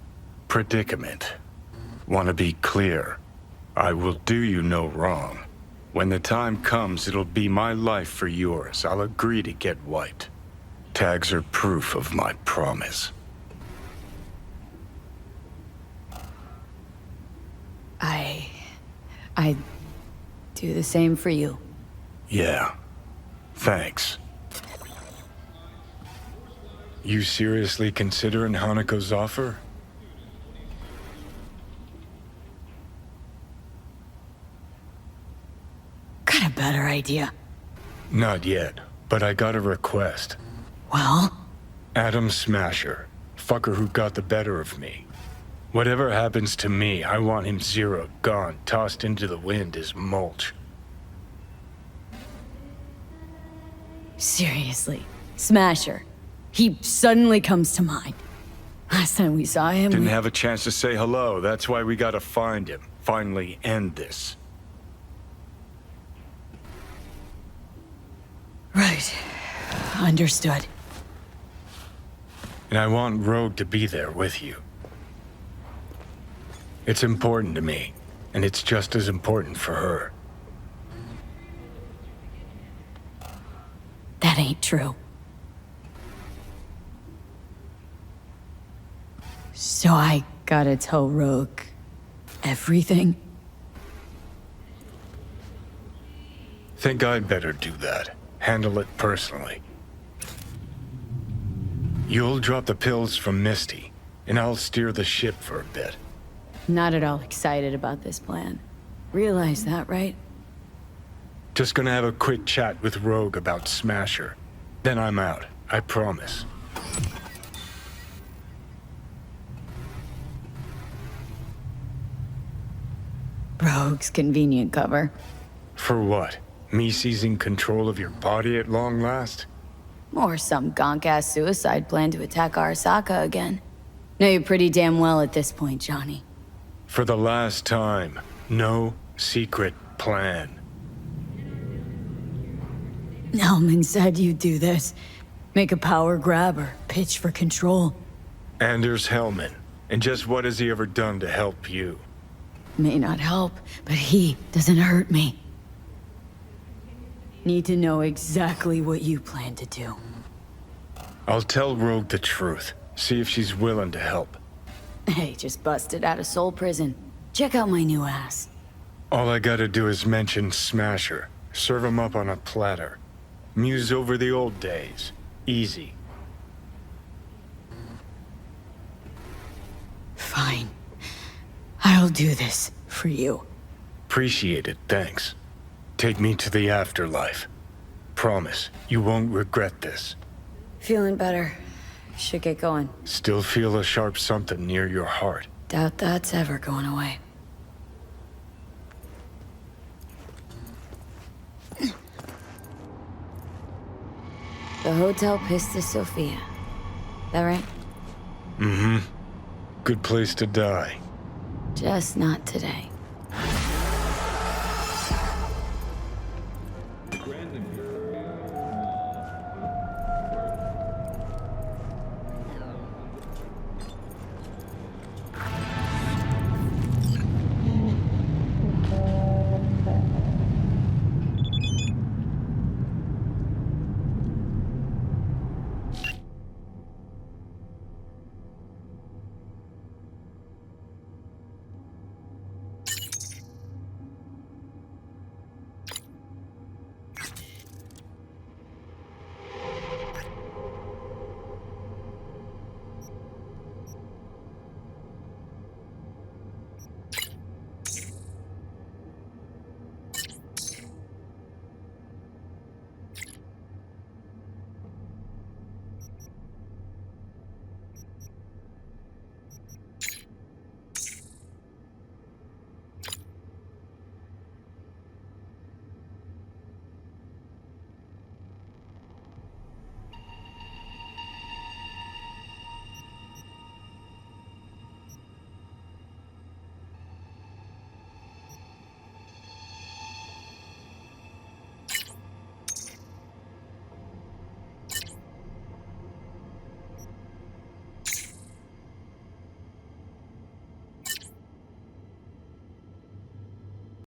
predicament. Want to be clear. I will do you no wrong. When the time comes, it'll be my life for yours. I'll agree to get wiped. Tags are proof of my promise. I'd do the same for you. Yeah. Thanks. You seriously considering Hanako's offer? Got a better idea. Not yet, but I got a request. Well? Adam Smasher. Fucker who got the better of me. Whatever happens to me, I want him zeroed, gone, tossed into the wind as mulch. Seriously. Smasher. He suddenly comes to mind. Last time we saw him... Didn't have a chance to say hello. That's why we gotta find him. Finally end this. Right. Understood. And I want Rogue to be there with you. It's important to me, and it's just as important for her. That ain't true. So I gotta tell Rogue everything? Think I'd better do that. Handle it personally. You'll drop the pills from Misty, and I'll steer the ship for a bit. Not at all excited about this plan. Realize that, right? Just gonna have a quick chat with Rogue about Smasher. Then I'm out, I promise. Rogue's convenient cover. For what? Me seizing control of your body at long last? Or some gonk-ass suicide plan to attack Arasaka again. Know you pretty damn well at this point, Johnny. For the last time, no secret plan. Hellman said you'd do this. Make a power grab or pitch for control. Anders Hellman. And just what has he ever done to help you? May not help, but he doesn't hurt me. Need to know exactly what you plan to do. I'll tell Rogue the truth. See if she's willing to help. Hey, just busted out of Soul Prison. Check out my new ass. All I gotta do is mention Smasher. Serve him up on a platter. Muse over the old days. Easy. Fine. I'll do this for you. Appreciate it, thanks. Take me to the afterlife. Promise, you won't regret this. Feeling better. Should get going. Still feel a sharp something near your heart. Doubt that's ever going away. The Hotel Pista Sofia. That right? Mm-hmm. Good place to die. Just not today.